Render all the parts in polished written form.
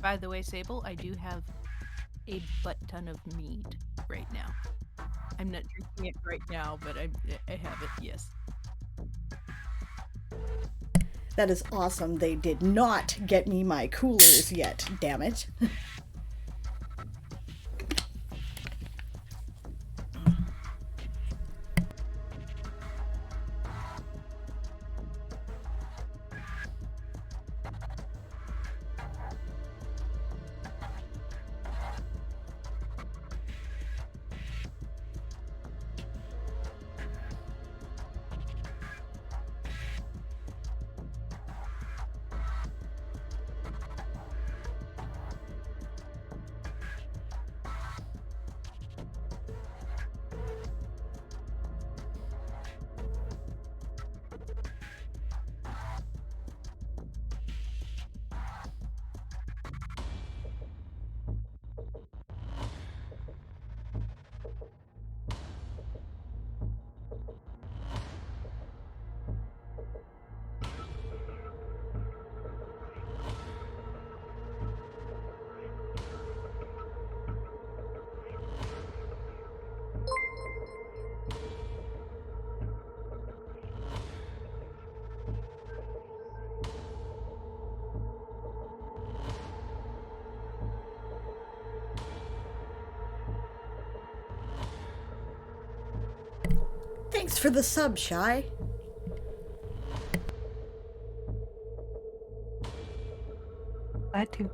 By the way, Sable, I do have a butt ton of mead right now. I'm not drinking it right now, but I have it. Yes. That is awesome. They did not get me my coolers yet, damn it. Thanks for the sub, Shy. Glad to.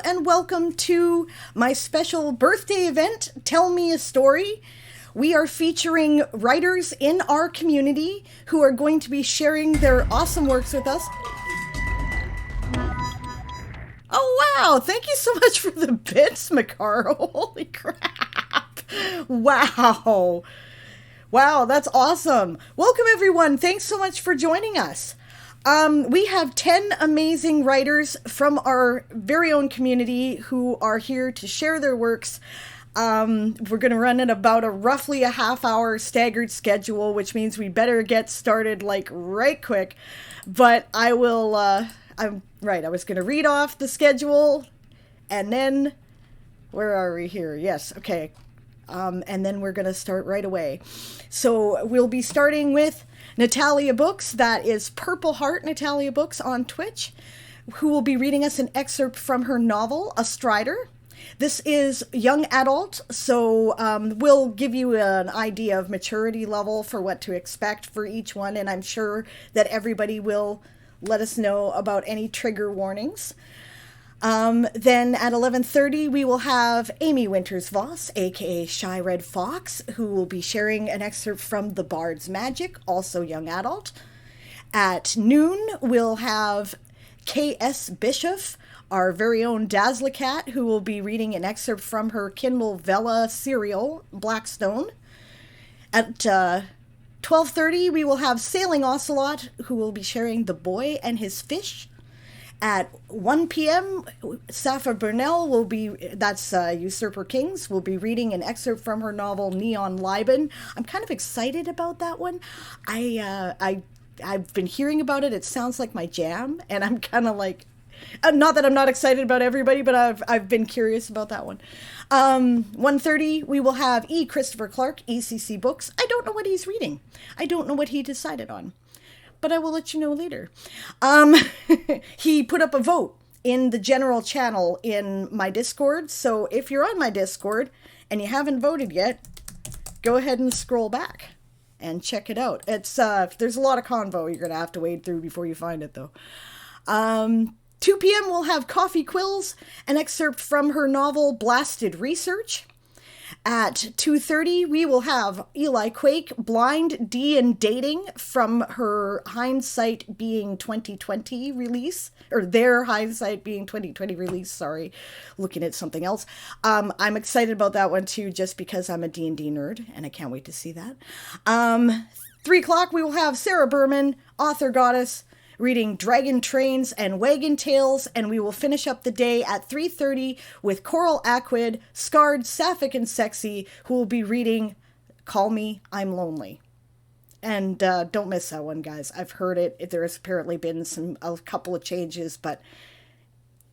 and welcome to my special birthday event, Tell Me a Story. We are featuring writers in our community who are going to be sharing their awesome works with us. Oh, wow. Thank you so much for the bits, Macaro. Holy crap. Wow. Wow, that's awesome. Welcome, everyone. Thanks so much for joining us. We have 10 amazing writers from our very own community who are here to share their works. We're going to run at about roughly a half-hour staggered schedule, which means we better get started like right quick. But I will, I'm right, I was going to read off the schedule, and then, where are we here? Yes, okay. And then we're going to start right away. So we'll be starting with Natalia Books. That is Purple Heart Natalia Books on Twitch, who will be reading us an excerpt from her novel, A Strider. This is young adult, so we'll give you an idea of maturity level for what to expect for each one, and I'm sure that everybody will let us know about any trigger warnings. Then at 11:30, we will have Amy Winters-Voss, aka Shy Red Fox, who will be sharing an excerpt from The Bard's Magic, also young adult. At noon, we'll have K.S. Bishop, our very own Dazzlecat, who will be reading an excerpt from her Kindle Vella serial, Blackstone. At 12:30, we will have Sailing Ocelot, who will be sharing The Boy and His Fish. At 1 p.m., Safa Burnell will be, that's Usurper Kings, will be reading an excerpt from her novel Neon Liben. I'm kind of excited about that one. I've been hearing about it. It sounds like my jam, and I'm kind of like, not that I'm not excited about everybody, but I've been curious about that one. 1:30, we will have E. Christopher Clark, ECC Books. I don't know what he's reading. I don't know what he decided on, but I will let you know later. He put up a vote in the general channel in my Discord, so if you're on my Discord and you haven't voted yet, go ahead and scroll back and check it out. It's there's a lot of convo you're going to have to wade through before you find it, though. 2 p.m. we'll have Coffee Quills, an excerpt from her novel Blasted Research. At 2:30, we will have Eli Quake, Blind D and Dating, from her Hindsight Being 2020 release, or their Hindsight Being 2020 release, sorry, looking at something else. I'm excited about that one too, just because I'm a D&D nerd, and I can't wait to see that. 3 o'clock, we will have Sarah Berman, author goddess, reading Dragon Trains and Wagon Tales, and we will finish up the day at 3:30 with Coral Aquid, Scarred, Sapphic, and Sexy, who will be reading Call Me, I'm Lonely. And don't miss that one, guys. I've heard it. There has apparently been a couple of changes, but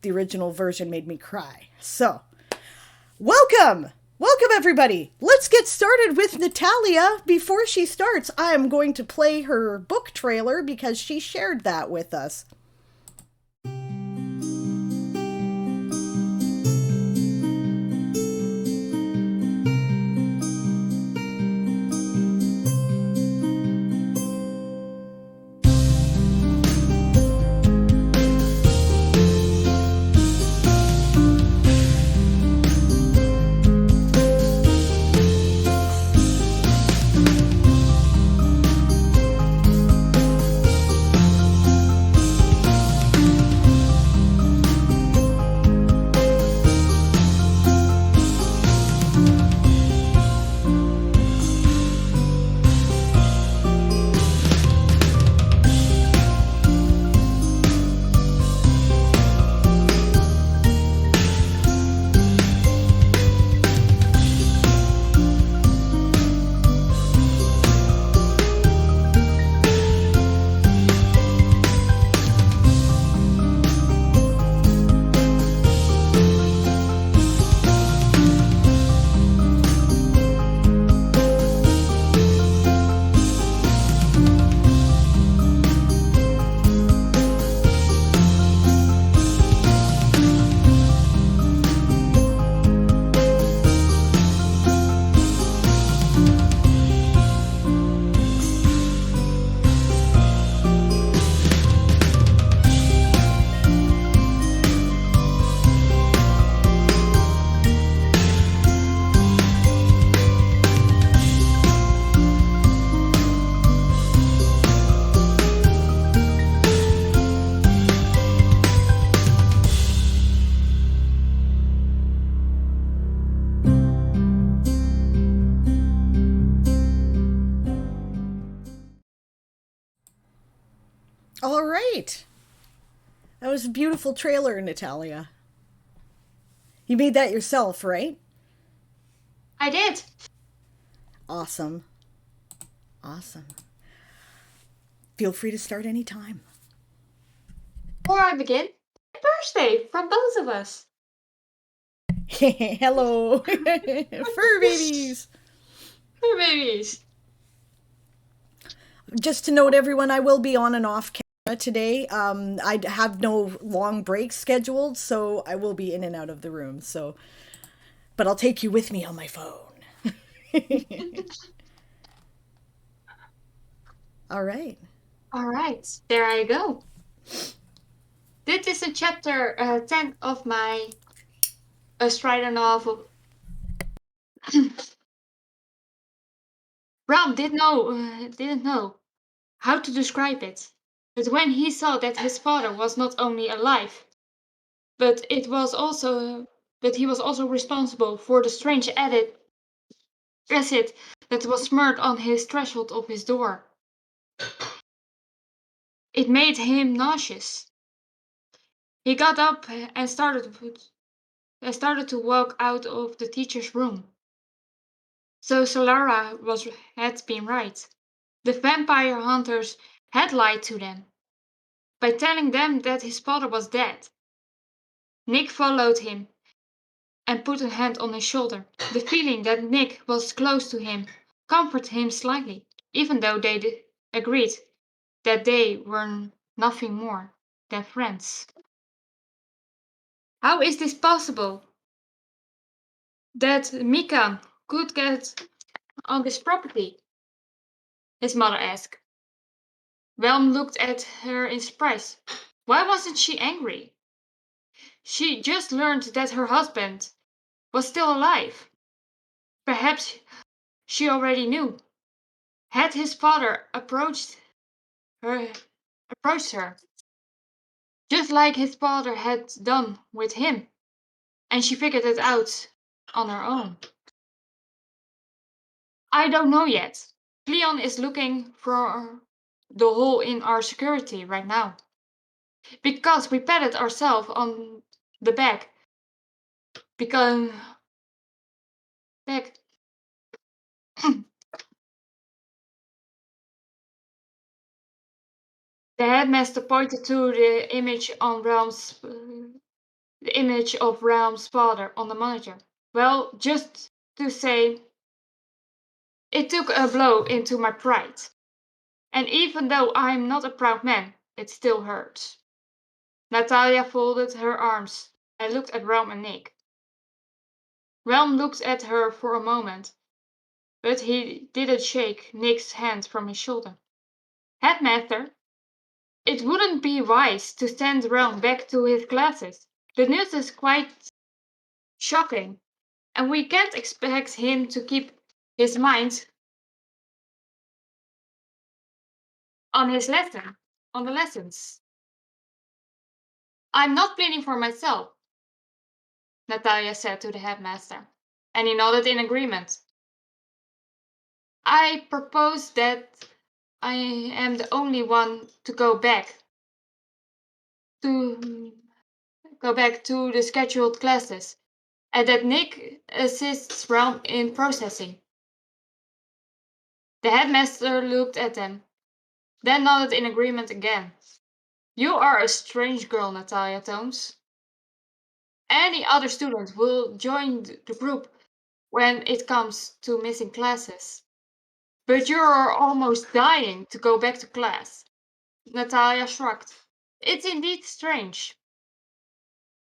the original version made me cry. So, welcome! Welcome, everybody! Let's get started with Natalia. Before she starts, I am going to play her book trailer because she shared that with us. great. That was a beautiful trailer, Natalia. You made that yourself, right? I did. Awesome. Awesome. Feel free to start anytime. Before I begin, happy birthday from both of us. Hello, fur babies. Fur babies. Just to note, everyone, I will be on and off camera today. I have no long breaks scheduled, so I will be in and out of the room. So, but I'll take you with me on my phone. All right. All right, there I go. Dit is een chapter 10 of my Strider novel. Ram didn't know how to describe it, but when he saw that his father was not only alive, but he was also responsible for the strange acid that was smeared on his threshold of his door. It made him nauseous. He got up and started to walk out of the teacher's room. So Solara had been right. The vampire hunters had lied to them by telling them that his father was dead. Nick followed him and put a hand on his shoulder. The feeling that Nick was close to him comforted him slightly, even though they agreed that they were nothing more than friends. How is this possible? That Mikan could get on this property? His mother asked. Whelm looked at her in surprise. Why wasn't she angry? She just learned that her husband was still alive. Perhaps she already knew. Had his father approached her, just like his father had done with him, and she figured it out on her own? I don't know yet. Cleon is looking for the hole in our security right now. Because we patted ourselves on the back. Because back. The headmaster pointed to the image of Realm's father on the monitor. Well, just to say, it took a blow into my pride. And even though I'm not a proud man, it still hurts. Natalia folded her arms and looked at Realm and Nick. Realm looked at her for a moment, but he didn't shake Nick's hand from his shoulder. Headmaster, it wouldn't be wise to send Realm back to his classes. The news is quite shocking, and we can't expect him to keep his mind on the lessons. I'm not pleading for myself, Natalia said to the headmaster, and he nodded in agreement. I propose that I am the only one to go back to the scheduled classes, and that Nick assists Realm in processing. The headmaster looked at them, then nodded in agreement again. You are a strange girl, Natalia Tomes. Any other student will join the group when it comes to missing classes. But you are almost dying to go back to class. Natalia shrugged. It's indeed strange.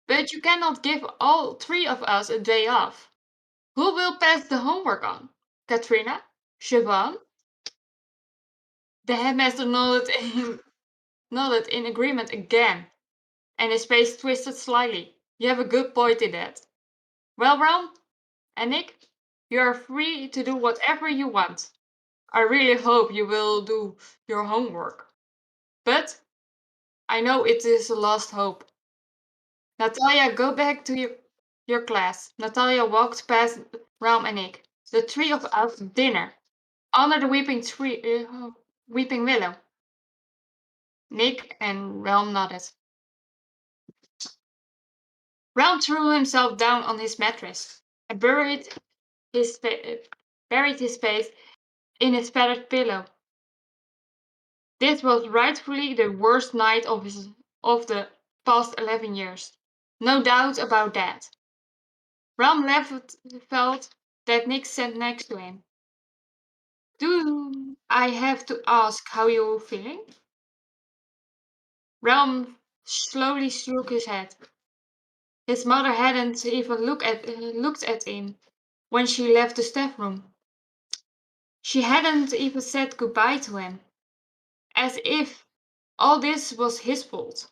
But you cannot give all three of us a day off. Who will pass the homework on? Katrina? Siobhan? The headmaster nodded in agreement again, and his face twisted slightly. You have a good point in that. Well, Ron and Nick, you are free to do whatever you want. I really hope you will do your homework. But I know it is a lost hope. Natalia, go back to your class. Natalia walked past Ram and Nick. The three of us dinner under the weeping willow. Nick and Realm nodded. Realm threw himself down on his mattress and buried his face in his feathered pillow. This was rightfully the worst night of the past 11 years. No doubt about that. Realm felt that Nick sat next to him. Do I have to ask how you're feeling? Realm slowly shook his head. His mother hadn't even looked at him when she left the staff room. She hadn't even said goodbye to him, as if all this was his fault.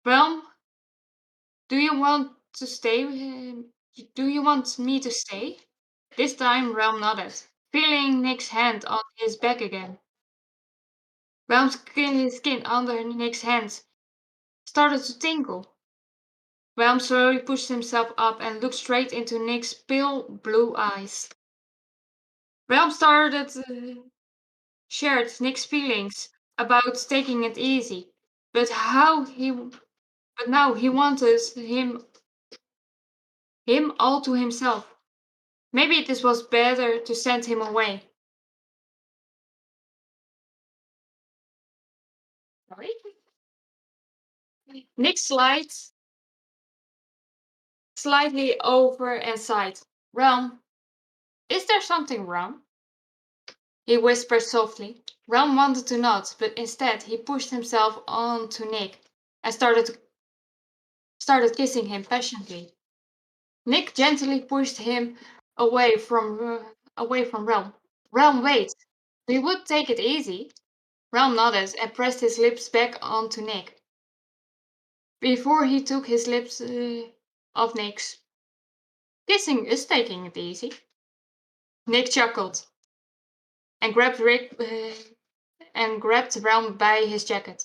Realm, do you want to stay? Do you want me to stay? This time Realm nodded, feeling Nick's hand on his back again. Realm's skin under Nick's hands started to tingle. Realm slowly pushed himself up and looked straight into Nick's pale blue eyes. Realm shared Nick's feelings about taking it easy, but now he wanted him all to himself. Maybe this was better to send him away. Sorry? Nick slightly over and sighed. Realm, is there something wrong? He whispered softly. Realm wanted to nod, but instead he pushed himself onto Nick and started kissing him passionately. Nick gently pushed him away from Realm. Realm, wait! We would take it easy. Realm nodded and pressed his lips back onto Nick before he took his lips off Nick's. Kissing is taking it easy. Nick chuckled and grabbed Realm by his jacket.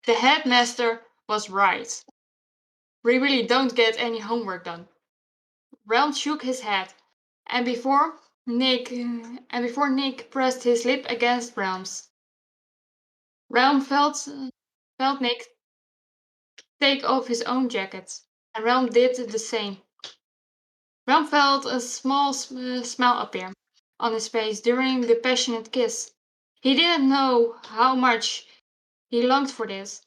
The headmaster was right. We really don't get any homework done. Realm shook his head, and before Nick pressed his lip against Realm's, Realm felt Nick take off his own jacket, and Realm did the same. Realm felt a small smile appear on his face during the passionate kiss. He didn't know how much he longed for this,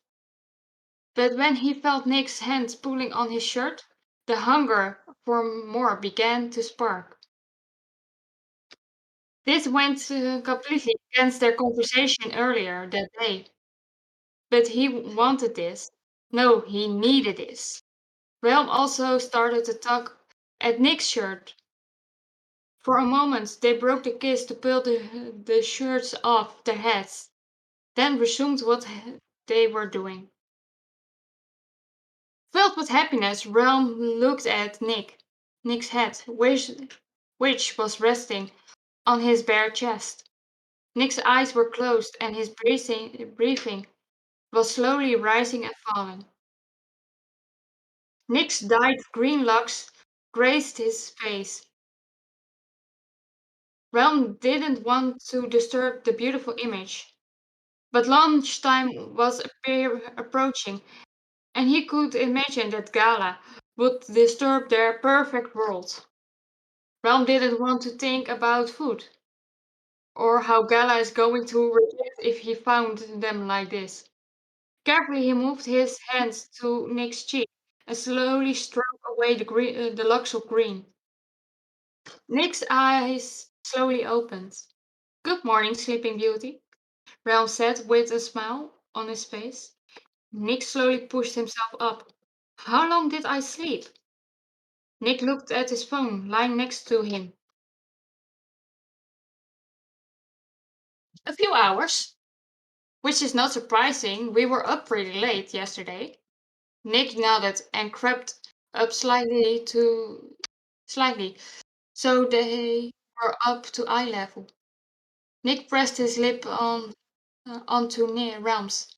but when he felt Nick's hands pulling on his shirt, the hunger for more began to spark. This went completely against their conversation earlier that day, but he wanted this. No, he needed this. Realm also started to tug at Nick's shirt. For a moment, they broke the kiss to pull the shirts off their heads, then resumed what they were doing. Filled with happiness, Realm looked at Nick's head, which was resting on his bare chest. Nick's eyes were closed and his breathing was slowly rising and falling. Nick's dyed green locks graced his face. Realm didn't want to disturb the beautiful image, but lunchtime was approaching, and he could imagine that Gala would disturb their perfect world. Realm didn't want to think about food, or how Gala is going to react if he found them like this. Carefully, he moved his hands to Nick's cheek and slowly stroked away the locks of green. Nick's eyes slowly opened. Good morning, Sleeping Beauty, Realm said with a smile on his face. Nick slowly pushed himself up. How long did I sleep? Nick looked at his phone lying next to him. A few hours, which is not surprising. We were up pretty late yesterday. Nick nodded and crept up slightly, so they were up to eye level. Nick pressed his lip onto near Realm's.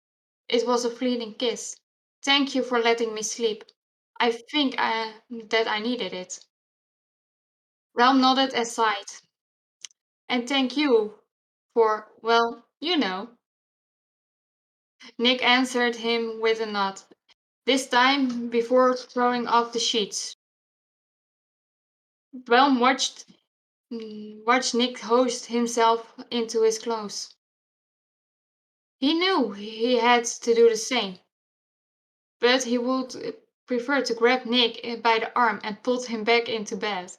It was a fleeting kiss. Thank you for letting me sleep. I think that I needed it. Realm nodded and sighed. And thank you for, well, you know. Nick answered him with a nod, this time before throwing off the sheets. Realm watched Nick hoist himself into his clothes. He knew he had to do the same, but he would prefer to grab Nick by the arm and pull him back into bed.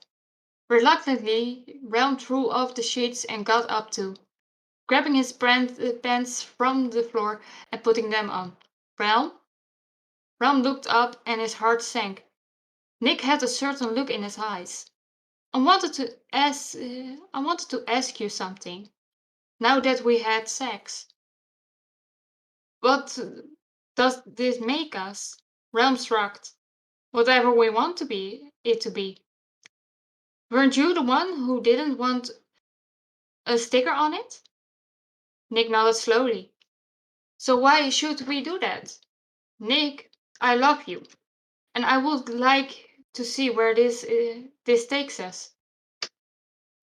Reluctantly, Realm threw off the sheets and got up too, grabbing his pants from the floor and putting them on. Realm? Realm looked up and his heart sank. Nick had a certain look in his eyes. I wanted to ask you something. Now that we had sex, what does this make us? Realm shrugged. Whatever we want it to be. Weren't you the one who didn't want a sticker on it? Nick nodded slowly. So why should we do that? Nick, I love you, and I would like to see where this takes us.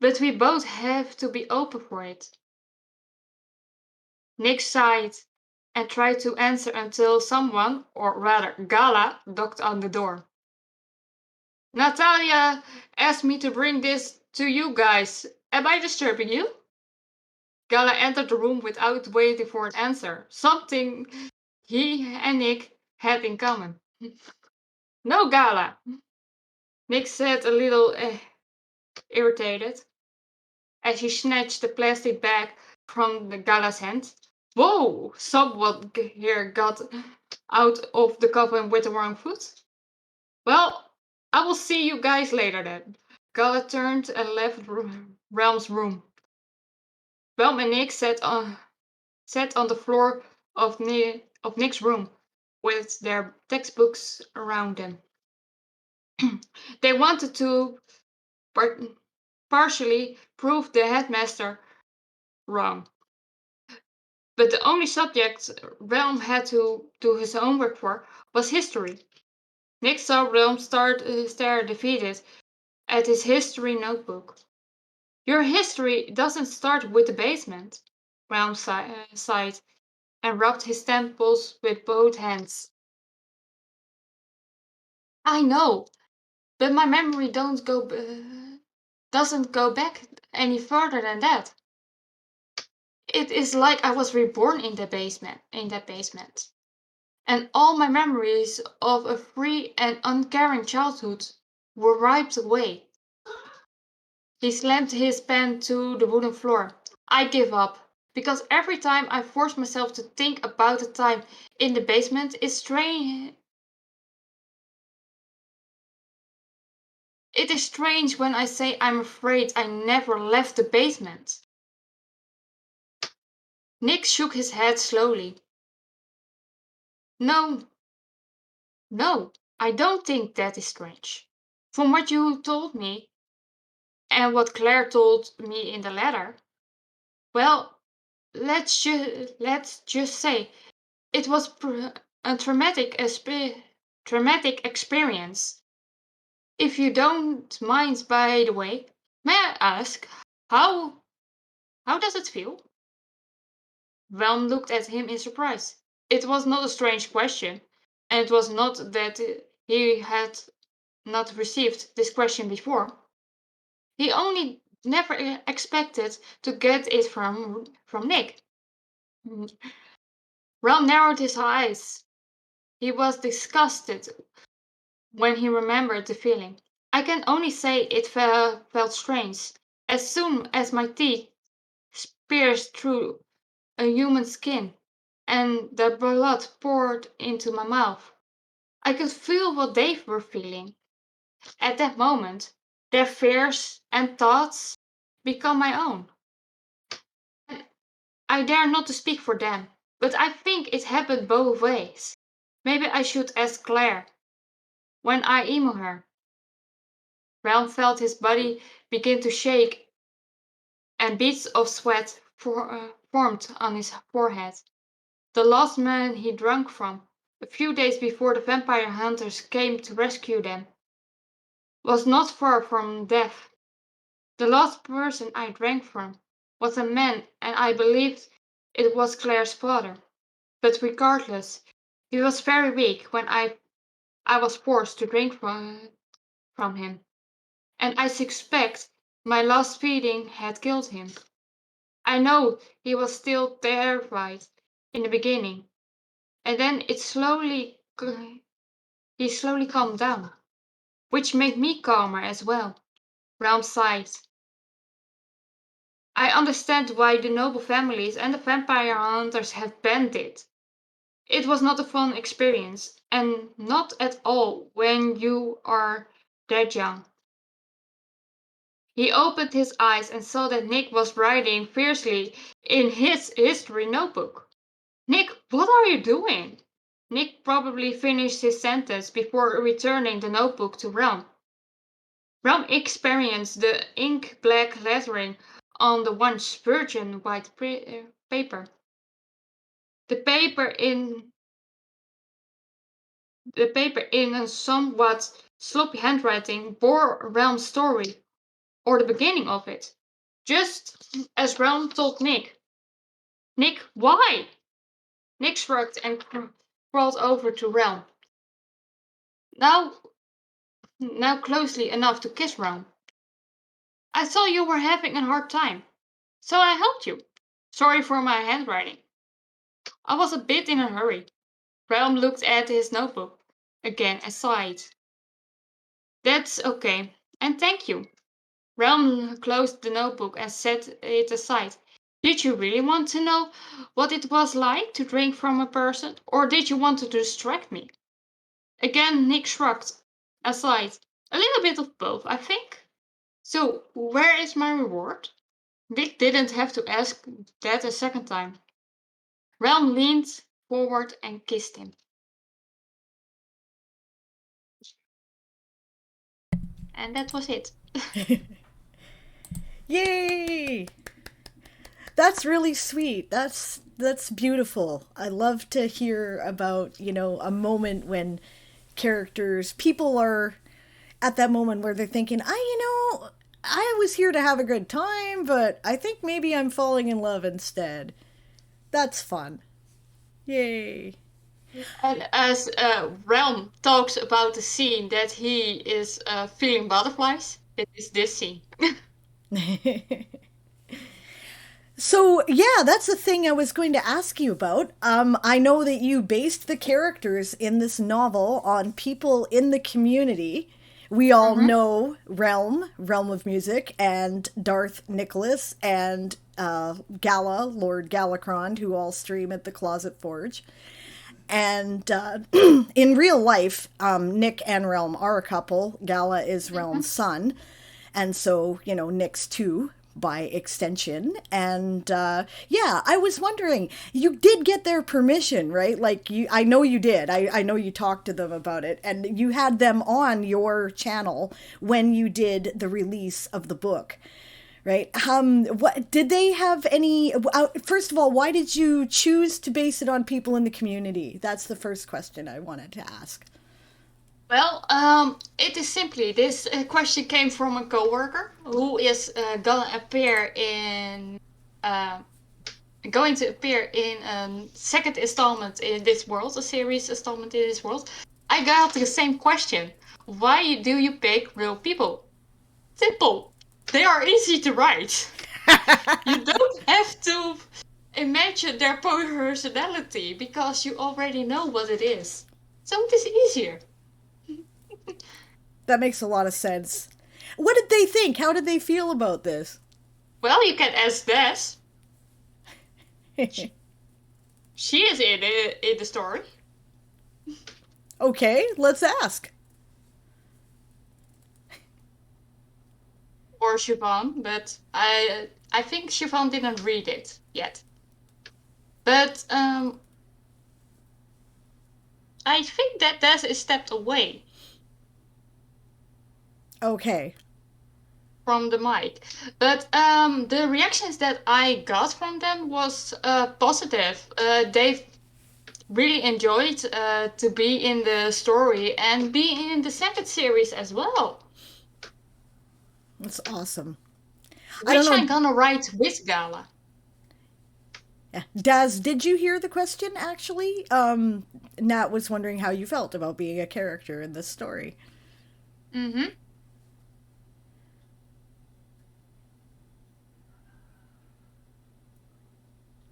But we both have to be open for it. Nick sighed and tried to answer until someone, or rather Gala, knocked on the door. Natalia asked me to bring this to you guys. Am I disturbing you? Gala entered the room without waiting for an answer, something he and Nick had in common. No, Gala, Nick said a little irritated as he snatched the plastic bag from the Gala's hand. Whoa! Someone here got out of the coffin with the wrong foot. Well, I will see you guys later then. Gala turned and left Realm's room. Realm and Nick sat on the floor of Nick's room with their textbooks around them. They wanted to partially prove the headmaster wrong. But the only subject Realm had to do his homework for was history. Nick saw Realm stare defeated at his history notebook. Your history doesn't start with the basement, Realm sighed and rubbed his temples with both hands. I know, but my memory doesn't go back any further than that. It is like I was reborn in that basement. And all my memories of a free and uncaring childhood were wiped away. He slammed his pen to the wooden floor. I give up, because every time I force myself to think about the time in the basement, it's strange. It is strange when I say I'm afraid I never left the basement. Nick shook his head slowly. No, no, I don't think that is strange. From what you told me, and what Claire told me in the letter, well, let's just say it was a traumatic experience. If you don't mind, by the way, may I ask how how does it feel? Velm looked at him in surprise. It was not a strange question, and it was not that he had not received this question before. He only never expected to get it from Nick. Ron narrowed his eyes. He was disgusted when he remembered the feeling. I can only say it felt strange. As soon as my teeth pierced through a human skin and the blood poured into my mouth, I could feel what they were feeling. At that moment, their fears and thoughts become my own. I dare not to speak for them, but I think it happened both ways. Maybe I should ask Claire when I email her. Realm felt his body begin to shake and beads of sweat formed on his forehead. The last man he drank from, a few days before the vampire hunters came to rescue them, was not far from death. The last person I drank from was a man, and I believed it was Claire's father. But regardless, he was very weak when I was forced to drink from him, and I suspect my last feeding had killed him. I know he was still terrified in the beginning, and then he slowly calmed down, which made me calmer as well. Realm sighed. I understand why the noble families and the vampire hunters have banned it. It was not a fun experience, and not at all when you are that young. He opened his eyes and saw that Nick was writing fiercely in his history notebook. Nick, what are you doing? Nick probably finished his sentence before returning the notebook to Realm. Realm experienced the ink black lettering on the once virgin white paper. The paper in a somewhat sloppy handwriting bore Realm's story, or the beginning of it. Just as Realm told Nick. Nick, why? Nick shrugged and crawled over to Realm. Now, now closely enough to kiss Realm. I saw you were having a hard time, so I helped you. Sorry for my handwriting. I was a bit in a hurry. Realm looked at his notebook again and sighed. That's okay, and thank you. Realm closed the notebook and set it aside. Did you really want to know what it was like to drink from a person, or did you want to distract me? Again, Nick shrugged aside. A little bit of both, I think. So, where is my reward? Nick didn't have to ask that a second time. Realm leaned forward and kissed him. And that was it. Yay! That's really sweet. That's beautiful. I love to hear about, a moment when people are at that moment where they're thinking, I was here to have a good time, but I think maybe I'm falling in love instead. That's fun. Yay. And as Realm talks about the scene that he is feeling butterflies, it is this scene. So, yeah, that's the thing I was going to ask you about. I know that you based the characters in this novel on people in the community. We all Mm-hmm. know Realm of Music, and Darth Nicholas, and Gala, Lord Galacrond, who all stream at the Closet Forge. And in real life, Nick and Realm are a couple. Gala is Mm-hmm. Realm's son. And so, Nick's too, by extension. And yeah, I was wondering, you did get their permission, right? Like, I know you did. I know you talked to them about it. And you had them on your channel when you did the release of the book. Right. What did they have any? First of all, why did you choose to base it on people in the community? That's the first question I wanted to ask. Well, it is simply this question came from a coworker who is uh, going to appear in a second installment in this world, a series installment in this world. I got the same question. Why do you pick real people? Simple. They are easy to write. You don't have to imagine their personality because you already know what it is. So it is easier. That makes a lot of sense. What did they think? How did they feel about this? Well, you can ask Des. She is in the story. Okay, let's ask. Or Siobhan, but I think Siobhan didn't read it yet. But I think that Des is stepped away Okay. from the mic. But the reactions that I got from them was positive. They really enjoyed to be in the story and be in the second series as well. That's awesome. I don't Which I'm know. gonna write with Gala. Yeah. Daz, did you hear the question actually? Nat was wondering how you felt about being a character in this story. Mm-hmm.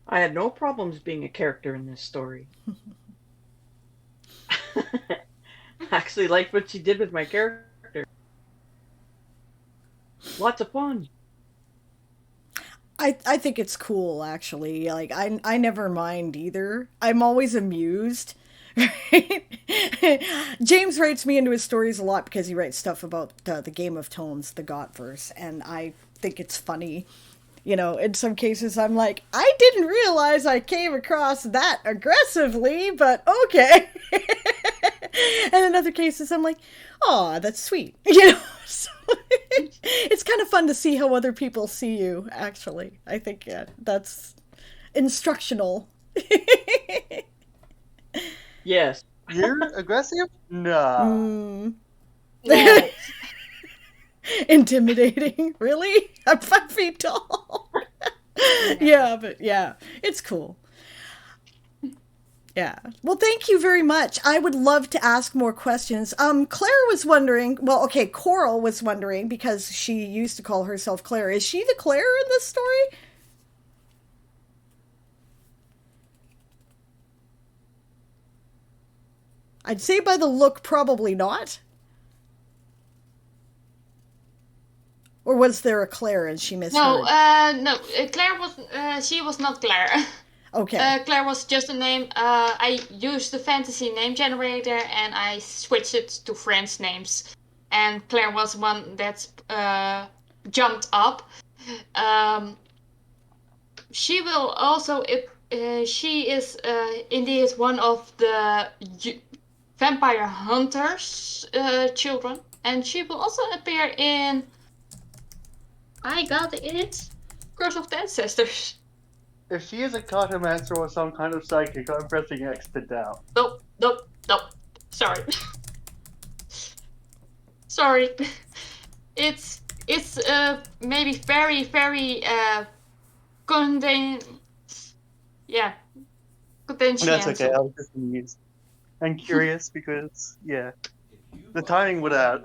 I had no problems being a character in this story. I actually liked what she did with my character. Lots of fun. I think it's cool actually. Like I never mind either. I'm always amused. Right? James writes me into his stories a lot because he writes stuff about the Game of Tomes, the Gotverse, and I think it's funny. In some cases I'm like, I didn't realize I came across that aggressively, but okay. And in other cases I'm like, oh, that's sweet. So it's kind of fun to see how other people see you, actually. I think, yeah, that's instructional. Yes. You're aggressive? Nah. No. Intimidating. Really? I'm 5 feet tall. Yeah, but yeah, it's cool. Yeah. Well, thank you very much. I would love to ask more questions. Claire was wondering, well, okay, Coral was wondering because she used to call herself Claire. Is she the Claire in this story? I'd say by the look, probably not. Or was there a Claire and she No, misheard? no. Claire was. She was not Claire. Okay. Claire was just a name. I used the fantasy name generator and I switched it to friends' names. And Claire was one that jumped up. Um, she will also. She is indeed one of the vampire hunters' children, and she will also appear in. I got it. Curse of the Ancestors. If she is a cartomancer or some kind of psychic, I'm pressing X to doubt. Nope, nope, nope. Sorry. Sorry. It's maybe very very contain. Yeah, That's okay. I contentious. was just amused and curious because, yeah, the timing would have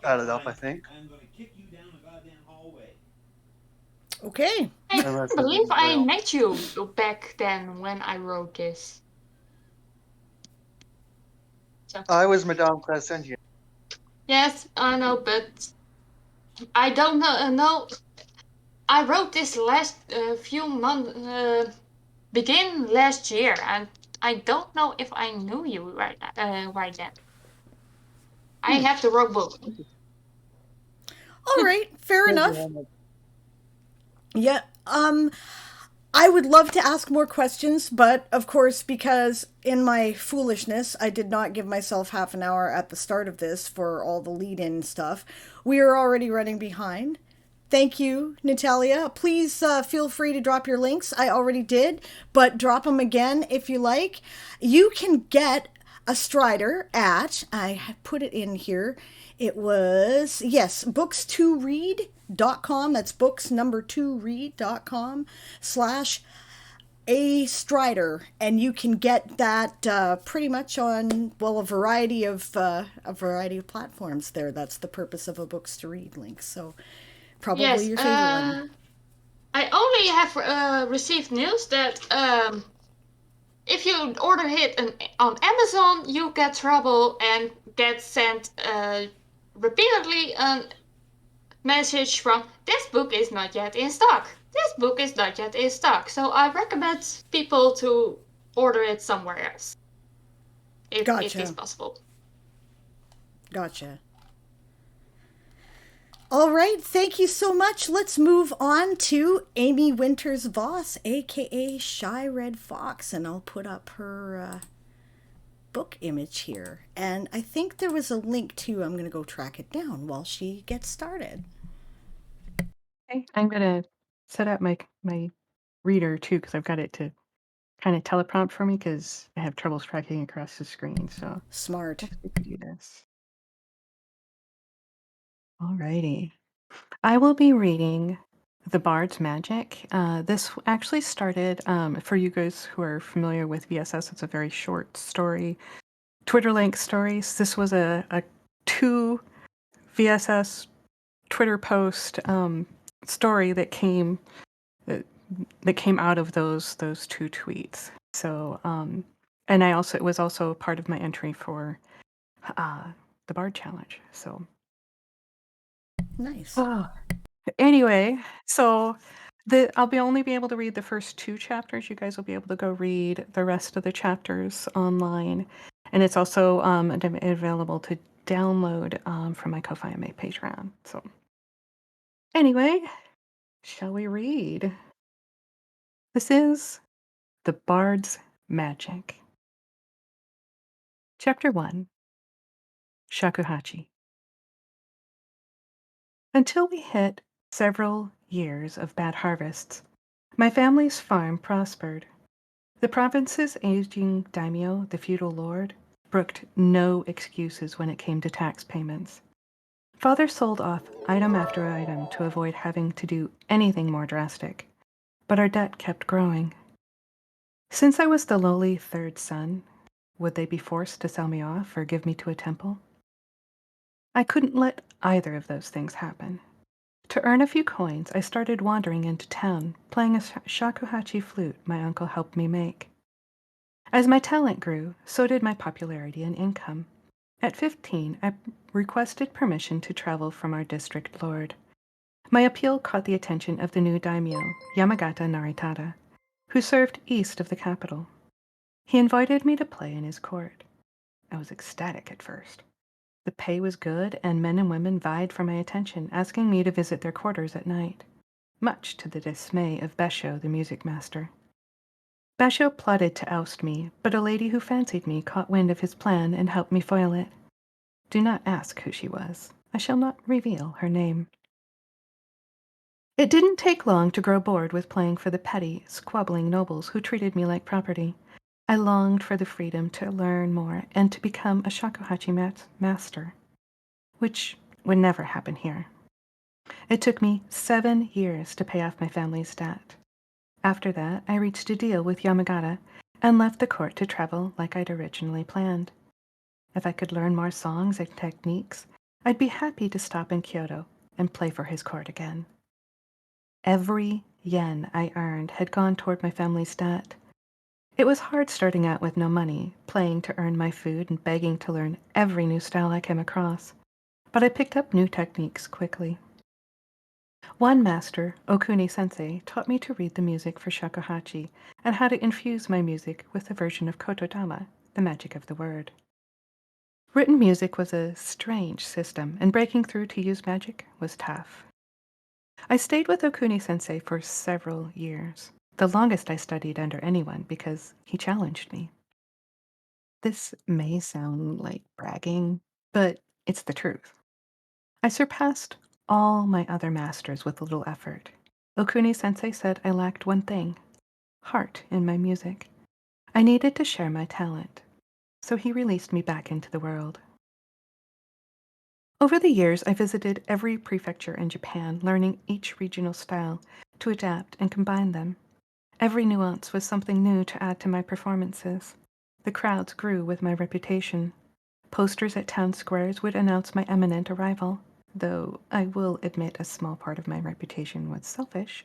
added up, I think. Okay. I Unless it believe didn't I well. met you back then when I wrote this. So I was Madame Crescentia. yes, I know, but I don't know. No, I wrote this last few months, begin last year, and I don't know if I knew you right then. I have the wrong book. All right. Fair enough. Yeah. Yeah. I would love to ask more questions, but of course, because in my foolishness, I did not give myself half an hour at the start of this for all the lead in stuff. We are already running behind. Thank you, Natalia. Please feel free to drop your links. I already did, but drop them again if you like. You can get a Strider at, I put it in here, it was, yes, books2read.com. That's books number 2read.com slash a Strider, and you can get that pretty much on, well, a variety of platforms there. That's the purpose of a books to read link. So probably Yes, your favorite one. I only have received news that if you order it on Amazon, you get trouble and get sent repeatedly a message from this book is not yet in stock. This book is not yet in stock. So I recommend people to order it somewhere else if it is Gotcha. possible. Gotcha. All right, thank you so much. Let's move on to Amy Winters Voss, aka Shy Red Fox, and I'll put up her book image here. And I think there was a link too. I'm going to go track it down while she gets started. Okay, I'm gonna set up my reader too because I've got it to kind of teleprompt for me because I have troubles tracking across the screen. So Smart. let's see if we can do this. Alrighty. I will be reading The Bard's Magic. This actually started, for you guys who are familiar with VSS, it's a very short story, Twitter length stories. This was a 2 VSS Twitter post story that came out of those 2 tweets. So, and it was also part of my entry for the Bard Challenge. So, Nice. anyway, so I'll only be able to read the first 2 chapters. You guys will be able to go read the rest of the chapters online, and it's also available to download from my Ko-fi and my Patreon. So, anyway, shall we read? This is The Bard's Magic. Chapter 1. Shakuhachi. Until we hit several years of bad harvests, my family's farm prospered. The province's aging daimyo, the feudal lord, brooked no excuses when it came to tax payments. Father sold off item after item to avoid having to do anything more drastic, but our debt kept growing. Since I was the lowly third son, would they be forced to sell me off or give me to a temple? I couldn't let either of those things happen. To earn a few coins, I started wandering into town, playing a shakuhachi flute my uncle helped me make. As my talent grew, so did my popularity and income. At 15, I requested permission to travel from our district lord. My appeal caught the attention of the new daimyo, Yamagata Naritada, who served east of the capital. He invited me to play in his court. I was ecstatic at first. The pay was good, and men and women vied for my attention, asking me to visit their quarters at night, much to the dismay of Besho, the music master. Basho plotted to oust me, but a lady who fancied me caught wind of his plan and helped me foil it. Do not ask who she was. I shall not reveal her name. It didn't take long to grow bored with playing for the petty, squabbling nobles who treated me like property. I longed for the freedom to learn more and to become a shakuhachi master, which would never happen here. It took me 7 years to pay off my family's debt. After that, I reached a deal with Yamagata and left the court to travel like I'd originally planned. If I could learn more songs and techniques, I'd be happy to stop in Kyoto and play for his court again. Every yen I earned had gone toward my family's debt. It was hard starting out with no money, playing to earn my food and begging to learn every new style I came across, but I picked up new techniques quickly. One master, Okuni-sensei, taught me to read the music for shakuhachi and how to infuse my music with a version of kotodama, the magic of the word. Written music was a strange system, and breaking through to use magic was tough. I stayed with Okuni-sensei for several years, the longest I studied under anyone because he challenged me. This may sound like bragging, but it's the truth. I surpassed all my other masters with little effort. Okuni-sensei said I lacked one thing: heart in my music. I needed to share my talent, so he released me back into the world. Over the years, I visited every prefecture in Japan, learning each regional style to adapt and combine them. Every nuance was something new to add to my performances. The crowds grew with my reputation. Posters at town squares would announce my imminent arrival, though I will admit a small part of my reputation was selfish.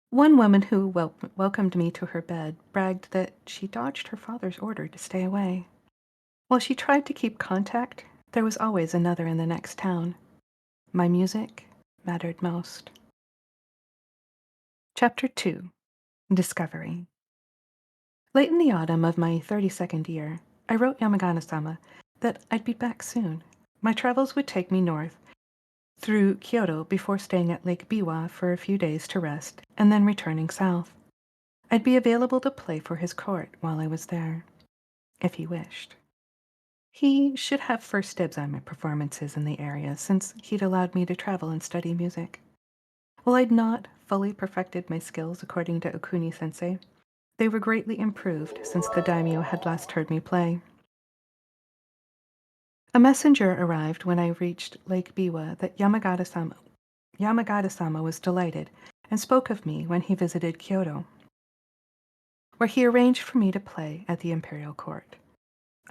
One woman who welcomed me to her bed bragged that she dodged her father's order to stay away. While she tried to keep contact, there was always another in the next town. My music mattered most. Chapter 2. Discovery. Late in the autumn of my 32nd year, I wrote Yamagata-sama that I'd be back soon. My travels would take me north through Kyoto before staying at Lake Biwa for a few days to rest and then returning south. I'd be available to play for his court while I was there, if he wished. He should have first dibs on my performances in the area since he'd allowed me to travel and study music. While I'd not fully perfected my skills according to Okuni-sensei, they were greatly improved since the daimyo had last heard me play. A messenger arrived when I reached Lake Biwa that Yamagata-sama was delighted and spoke of me when he visited Kyoto, where he arranged for me to play at the imperial court.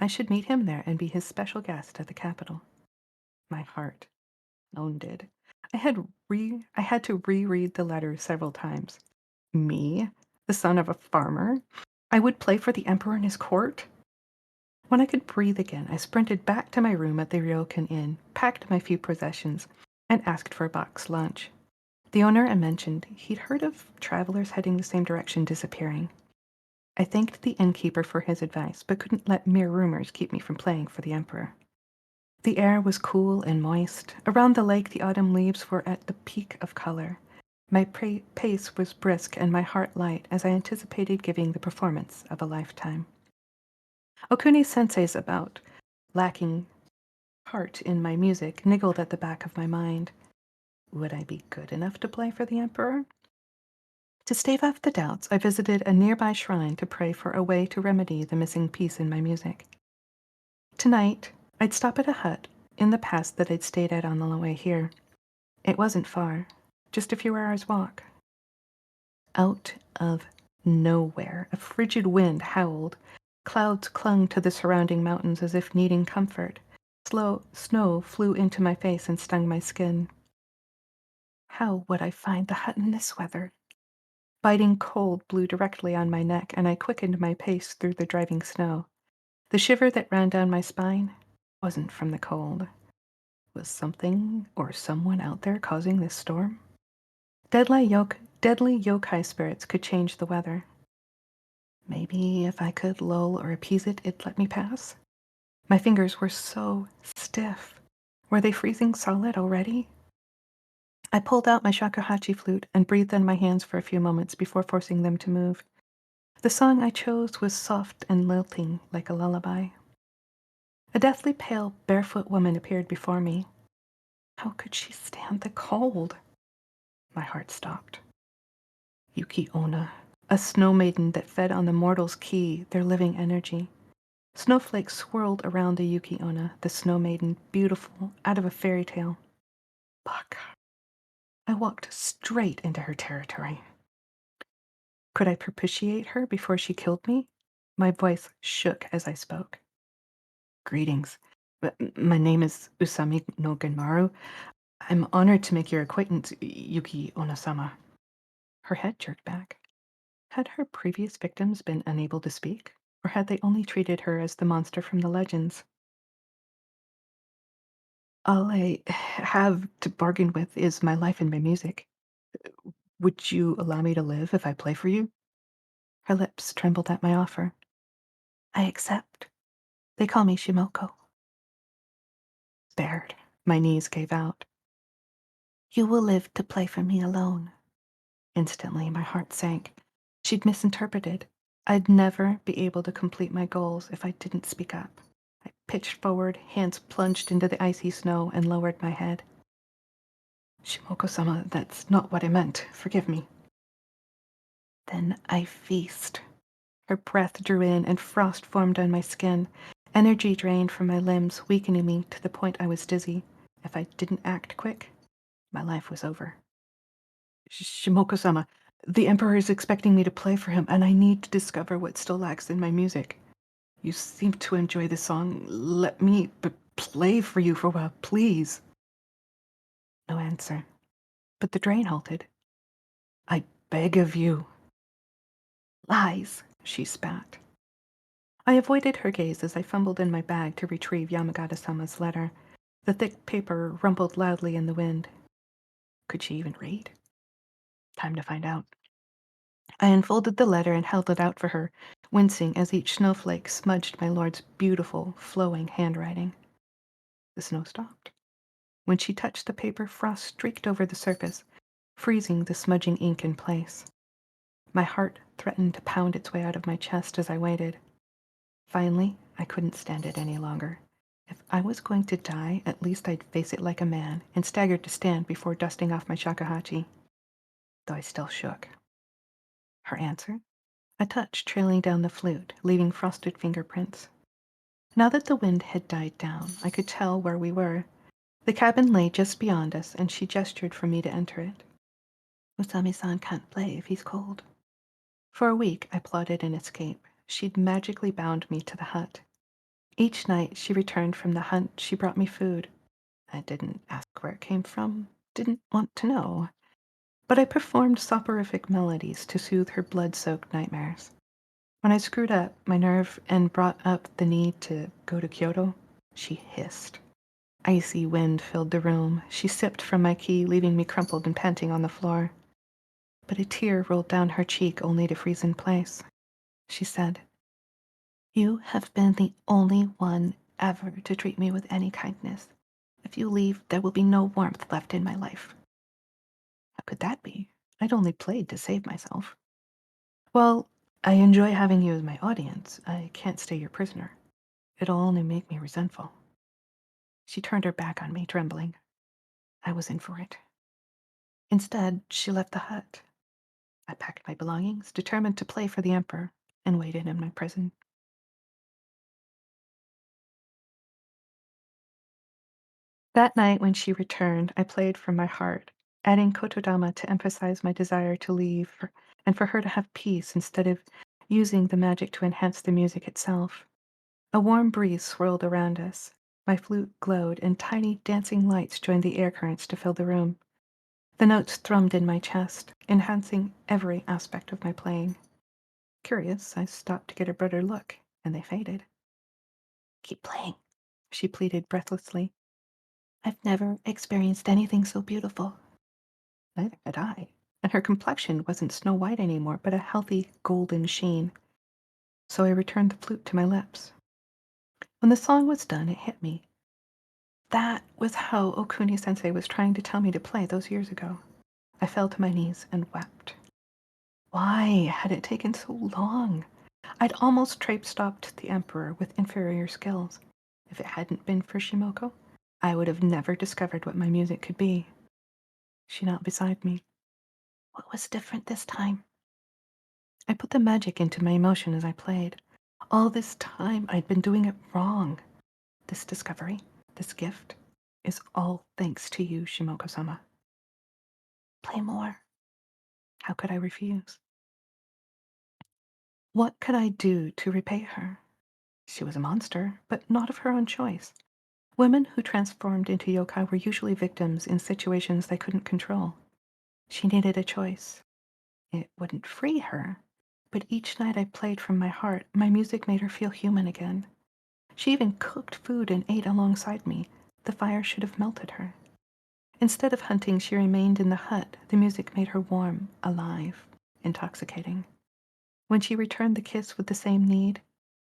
I should meet him there and be his special guest at the capital. My heart pounded. I had to reread the letter several times. Me, the son of a farmer, I would play for the emperor in his court? When I could breathe again, I sprinted back to my room at the Ryokan Inn, packed my few possessions, and asked for a box lunch. The owner I mentioned he'd heard of travelers heading the same direction disappearing. I thanked the innkeeper for his advice, but couldn't let mere rumors keep me from playing for the emperor. The air was cool and moist. Around the lake, the autumn leaves were at the peak of color. My pace was brisk and my heart light as I anticipated giving the performance of a lifetime. Okuni sensei's about lacking heart in my music niggled at the back of my mind. Would I be good enough to play for the emperor? To stave off the doubts, I visited a nearby shrine to pray for a way to remedy the missing piece in my music. Tonight, I'd stop at a hut in the past that I'd stayed at on the way here. It wasn't far, just a few hours' walk. Out of nowhere, a frigid wind howled. Clouds clung to the surrounding mountains as if needing comfort. Snow flew into my face and stung my skin. How would I find the hut in this weather? Biting cold blew directly on my neck, and I quickened my pace through the driving snow. The shiver that ran down my spine wasn't from the cold. Was something or someone out there causing this storm? Deadly yokai spirits could change the weather. Maybe if I could lull or appease it, it'd let me pass. My fingers were so stiff. Were they freezing solid already? I pulled out my shakuhachi flute and breathed on my hands for a few moments before forcing them to move. The song I chose was soft and lilting like a lullaby. A deathly pale, barefoot woman appeared before me. How could she stand the cold? My heart stopped. Yuki Onna, a snow maiden that fed on the mortal's ki, their living energy. Snowflakes swirled around the Yuki Onna, the snow maiden, beautiful, out of a fairy tale. Fuck. I walked straight into her territory. Could I propitiate her before she killed me? My voice shook as I spoke. Greetings. My name is Usami no Genmaru. I'm honored to make your acquaintance, Yuki Onna-sama. Her head jerked back. Had her previous victims been unable to speak, or had they only treated her as the monster from the legends? All I have to bargain with is my life and my music. Would you allow me to live if I play for you? Her lips trembled at my offer. I accept. They call me Shimoko. Bared. My knees gave out. You will live to play for me alone. Instantly, my heart sank. She'd misinterpreted. I'd never be able to complete my goals if I didn't speak up. I pitched forward, hands plunged into the icy snow, and lowered my head. Shimoko-sama, that's not what I meant. Forgive me. Then I feast. Her breath drew in, and frost formed on my skin. Energy drained from my limbs, weakening me to the point I was dizzy. If I didn't act quick, my life was over. Shimoko-sama, the Emperor is expecting me to play for him, and I need to discover what still lacks in my music. You seem to enjoy the song. Let me play for you for a while, please. No answer. But the drain halted. I beg of you. Lies, she spat. I avoided her gaze as I fumbled in my bag to retrieve Yamagata-sama's letter. The thick paper rumbled loudly in the wind. Could she even read? Time to find out. I unfolded the letter and held it out for her, wincing as each snowflake smudged my lord's beautiful, flowing handwriting. The snow stopped. When she touched the paper, frost streaked over the surface, freezing the smudging ink in place. My heart threatened to pound its way out of my chest as I waited. Finally, I couldn't stand it any longer. If I was going to die, at least I'd face it like a man, and staggered to stand before dusting off my shakuhachi, though I still shook. Her answer? A touch trailing down the flute, leaving frosted fingerprints. Now that the wind had died down, I could tell where we were. The cabin lay just beyond us, and she gestured for me to enter it. Usami-san can't play if he's cold. For a week, I plotted an escape. She'd magically bound me to the hut. Each night she returned from the hunt, she brought me food. I didn't ask where it came from, didn't want to know. But I performed soporific melodies to soothe her blood-soaked nightmares. When I screwed up my nerve and brought up the need to go to Kyoto, she hissed. Icy wind filled the room. She sipped from my key, leaving me crumpled and panting on the floor. But a tear rolled down her cheek, only to freeze in place. She said, "You have been the only one ever to treat me with any kindness. If you leave, there will be no warmth left in my life." How could that be? I'd only played to save myself. Well, I enjoy having you as my audience. I can't stay your prisoner. It'll only make me resentful. She turned her back on me, trembling. I was in for it. Instead, she left the hut. I packed my belongings, determined to play for the Emperor, and waited in my prison. That night, when she returned, I played from my heart, adding kotodama to emphasize my desire to leave and for her to have peace instead of using the magic to enhance the music itself. A warm breeze swirled around us. My flute glowed, and tiny dancing lights joined the air currents to fill the room. The notes thrummed in my chest, enhancing every aspect of my playing. Curious, I stopped to get a better look, and they faded. "Keep playing," she pleaded breathlessly. "I've never experienced anything so beautiful." Neither had I, and her complexion wasn't snow white anymore, but a healthy golden sheen. So I returned the flute to my lips. When the song was done, it hit me. That was how Okuni-sensei was trying to tell me to play those years ago. I fell to my knees and wept. Why had it taken so long? I'd almost traipsed the Emperor with inferior skills. If it hadn't been for Shimoko, I would have never discovered what my music could be. She knelt beside me. What was different this time? I put the magic into my emotion as I played. All this time I'd been doing it wrong. This discovery, this gift, is all thanks to you, Shimoko-sama. Play more. How could I refuse? What could I do to repay her? She was a monster, but not of her own choice. Women who transformed into yokai were usually victims in situations they couldn't control. She needed a choice. It wouldn't free her, but each night I played from my heart, my music made her feel human again. She even cooked food and ate alongside me. The fire should have melted her. Instead of hunting, she remained in the hut. The music made her warm, alive, intoxicating. When she returned the kiss with the same need,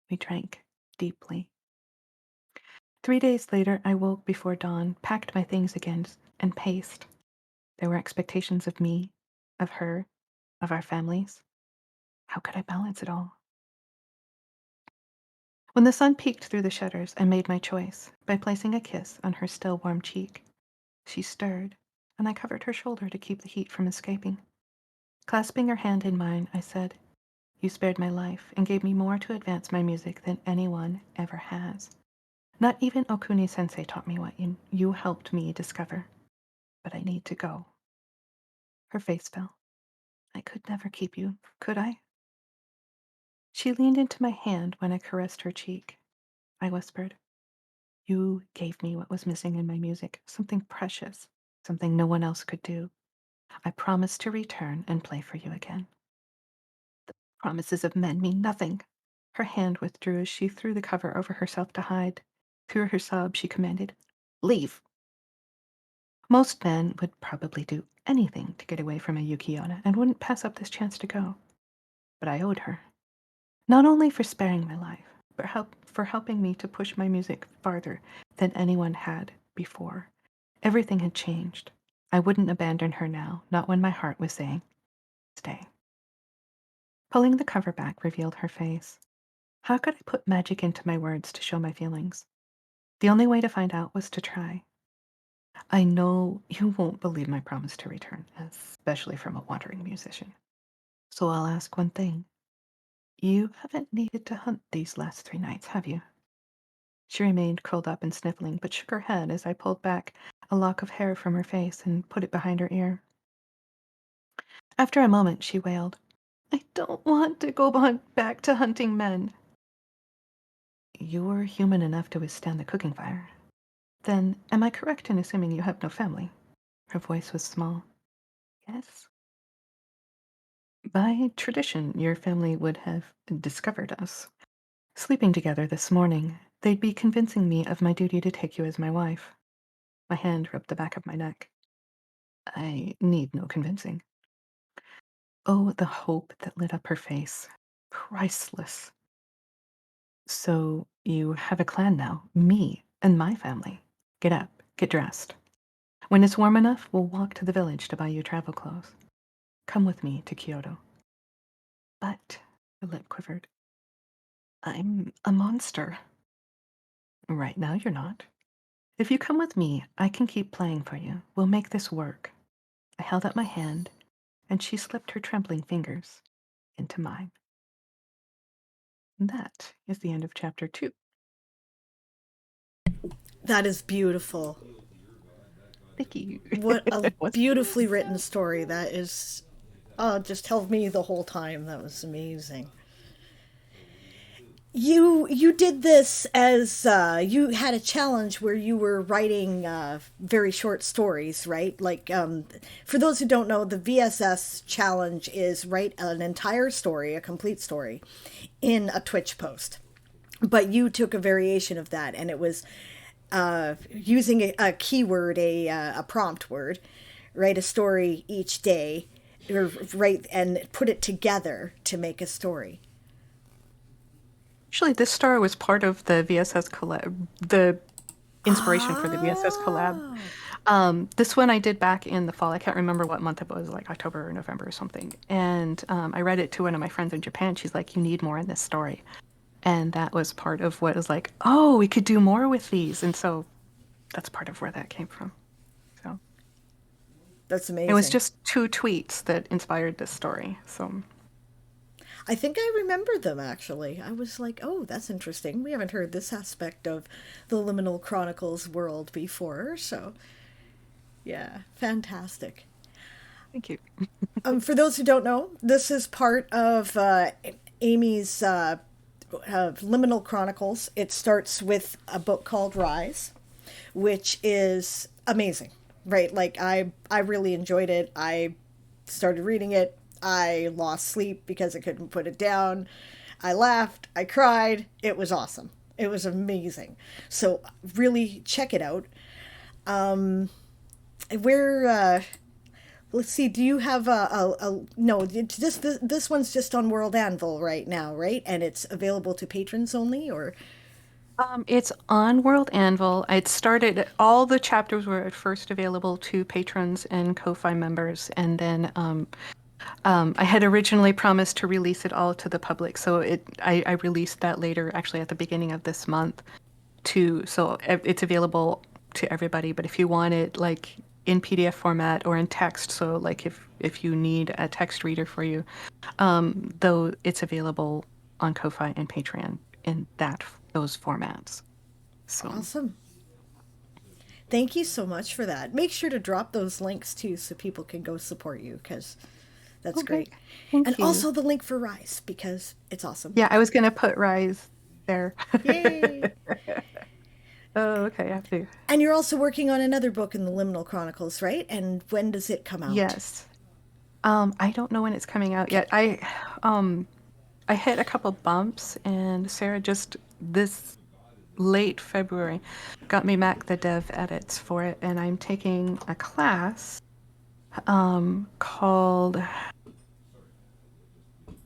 we drank deeply. 3 days later, I woke before dawn, packed my things again, and paced. There were expectations of me, of her, of our families. How could I balance it all? When the sun peeked through the shutters, I made my choice by placing a kiss on her still warm cheek. She stirred, and I covered her shoulder to keep the heat from escaping. Clasping her hand in mine, I said, "You spared my life and gave me more to advance my music than anyone ever has. Not even Okuni-sensei taught me what you helped me discover. But I need to go." Her face fell. "I could never keep you, could I?" She leaned into my hand when I caressed her cheek. I whispered, "You gave me what was missing in my music, something precious, something no one else could do. I promise to return and play for you again." Promises of men mean nothing. Her hand withdrew as she threw the cover over herself to hide. Through her sob, she commanded, "Leave." Most men would probably do anything to get away from a Yukiona and wouldn't pass up this chance to go. But I owed her. Not only for sparing my life, but for helping me to push my music farther than anyone had before. Everything had changed. I wouldn't abandon her now, not when my heart was saying, "Stay." Pulling the cover back revealed her face. How could I put magic into my words to show my feelings? The only way to find out was to try. "I know you won't believe my promise to return, especially from a wandering musician. So I'll ask one thing. You haven't needed to hunt these last 3 nights, have you?" She remained curled up and sniffling, but shook her head as I pulled back a lock of hair from her face and put it behind her ear. After a moment, she wailed, I don't want to go back to hunting men. You're human enough to withstand the cooking fire. Then, am I correct in assuming you have no family? Her voice was small. Yes. By tradition, your family would have discovered us. Sleeping together this morning, they'd be convincing me of my duty to take you as my wife. My hand rubbed the back of my neck. I need no convincing. Oh, the hope that lit up her face. Priceless. So you have a clan now, me and my family. Get up, get dressed. When it's warm enough, we'll walk to the village to buy you travel clothes. Come with me to Kyoto. But, her lip quivered, I'm a monster. Right now you're not. If you come with me, I can keep playing for you. We'll make this work. I held out my hand, and she slipped her trembling fingers into mine. And that is the end of chapter 2. That is beautiful. Thank you. What a What's beautifully written story that is. Just held me the whole time. That was amazing. You did this as you had a challenge where you were writing very short stories, right? Like for those who don't know, the VSS challenge is write an entire story, a complete story, in a Twitch post. But you took a variation of that, and it was using a keyword, a prompt word, write a story each day, or write and put it together to make a story. Actually, this story was part of the VSS collab, the inspiration for the VSS collab. This one I did back in the fall. I can't remember what month it was, like October or November or something. And I read it to one of my friends in Japan. She's like, you need more in this story. And that was part of what was like, oh, we could do more with these. And so that's part of where that came from. So That's amazing. it was just 2 tweets that inspired this story. So I think I remember them actually. I was like, oh, that's interesting. We haven't heard this aspect of the Liminal Chronicles world before. So, yeah, fantastic. thank you. For those who don't know, this is part of Amy's Liminal Chronicles. It starts with a book called Rise, which is amazing, right? Like I really enjoyed it. I started reading it. I lost sleep because I couldn't put it down. I laughed. I cried. It was awesome. It was amazing. So really check it out. Where let's see. Do you have a no? This one's just on World Anvil right now, right? And it's available to patrons only, or It's on World Anvil. It started, all the chapters were at first available to patrons and Ko-Fi members, and then I had originally promised to release it all to the public, so I released that later, actually at the beginning of this month, so it's available to everybody. But if you want it like in PDF format or in text, so like if you need a text reader for you, though it's available on Ko-Fi and Patreon in those formats. So awesome. Thank you so much for that. Make sure to drop those links too so people can go support you because that's okay, great. thank And you. also the link for Rise because it's awesome. Yeah, I was gonna put Rise there. Yay! Oh, okay, I have to. And you're also working on another book in the Liminal Chronicles, right? And when does it come out? Yes. I don't know when it's coming out yet. I hit a couple bumps, and Sarah just this late February got me back the dev edits for it, and I'm taking a class called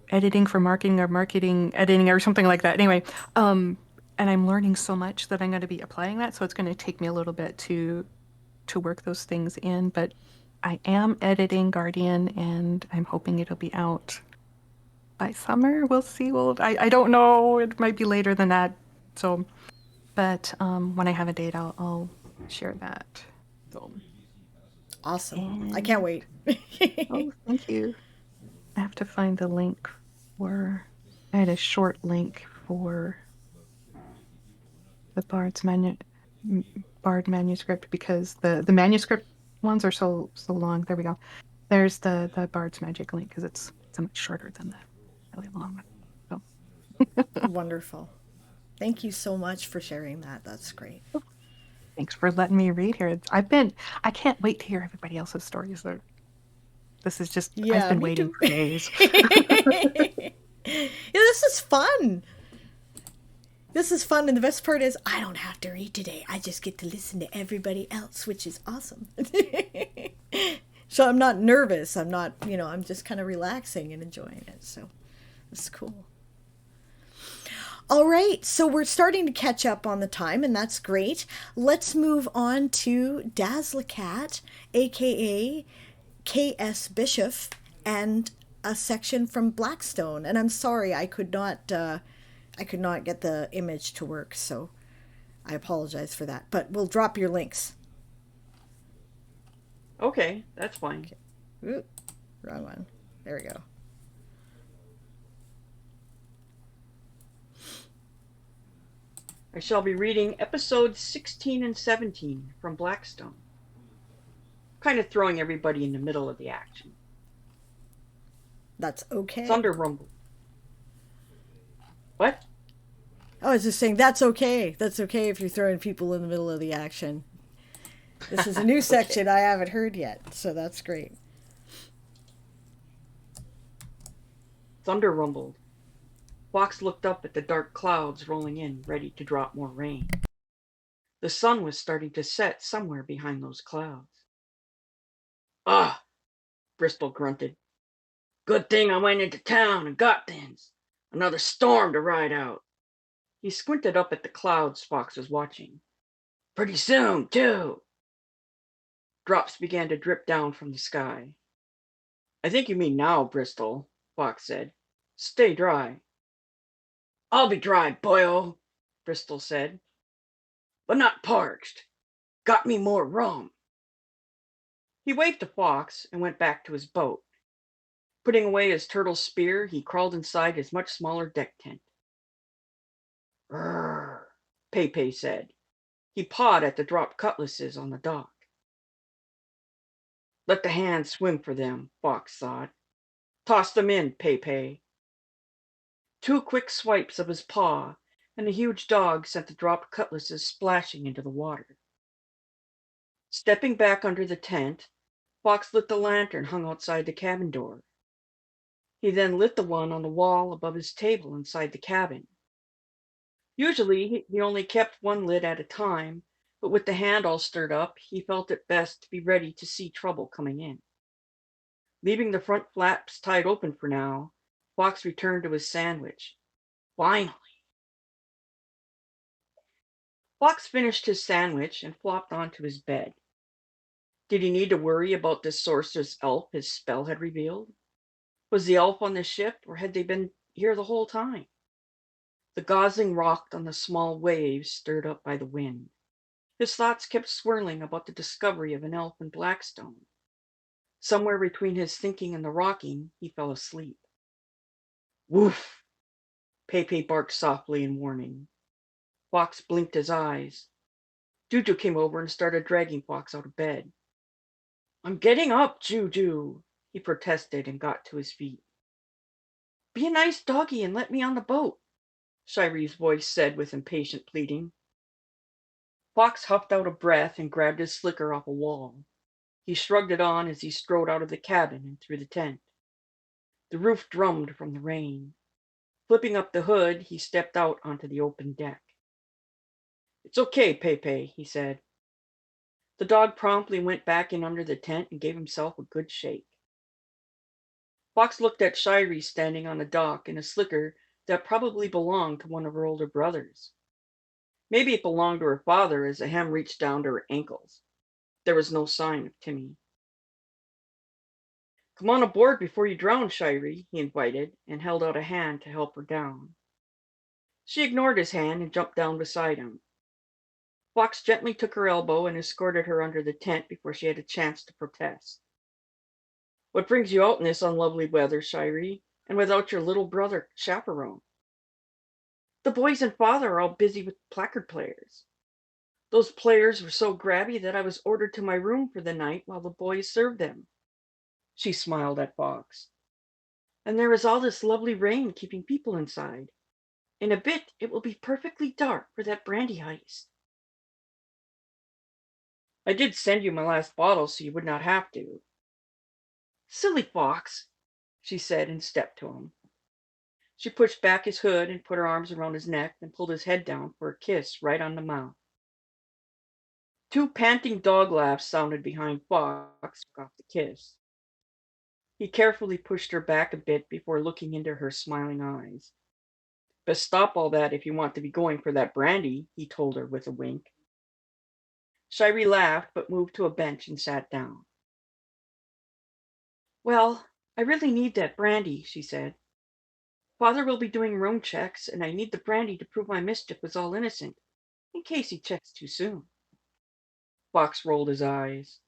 editing for marketing or marketing editing or something like that. Anyway, and I'm learning so much that I'm going to be applying that, so it's going to take me a little bit to work those things in, but I am editing Guardian, and I'm hoping it'll be out by summer. We'll see. I don't know. It might be later than that. So, but when I have a date, I'll share that. So, Awesome. I can't wait. oh, thank you. I have to find the link for. I had a short link for the Bard manuscript because the manuscript ones are so long. There we go. There's the Bard's Magic link because it's so much shorter than the really long one. So Wonderful. Thank you so much for sharing that. That's great. thanks for letting me read here. I can't wait to hear everybody else's stories. This is just, I've Yeah, been me waiting too. for days. Yeah, this is fun. This is fun, and the best part is I don't have to read today. I just get to listen to everybody else, which is awesome. So I'm not nervous. I'm not, I'm just kind of relaxing and enjoying it. So it's cool. All right, so we're starting to catch up on the time, and that's great. Let's move on to Dazzlecat, aka K.S. Bishop, and a section from Blackstone. And I'm sorry, I could not get the image to work, so I apologize for that. But we'll drop your links. Okay, that's fine. Ooh, wrong one. There we go. I shall be reading episodes 16 and 17 from Blackstone. Kind of throwing everybody in the middle of the action. That's okay. Thunder rumble. What? I was just saying that's okay. That's okay if you're throwing people in the middle of the action. This is a new section I haven't heard yet, so that's great. Thunder rumbled. Fox looked up at the dark clouds rolling in, ready to drop more rain. The sun was starting to set somewhere behind those clouds. Ah, Bristol grunted. Good thing I went into town and got things. Another storm to ride out. He squinted up at the clouds Fox was watching. Pretty soon, too. Drops began to drip down from the sky. I think you mean now, Bristol, Fox said. Stay dry. I'll be dry, boyo, Bristol said. But not parched. Got me more rum. He waved to Fox and went back to his boat. Putting away his turtle spear, he crawled inside his much smaller deck tent. Rrr, Pepe said. He pawed at the dropped cutlasses on the dock. Let the hands swim for them, Fox thought. Toss them in, Pepe. 2 quick swipes of his paw, and the huge dog sent the dropped cutlasses splashing into the water. Stepping back under the tent, Fox lit the lantern hung outside the cabin door. He then lit the one on the wall above his table inside the cabin. Usually, he only kept one lit at a time, but with the hand all stirred up, he felt it best to be ready to see trouble coming in. Leaving the front flaps tied open for now, Fox returned to his sandwich. Finally. Fox finished his sandwich and flopped onto his bed. Did he need to worry about this sorceress elf his spell had revealed? Was the elf on the ship, or had they been here the whole time? The gosling rocked on the small waves stirred up by the wind. His thoughts kept swirling about the discovery of an elf in Blackstone. Somewhere between his thinking and the rocking, he fell asleep. Woof! Pepe barked softly in warning. Fox blinked his eyes. Juju came over and started dragging Fox out of bed. I'm getting up, Juju, he protested and got to his feet. Be a nice doggy and let me on the boat, Shyrie's voice said with impatient pleading. Fox huffed out a breath and grabbed his slicker off a wall. He shrugged it on as he strode out of the cabin and through the tent. The roof drummed from the rain. Flipping up the hood, he stepped out onto the open deck. It's okay, Pepe, he said. The dog promptly went back in under the tent and gave himself a good shake. Fox looked at Shiry standing on the dock in a slicker that probably belonged to one of her older brothers. Maybe it belonged to her father, as the hem reached down to her ankles. There was no sign of Timmy. Come on aboard before you drown, Shiry, he invited, and held out a hand to help her down. She ignored his hand and jumped down beside him. Fox gently took her elbow and escorted her under the tent before she had a chance to protest. What brings you out in this unlovely weather, Shiry, and without your little brother chaperone? The boys and father are all busy with placard players. Those players were so grabby that I was ordered to my room for the night while the boys served them. She smiled at Fox. "And there is all this lovely rain keeping people inside. In a bit it will be perfectly dark for that brandy heist." "I did send you my last bottle so you would not have to." "Silly Fox," she said, and stepped to him. She pushed back his hood and put her arms around his neck and pulled his head down for a kiss right on the mouth. Two panting dog laughs sounded behind Fox off the kiss. He carefully pushed her back a bit before looking into her smiling eyes. "Best stop all that if you want to be going for that brandy," he told her with a wink. Shirey laughed, but moved to a bench and sat down. "Well, I really need that brandy," she said. "Father will be doing room checks, and I need the brandy to prove my mischief was all innocent, in case he checks too soon." Fox rolled his eyes.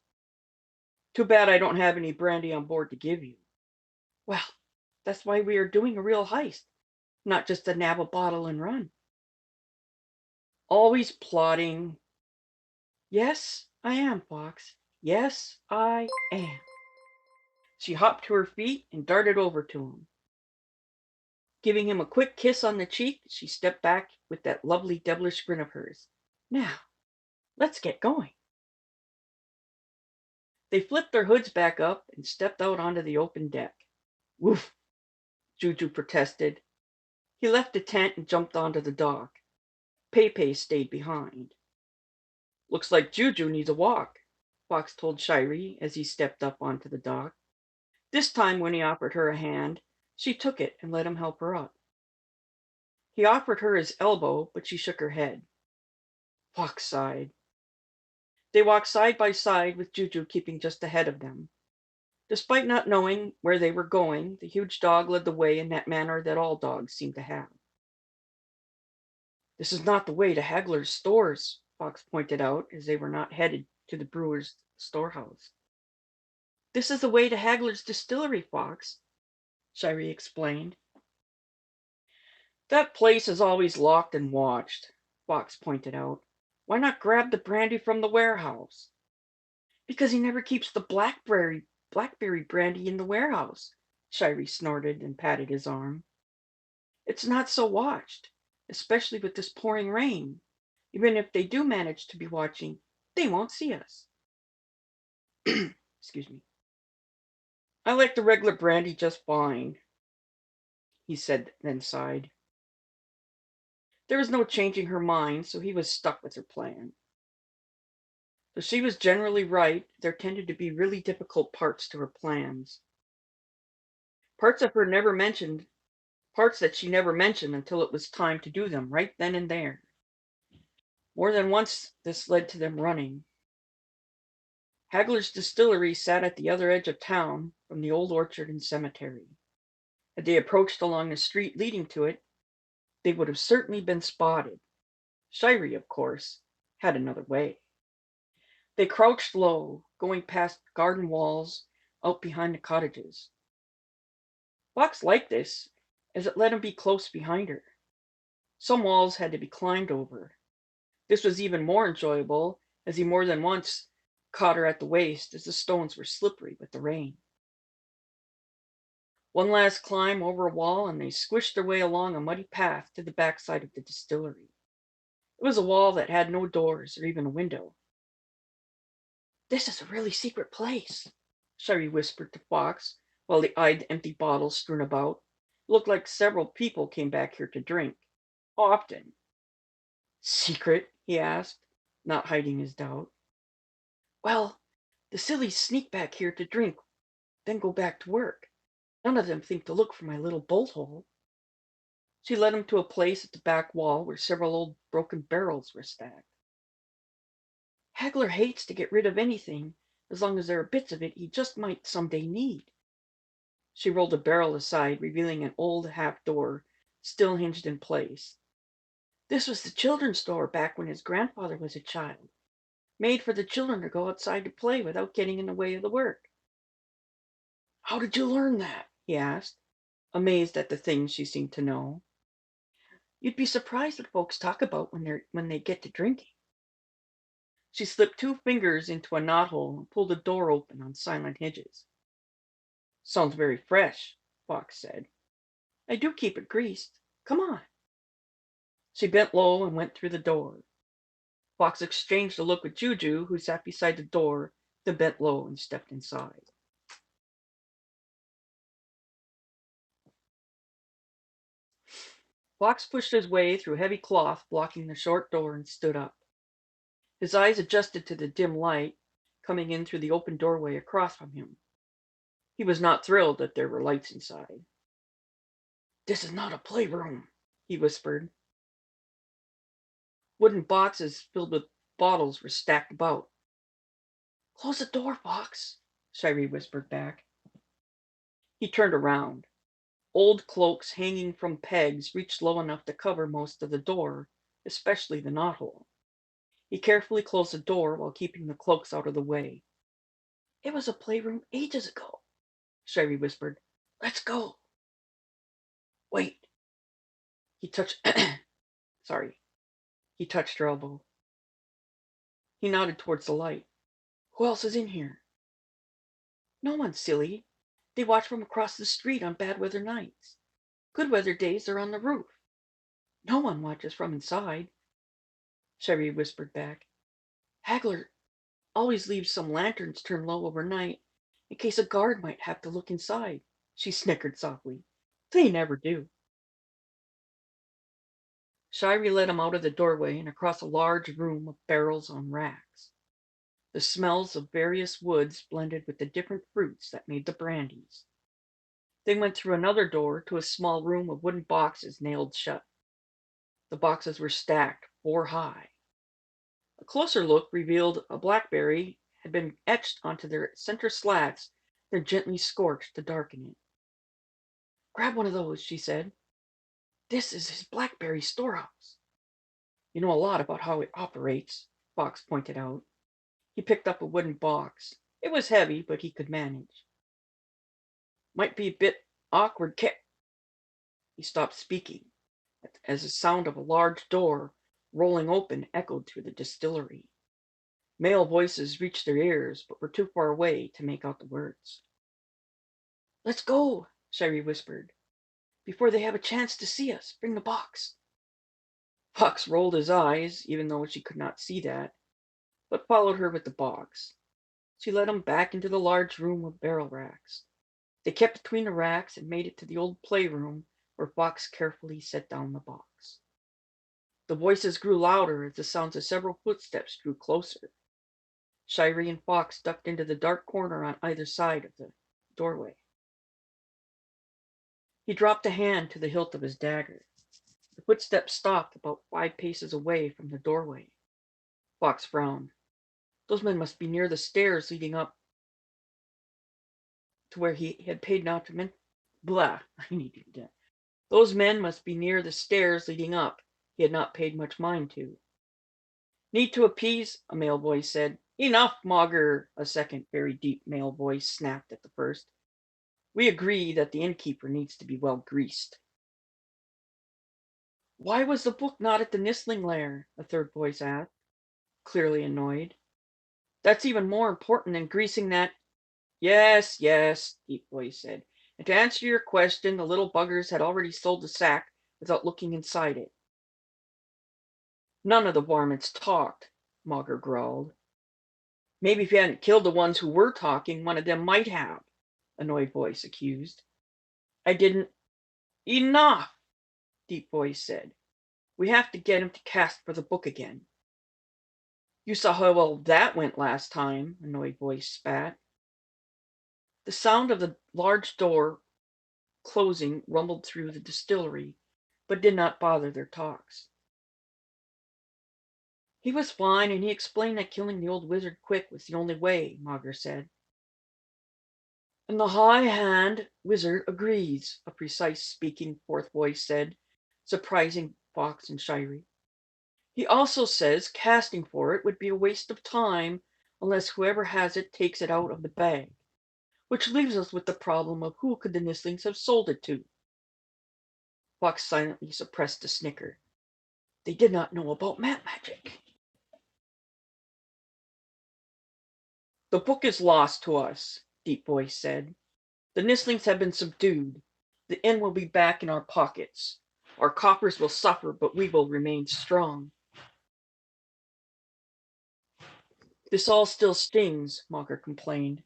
"Too bad I don't have any brandy on board to give you." "Well, that's why we are doing a real heist, not just to nab a bottle and run." "Always plotting." "Yes, I am, Fox. Yes, I am." She hopped to her feet and darted over to him. Giving him a quick kiss on the cheek, she stepped back with that lovely devilish grin of hers. "Now, let's get going." They flipped their hoods back up and stepped out onto the open deck. "Woof," Juju protested. He left the tent and jumped onto the dock. Pepe stayed behind. "Looks like Juju needs a walk," Fox told Shirey as he stepped up onto the dock. This time when he offered her a hand, she took it and let him help her up. He offered her his elbow, but she shook her head. Fox sighed. They walked side by side with Juju keeping just ahead of them. Despite not knowing where they were going, the huge dog led the way in that manner that all dogs seem to have. "This is not the way to Hagler's stores," Fox pointed out as they were not headed to the brewer's storehouse. "This is the way to Hagler's distillery, Fox," Shirey explained. "That place is always locked and watched," Fox pointed out. "Why not grab the brandy from the warehouse?" "Because he never keeps the blackberry brandy in the warehouse," Shirey snorted and patted his arm. "It's not so watched, especially with this pouring rain. Even if they do manage to be watching, they won't see us." Excuse me. "I like the regular brandy just fine," he said, then sighed. There was no changing her mind, so he was stuck with her plan. Though she was generally right, there tended to be really difficult parts to her plans. Parts of her never mentioned, parts that she never mentioned until it was time to do them right then and there. More than once this led to them running. Hagler's distillery sat at the other edge of town from the old orchard and cemetery. Had they approached along the street leading to it, they would have certainly been spotted. Shirey, of course, had another way. They crouched low, going past garden walls out behind the cottages. Fox liked this, as it let him be close behind her. Some walls had to be climbed over. This was even more enjoyable, as he more than once caught her at the waist, as the stones were slippery with the rain. One last climb over a wall, and they squished their way along a muddy path to the backside of the distillery. It was a wall that had no doors or even a window. "This is a really secret place," Shirey whispered to Fox, while he eyed the empty bottles strewn about. It looked like several people came back here to drink. Often. "Secret?" he asked, not hiding his doubt. "Well, the sillies sneak back here to drink, then go back to work. None of them think to look for my little bolt hole." She led him to a place at the back wall where several old broken barrels were stacked. "Hagler hates to get rid of anything as long as there are bits of it he just might someday need." She rolled a barrel aside, revealing an old half door still hinged in place. "This was the children's store back when his grandfather was a child. Made for the children to go outside to play without getting in the way of the work." "How did you learn that?" he asked, amazed at the things she seemed to know. "You'd be surprised what folks talk about when they get to drinking." She slipped two fingers into a knothole and pulled the door open on silent hinges. Sounds very fresh, Fox said. I do keep it greased. Come on. She bent low and went through the door. Fox exchanged a look with Juju, who sat beside the door, then bent low and stepped inside. Fox pushed his way through heavy cloth blocking the short door and stood up. His eyes adjusted to the dim light coming in through the open doorway across from him. He was not thrilled that there were lights inside. This is not a playroom, he whispered. Wooden boxes filled with bottles were stacked about. Close the door, Fox, Shirey whispered back. He turned around. Old cloaks hanging from pegs reached low enough to cover most of the door, especially the knothole. He carefully closed the door while keeping the cloaks out of the way. It was a playroom ages ago, Shirey whispered. Let's go. Wait. He touched sorry. He touched her elbow. He nodded towards the light. Who else is in here? No one, silly. They watch from across the street on bad weather nights. Good weather days they're on the roof. No one watches from inside, Sherry whispered back. Hagler always leaves some lanterns turned low overnight in case a guard might have to look inside, she snickered softly. They never do. Shirey led him out of the doorway and across a large room of barrels on racks. The smells of various woods blended with the different fruits that made the brandies. They went through another door to a small room of wooden boxes nailed shut. The boxes were stacked 4 high. A closer look revealed a blackberry had been etched onto their center slats, then gently scorched to darken it. Grab one of those, she said. This is his blackberry storehouse. You know a lot about how it operates, Fox pointed out. He picked up a wooden box. It was heavy, but he could manage. Might be a bit awkward, He stopped speaking, as the sound of a large door rolling open echoed through the distillery. Male voices reached their ears, but were too far away to make out the words. Let's go, Shirey whispered. Before they have a chance to see us, bring the box. Fox rolled his eyes, even though she could not see that, but followed her with the box. She led him back into the large room of barrel racks. They kept between the racks and made it to the old playroom where Fox carefully set down the box. The voices grew louder as the sounds of several footsteps drew closer. Shirey and Fox ducked into the dark corner on either side of the doorway. He dropped a hand to the hilt of his dagger. The footsteps stopped about 5 paces away from the doorway. Fox frowned. Those men must be near the stairs leading up to where he had paid not to blah, I need to do that. Those men must be near the stairs leading up. He had not paid much mind to. Need to appease, a male voice said. Enough, Mogger, a second, very deep male voice snapped at the first. We agree that the innkeeper needs to be well greased. Why was the book not at the Nistling lair? A third voice asked, clearly annoyed. That's even more important than greasing that. Yes, deep voice said. And to answer your question, the little buggers had already sold the sack without looking inside it. None of the varmints talked, Mogger growled. Maybe if you hadn't killed the ones who were talking, one of them might have, annoyed voice accused. I didn't. Enough, deep voice said. We have to get him to cast for the book again. You saw how well that went last time, annoyed voice spat. The sound of the large door closing rumbled through the distillery, but did not bother their talks. He was fine, and he explained that killing the old wizard quick was the only way, Mogger said. And the high hand wizard agrees, a precise speaking fourth voice said, surprising Fox and Shirey. He also says casting for it would be a waste of time unless whoever has it takes it out of the bag, which leaves us with the problem of who could the Nistlings have sold it to. Fox silently suppressed a snicker. They did not know about map magic. The book is lost to us, Deep Voice said. The Nistlings have been subdued. The inn will be back in our pockets. Our coffers will suffer, but we will remain strong. This all still stings, Mocker complained.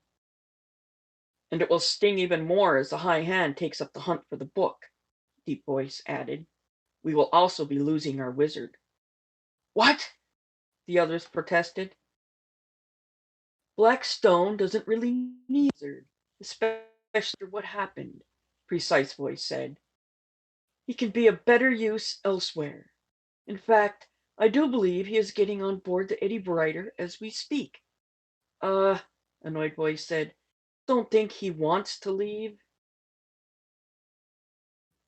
And it will sting even more as the High Hand takes up the hunt for the book, Deep Voice added. We will also be losing our wizard. What? The others protested. Blackstone doesn't really need a wizard, especially after what happened, Precise Voice said. He can be of better use elsewhere. In fact, I do believe he is getting on board the Eddie Brighter as we speak. Annoyed Voice said, don't think he wants to leave.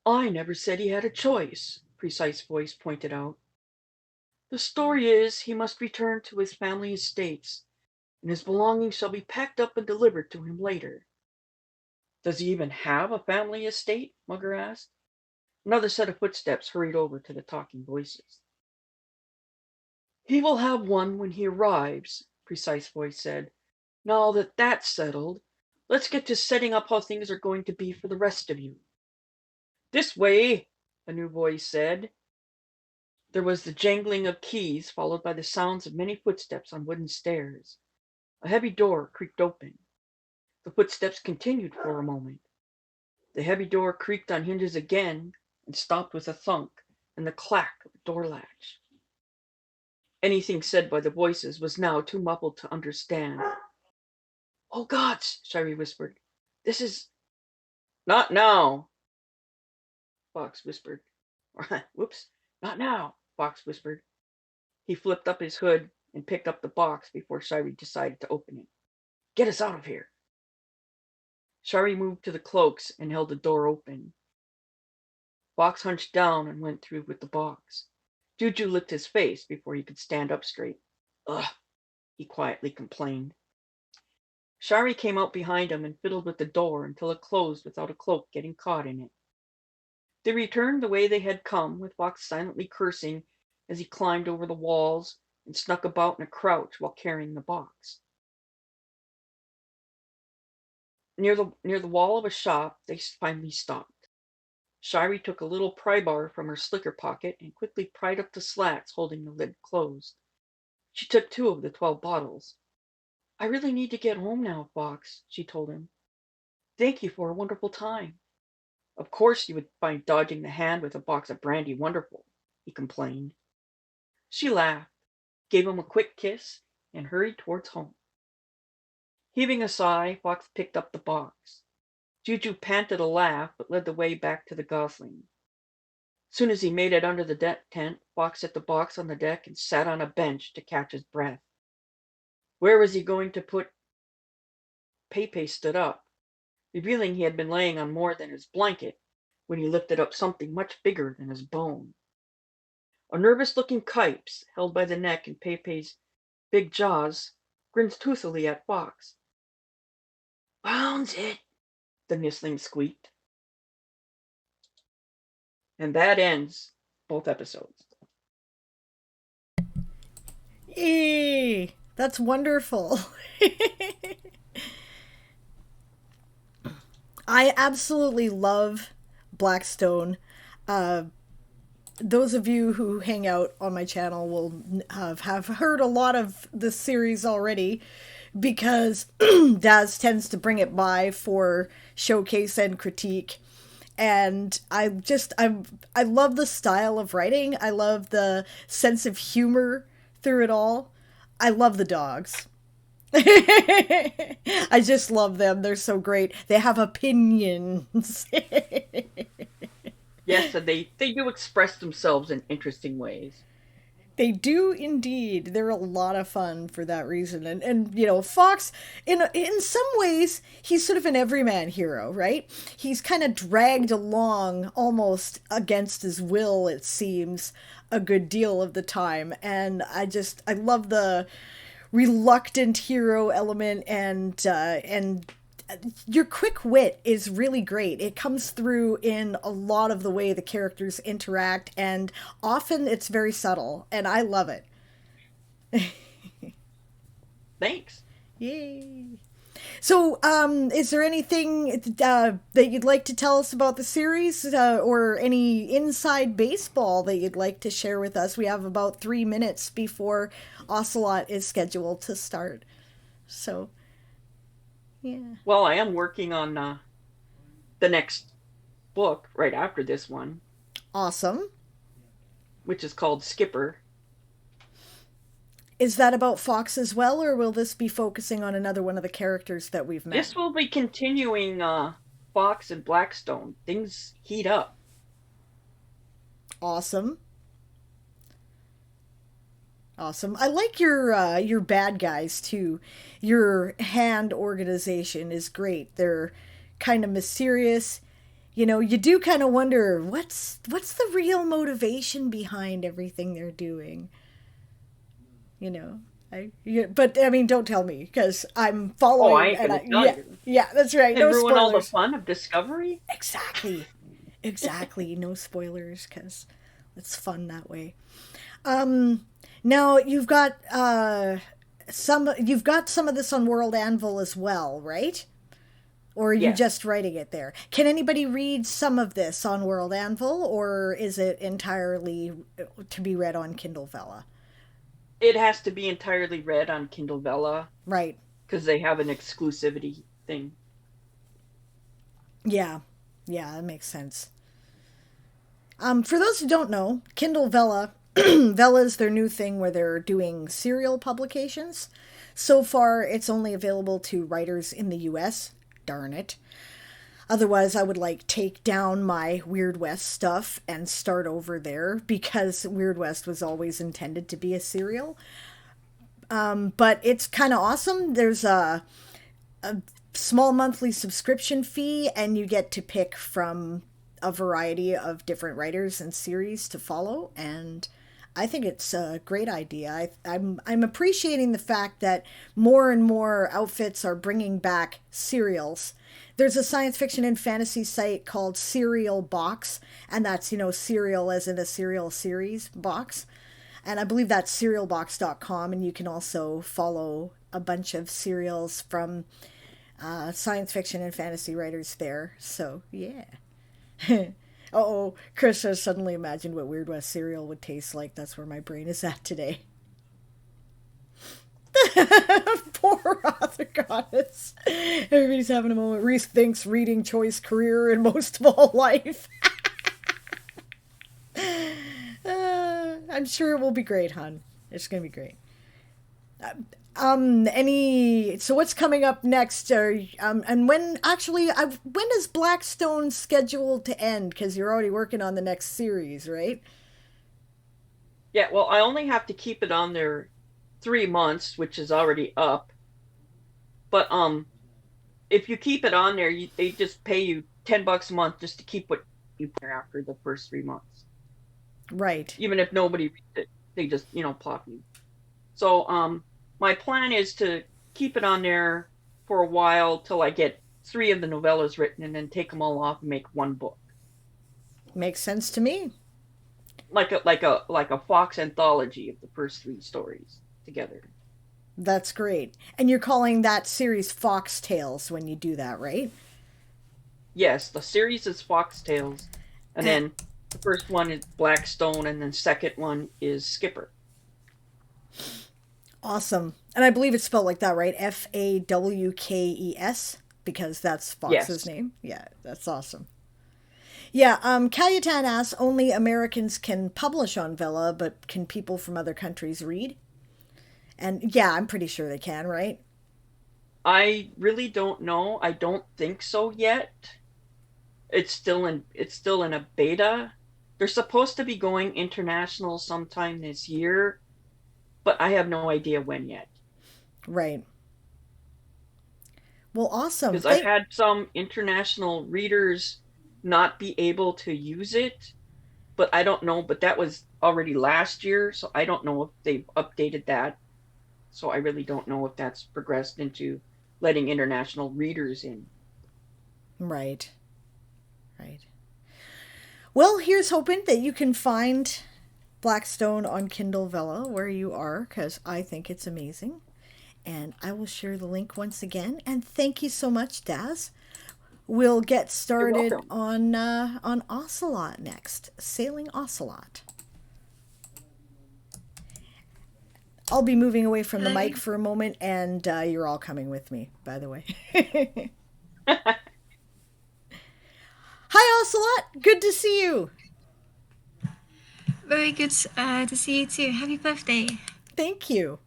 I never said he had a choice, Precise Voice pointed out. The story is he must return to his family estates, and his belongings shall be packed up and delivered to him later. Does he even have a family estate? Mugger asked. Another set of footsteps hurried over to the talking voices. He will have one when he arrives, Precise Voice said. Now that that's settled, let's get to setting up how things are going to be for the rest of you. This way, a new voice said. There was the jangling of keys, followed by the sounds of many footsteps on wooden stairs. A heavy door creaked open. The footsteps continued for a moment. The heavy door creaked on hinges again and stopped with a thunk and the clack of the door latch. Anything said by the voices was now too muffled to understand. Oh, gods, Shirey whispered. This is... Not now, Fox whispered. Whoops, not now, Fox whispered. He flipped up his hood and picked up the box before Shirey decided to open it. Get us out of here. Shirey moved to the cloaks and held the door open. Fox hunched down and went through with the box. Juju licked his face before he could stand up straight. Ugh, he quietly complained. Shari came out behind him and fiddled with the door until it closed without a cloak getting caught in it. They returned the way they had come, with Fox silently cursing as he climbed over the walls and snuck about in a crouch while carrying the box. Near the wall of a shop, they finally stopped. Shari took a little pry bar from her slicker pocket and quickly pried up the slats holding the lid closed. She took 2 of the 12 bottles. I really need to get home now, Fox, she told him. Thank you for a wonderful time. Of course you would find dodging the hand with a box of brandy wonderful, he complained. She laughed, gave him a quick kiss, and hurried towards home. Heaving a sigh, Fox picked up the box. Juju panted a laugh, but led the way back to the Gosling. Soon as he made it under the deck tent, Fox set the box on the deck and sat on a bench to catch his breath. Where was he going to put... Pepe stood up, revealing he had been laying on more than his blanket when he lifted up something much bigger than his bone. A nervous-looking Kipes, held by the neck in Pepe's big jaws, grinned toothily at Fox. Bounds it, the Nistling squeaked. And that ends both episodes. Eee, that's wonderful. I absolutely love Blackstone. Those of you who hang out on my channel will have heard a lot of this series already, because Daz tends to bring it by for showcase and critique. And I love the style of writing. I love the sense of humor through it all. I love the dogs. I just love them. They're so great. They have opinions. Yes, and they do express themselves in interesting ways. They do indeed. They're a lot of fun for that reason. And you know, Fox, in some ways, he's sort of an everyman hero, right? He's kind of dragged along almost against his will, it seems, a good deal of the time. And I love the reluctant hero element, and your quick wit is really great. It comes through in a lot of the way the characters interact, and often it's very subtle, and I love it. Thanks. Yay. So, is there anything that you'd like to tell us about the series, or any inside baseball that you'd like to share with us? We have about 3 minutes before Ocelot is scheduled to start. So, yeah. Well, I am working on the next book right after this one, Awesome. which is called Skipper. Is that about Fox as well, or will this be focusing on another one of the characters that we've met? This will be continuing Fox and Blackstone. Things heat up. Awesome. Awesome. I like your bad guys too. Your hand organization is great. They're kind of mysterious. You know, you do kind of wonder what's the real motivation behind everything they're doing. You know, but I mean, don't tell me because I'm Oh, I following. ain't And gonna tell you. yeah, that's right. And No ruin all the spoilers. fun of Discovery. Exactly, exactly. No spoilers because it's fun that way. Um, Now you've got some of this on World Anvil as well, right? Or are you Yes. just writing it there? Can anybody read some of this on World Anvil, or is it entirely to be read on Kindle Vella? It has to be entirely read on Kindle Vella Right. because they have an exclusivity thing. Yeah. Yeah, that makes sense. For those who don't know, Kindle Vella, Vella is their new thing where they're doing serial publications. So far, it's only available to writers in the US. Darn it. Otherwise, I would like take down my Weird West stuff and start over there because Weird West was always intended to be a serial. But it's kind of awesome. There's a small monthly subscription fee, and you get to pick from a variety of different writers and series to follow. And I think it's a great idea. I'm appreciating the fact that more and more outfits are bringing back serials. There's a science fiction and fantasy site called Serial Box, and that's, serial as in a serial series box. And I believe that's serialbox.com, and you can also follow a bunch of serials from science fiction and fantasy writers there. So, yeah. Oh, Chris has suddenly imagined what Weird West cereal would taste like. That's where my brain is at today. Poor author goddess. Everybody's having a moment. Reese thinks reading choice career and most of all life. I'm sure it will be great, hon. It's gonna be great. So what's coming up next? And when is Blackstone scheduled to end? Because you're already working on the next series, right? Yeah, well, I only have to keep it on there 3 months, which is already up. But if you keep it on there, they just pay you $10 a month just to keep what you put there after the first 3 months. Right. Even if nobody reads it, they just plop you. So my plan is to keep it on there for a while till I get 3 of the novellas written, and then take them all off and make one book, Makes sense to me. like a Fox anthology of the first 3 stories together. That's great. And you're calling that series Fox Tales when you do that, right? Yes, the series is Fox Tales, and Eh, then the first one is Blackstone, and then second one is Skipper. Awesome. And I believe it's spelled like that, right? Fawkes, because that's Fox's Yes. name. Yeah, that's awesome. Yeah, Calutan asks, only Americans can publish on Vela, but can people from other countries read? And yeah, I'm pretty sure they can, right? I really don't know. I don't think so yet. It's still in a beta. They're supposed to be going international sometime this year, but I have no idea when yet. Right. Well, awesome. Because I've had some international readers not be able to use it, but I don't know. But that was already last year, so I don't know if they've updated that. So I really don't know if that's progressed into letting international readers in. Right. Right. Well, here's hoping that you can find Blackstone on Kindle Vella where you are, because I think it's amazing. And I will share the link once again. And thank you so much, Daz. We'll get You're started welcome. on Ocelot next. Sailing Ocelot. I'll be moving away from the Hello. mic for a moment, and you're all coming with me, by the way. Hi, Ocelot. Good to see you. Very good to see you too. Happy birthday. Thank you.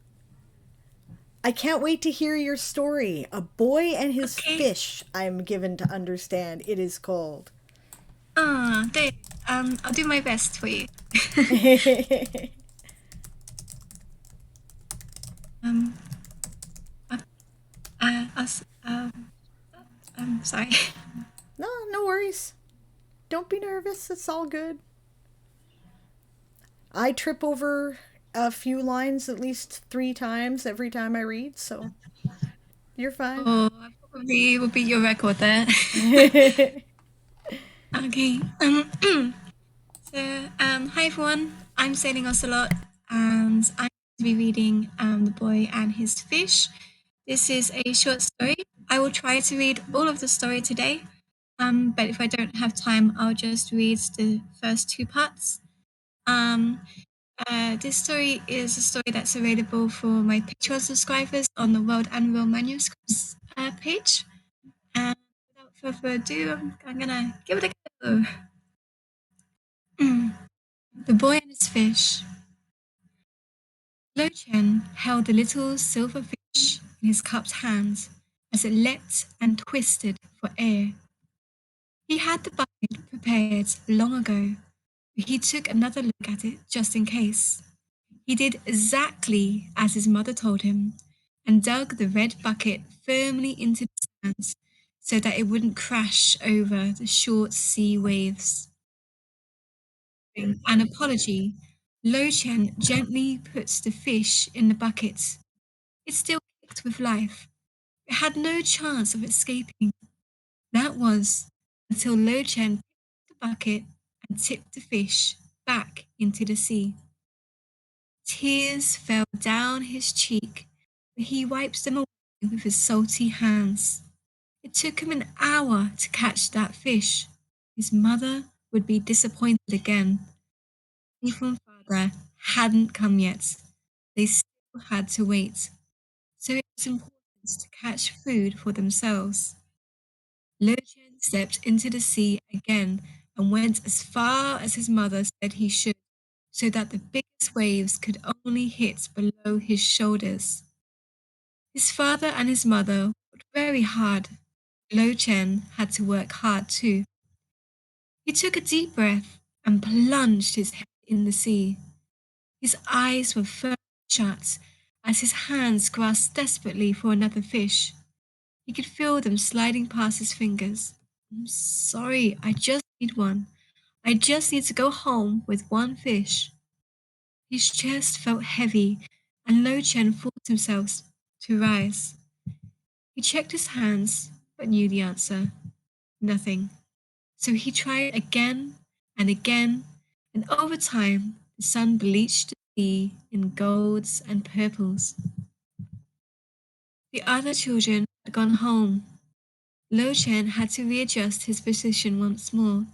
I can't wait to hear your story. A boy and his Okay. fish, I'm given to understand. It is called. There. I'll do my best for you. Um, uh, us, sorry. No, no worries. Don't be nervous. It's all good. I trip over a few lines at least 3 times every time I read, so you're fine. Oh, I probably will beat your record there. Okay. Hi everyone. I'm Sailing Ocelot, and I'm going to be reading The Boy and His Fish. This is a short story. I will try to read all of the story today, but if I don't have time, I'll just read the first 2 parts. Um, this story is a story that's available for my Patreon subscribers on the World and Real Manuscripts page. And without further ado, I'm gonna give it a go. The Boy and His Fish. Lo Chen held the little silver fish in his cupped hands as it leapt and twisted for air. He had the bucket prepared long ago, but he took another look at it just in case. He did exactly as his mother told him and dug the red bucket firmly into the sands so that it wouldn't crash over the short sea waves. An apology, Lo Chen gently puts the fish in the bucket. It still kicked with life. It had no chance of escaping. That was until Lo Chen picked the bucket and tipped the fish back into the sea. Tears fell down his cheek, but he wiped them away with his salty hands. It took him an hour to catch that fish. His mother would be disappointed again. Even father hadn't come yet. They still had to wait. So it was important to catch food for themselves. Lurchen stepped into the sea again and went as far as his mother said he should, so that the biggest waves could only hit below his shoulders. His father and his mother worked very hard. Lo Chen had to work hard too. He took a deep breath and plunged his head in the sea. His eyes were firmly shut as his hands grasped desperately for another fish. He could feel them sliding past his fingers. I'm sorry, I just need one. I just need to go home with one fish. His chest felt heavy, and Lo Chen forced himself to rise. He checked his hands, but knew the answer nothing. So he tried again and again, and over time, the sun bleached the sea in golds and purples. The other children had gone home. Lo Chen had to readjust his position once more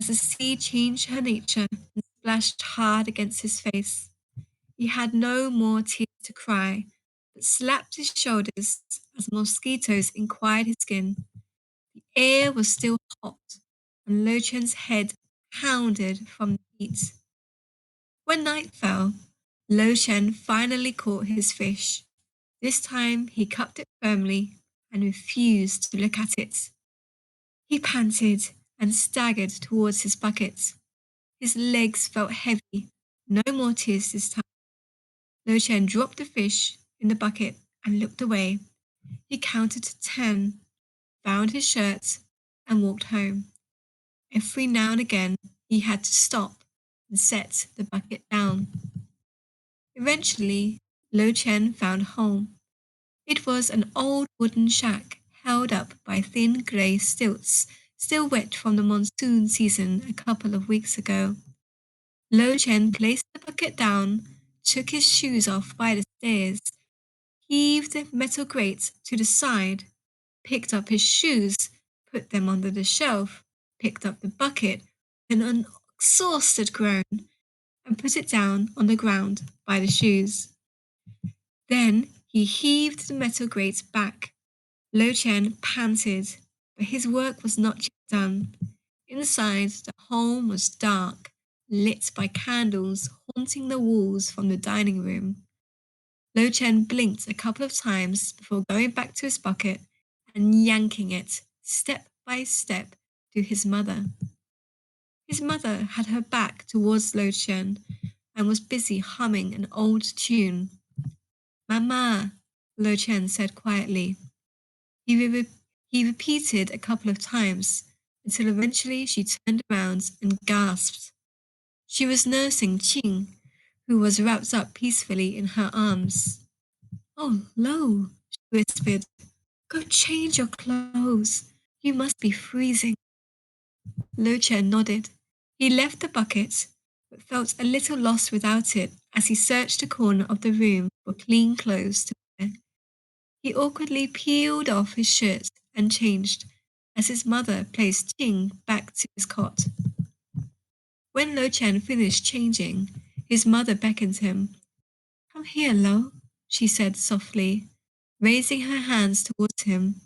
as the sea changed her nature and splashed hard against his face. He had no more tears to cry, but slapped his shoulders as mosquitoes inquired his skin. The air was still hot, and Lo Chen's head pounded from the heat. When night fell, Lo Chen finally caught his fish. This time he cupped it firmly and refused to look at it. He panted and staggered towards his bucket. His legs felt heavy. No more tears this time. Lo Chen dropped the fish in the bucket and looked away. He counted to 10, found his shirt, and walked home. Every now and again, he had to stop and set the bucket down. Eventually, Lo Chen found home. It was an old wooden shack held up by thin grey stilts, still wet from the monsoon season a couple of weeks ago. Lo Chen placed the bucket down, took his shoes off by the stairs. heaved the metal grate to the side, picked up his shoes, put them under the shelf, picked up the bucket, with an exhausted groan, and put it down on the ground by the shoes. Then he heaved the metal grate back. Lo Chen panted, but his work was not yet done. Inside, the home was dark, lit by candles haunting the walls from the dining room. Lo Chen blinked a couple of times before going back to his bucket and yanking it, step by step, to his mother. His mother had her back towards Lo Chen and was busy humming an old tune. Mama, Lo Chen said quietly. He, re- he repeated a couple of times until eventually she turned around and gasped. She was nursing Qing, who was wrapped up peacefully in her arms. Oh, Lo, she whispered, go change your clothes. You must be freezing. Lo Chen nodded. He left the bucket, but felt a little lost without it as he searched the corner of the room for clean clothes to wear. He awkwardly peeled off his shirt and changed as his mother placed Qing back to his cot. When Lo Chen finished changing, his mother beckoned him. Come here, Lo, she said softly, raising her hands towards him.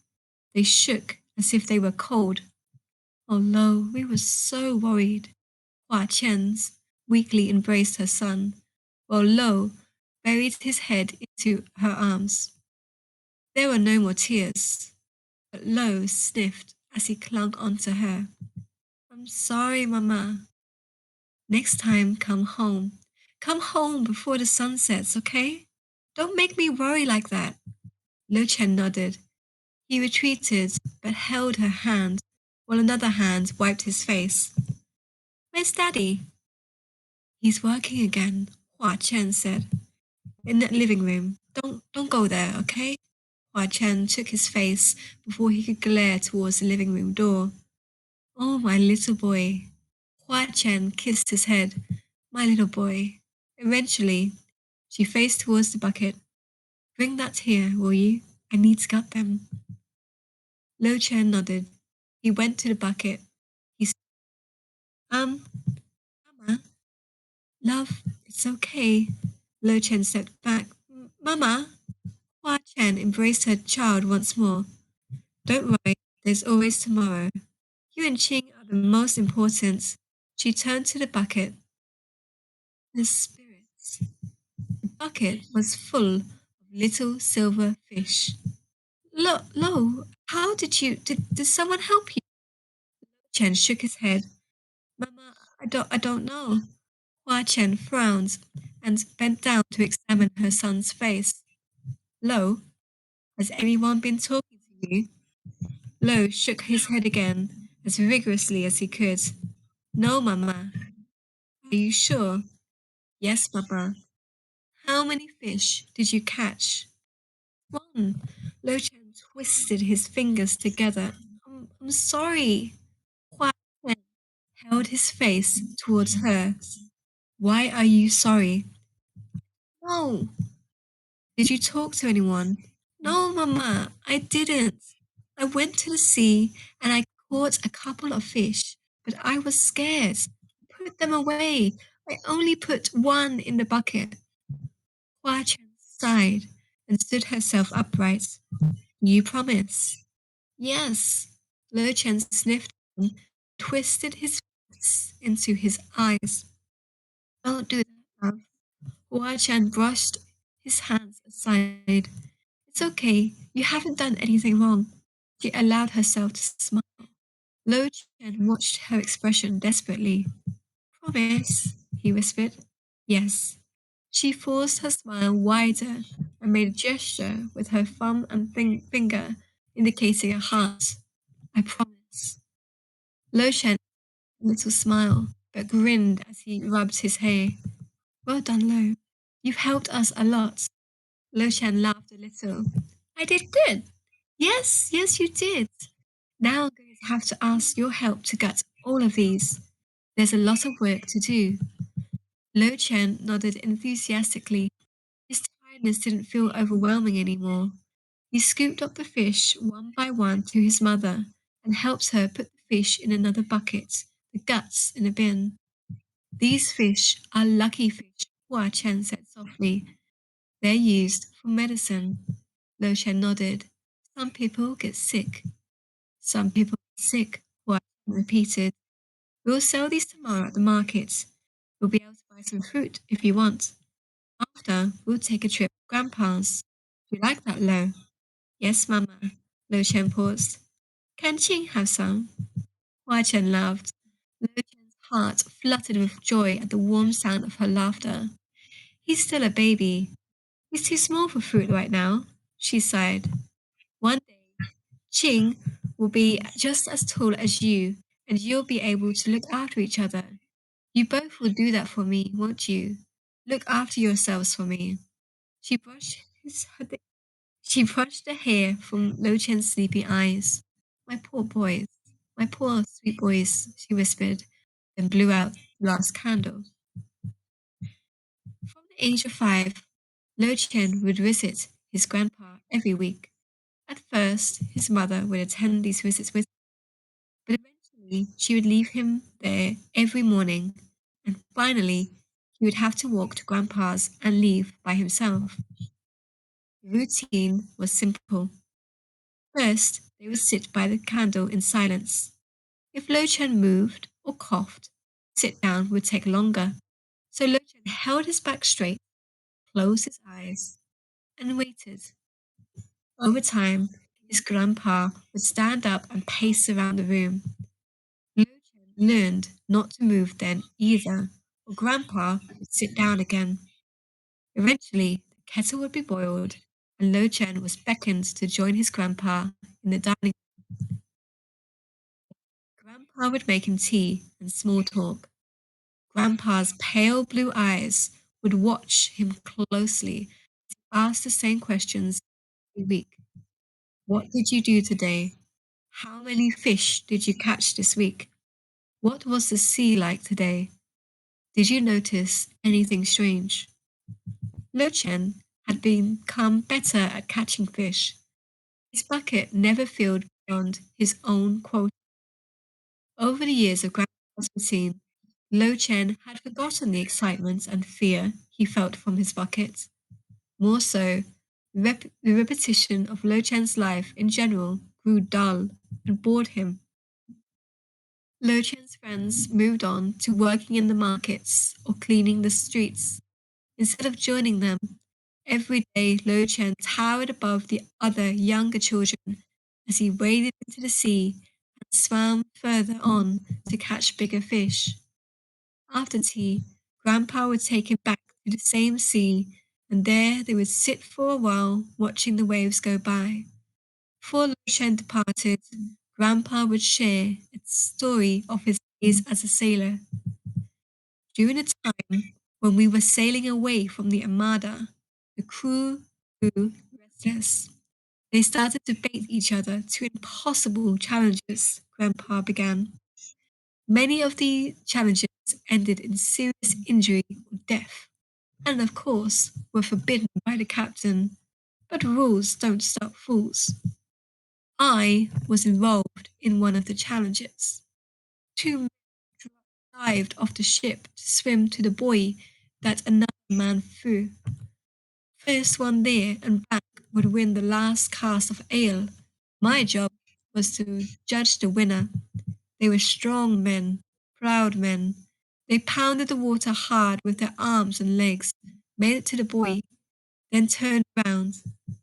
They shook as if they were cold. Oh, Lo, we were so worried. Hua Chen's weakly embraced her son, while Lo buried his head into her arms. There were no more tears, but Lo sniffed as he clung onto her. I'm sorry, Mama. Next time, come home. Come home before the sun sets, okay? Don't make me worry like that. Lo Chen nodded. He retreated, but held her hand, while another hand wiped his face. Where's Daddy? He's working again, Hua Chen said. In the living room. Don't go there, okay? Hua Chen took his face before he could glare towards the living room door. Oh, my little boy. Hua Chen kissed his head. My little boy. Eventually, she faced towards the bucket. Bring that here, will you? I need to gut them. Lo Chen nodded. He went to the bucket. He said, Mama, love, it's okay. Lo Chen stepped back. Mama? Hua Chen embraced her child once more. Don't worry, there's always tomorrow. You and Qing are the most important. She turned to the bucket. The spirits. The bucket was full of little silver fish. Lo, how did someone help you? Chen shook his head. Mama, I don't know. Hua Chen frowned and bent down to examine her son's face. Lo, has anyone been talking to you? Lo shook his head again, as vigorously as he could. No, Mama. Are you sure? Yes, Papa. How many fish did you catch? One. Lo Chen twisted his fingers together. I'm sorry. Hua Chen held his face towards hers. Why are you sorry? No. Did you talk to anyone? No, Mama, I didn't. I went to the sea and I caught a couple of fish, but I was scared. Put them away. I only put one in the bucket. Hua Chen sighed and stood herself upright. You promise? Yes. Lo Chen sniffed and twisted his face into his eyes. Don't do that, love. Hua Chen brushed his hands aside. It's okay. You haven't done anything wrong. She allowed herself to smile. Lo Chen watched her expression desperately. Promise, he whispered. Yes. She forced her smile wider and made a gesture with her thumb and finger, indicating a heart. I promise. Lo Chen a little smile, but grinned as he rubbed his hair. Well done, Lo. You've helped us a lot. Lo Chen laughed a little. I did good. Yes, you did. Now I'm going to have to ask your help to gut all of these. There's a lot of work to do. Lo Chen nodded enthusiastically. His kindness didn't feel overwhelming anymore. He scooped up the fish one by one to his mother and helped her put the fish in another bucket, the guts in a bin. These fish are lucky fish, Hua Chen said softly. They're used for medicine. Lo Chen nodded. Some people get sick. Some people get sick, Hua Chen repeated. We'll sell these tomorrow at the market. You'll be able to buy some fruit if you want. After, we'll take a trip to Grandpa's. Do you like that, Lo? Yes, Mama. Lo Chen paused. Can Qing have some? Hua Chen laughed. Lo Chen's heart fluttered with joy at the warm sound of her laughter. He's still a baby. He's too small for fruit right now, she sighed. One day, Qing will be just as tall as you, and you'll be able to look after each other. You both will do that for me, won't you? Look after yourselves for me. She brushed she brushed the hair from Lo Chen's sleepy eyes. My poor boys, my poor sweet boys, she whispered, then blew out the last candle. From the age of 5, Lo Chen would visit his grandpa every week. At first, his mother would attend these visits with him, but eventually she would leave him there every morning, and finally, he would have to walk to grandpa's and leave by himself. The routine was simple. First, they would sit by the candle in silence. If Lo Chen moved or coughed, sit down would take longer. So Lo Chen held his back straight, closed his eyes, and waited. Over time, his grandpa would stand up and pace around the room. Lo Chen learned not to move then either, or grandpa would sit down again. Eventually, the kettle would be boiled, and Lo Chen was beckoned to join his grandpa in the dining room. Grandpa would make him tea and small talk. Grandpa's pale blue eyes would watch him closely as he asked the same questions every week. What did you do today? How many fish did you catch this week? What was the sea like today? Did you notice anything strange? Lo Chen had become better at catching fish. His bucket never filled beyond his own quota. Over the years of grandpa's routine, Lo Chen had forgotten the excitement and fear he felt from his bucket. More so, the repetition of Lo Chen's life in general grew dull and bored him. Lo Chen's friends moved on to working in the markets or cleaning the streets. Instead of joining them, every day Lo Chen towered above the other younger children as he waded into the sea and swam further on to catch bigger fish. After tea, Grandpa would take him back to the same sea, and there they would sit for a while watching the waves go by. Before Lo Chen departed, Grandpa would share a story of his days as a sailor. During the time when we were sailing away from the Armada, the crew grew restless. They started to bait each other to impossible challenges, Grandpa began. Many of the challenges ended in serious injury or death, and of course were forbidden by the captain. But rules don't stop fools. I was involved in one of the challenges. Two men dived off the ship to swim to the buoy that another man threw. First one there and back would win the last cast of ale. My job was to judge the winner. They were strong men, proud men. They pounded the water hard with their arms and legs, made it to the buoy, then turned round.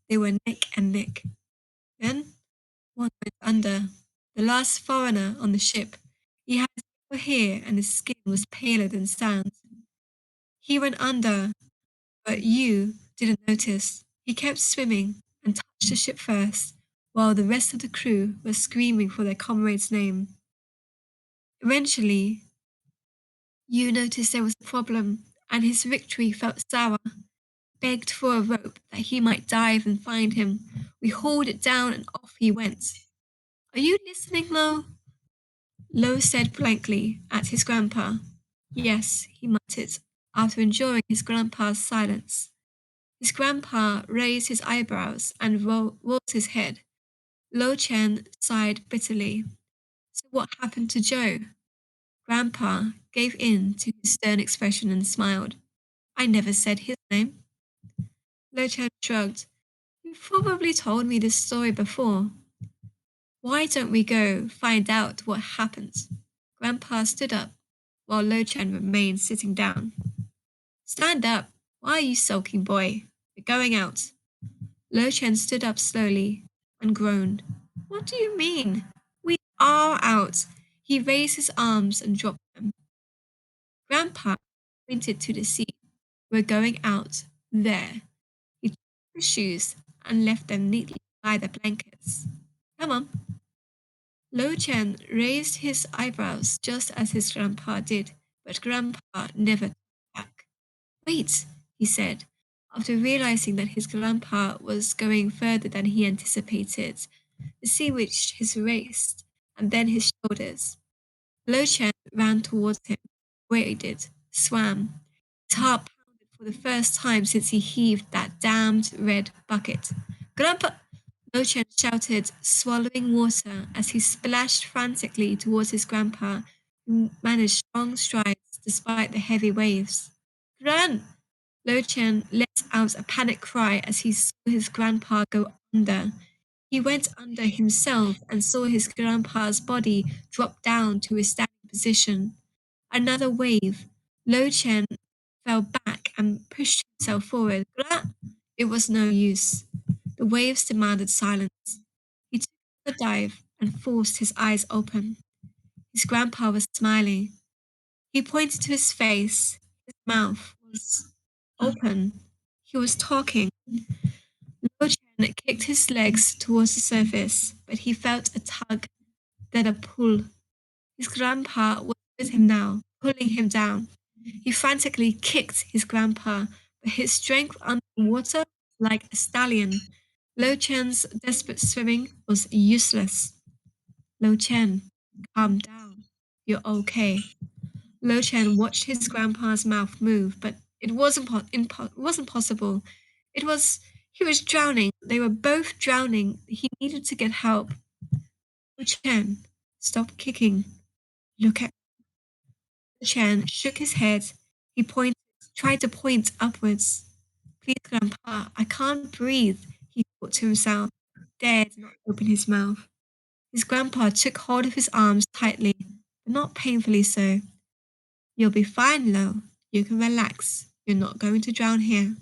They were neck and neck. Then one went under. The last foreigner on the ship. He had yellow hair and his skin was paler than sand. He went under, but you didn't notice. He kept swimming and touched the ship first, while the rest of the crew were screaming for their comrade's name. Eventually, you noticed there was a problem, and his victory felt sour. Begged for a rope that he might dive and find him. We hauled it down and off he went. Are you listening, Lo? Lo said blankly at his grandpa. Yes, he muttered, after enduring his grandpa's silence. His grandpa raised his eyebrows and rolled his head. Lo Chen sighed bitterly. So what happened to Joe? Grandpa gave in to his stern expression and smiled. I never said his name. Lo Chen shrugged. You've probably told me this story before. Why don't we go find out what happened? Grandpa stood up, while Lo Chen remained sitting down. Stand up. Why are you sulking, boy? We're going out. Lo Chen stood up slowly and groaned. What do you mean? We are out. He raised his arms and dropped them. Grandpa pointed to the sea. We're going out. There. He took his shoes and left them neatly by the blankets. Come on. Lo Chen raised his eyebrows just as his grandpa did, but grandpa never turned back. Wait, he said, after realizing that his grandpa was going further than he anticipated. The sea reached his waist and then his shoulders. Lo Chen ran towards him, waded, swam. His heart pounded for the first time since he heaved that damned red bucket. Grandpa! Lo Chen shouted, swallowing water as he splashed frantically towards his grandpa, who managed strong strides despite the heavy waves. Gran! Lo Chen let out a panic cry as he saw his grandpa go under. He went under himself and saw his grandpa's body drop down to a standing position. Another wave. Lo Chen fell back and pushed himself forward. Blah! It was no use. The waves demanded silence. He took a dive and forced his eyes open. His grandpa was smiling. He pointed to his face. His mouth was open. He was talking. Lo Chen kicked his legs towards the surface, but he felt a tug, then a pull. His grandpa was with him now, pulling him down. He frantically kicked his grandpa, but his strength under water was like a stallion. Lo Chen's desperate swimming was useless. Lo Chen, calm down. You're okay. Lo Chen watched his grandpa's mouth move, but it wasn't possible. It was he was drowning. They were both drowning. He needed to get help. Lo Chen, stop kicking. Look at Lo Chen shook his head. He tried to point upwards. Please, Grandpa, I can't breathe, he thought to himself, dared not open his mouth. His grandpa took hold of his arms tightly, but not painfully so. You'll be fine, Lo. You can relax. You're not going to drown here.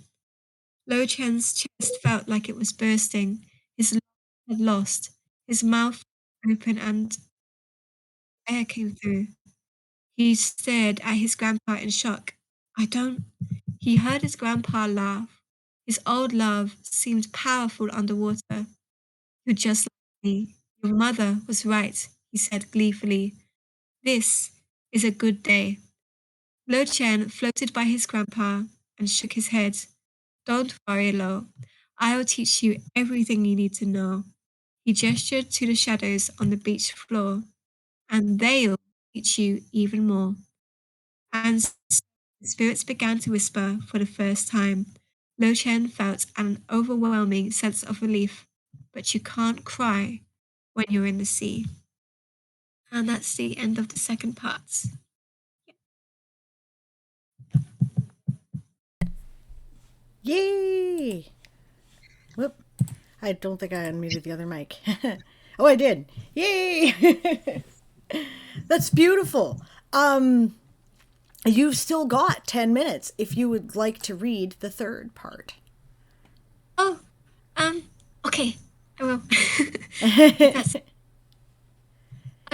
Lo Chen's chest felt like it was bursting. His lungs had lost. His mouth open and air came through. He stared at his grandpa in shock. I don't. He heard his grandpa laugh. His old laugh seemed powerful underwater. You're just like me. Your mother was right, he said gleefully. This is a good day. Lo Chen floated by his grandpa and shook his head. Don't worry, Lo. I'll teach you everything you need to know. He gestured to the shadows on the beach floor, and they'll teach you even more. And so the spirits began to whisper for the first time. Lo Chen felt an overwhelming sense of relief, but you can't cry when you're in the sea. And that's the end of the second part. Yay! Whoop. I don't think I unmuted the other mic. Oh, I did. Yay! That's beautiful. You've still got 10 minutes if you would like to read the third part. Oh, okay, I will. That's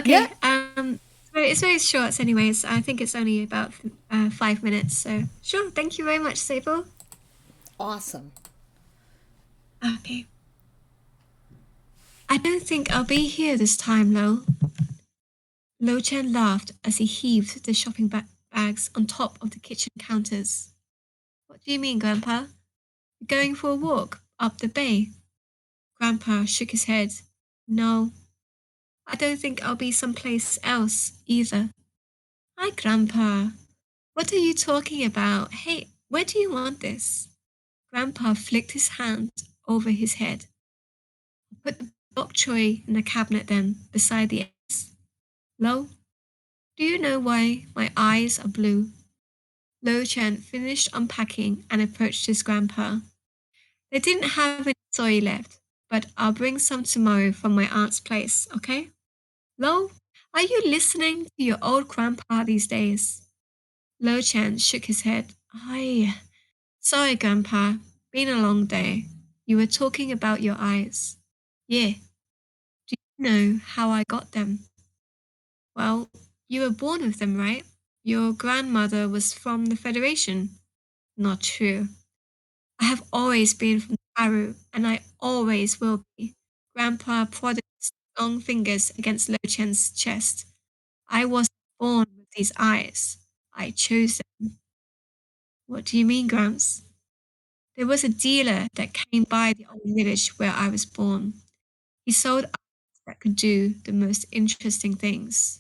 Yeah. okay. So it's very short, anyways. I think it's only about 5 minutes. So sure. Thank you very much, Sable. Awesome. Okay. I don't think I'll be here this time, Lo. Lo Chen laughed as he heaved the shopping bags on top of the kitchen counters. What do you mean, Grandpa? You're going for a walk up the bay? Grandpa shook his head. No, I don't think I'll be someplace else either. Hi, Grandpa. What are you talking about? Hey, where do you want this? Grandpa flicked his hand over his head. Put the bok choy in the cabinet then, beside the eggs. Lo, do you know why my eyes are blue? Lo Chen finished unpacking and approached his grandpa. They didn't have any soy left, but I'll bring some tomorrow from my aunt's place, okay? Lo, are you listening to your old grandpa these days? Lo Chen shook his head. Aye, sorry, grandpa. Been a long day. You were talking about your eyes. Yeah. Do you know how I got them? Well, you were born with them, right? Your grandmother was from the Federation. Not true. I have always been from Haru, and I always will be. Grandpa prodded his long fingers against Lo Chen's chest. I wasn't born with these eyes. I chose them. What do you mean, Gramps? There was a dealer that came by the old village where I was born. He sold eyes that could do the most interesting things.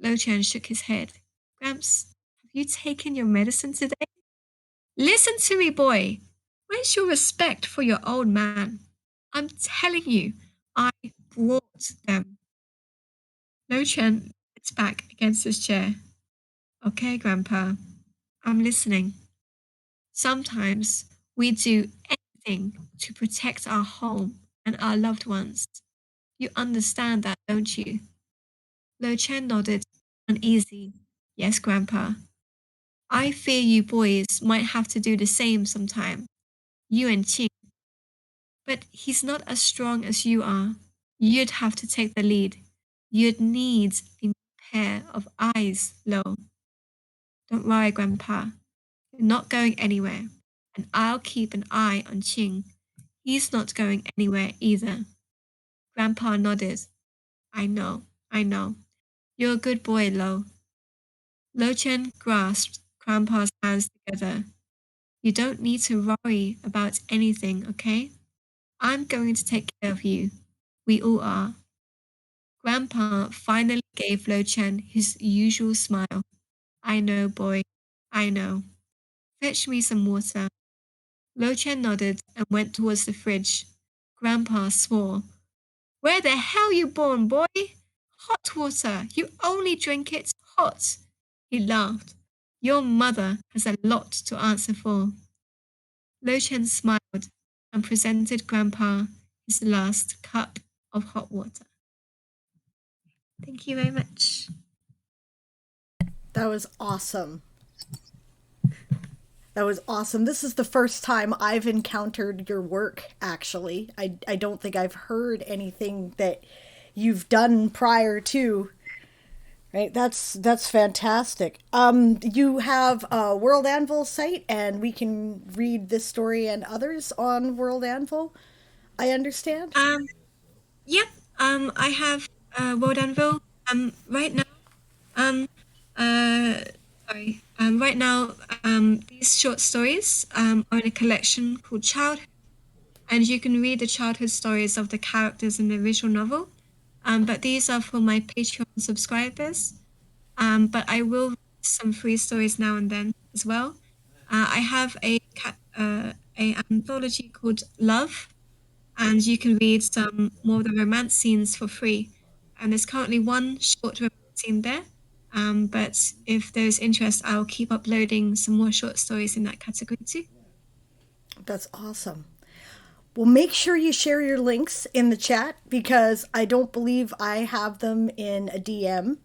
Lo Chen shook his head. Gramps, have you taken your medicine today? Listen to me, boy. Where's your respect for your old man? I'm telling you, I brought them. Lo Chen leans back against his chair. Okay, Grandpa, I'm listening. Sometimes we do anything to protect our home and our loved ones. You understand that, don't you? Lo Chen nodded, uneasy. Yes, Grandpa. I fear you boys might have to do the same sometime. You and Qing. But he's not as strong as you are. You'd have to take the lead. You'd need a new pair of eyes, Lo. Don't worry, Grandpa. You're not going anywhere. And I'll keep an eye on Qing. He's not going anywhere either. Grandpa nodded. I know. You're a good boy, Lo. Lo Chen grasped Grandpa's hands together. You don't need to worry about anything, okay? I'm going to take care of you. We all are. Grandpa finally gave Lo Chen his usual smile. I know, boy. I know. Fetch me some water. Lo Chen nodded and went towards the fridge. Grandpa swore. Where the hell you born, boy? Hot water. You only drink it hot. He laughed. Your mother has a lot to answer for. Lo Chen smiled and presented Grandpa his last cup of hot water. Thank you very much. That was awesome. That was awesome. This is the first time I've encountered your work, actually. I don't think I've heard anything that you've done prior to. Right, that's fantastic. You have a World Anvil site, and we can read this story and others on World Anvil. I understand. Yep. I have World Anvil. Right now, um, uh, sorry. Right now, these short stories are in a collection called Childhood, and you can read the childhood stories of the characters in the visual novel. But these are for my Patreon subscribers. But I will read some free stories now and then as well. I have a anthology called Love, and you can read some more of the romance scenes for free. And there's currently one short romance scene there. But if there's interest, I'll keep uploading some more short stories in that category too. That's awesome. Well, make sure you share your links in the chat because I don't believe I have them in a DM.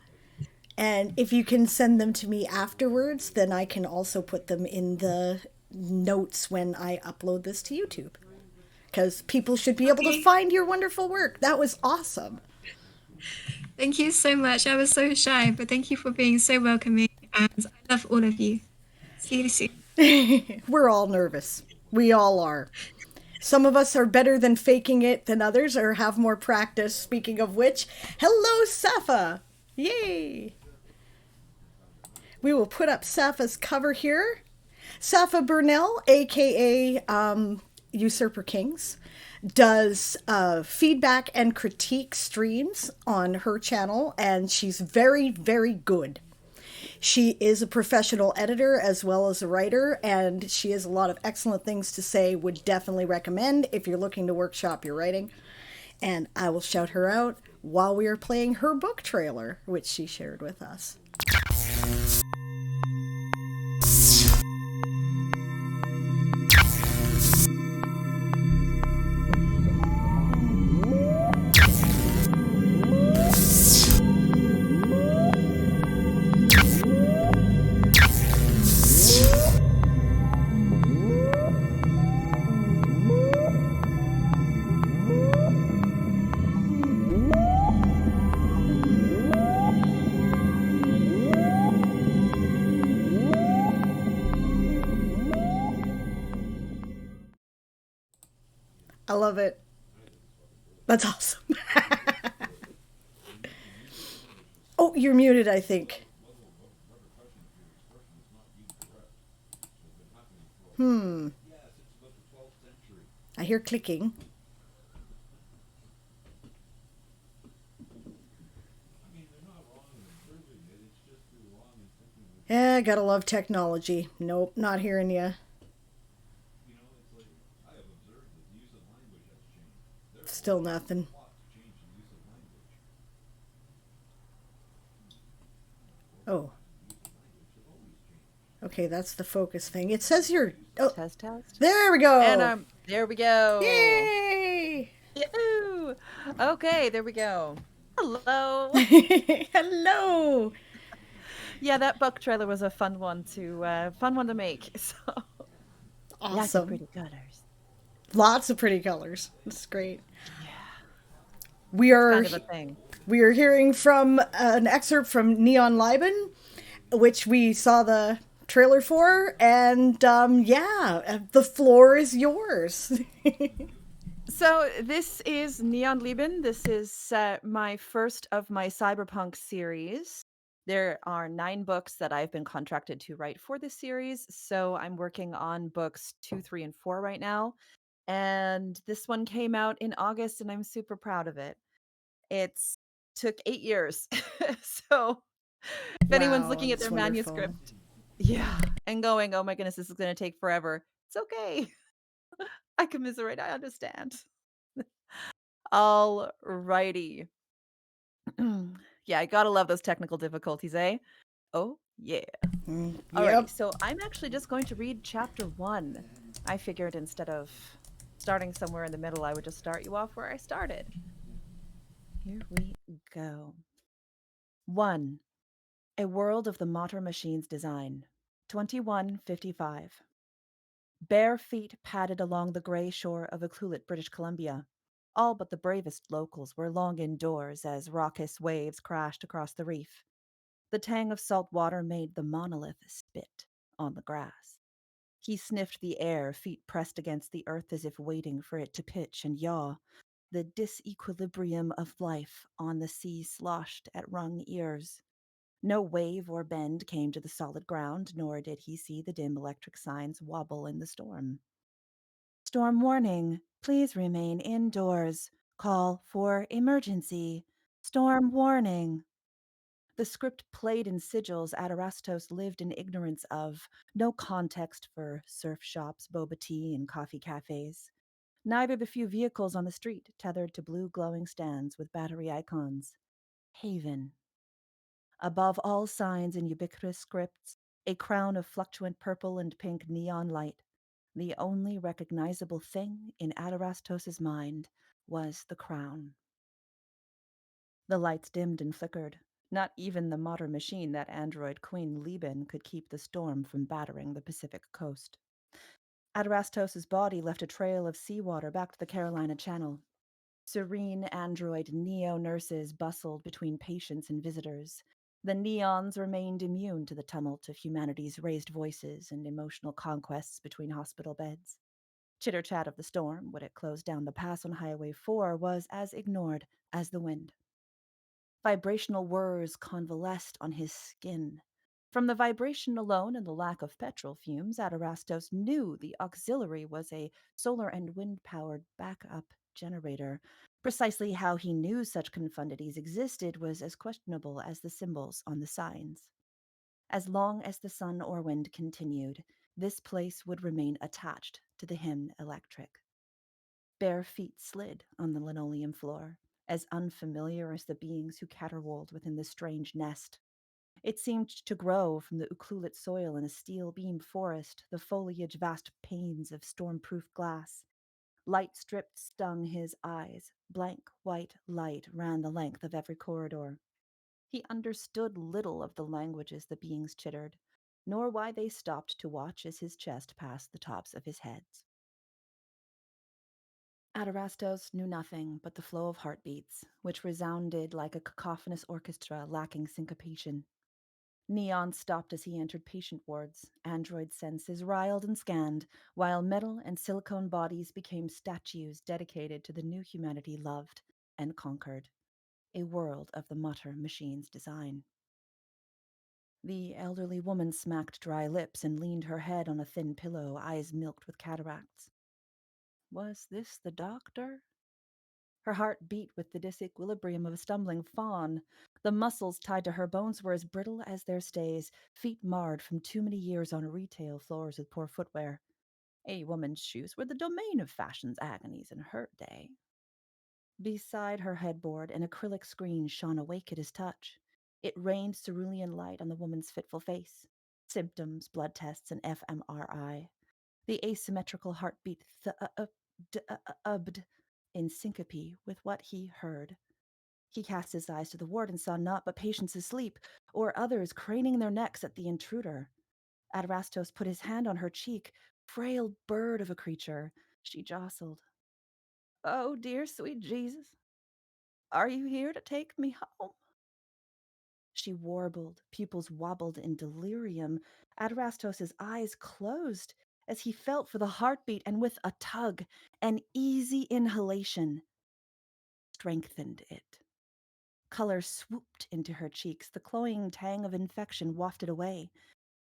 And if you can send them to me afterwards, then I can also put them in the notes when I upload this to YouTube. Because people should be able to Okay. find your wonderful work. That was awesome. Thank you so much. I was so shy, but thank you for being so welcoming. And I love all of you. See you soon. We're all nervous. We all are. Some of us are better than faking it than others or have more practice. Speaking of which, hello, Safa! Yay! We will put up Safa's cover here. Safa Burnell, aka Usurper Kings, does feedback and critique streams on her channel, and she's very, very good. She is a professional editor as well as a writer, and she has a lot of excellent things to say. Would definitely recommend if you're looking to workshop your writing. And I will shout her out while we are playing her book trailer, which she shared with us. I love it. That's awesome. Oh, you're muted, I think. I hear clicking. Yeah, gotta love technology. Nope, not hearing you. Still nothing. Oh. Okay, that's the focus thing. It says here. Oh, Test, test. there we And go. there we go. Yay! Yahoo! Okay, there we go. Hello. Hello. Yeah, that book trailer was a fun one to make. So lots of Awesome. pretty colors. Lots of pretty colors. That's great. Yeah, We are kind of a thing. we are hearing from an excerpt from Neon Liben, which we saw the trailer for, and the floor is yours. So this is Neon Lieben. This is my first of my cyberpunk series. There are 9 books that I've been contracted to write for this series. So I'm working on books 2, 3, and 4 right now. And this one came out in August, and I'm super proud of it. It's took 8 years. So if anyone's Wow, looking at that's their wonderful. manuscript, yeah, and going, "Oh my goodness, this is going to take forever." It's okay. I commiserate. I understand. All righty. Yeah, I gotta love those technical difficulties, eh? Oh, yeah. Alrighty, Yep. so I'm actually just going to read chapter 1. I figured instead of starting somewhere in the middle, I would just start you off where I started. Here we go. 1. A World of the Motor Machine's Design. 2155. Bare feet padded along the gray shore of Iqaluit, British Columbia. All but the bravest locals were long indoors as raucous waves crashed across the reef. The tang of salt water made the monolith spit on the grass. He sniffed the air, feet pressed against the earth as if waiting for it to pitch and yaw. The disequilibrium of life on the sea sloshed at wrung ears. No wave or bend came to the solid ground, nor did he see the dim electric signs wobble in the storm. Storm warning. Please remain indoors. Call for emergency. Storm warning. The script played in sigils Adarastos lived in ignorance of. No context for surf shops, boba tea, and coffee cafes. Neither the few vehicles on the street tethered to blue glowing stands with battery icons. Haven. Above all signs and ubiquitous scripts, a crown of fluctuant purple and pink neon light. The only recognizable thing in Adarastos's mind was the crown. The lights dimmed and flickered. Not even the modern machine that android Queen Lieben could keep the storm from battering the Pacific coast. Adarastos's body left a trail of seawater back to the Carolina Channel. Serene android neo-nurses bustled between patients and visitors. The neons remained immune to the tumult of humanity's raised voices and emotional conquests between hospital beds. Chitter-chat of the storm, when it closed down the pass on Highway 4, was as ignored as the wind. Vibrational whirs convalesced on his skin. From the vibration alone and the lack of petrol fumes, Adarastos knew the auxiliary was a solar and wind-powered backup generator. Precisely how he knew such confundities existed was as questionable as the symbols on the signs. As long as the sun or wind continued, this place would remain attached to the hymn electric. Bare feet slid on the linoleum floor, as unfamiliar as the beings who caterwauled within the strange nest. It seemed to grow from the Uklulit soil in a steel-beamed forest, the foliage vast panes of storm-proof glass. Light stripped stung his eyes. Blank white light ran the length of every corridor. He understood little of the languages the beings chittered, nor why they stopped to watch as his chest passed the tops of his heads. Adarastos knew nothing but the flow of heartbeats, which resounded like a cacophonous orchestra lacking syncopation. Neon stopped as he entered patient wards. Android senses riled and scanned, while metal and silicone bodies became statues dedicated to the new humanity loved and conquered, a world of the Mutter machine's design. The elderly woman smacked dry lips and leaned her head on a thin pillow, eyes milked with cataracts. Was this the doctor? Her heart beat with the disequilibrium of a stumbling fawn. The muscles tied to her bones were as brittle as their stays, feet marred from too many years on retail floors with poor footwear. A woman's shoes were the domain of fashion's agonies in her day. Beside her headboard, an acrylic screen shone awake at his touch. It rained cerulean light on the woman's fitful face. Symptoms, blood tests, and fMRI. The asymmetrical heartbeat thubbed in syncope with what he heard. He cast his eyes to the ward and saw naught but patients asleep, or others craning their necks at the intruder. Adarastos put his hand on her cheek, frail bird of a creature. She jostled. Oh, dear sweet Jesus, are you here to take me home? She warbled, pupils wobbled in delirium. Adarastos's eyes closed as he felt for the heartbeat, and with a tug, an easy inhalation strengthened it. Color swooped into her cheeks. The cloying tang of infection wafted away.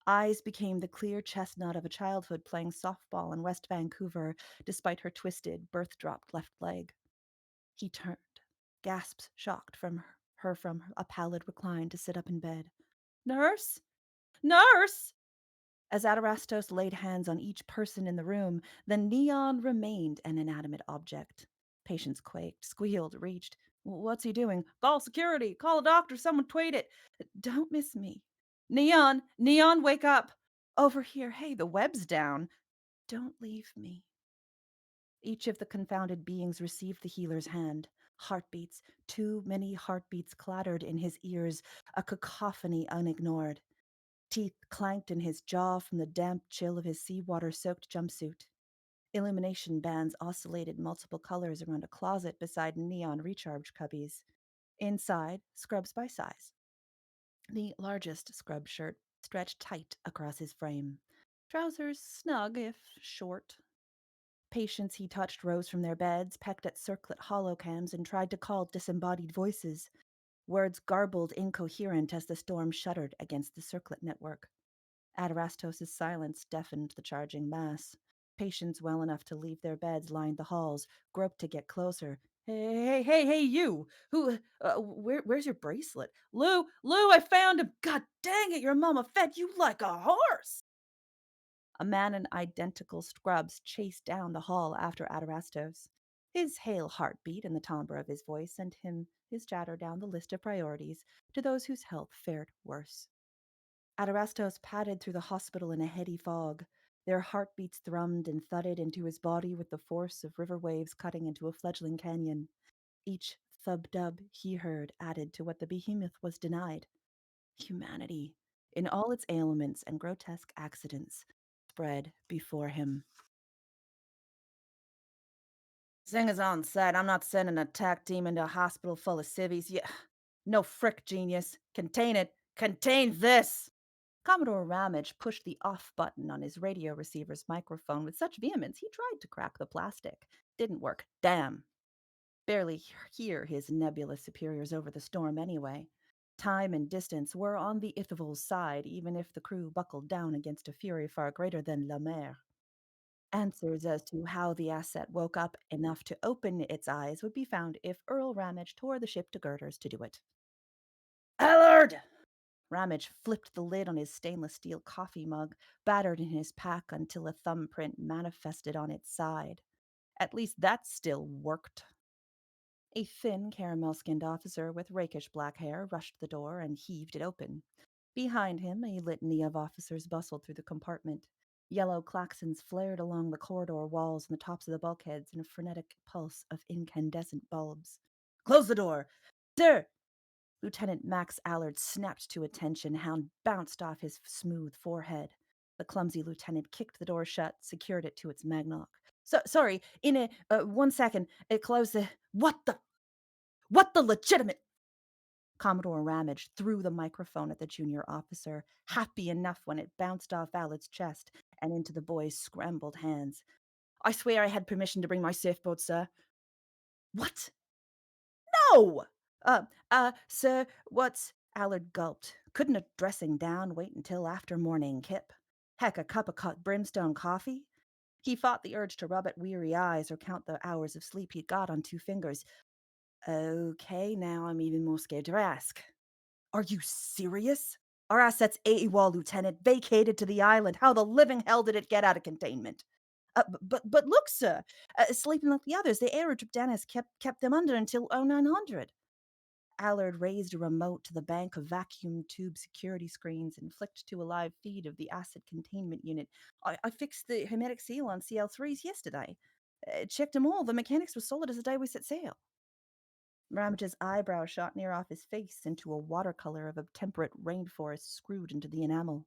Eyes became the clear chestnut of a childhood playing softball in West Vancouver, despite her twisted, birth-dropped left leg. He turned, gasps shocked from her from a pallid recline to sit up in bed. Nurse! Nurse! As Adarastos laid hands on each person in the room, the neon remained an inanimate object. Patients quaked, squealed, reached. What's he doing? Call security! Call a doctor! Someone tweet it! Don't miss me. Neon! Neon, wake up! Over here. Hey, the web's down. Don't leave me. Each of the confounded beings received the healer's hand. Heartbeats, too many heartbeats clattered in his ears, a cacophony unignored. Teeth clanked in his jaw from the damp chill of his seawater-soaked jumpsuit. Illumination bands oscillated multiple colors around a closet beside neon recharge cubbies. Inside, scrubs by size. The largest scrub shirt stretched tight across his frame. Trousers snug, if short. Patients he touched rose from their beds, pecked at circlet holocams, and tried to call disembodied voices. Words garbled, incoherent as the storm shuddered against the circlet network. Adarastos' silence deafened the charging mass. Patients well enough to leave their beds lined the halls, groped to get closer. Hey, you! Where's your bracelet? Lou, I found him! God dang it, your mama fed you like a horse! A man in identical scrubs chased down the hall after Adarastos. His hale heartbeat and the timbre of his voice sent his chatter down the list of priorities to those whose health fared worse. Adarastos padded through the hospital in a heady fog. Their heartbeats thrummed and thudded into his body with the force of river waves cutting into a fledgling canyon. Each thub-dub he heard added to what the behemoth was denied. Humanity, in all its ailments and grotesque accidents, spread before him. Thing is on set. I'm not sending an attack team into a hospital full of civvies. Yeah, no frick, genius. Contain it. Contain this! Commodore Ramage pushed the off button on his radio receiver's microphone with such vehemence he tried to crack the plastic. Didn't work. Damn. Barely hear his nebulous superiors over the storm anyway. Time and distance were on the Ithavol's side, even if the crew buckled down against a fury far greater than La Mer. Answers as to how the asset woke up enough to open its eyes would be found if Earl Ramage tore the ship to girders to do it. Allard! Ramage flipped the lid on his stainless steel coffee mug, battered in his pack until a thumbprint manifested on its side. At least that still worked. A thin, caramel-skinned officer with rakish black hair rushed the door and heaved it open. Behind him, a litany of officers bustled through the compartment. Yellow claxons flared along the corridor walls and the tops of the bulkheads in a frenetic pulse of incandescent bulbs. "Close the door! Sir!" Lieutenant Max Allard snapped to attention. Hound bounced off his smooth forehead. The clumsy lieutenant kicked the door shut, secured it to its magnock. Sorry, in a 1 second. It closed the... What the legitimate... Commodore Ramage threw the microphone at the junior officer, happy enough when it bounced off Allard's chest and into the boy's scrambled hands. "I swear I had permission to bring my surfboard, sir." "What? No! Sir, what's..." Allard gulped. "Couldn't a dressing down wait until after morning, Kip? Heck, a cup of cut brimstone coffee?" He fought the urge to rub at weary eyes or count the hours of sleep he'd got on 2 fingers. "Okay, now I'm even more scared to ask. Are you serious? Our assets AWOL, Lieutenant, vacated to the island. How the living hell did it get out of containment?" But look, sir, sleeping like the others, the aerodrop Dennis kept them under until 0900. Allard raised a remote to the bank of vacuum tube security screens and flicked to a live feed of the acid containment unit. I fixed the hermetic seal on CL3s yesterday. Checked them all. The mechanics were solid as the day we set sail. Ramage's eyebrow shot near off his face into a watercolor of a temperate rainforest screwed into the enamel.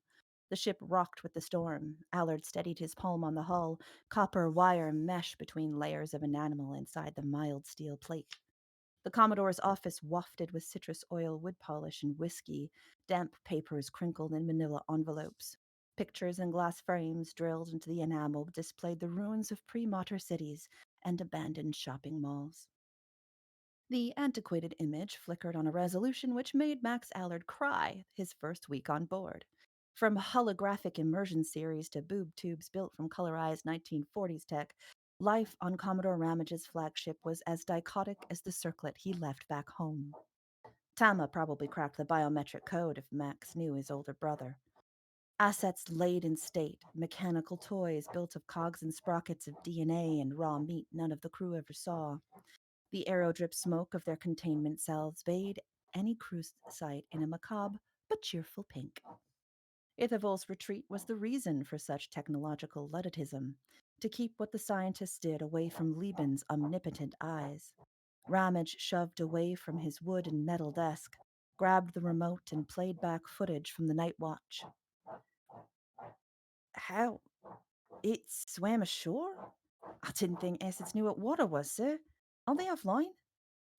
The ship rocked with the storm. Allard steadied his palm on the hull, copper wire mesh between layers of enamel inside the mild steel plate. The Commodore's office wafted with citrus oil, wood polish, and whiskey. Damp papers crinkled in manila envelopes. Pictures in glass frames drilled into the enamel displayed the ruins of pre-modern cities and abandoned shopping malls. The antiquated image flickered on a resolution which made Max Allard cry his first week on board. From holographic immersion series to boob tubes built from colorized 1940s tech, life on Commodore Ramage's flagship was as dichotic as the circlet he left back home. Tama probably cracked the biometric code if Max knew his older brother. Assets laid in state, mechanical toys built of cogs and sprockets of DNA and raw meat none of the crew ever saw. The aerodrip smoke of their containment cells bathed any cruise site in a macabre but cheerful pink. Ithavol's retreat was the reason for such technological ludditism, to keep what the scientists did away from Lieben's omnipotent eyes. Ramage shoved away from his wood and metal desk, grabbed the remote, and played back footage from the night watch. "How? It swam ashore? I didn't think acids knew what water was, sir. Are they offline?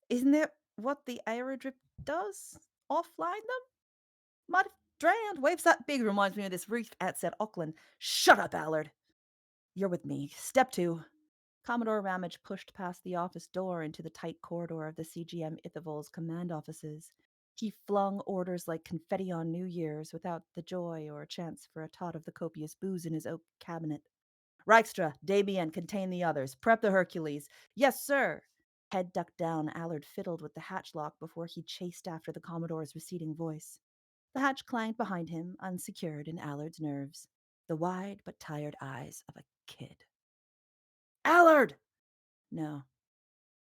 Isn't that what the aerodrip does? Offline them? Might have drowned. Waves that big reminds me of this reef outside Auckland." "Shut up, Allard. You're with me. Step 2. Commodore Ramage pushed past the office door into the tight corridor of the CGM Ithavol's command offices. He flung orders like confetti on New Year's without the joy or a chance for a tot of the copious booze in his oak cabinet. "Reichstra, Dabian, contain the others. Prep the Hercules." "Yes, sir." Head ducked down, Allard fiddled with the hatch lock before he chased after the Commodore's receding voice. The hatch clanged behind him, unsecured in Allard's nerves. The wide but tired eyes of a kid. "Allard!" No.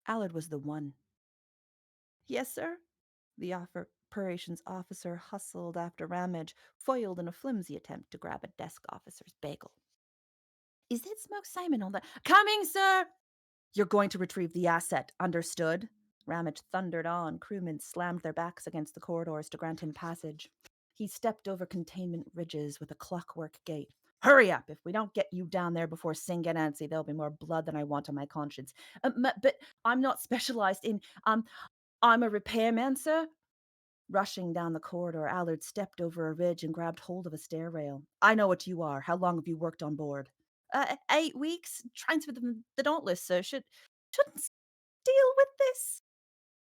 Allard was the one. "Yes, sir?" The operations officer hustled after Ramage, foiled in a flimsy attempt to grab a desk officer's bagel. "Is that Smoke Simon on the..." "Coming, sir!" "You're going to retrieve the asset, understood?" Ramage thundered on. Crewmen slammed their backs against the corridors to grant him passage. He stepped over containment ridges with a clockwork gait. "Hurry up! If we don't get you down there before Sing and Nancy, there'll be more blood than I want on my conscience." But I'm not specialized in... I'm a repairman, sir." Rushing down the corridor, Allard stepped over a ridge and grabbed hold of a stair rail. "I know what you are. How long have you worked on board?" 8 weeks. Trains with the Dauntless, sir. Shouldn't deal with this."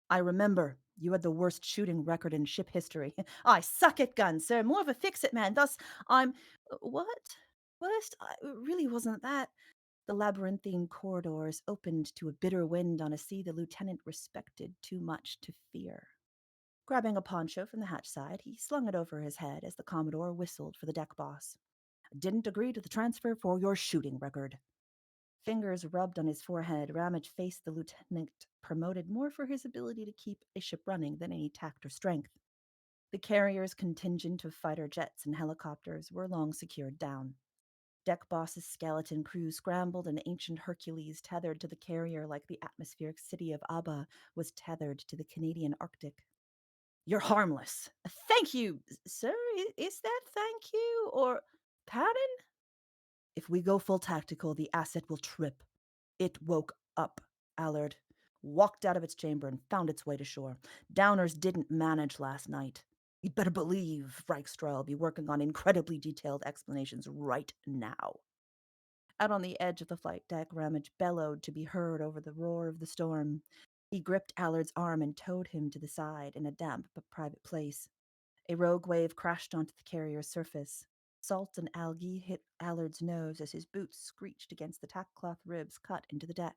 "I remember. You had the worst shooting record in ship history." "I suck at guns, sir. More of a fix-it man. Thus, I'm..." "What? Worst? It really wasn't that." The labyrinthine corridors opened to a bitter wind on a sea the lieutenant respected too much to fear. Grabbing a poncho from the hatch side, he slung it over his head as the Commodore whistled for the deck boss. Didn't agree to the transfer for your shooting record. Fingers rubbed on his forehead, Ramage faced the lieutenant promoted more for his ability to keep a ship running than any tact or strength. The carrier's contingent of fighter jets and helicopters were long secured down. Deck boss's skeleton crew scrambled, and ancient Hercules tethered to the carrier like the atmospheric city of Abba was tethered to the Canadian Arctic. You're harmless. Thank you, sir. Is that thank you or pardon? If we go full tactical, the asset will trip. It woke up, Allard. Walked out of its chamber and found its way to shore. Downers didn't manage last night. You'd better believe Reichstra will be working on incredibly detailed explanations right now. Out on the edge of the flight deck, Ramage bellowed to be heard over the roar of the storm. He gripped Allard's arm and towed him to the side in a damp but private place. A rogue wave crashed onto the carrier's surface. Salt and algae hit Allard's nose as his boots screeched against the tackcloth ribs cut into the deck.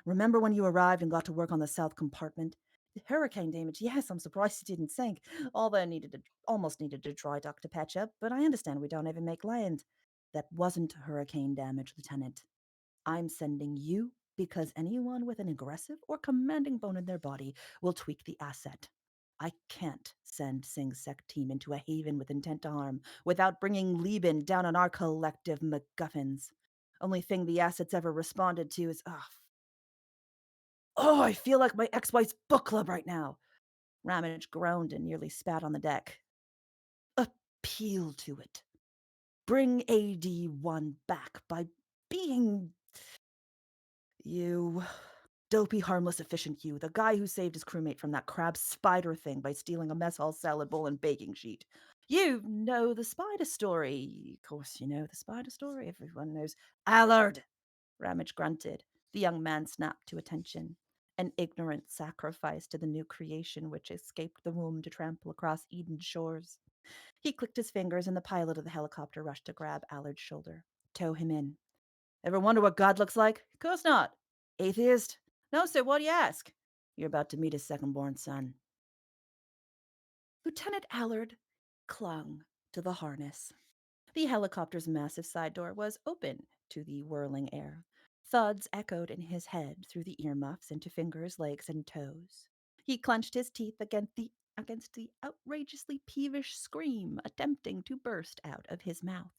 Remember when you arrived and got to work on the south compartment? The hurricane damage, yes, I'm surprised it didn't sink. Almost needed a dry dock to patch up, but I understand we don't even make land. That wasn't hurricane damage, Lieutenant. I'm sending you because anyone with an aggressive or commanding bone in their body will tweak the asset. I can't send Sing's Sec team into a haven with intent to harm without bringing Lieben down on our collective MacGuffins. Only thing the asset's ever responded to is, I feel like my ex-wife's book club right now. Ramage groaned and nearly spat on the deck. Appeal to it. Bring AD1 back by being you. Dopey, harmless, efficient you. The guy who saved his crewmate from that crab spider thing by stealing a mess hall salad bowl and baking sheet. You know the spider story. Of course you know the spider story. Everyone knows. Allard! Ramage grunted. The young man snapped to attention. An ignorant sacrifice to the new creation which escaped the womb to trample across Eden's shores. He clicked his fingers, and the pilot of the helicopter rushed to grab Allard's shoulder. Tow him in. Ever wonder what God looks like? Of course not. Atheist? No, sir, what do you ask? You're about to meet his second-born son. Lieutenant Allard clung to the harness. The helicopter's massive side door was open to the whirling air. Thuds echoed in his head through the earmuffs into fingers, legs, and toes. He clenched his teeth against the outrageously peevish scream attempting to burst out of his mouth.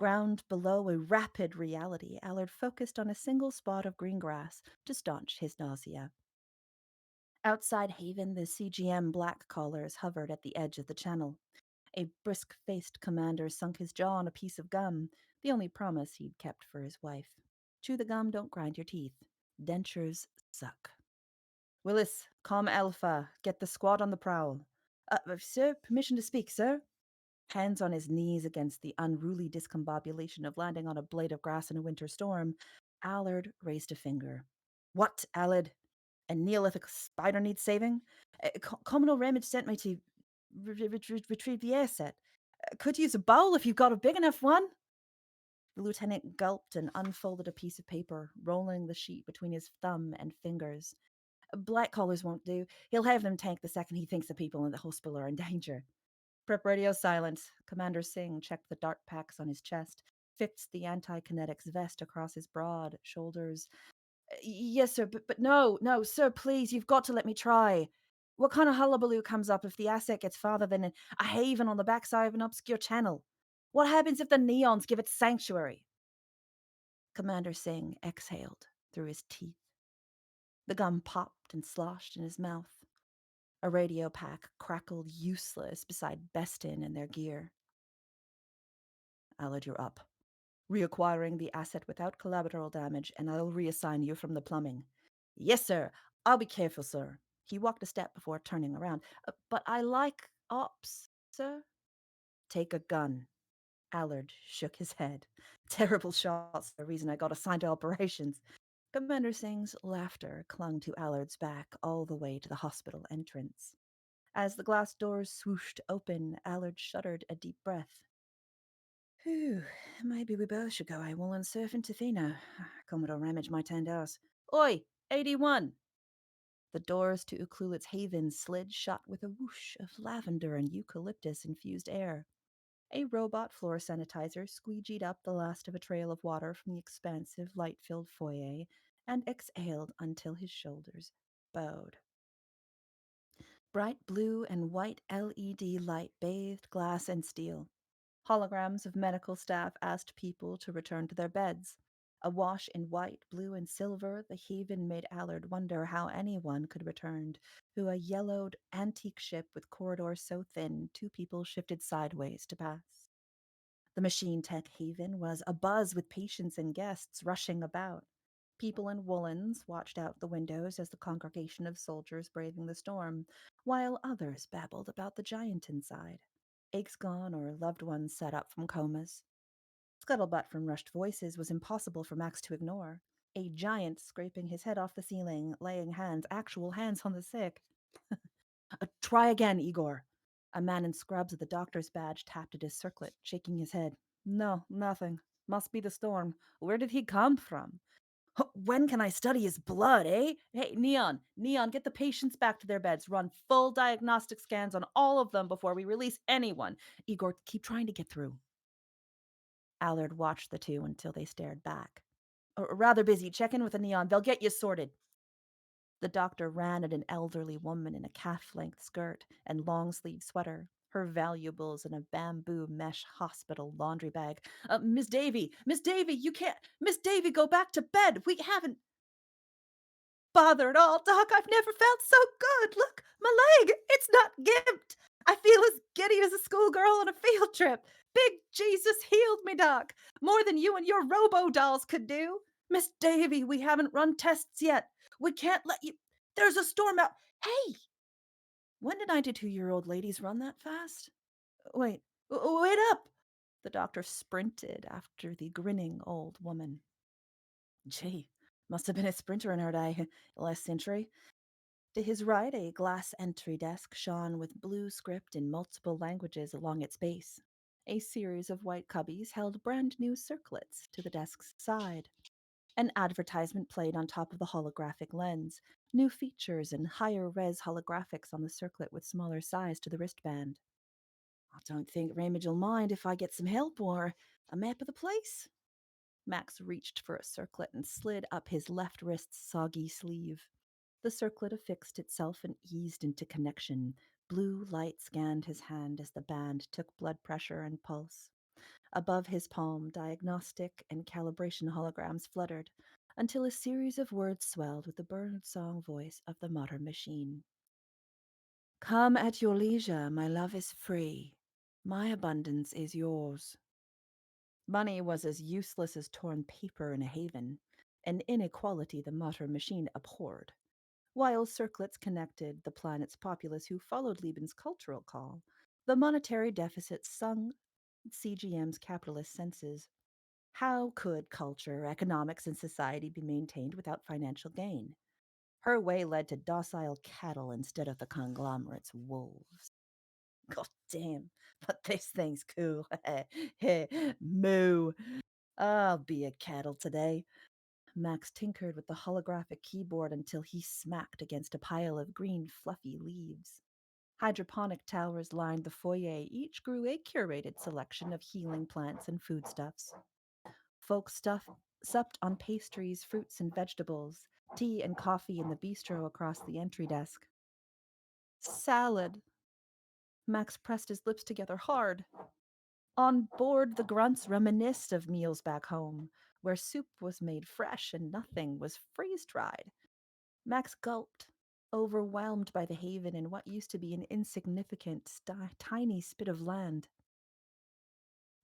Ground below a rapid reality, Allard focused on a single spot of green grass to staunch his nausea. Outside Haven, the CGM black collars hovered at the edge of the channel. A brisk-faced commander sunk his jaw on a piece of gum, the only promise he'd kept for his wife. Chew the gum, don't grind your teeth. Dentures suck. Willis, com Alpha, get the squad on the prowl. Sir, permission to speak, sir? Hands on his knees against the unruly discombobulation of landing on a blade of grass in a winter storm, Allard raised a finger. What, Allard? A Neolithic spider needs saving? Commodore Ramage sent me to retrieve the asset. Could use a bowl if you've got a big enough one. The lieutenant gulped and unfolded a piece of paper, rolling the sheet between his thumb and fingers. Black collars won't do. He'll have them tanked the second he thinks the people in the hospital are in danger. Prep radio silence. Commander Singh checked the dart packs on his chest, fixed the anti-kinetics vest across his broad shoulders. Yes, sir, but no, sir, please, you've got to let me try. What kind of hullabaloo comes up if the asset gets farther than a haven on the backside of an obscure channel? What happens if the neons give it sanctuary? Commander Singh exhaled through his teeth. The gum popped and sloshed in his mouth. A radio pack crackled useless beside Bestin and their gear. Allard, you're up. Reacquiring the asset without collateral damage, and I'll reassign you from the plumbing. Yes, sir. I'll be careful, sir. He walked a step before turning around. But I like ops, sir. Take a gun. Allard shook his head. Terrible shots, the reason I got assigned to operations. Commander Singh's laughter clung to Allard's back all the way to the hospital entrance. As the glass doors swooshed open, Allard shuddered a deep breath. Whew, maybe we both should go AWOL and surf into Fino. Commodore Ramage might hand us. Oi, 81! The doors to Ukulit's haven slid shut with a whoosh of lavender and eucalyptus-infused air. A robot floor sanitizer squeegeed up the last of a trail of water from the expansive, light-filled foyer and exhaled until his shoulders bowed. Bright blue and white LED light bathed glass and steel. Holograms of medical staff asked people to return to their beds. Awash in white, blue, and silver, the haven made Allard wonder how anyone could return to a yellowed antique ship with corridors so thin 2 people shifted sideways to pass. The machine tech haven was abuzz with patients and guests rushing about. People in woolens watched out the windows as the congregation of soldiers braving the storm, while others babbled about the giant inside. Aches gone or loved ones set up from comas. Scuttlebutt from rushed voices was impossible for Max to ignore. A giant scraping his head off the ceiling, laying hands, actual hands on the sick. Try again, Igor. A man in scrubs with a doctor's badge tapped at his circlet, shaking his head. No, nothing. Must be the storm. Where did he come from? When can I study his blood, eh? Hey, Neon, get the patients back to their beds. Run full diagnostic scans on all of them before we release anyone. Igor, keep trying to get through. Allard watched the two until they stared back. Rather busy. Check in with the Neon. They'll get you sorted. The doctor ran at an elderly woman in a calf-length skirt and long-sleeve sweater, her valuables in a bamboo mesh hospital laundry bag. Miss Davy, you can't. Miss Davy, go back to bed. We haven't bother at all, Doc. I've never felt so good. Look, my leg. It's not gimped. I feel as giddy as a schoolgirl on a field trip. Big Jesus healed me, Doc. More than you and your robo-dolls could do. Miss Davy, we haven't run tests yet. We can't let you. There's a storm out. Hey! When did 92-year-old ladies run that fast? Wait up! The doctor sprinted after the grinning old woman. Gee, must have been a sprinter in her day, last century. To his right, a glass entry desk shone with blue script in multiple languages along its base. A series of white cubbies held brand new circlets to the desk's side. An advertisement played on top of the holographic lens, new features and higher res holographics on the circlet with smaller size to the wristband. I don't think Ramage will mind if I get some help or a map of the place. Max reached for a circlet and slid up his left wrist's soggy sleeve. The circlet affixed itself and eased into connection. Blue light scanned his hand as the band took blood pressure and pulse. Above his palm, diagnostic and calibration holograms fluttered, until a series of words swelled with the bird-song voice of the modern machine. Come at your leisure, my love is free. My abundance is yours. Money was as useless as torn paper in a haven, an inequality the modern machine abhorred. While circlets connected the planet's populace who followed Lieben's cultural call, the monetary deficit stung CGM's capitalist senses. How could culture, economics, and society be maintained without financial gain? Her way led to docile cattle instead of the conglomerate's wolves. God damn, but this thing's cool. Moo. I'll be a cattle today. Max tinkered with the holographic keyboard until he smacked against a pile of green, fluffy leaves. Hydroponic towers lined the foyer. Each grew a curated selection of healing plants and foodstuffs. Folks supped on pastries, fruits, and vegetables, tea and coffee in the bistro across the entry desk. Salad. Max pressed his lips together hard. On board, the grunts reminisced of meals back home, where soup was made fresh and nothing was freeze-dried. Max gulped, overwhelmed by the haven and what used to be an insignificant, tiny spit of land.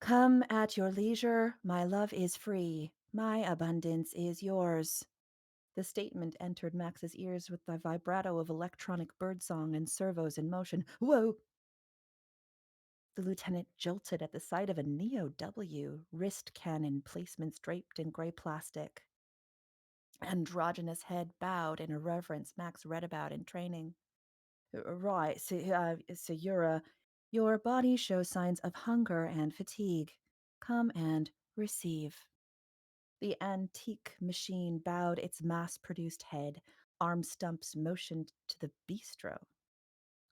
Come at your leisure, my love is free, my abundance is yours. The statement entered Max's ears with the vibrato of electronic birdsong and servos in motion. Whoa! The lieutenant jolted at the sight of a Neo W, wrist cannon placements draped in gray plastic. Androgynous head bowed in a reverence Max read about in training. Right, so your body shows signs of hunger and fatigue. Come and receive. The antique machine bowed its mass-produced head, Arm stumps motioned to the bistro.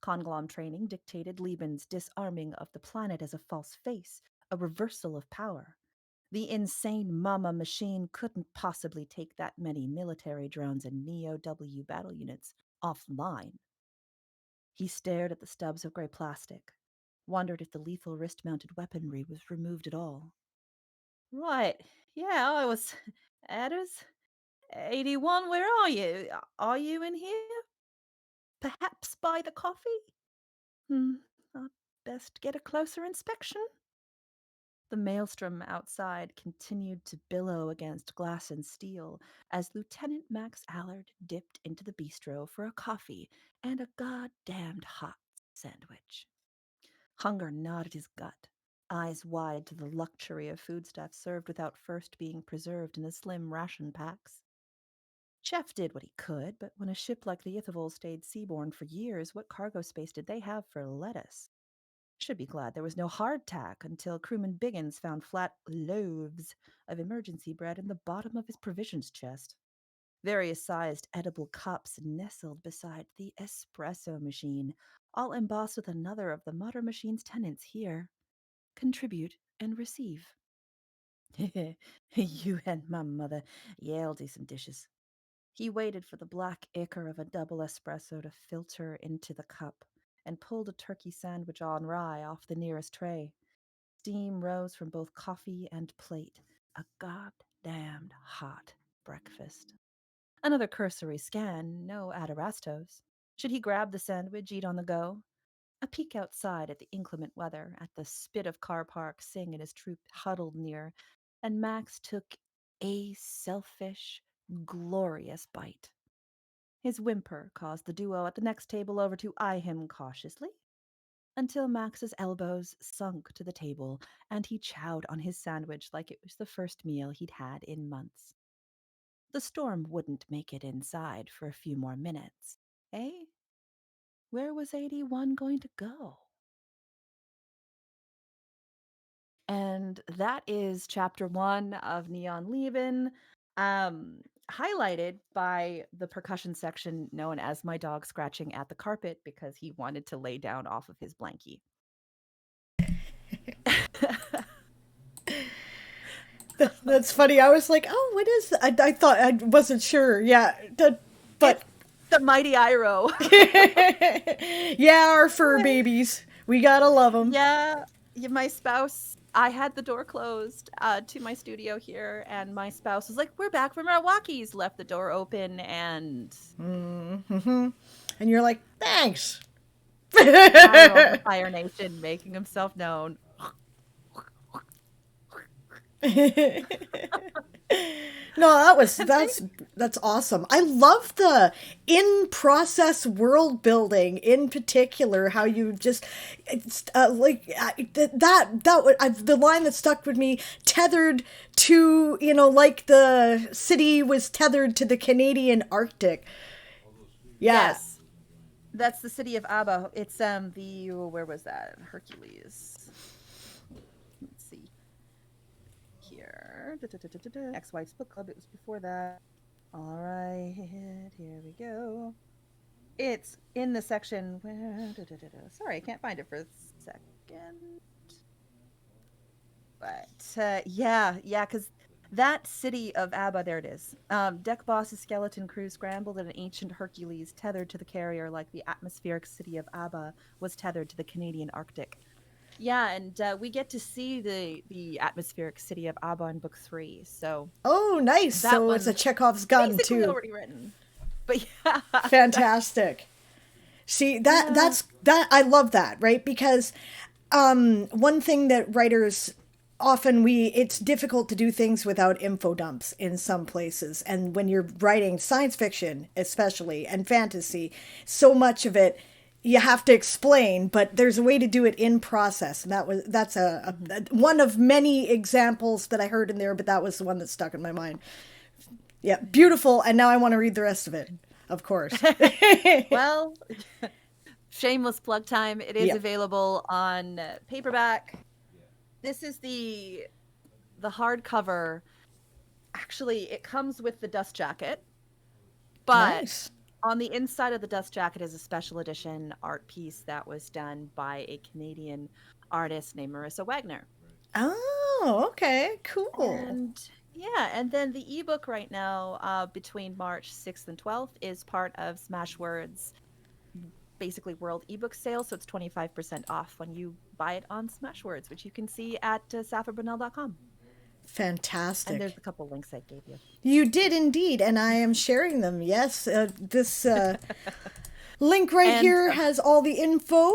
Conglom training dictated Lieben's disarming of the planet as a false face, a reversal of power. The insane mama machine couldn't possibly take that many military drones and Neo-W battle units offline. He stared at the stubs of gray plastic, wondered if the lethal wrist-mounted weaponry was removed at all. Right, yeah, I was... Adders? 81, where are you? Are you in here? Perhaps by the coffee? I'd best get a closer inspection. The maelstrom outside continued to billow against glass and steel as Lieutenant Max Allard dipped into the bistro for a coffee and a goddamned hot sandwich. Hunger gnawed at his gut, eyes wide to the luxury of foodstuffs served without first being preserved in the slim ration packs. Chef did what he could, but when a ship like the Ithavold stayed seaborne for years, what cargo space did they have for lettuce? Should be glad there was no hardtack until crewman Biggins found flat loaves of emergency bread in the bottom of his provisions chest. Various sized edible cups nestled beside the espresso machine, all embossed with another of the modern machine's tenets here. Contribute and receive. You and my mother. Yeah, I'll do some dishes. He waited for the black ichor of a double espresso to filter into the cup and pulled a turkey sandwich on rye off the nearest tray. Steam rose from both coffee and plate. A goddamned hot breakfast. Another cursory scan, no aderastos. Should he grab the sandwich, eat on the go? A peek outside at the inclement weather, at the spit of car park Singh and his troop huddled near, and Max took a selfish, glorious bite. His whimper caused the duo at the next table over to eye him cautiously, until Max's elbows sunk to the table and he chowed on his sandwich like it was the first meal he'd had in months. The storm wouldn't make it inside for a few more minutes, eh? Where was 81 going to go? And that is chapter 1 of Neon Leben, highlighted by the percussion section known as my dog scratching at the carpet because he wanted to lay down off of his blankie. That's funny. I was like, oh, what is that? I thought, I wasn't sure. Yeah. But the mighty Iroh. yeah, our fur babies. We gotta love them. Yeah, my spouse, I had the door closed to my studio here, and my spouse was like, we're back from our walkies, left the door open, and... Mm-hmm. And you're like, thanks. Iroh, the Fire Nation, making himself known. No, that's awesome. I love the in-process world building, in particular, how you just the line that stuck with me, tethered to, like the city was tethered to the Canadian Arctic. Yeah. Yes, that's the city of Abba. It's where was that? Hercules. Let's see. Here. Ex-Wife's Book Club. It was before that. All right, here we go. It's in the section where... Sorry, I can't find it for a second. But, yeah, because that city of Abba, there it is. Deck Boss's skeleton crew scrambled in an ancient Hercules tethered to the carrier like the atmospheric city of Abba was tethered to the Canadian Arctic. Yeah, and we get to see the atmospheric city of Abba in book 3. So oh, nice. So it's a Chekhov's gun basically too. Already written. But yeah, fantastic. See that's I love that, right? Because one thing that writers often it's difficult to do things without info dumps in some places, and when you're writing science fiction, especially, and fantasy, so much of it you have to explain, but there's a way to do it in process. And that's a one of many examples that I heard in there, but that was the one that stuck in my mind. Yeah, beautiful. And now I want to read the rest of it, of course. Well, shameless plug time. It is available on paperback. This is the hardcover. Actually, it comes with the dust jacket. But nice. On the inside of the dust jacket is a special edition art piece that was done by a Canadian artist named Marissa Wagner. Oh, okay, cool. And yeah, and then the ebook right now, between March 6th and 12th, is part of Smashwords, basically world ebook sale. So it's 25% off when you buy it on Smashwords, which you can see at sapphireburnell.com. Fantastic. And there's a couple links I gave you. You did indeed, and I am sharing them. Yes, this link right And, here has all the info,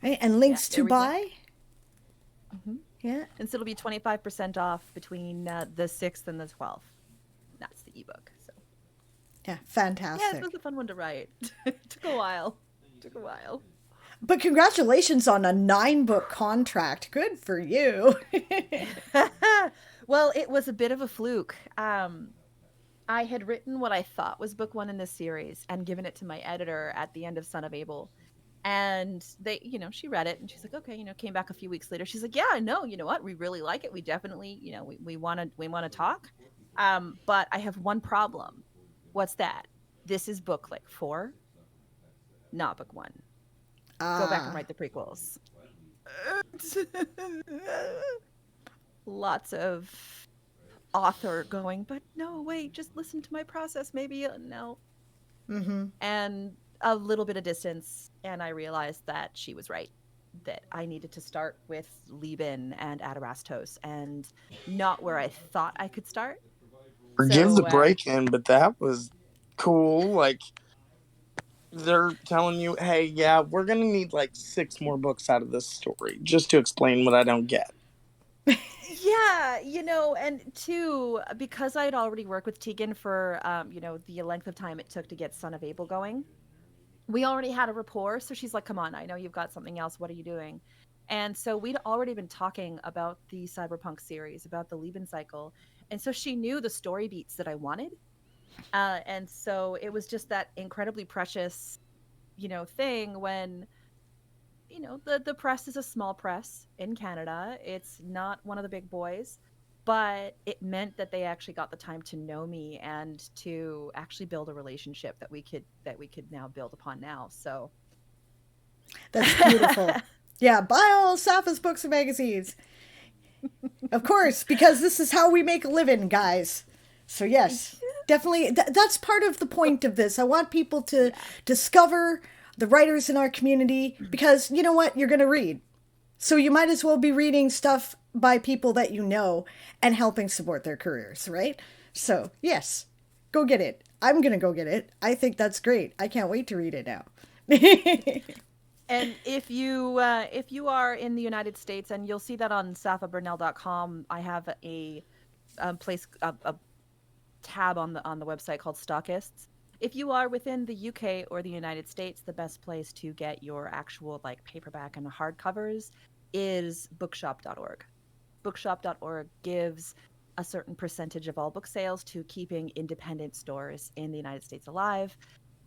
right, and links there to we go. buy. Yeah. And so it'll be 25% off between the 6th and the 12th. That's the ebook. So Yeah, yeah, fantastic. it was a fun one to write. Took a while. But congratulations on a 9-book contract. Good for you. Well, it was a bit of a fluke. I had written what I thought was book 1 in this series and given it to my editor at the end of Son of Abel. And they, she read it and she's like, okay, came back a few weeks later. She's like, yeah, no, you know what? We really like it. We definitely, we want to talk. But I have one problem. What's that? This is book like 4, not book 1. Go back and write the prequels. Lots of author going, but no, wait, just listen to my process. Maybe no. Mm-hmm. And a little bit of distance, and I realized that she was right. That I needed to start with Lieben and Adarastos, and not where I thought I could start. Forgive the So, break-in, but that was cool. Like, they're telling you, hey, yeah, we're gonna need like 6 more books out of this story just to explain what I don't get. Yeah, and 2, because I'd already worked with Tegan for, the length of time it took to get Son of Abel going, we already had a rapport. So she's like, come on, I know you've got something else. What are you doing? And so we'd already been talking about the cyberpunk series, about the Lieben cycle. And so she knew the story beats that I wanted. And so it was just that incredibly precious, thing when, the press is a small press in Canada. It's not one of the big boys, but it meant that they actually got the time to know me and to actually build a relationship that we could now build upon now. So That's beautiful. Yeah, buy all Sappha's books and magazines. Of course, because this is how we make a living, guys. So yes, definitely, that's part of the point of this. I want people to discover the writers in our community, because you know what? You're going to read. So you might as well be reading stuff by people that you know and helping support their careers, right? So yes, go get it. I'm going to go get it. I think that's great. I can't wait to read it now. And if you are in the United States, and you'll see that on sapphiburnell.com, I have a place, a tab on the website called Stockists. If you are within the UK or the United States, the best place to get your actual like paperback and hardcovers is bookshop.org. Bookshop.org gives a certain percentage of all book sales to keeping independent stores in the United States alive.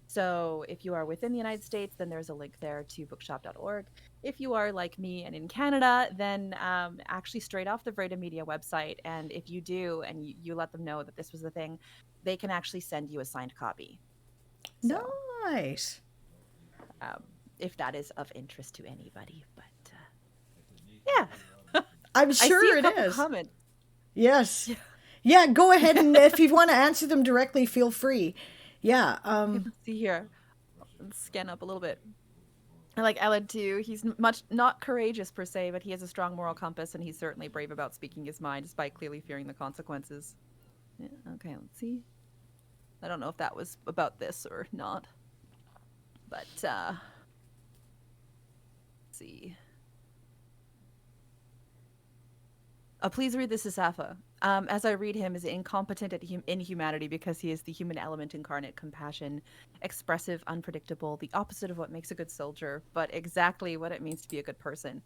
So if you are within the United States, then there's a link there to bookshop.org. If you are like me and in Canada, then actually straight off the Vreda Media website. And if you do, and you let them know that this was the thing, they can actually send you a signed copy. So, Nice. if that is of interest to anybody. But yeah. I'm I see sure a it couple is. comments. Yes. Yeah, go ahead, and if you want to answer them directly, feel free. Yeah. Let's see here. Let's scan up a little bit. I like Ellen too. He's much not courageous per se, but he has a strong moral compass, and he's certainly brave about speaking his mind, despite clearly fearing the consequences. Yeah, okay, let's see. I don't know if that was about this or not, but let's see. Please read this, Asafa. As I read him, is incompetent at inhumanity because he is the human element incarnate, compassion, expressive, unpredictable, the opposite of what makes a good soldier, but exactly what it means to be a good person.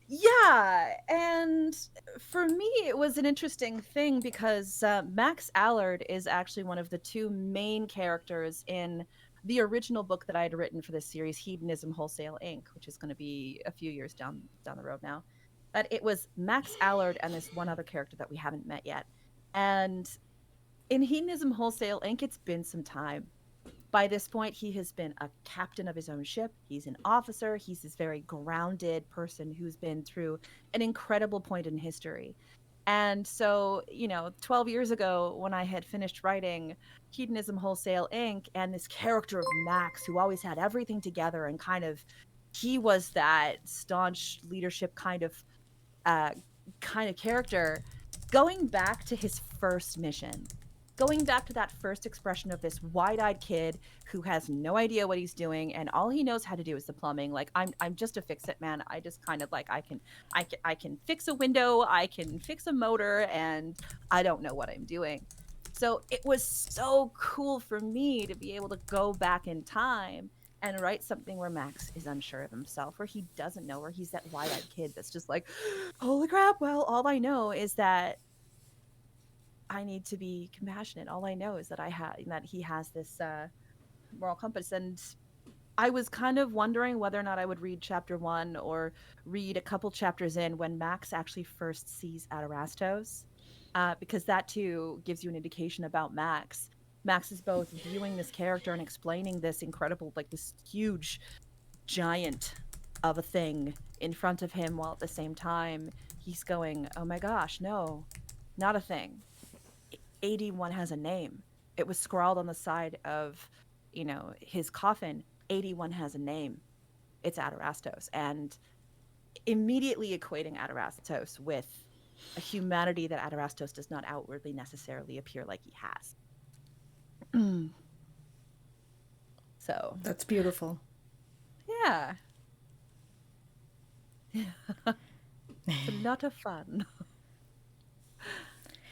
Yeah, and for me, it was an interesting thing because Max Allard is actually one of the 2 main characters in the original book that I had written for this series, Hedonism Wholesale Inc., which is going to be a few years down the road now. That it was Max Allard and this one other character that we haven't met yet. And in Hedonism Wholesale Inc., it's been some time. By this point, he has been a captain of his own ship. He's an officer. He's this very grounded person who's been through an incredible point in history. And so, 12 years ago, when I had finished writing Hedonism Wholesale Inc., and this character of Max, who always had everything together and he was that staunch leadership uh, kind of character, going back to his first mission, going back to that first expression of this wide-eyed kid who has no idea what he's doing and all he knows how to do is the plumbing. Like, I'm just a fix it man. I just kind of like I can fix a window, I can fix a motor, and I don't know what I'm doing. So it was so cool for me to be able to go back in time and write something where Max is unsure of himself, where he doesn't know, where he's that wide-eyed kid that's just like, holy crap, well, all I know is that I need to be compassionate. All I know is that that he has this moral compass. And I was kind of wondering whether or not I would read chapter 1 or read a couple chapters in when Max actually first sees Adarastos, because that too gives you an indication about Max. Max is both viewing this character and explaining this incredible, like this huge giant of a thing in front of him, while at the same time he's going, oh my gosh, no, not a thing. 81 has a name. It was scrawled on the side of, his coffin. 81 has a name. It's Adarastos. And immediately equating Adarastos with a humanity that Adarastos does not outwardly necessarily appear like he has. So That's beautiful. yeah. It's a lot of fun.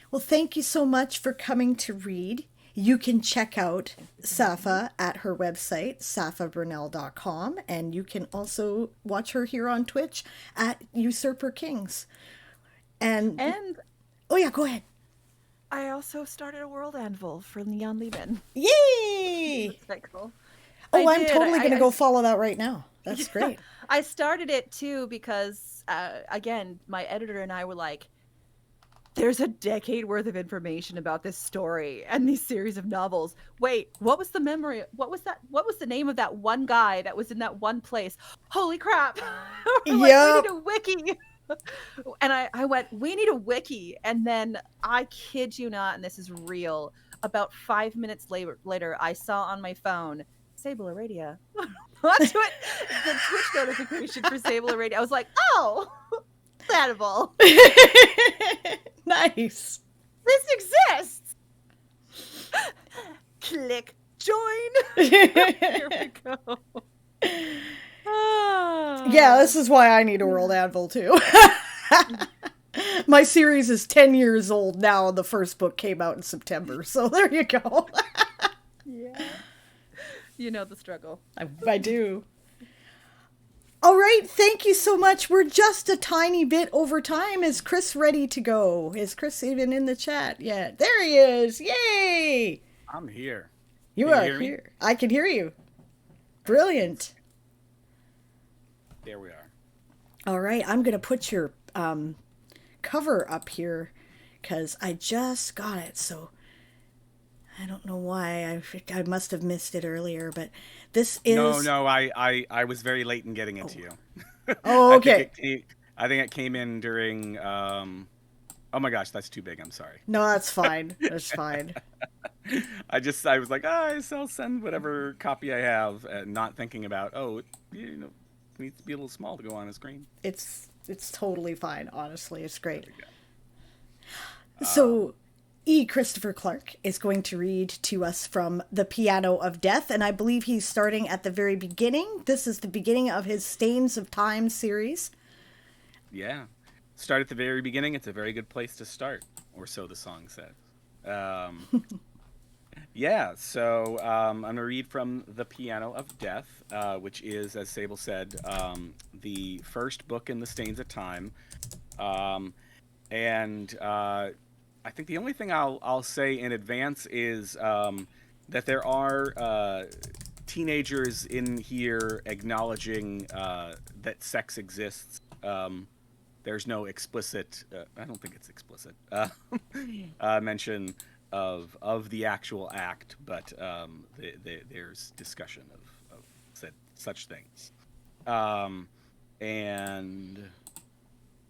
Well, thank you so much for coming to read. You can check out Safa at her website, safaburnell.com, and you can also watch her here on Twitch at Usurper Kings. And oh yeah, go ahead. I also started a World Anvil for Neon Lehman. Yay! Cool. Oh, I'm totally going to go follow that right now. That's great. I started it too because, again, my editor and I were like, there's a decade worth of information about this story and these series of novels. Wait, what was the memory? What was that? What was the name of that one guy that was in that one place? Holy crap. We need a wiki. And I went, we need a wiki. And then I kid you not, and this is real, about 5 minutes later, I saw on my phone, Sable Aradia. Onto it, the Twitch notification for Sable Aradia. I was like, oh, incredible. Nice. This exists. Click join. Here we go. Yeah, this is why I need a World Anvil too. My series is 10 years old now, and the first book came out in September, so there you go. Yeah. You know the struggle. I do. All right, thank you so much. We're just a tiny bit over time. Is Chris ready to go? Is Chris even in the chat yet? There he is. Yay! I'm here. You are here. I can hear you. Brilliant. There we are. All right, I'm going to put your cover up here because I just got it. So I don't know why. I must have missed it earlier, but this is... No, I was very late in getting it to you. Oh, okay. I think it came in during... oh my gosh, that's too big. I'm sorry. No, that's fine. That's fine. I was like, I'll send whatever copy I have, not thinking about, it needs to be a little small to go on a screen. It's totally fine, honestly. It's great. So, E. Christopher Clark is going to read to us from The Piano of Death, and I believe he's starting at the very beginning. This is the beginning of his Stains of Time series. Yeah. Start at the very beginning. It's a very good place to start, or so the song says. Yeah, so I'm going to read from The Piano of Death, which is, as Sable said, the first book in the Stains of Time. And I think the only thing I'll say in advance is that there are teenagers in here acknowledging that sex exists. There's no explicit, I don't think it's explicit, mention of the actual act, but there's discussion of said such things. Um, and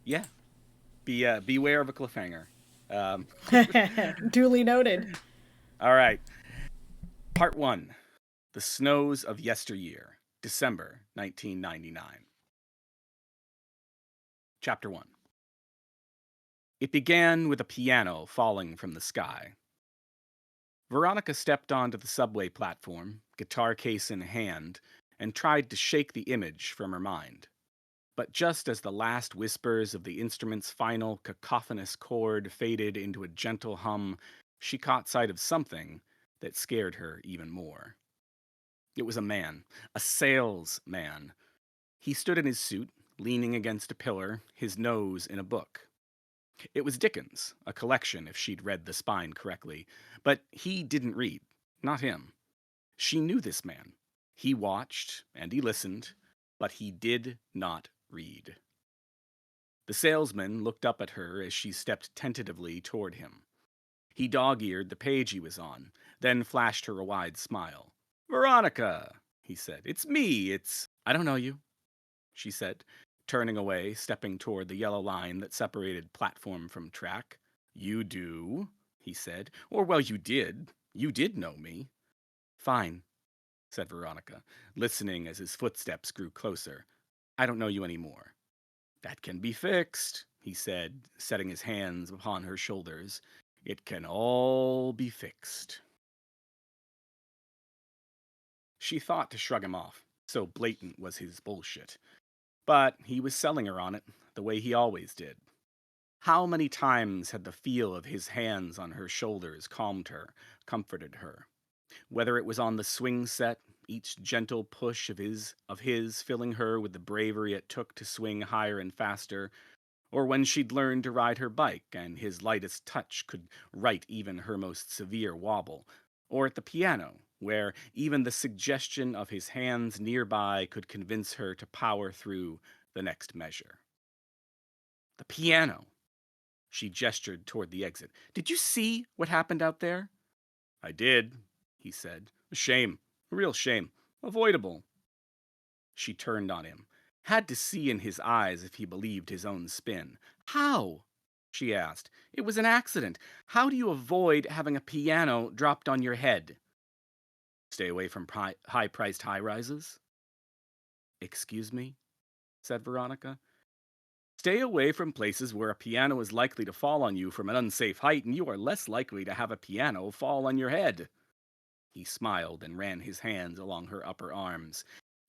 yeah, beware of a cliffhanger. Um, Duly noted. all right, part one: the snows of yesteryear, December 1999. Chapter one. It began with a piano falling from the sky. Veronica stepped onto the subway platform, guitar case in hand, and tried to shake the image from her mind. But just as the last whispers of the instrument's final cacophonous chord faded into a gentle hum, she caught sight of something that scared her even more. It was a man, a salesman. He stood in his suit, leaning against a pillar, his nose in a book. It was Dickens, a collection if she'd read the spine correctly, but he didn't read, not him. She knew this man. He watched and he listened, but he did not read. The salesman looked up at her as she stepped tentatively toward him. He dog-eared the page he was on, then flashed her a wide smile. "Veronica," he said. "It's me, I don't know you," she said, turning away, stepping toward the yellow line that separated platform from track. "You do," he said. "Or, well, you did. You did know me." "Fine," said Veronica, listening as his footsteps grew closer. "I don't know you anymore." "That can be fixed," he said, setting his hands upon her shoulders. "It can all be fixed." She thought to shrug him off, so blatant was his bullshit. But he was selling her on it, the way he always did. How many times had the feel of his hands on her shoulders calmed her, comforted her? Whether it was on the swing set, each gentle push of his filling her with the bravery it took to swing higher and faster, or when she'd learned to ride her bike and his lightest touch could right even her most severe wobble, or at the piano, where even the suggestion of his hands nearby could convince her to power through the next measure. The piano! She gestured toward the exit. "Did you see what happened out there?" "I did," he said. "A shame. A real shame. Avoidable." She turned on him. Had to see in his eyes if he believed his own spin. "How?" she asked. "It was an accident. How do you avoid having a piano dropped on your head?" "Stay away from high-priced high-rises." "Excuse me?" said Veronica. "Stay away from places where a piano is likely to fall on you from an unsafe height, and you are less likely to have a piano fall on your head." He smiled and ran his hands along her upper arms,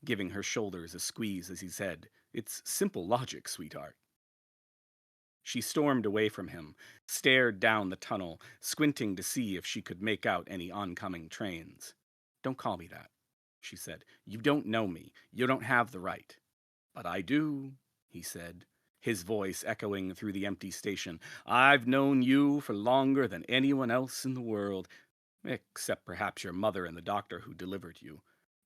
giving her shoulders a squeeze as he said, "It's simple logic, sweetheart." She stormed away from him, stared down the tunnel, squinting to see if she could make out any oncoming trains. "Don't call me that," she said. "You don't know me. You don't have the right." "But I do," he said, his voice echoing through the empty station. "I've known you for longer than anyone else in the world, except perhaps your mother and the doctor who delivered you."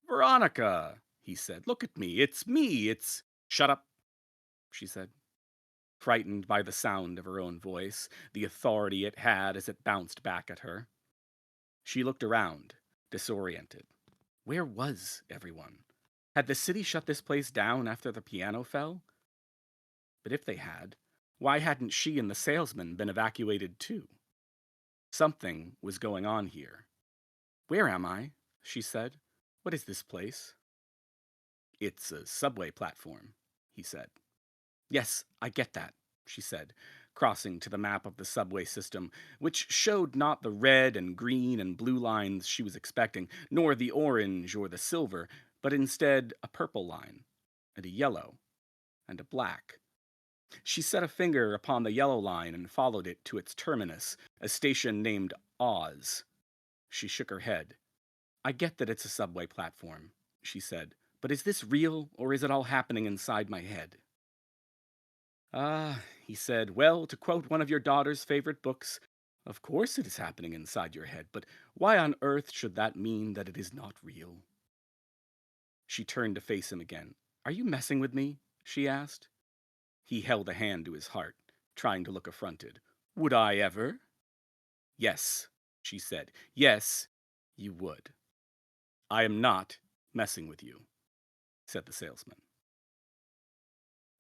"Veronica," he said, "look at me. It's me. It's—" "Shut up," she said, frightened by the sound of her own voice, the authority it had as it bounced back at her. She looked around, disoriented. Where was everyone? Had the city shut this place down after the piano fell? But if they had, why hadn't she and the salesman been evacuated too? Something was going on here. "Where am I?" she said. "What is this place?" "It's a subway platform," he said. "Yes, I get that," she said, crossing to the map of the subway system, which showed not the red and green and blue lines she was expecting, nor the orange or the silver, but instead a purple line, and a yellow, and a black. She set a finger upon the yellow line and followed it to its terminus, a station named Oz. She shook her head. "I get that it's a subway platform," she said, "but is this real, or is it all happening inside my head?" "Ah," he said, "well, to quote one of your daughter's favorite books, of course it is happening inside your head, but why on earth should that mean that it is not real?" She turned to face him again. "Are you messing with me?" she asked. He held a hand to his heart, trying to look affronted. "Would I ever?" "Yes," she said. Yes, you would. I am not messing with you, said the salesman.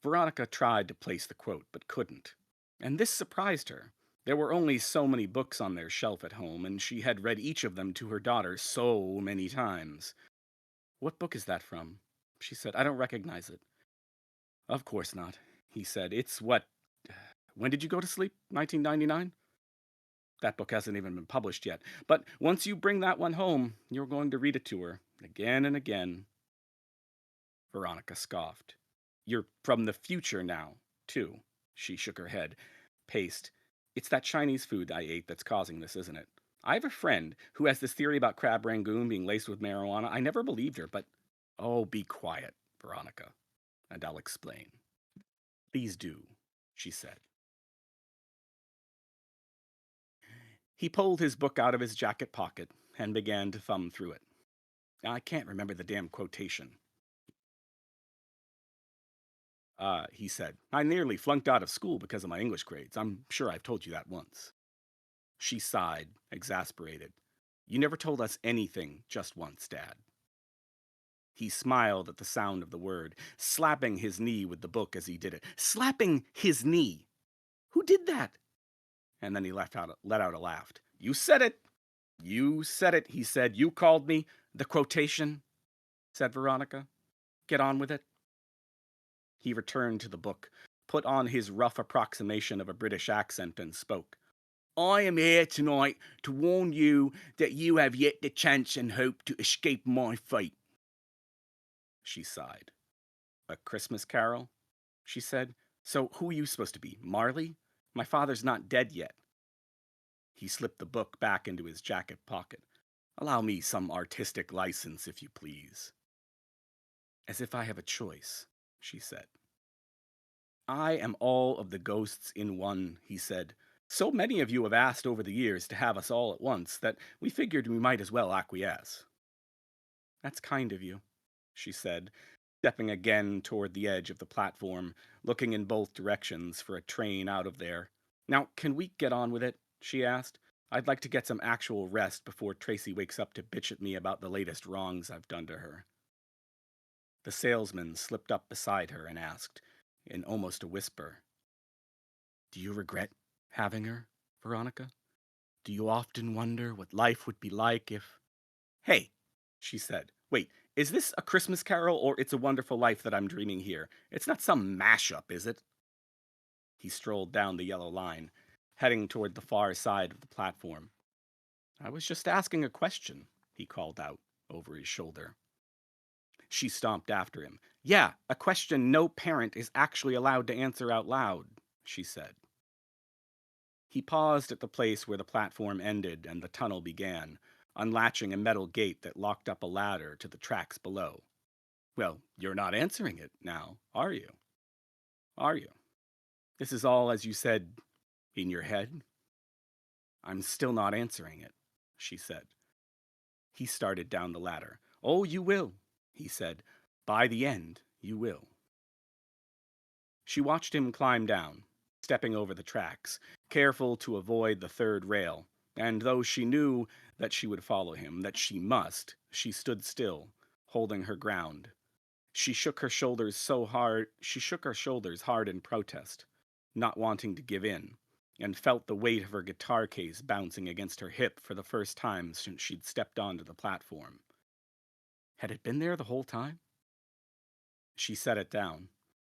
Veronica tried to place the quote, but couldn't. And this surprised her. There were only so many books on their shelf at home, and she had read each of them to her daughter so many times. What book is that from? She said. I don't recognize it. Of course not, he said. It's what. When did you go to sleep? 1999? That book hasn't even been published yet. But once you bring that one home, you're going to read it to her again and again. Veronica scoffed. You're from the future now, too. She shook her head. Paste. It's that Chinese food I ate that's causing this, isn't it? I have a friend who has this theory about crab rangoon being laced with marijuana. I never believed her, but. Oh, be quiet, Veronica, and I'll explain. Please do, she said. He pulled his book out of his jacket pocket and began to thumb through it. I can't remember the damn quotation. He said. I nearly flunked out of school because of my English grades. I'm sure I've told you that once. She sighed, exasperated. You never told us anything just once, Dad. He smiled at the sound of the word, slapping his knee with the book as he did it. Slapping his knee! Who did that? And then he let out a laugh. You said it! You said it, he said. You called me. The quotation, said Veronica. Get on with it. He returned to the book, put on his rough approximation of a British accent, and spoke. I am here tonight to warn you that you have yet the chance and hope to escape my fate. She sighed. A Christmas carol? She said. So who are you supposed to be, Marley? My father's not dead yet. He slipped the book back into his jacket pocket. Allow me some artistic license, if you please. As if I have a choice, she said. I am all of the ghosts in one, he said. So many of you have asked over the years to have us all at once that we figured we might as well acquiesce. That's kind of you, she said, stepping again toward the edge of the platform, looking in both directions for a train out of there. Now, can we get on with it? She asked. I'd like to get some actual rest before Tracy wakes up to bitch at me about the latest wrongs I've done to her. The salesman slipped up beside her and asked, in almost a whisper, Do you regret having her, Veronica? Do you often wonder what life would be like if... Hey, she said. Wait, is this A Christmas Carol or It's a Wonderful Life that I'm dreaming here? It's not some mashup, is it? He strolled down the yellow line, heading toward the far side of the platform. I was just asking a question, he called out over his shoulder. She stomped after him. Yeah, a question no parent is actually allowed to answer out loud, she said. He paused at the place where the platform ended and the tunnel began, unlatching a metal gate that locked up a ladder to the tracks below. Well, you're not answering it now, are you? Are you? This is all, as you said, in your head? I'm still not answering it, she said. He started down the ladder. Oh, you will, he said. By the end, you will. She watched him climb down, stepping over the tracks, careful to avoid the third rail, and though she knew that she would follow him, that she must, she stood still, holding her ground. She shook her shoulders hard in protest, not wanting to give in, and felt the weight of her guitar case bouncing against her hip for the first time since she'd stepped onto the platform. Had it been there the whole time? She set it down.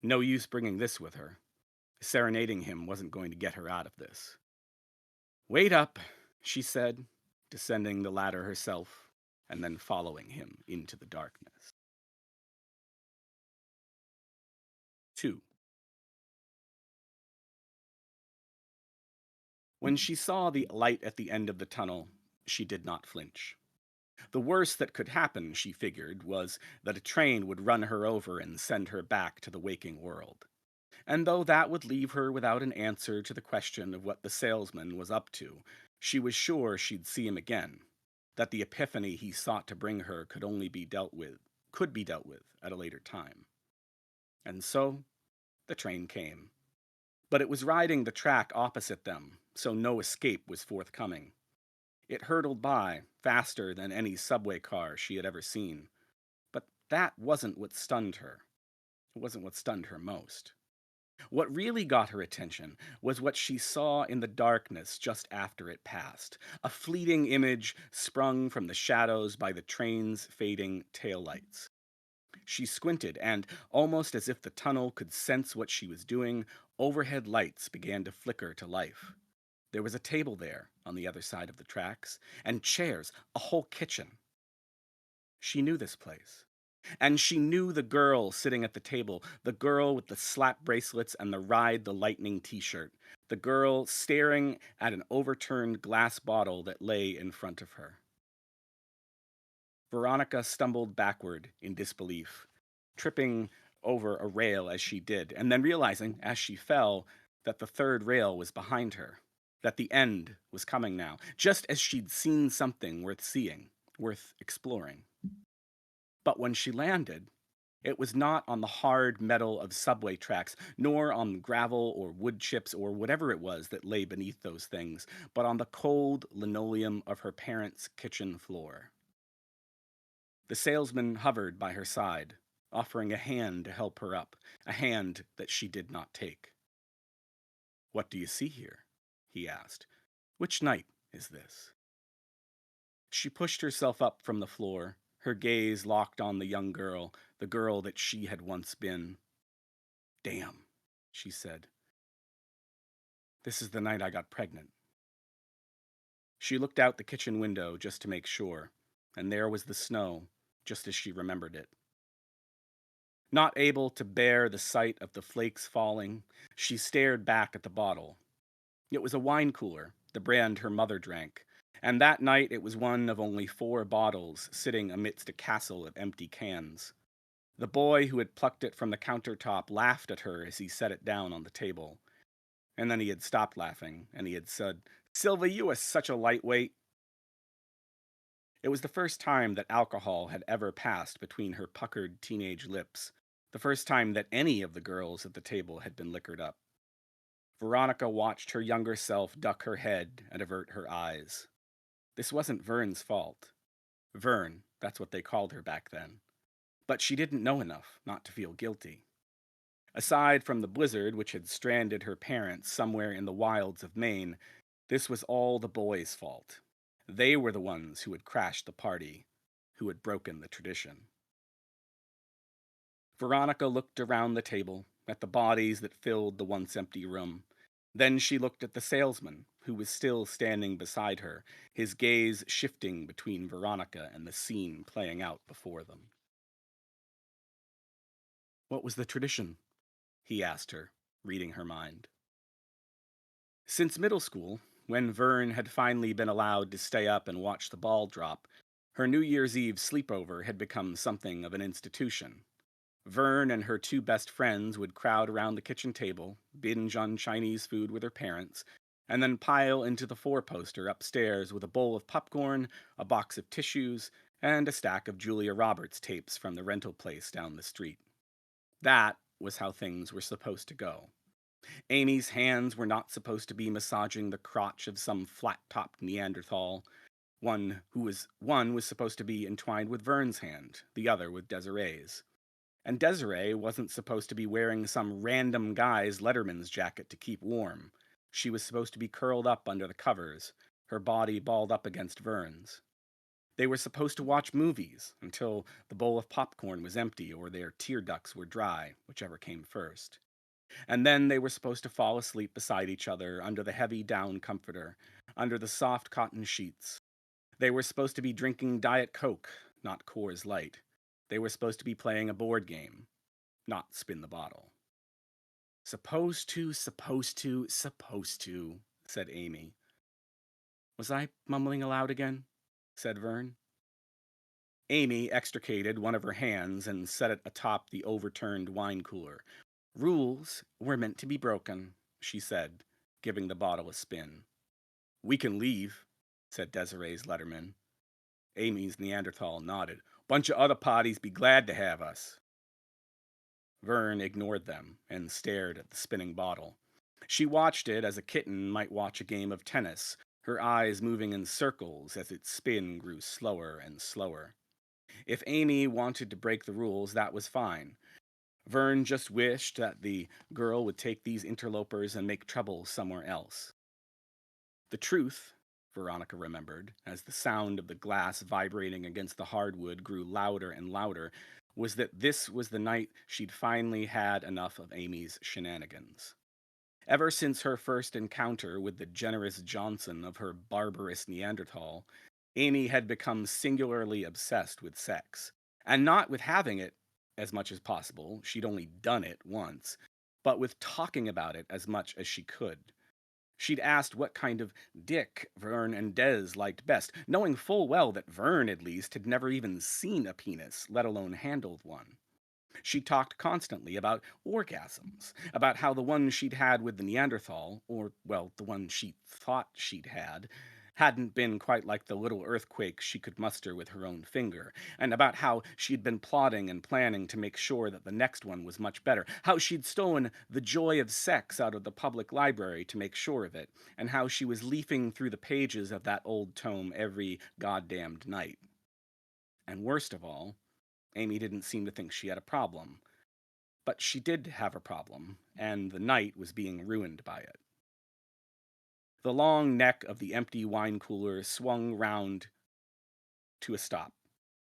No use bringing this with her. Serenading him wasn't going to get her out of this. Wait up, she said, descending the ladder herself, and then following him into the darkness. 2. When she saw the light at the end of the tunnel, she did not flinch. The worst that could happen, she figured, was that a train would run her over and send her back to the waking world. And though that would leave her without an answer to the question of what the salesman was up to, she was sure she'd see him again, that the epiphany he sought to bring her could be dealt with at a later time. And so, the train came. But it was riding the track opposite them, so no escape was forthcoming. It hurtled by, faster than any subway car she had ever seen. But that wasn't what stunned her. It wasn't what stunned her most. What really got her attention was what she saw in the darkness just after it passed, a fleeting image sprung from the shadows by the train's fading taillights. She squinted, and, almost as if the tunnel could sense what she was doing, overhead lights began to flicker to life. There was a table there, on the other side of the tracks, and chairs, a whole kitchen. She knew this place. And she knew the girl sitting at the table, the girl with the slap bracelets and the Ride the Lightning t-shirt, the girl staring at an overturned glass bottle that lay in front of her. Veronica stumbled backward in disbelief, tripping over a rail as she did, and then realizing, as she fell, that the third rail was behind her, that the end was coming now, just as she'd seen something worth seeing, worth exploring. But when she landed, it was not on the hard metal of subway tracks, nor on gravel or wood chips or whatever it was that lay beneath those things, but on the cold linoleum of her parents' kitchen floor. The salesman hovered by her side, offering a hand to help her up, a hand that she did not take. "What do you see here?" he asked. "Which night is this?" She pushed herself up from the floor, her gaze locked on the young girl, the girl that she had once been. "Damn," she said. "This is the night I got pregnant." She looked out the kitchen window just to make sure, and there was the snow, just as she remembered it. Not able to bear the sight of the flakes falling, she stared back at the bottle. It was a wine cooler, the brand her mother drank, and that night it was one of only 4 bottles sitting amidst a castle of empty cans. The boy who had plucked it from the countertop laughed at her as he set it down on the table. And then he had stopped laughing, and he had said, "Silva, you are such a lightweight." It was the first time that alcohol had ever passed between her puckered teenage lips, the first time that any of the girls at the table had been liquored up. Veronica watched her younger self duck her head and avert her eyes. This wasn't Vern's fault. Vern, that's what they called her back then. But she didn't know enough not to feel guilty. Aside from the blizzard which had stranded her parents somewhere in the wilds of Maine, this was all the boys' fault. They were the ones who had crashed the party, who had broken the tradition. Veronica looked around the table, at the bodies that filled the once empty room. Then she looked at the salesman, who was still standing beside her, his gaze shifting between Veronica and the scene playing out before them. "What was the tradition?" he asked her, reading her mind. Since middle school, when Vern had finally been allowed to stay up and watch the ball drop, her New Year's Eve sleepover had become something of an institution. Vern and her 2 best friends would crowd around the kitchen table, binge on Chinese food with her parents, and then pile into the 4-poster upstairs with a bowl of popcorn, a box of tissues, and a stack of Julia Roberts tapes from the rental place down the street. That was how things were supposed to go. Amy's hands were not supposed to be massaging the crotch of some flat-topped Neanderthal. One was supposed to be entwined with Vern's hand, the other with Desiree's. And Desiree wasn't supposed to be wearing some random guy's Letterman's jacket to keep warm. She was supposed to be curled up under the covers, her body balled up against Vern's. They were supposed to watch movies until the bowl of popcorn was empty or their tear ducts were dry, whichever came first. And then they were supposed to fall asleep beside each other under the heavy down comforter, under the soft cotton sheets. They were supposed to be drinking Diet Coke, not Coors Light. They were supposed to be playing a board game, not spin the bottle. Supposed to, said Amy. Was I mumbling aloud again? Said Vern. Amy extricated one of her hands and set it atop the overturned wine cooler. Rules were meant to be broken, she said, giving the bottle a spin. We can leave, said Desiree's Letterman. Amy's Neanderthal nodded. Bunch of other parties be glad to have us. Vern ignored them and stared at the spinning bottle. She watched it as a kitten might watch a game of tennis, her eyes moving in circles as its spin grew slower and slower. If Amy wanted to break the rules, that was fine. Vern just wished that the girl would take these interlopers and make trouble somewhere else. The truth, Veronica remembered, as the sound of the glass vibrating against the hardwood grew louder and louder, was that this was the night she'd finally had enough of Amy's shenanigans. Ever since her first encounter with the generous Johnson of her barbarous Neanderthal, Amy had become singularly obsessed with sex, and not with having it as much as possible, she'd only done it once, but with talking about it as much as she could. She'd asked what kind of dick Vern and Des liked best, knowing full well that Vern, at least, had never even seen a penis, let alone handled one. She talked constantly about orgasms, about how the one she'd had with the Neanderthal, or, well, the one she thought she'd had, hadn't been quite like the little earthquake she could muster with her own finger, and about how she'd been plotting and planning to make sure that the next one was much better, how she'd stolen The Joy of Sex out of the public library to make sure of it, and how she was leafing through the pages of that old tome every goddamned night. And worst of all, Amy didn't seem to think she had a problem. But she did have a problem, and the night was being ruined by it. The long neck of the empty wine cooler swung round to a stop,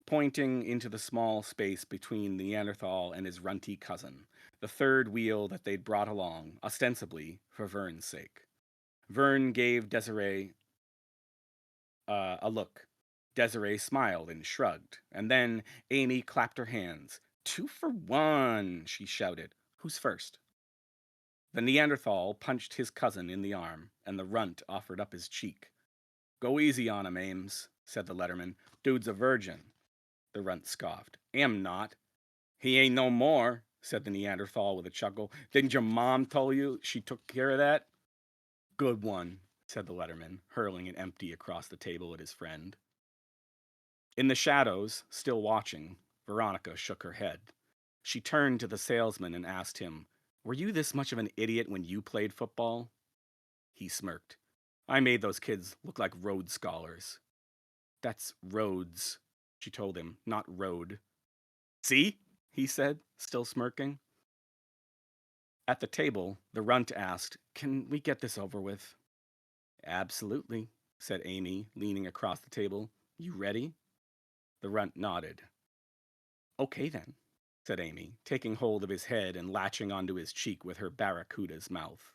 pointing into the small space between the Neanderthal and his runty cousin, the third wheel that they'd brought along, ostensibly for Vern's sake. Vern gave Desiree a look. Desiree smiled and shrugged, and then Amy clapped her hands. 2 for 1, she shouted. Who's first? The Neanderthal punched his cousin in the arm, and the runt offered up his cheek. Go easy on him, Ames, said the letterman. Dude's a virgin. The runt scoffed. Am not. He ain't no more, said the Neanderthal with a chuckle. Didn't your mom tell you she took care of that? Good one, said the letterman, hurling an empty across the table at his friend. In the shadows, still watching, Veronica shook her head. She turned to the salesman and asked him, Were you this much of an idiot when you played football? He smirked. I made those kids look like Rhodes Scholars. That's Rhodes, she told him, not Road. See? He said, still smirking. At the table, the runt asked, Can we get this over with? Absolutely, said Amy, leaning across the table. You ready? The runt nodded. Okay then, said Amy, taking hold of his head and latching onto his cheek with her barracuda's mouth.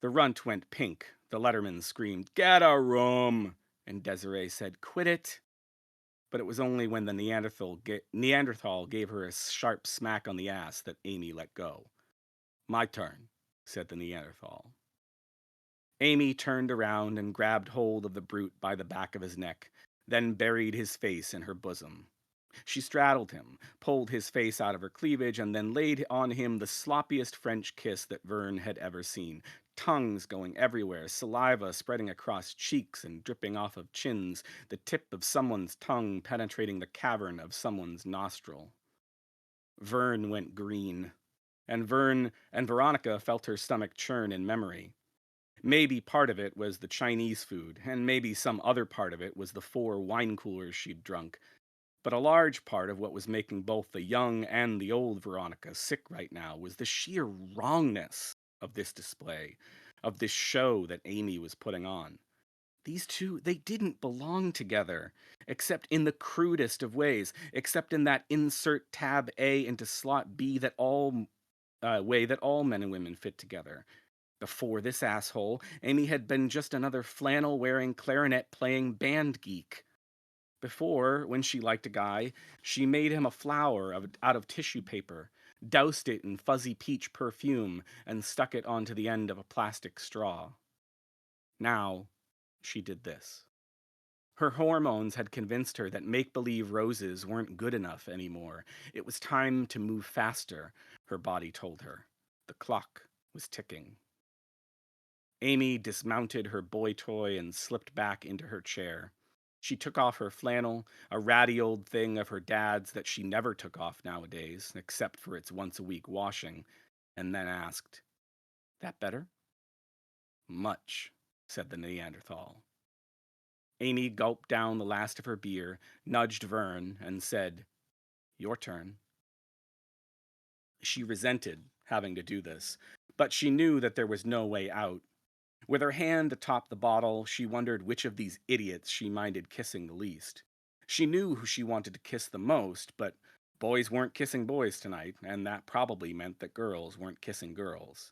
The runt went pink. The letterman screamed, Get a room! And Desiree said, Quit it! But it was only when the Neanderthal gave her a sharp smack on the ass that Amy let go. My turn, said the Neanderthal. Amy turned around and grabbed hold of the brute by the back of his neck, then buried his face in her bosom. She straddled him, pulled his face out of her cleavage, and then laid on him the sloppiest French kiss that Vern had ever seen. Tongues going everywhere, saliva spreading across cheeks and dripping off of chins, the tip of someone's tongue penetrating the cavern of someone's nostril. Vern went green, and Veronica felt her stomach churn in memory. Maybe part of it was the Chinese food, and maybe some other part of it was the 4 wine coolers she'd drunk. But a large part of what was making both the young and the old Veronica sick right now was the sheer wrongness of this display, of this show that Amy was putting on. These two, they didn't belong together, except in the crudest of ways, except in that insert tab A into slot B that all way that all men and women fit together. Before this asshole, Amy had been just another flannel-wearing, clarinet-playing band geek. Before, when she liked a guy, she made him a flower out of tissue paper, doused it in fuzzy peach perfume, and stuck it onto the end of a plastic straw. Now, she did this. Her hormones had convinced her that make-believe roses weren't good enough anymore. It was time to move faster, her body told her. The clock was ticking. Amy dismounted her boy toy and slipped back into her chair. She took off her flannel, a ratty old thing of her dad's that she never took off nowadays, except for its once-a-week washing, and then asked, That better? Much, said the Neanderthal. Amy gulped down the last of her beer, nudged Vern, and said, "Your turn." She resented having to do this, but she knew that there was no way out. With her hand atop the bottle, she wondered which of these idiots she minded kissing the least. She knew who she wanted to kiss the most, but boys weren't kissing boys tonight, and that probably meant that girls weren't kissing girls.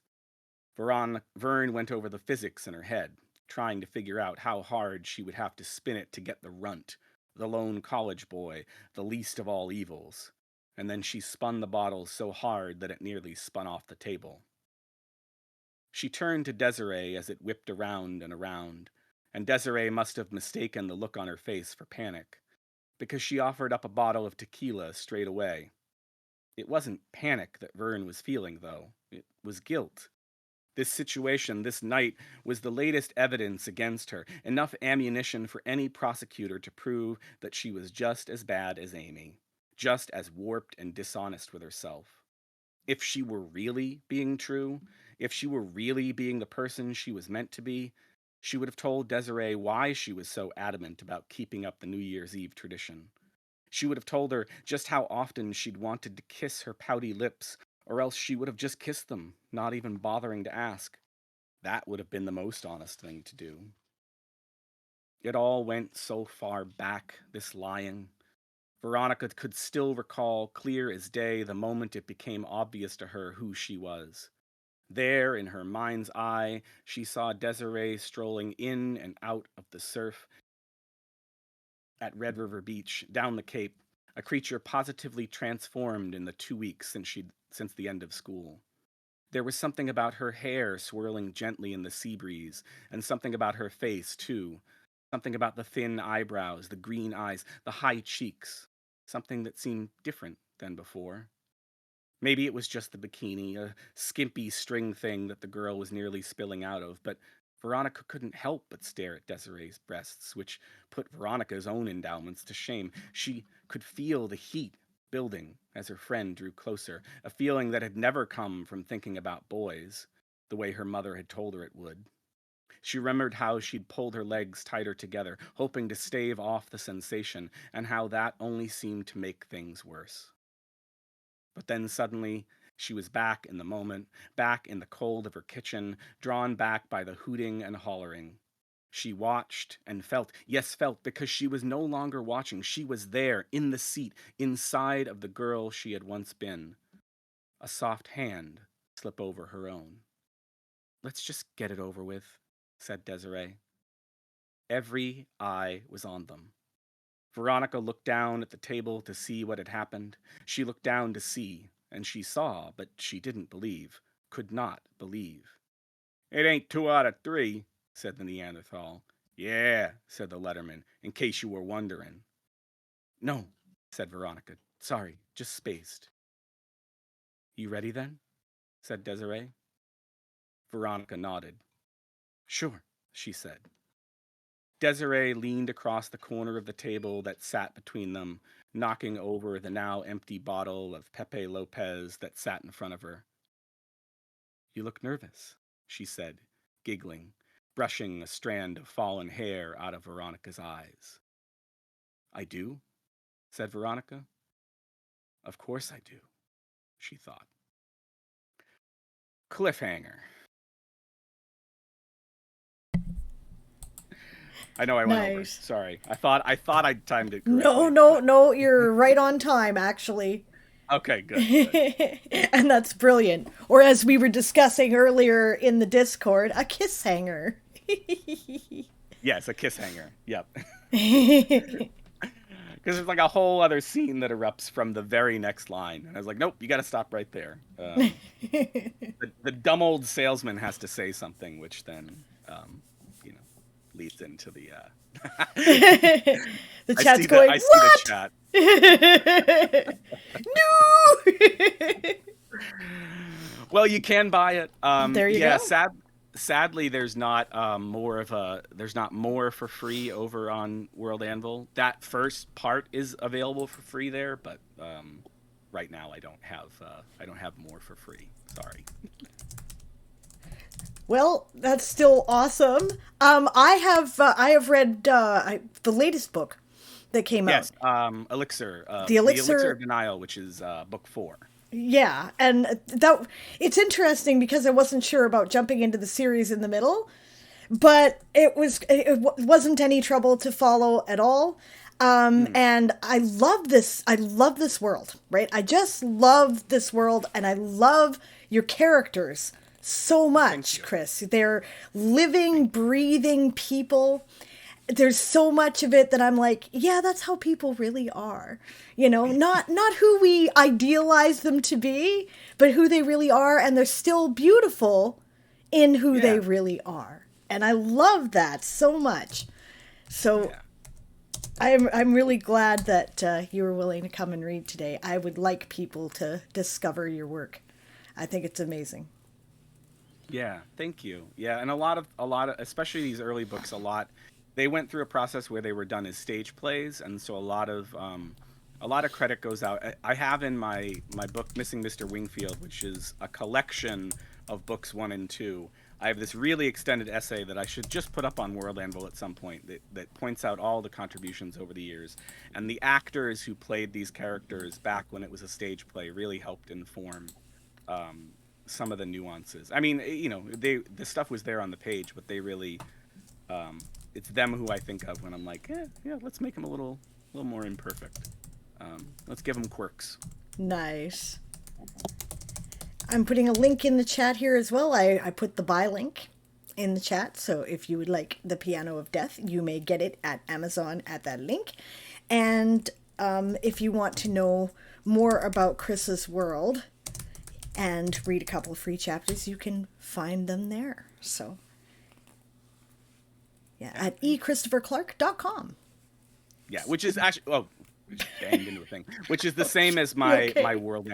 Vern went over the physics in her head, trying to figure out how hard she would have to spin it to get the runt, the lone college boy, the least of all evils. And then she spun the bottle so hard that it nearly spun off the table. She turned to Desiree as it whipped around and around, and Desiree must have mistaken the look on her face for panic, because she offered up a bottle of tequila straight away. It wasn't panic that Vern was feeling, though. It was guilt. This situation, this night, was the latest evidence against her, enough ammunition for any prosecutor to prove that she was just as bad as Amy, just as warped and dishonest with herself. If she were really being true, if she were really being the person she was meant to be, she would have told Desiree why she was so adamant about keeping up the New Year's Eve tradition. She would have told her just how often she'd wanted to kiss her pouty lips, or else she would have just kissed them, not even bothering to ask. That would have been the most honest thing to do. It all went so far back, this lying. Veronica could still recall clear as day the moment it became obvious to her who she was. There, in her mind's eye, she saw Desiree strolling in and out of the surf at Red River Beach, down the Cape, a creature positively transformed in the 2 weeks since the end of school. There was something about her hair swirling gently in the sea breeze, and something about her face, too. Something about the thin eyebrows, the green eyes, the high cheeks. Something that seemed different than before. Maybe it was just the bikini, a skimpy string thing that the girl was nearly spilling out of, but Veronica couldn't help but stare at Desiree's breasts, which put Veronica's own endowments to shame. She could feel the heat building as her friend drew closer, a feeling that had never come from thinking about boys, the way her mother had told her it would. She remembered how she'd pulled her legs tighter together, hoping to stave off the sensation, and how that only seemed to make things worse. But then suddenly, she was back in the moment, back in the cold of her kitchen, drawn back by the hooting and hollering. She watched and felt, yes, felt, because she was no longer watching. She was there, in the seat, inside of the girl she had once been. A soft hand slip over her own. "Let's just get it over with," said Desiree. Every eye was on them. Veronica looked down at the table to see what had happened. She looked down to see, and she saw, but she didn't believe, could not believe. "It ain't 2 out of 3, said the Neanderthal. "Yeah," said the letterman, "in case you were wondering." "No," said Veronica. "Sorry, just spaced." "You ready then?" said Desiree. Veronica nodded. "Sure," she said. Desiree leaned across the corner of the table that sat between them, knocking over the now empty bottle of Pepe Lopez that sat in front of her. "You look nervous," she said, giggling, brushing a strand of fallen hair out of Veronica's eyes. "I do?" said Veronica. "Of course I do," she thought. Cliffhanger. I know I went over. Nice. Sorry. I thought I'd timed it No, correctly. no, no, you're right on time, actually. Okay, good. And that's brilliant. Or as we were discussing earlier in the Discord, a kiss hanger. Yes, a kiss hanger. Yep. Because there's like a whole other scene that erupts from the very next line. And I was like, nope, you got to stop right there. The dumb old salesman has to say something, which then, leads into the... The chat's going, I see what? The chat. No! Well, you can buy it. There you go. Sadly, there's not more for free over on World Anvil. That first part is available for free there, but right now I don't have more for free. Sorry. Well, that's still awesome. I have read the latest book that came out. Yes, Elixir, The the Elixir Elixir. of Denial, which is book 4. Yeah, and that it's interesting because I wasn't sure about jumping into the series in the middle, but wasn't any trouble to follow at all. And I love this. I love this world, right? I just love this world, and I love your characters so much, Chris. They're living, breathing people. There's so much of it that I'm like, yeah, that's how people really are. You know, not who we idealize them to be, but who they really are, and they're still beautiful in who they really are. And I love that so much. So I'm really glad that you were willing to come and read today. I would like people to discover your work. I think it's amazing. Yeah, thank you. Yeah, and a lot of, especially these early books, they went through a process where they were done as stage plays, and so a lot of credit goes out. I have in my book Missing Mr. Wingfield, which is a collection of books 1 and 2. I have this really extended essay that I should just put up on World Anvil at some point that points out all the contributions over the years. And the actors who played these characters back when it was a stage play really helped inform some of the nuances. I mean, you know, the stuff was there on the page, but they really, it's them who I think of when I'm like, yeah, let's make them a little more imperfect. Let's give them quirks. Nice. I'm putting a link in the chat here as well. I put the buy link in the chat, so if you would like The Piano of Death, you may get it at Amazon at that link. And if you want to know more about Chris's world and read a couple of free chapters, you can find them there. So, yeah, at echristopherclark.com. Yeah, which is actually, banged into a thing, which is the same as my World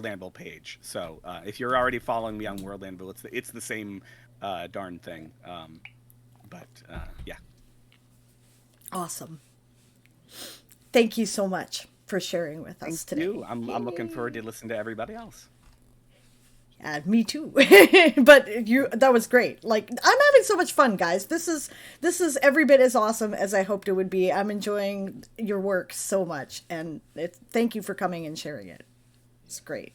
Anvil page. So if you're already following me on World Anvil, it's the same darn thing. But yeah. Awesome. Thank you so much for sharing with us today. Thank you. I'm looking forward to listening to everybody else. Me too. But that was great. Like, I'm having so much fun, guys. This is every bit as awesome as I hoped it would be. I'm enjoying your work so much, and thank you for coming and sharing it. It's great.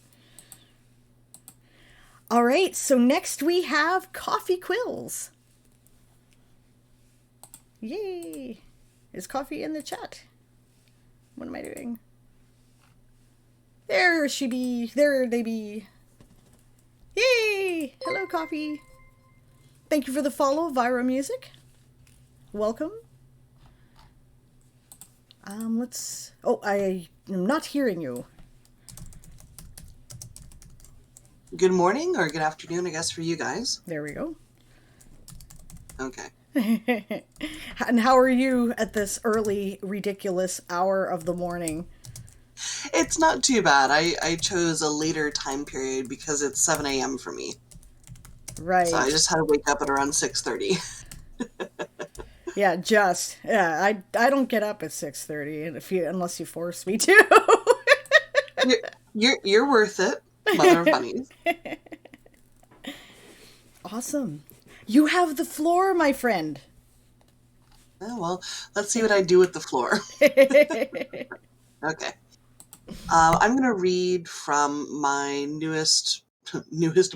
All right, so next we have Coffee Quills. Yay! Is Coffee in the chat? What am I doing? There she be. There they be. Yay! Hello, Coffee. Thank you for the follow, Vira Music. Welcome. I am not hearing you. Good morning or good afternoon, I guess, for you guys. There we go. Okay. And how are you at this early, ridiculous hour of the morning? It's not too bad. I chose a later time period because it's 7 a.m. for me. Right. So I just had to wake up at around 6:30. Yeah, I don't get up at 6:30 unless you force me to. You're worth it, mother of bunnies. Awesome. You have the floor, my friend. Oh, well, let's see what I do with the floor. Okay. I'm going to read from my newest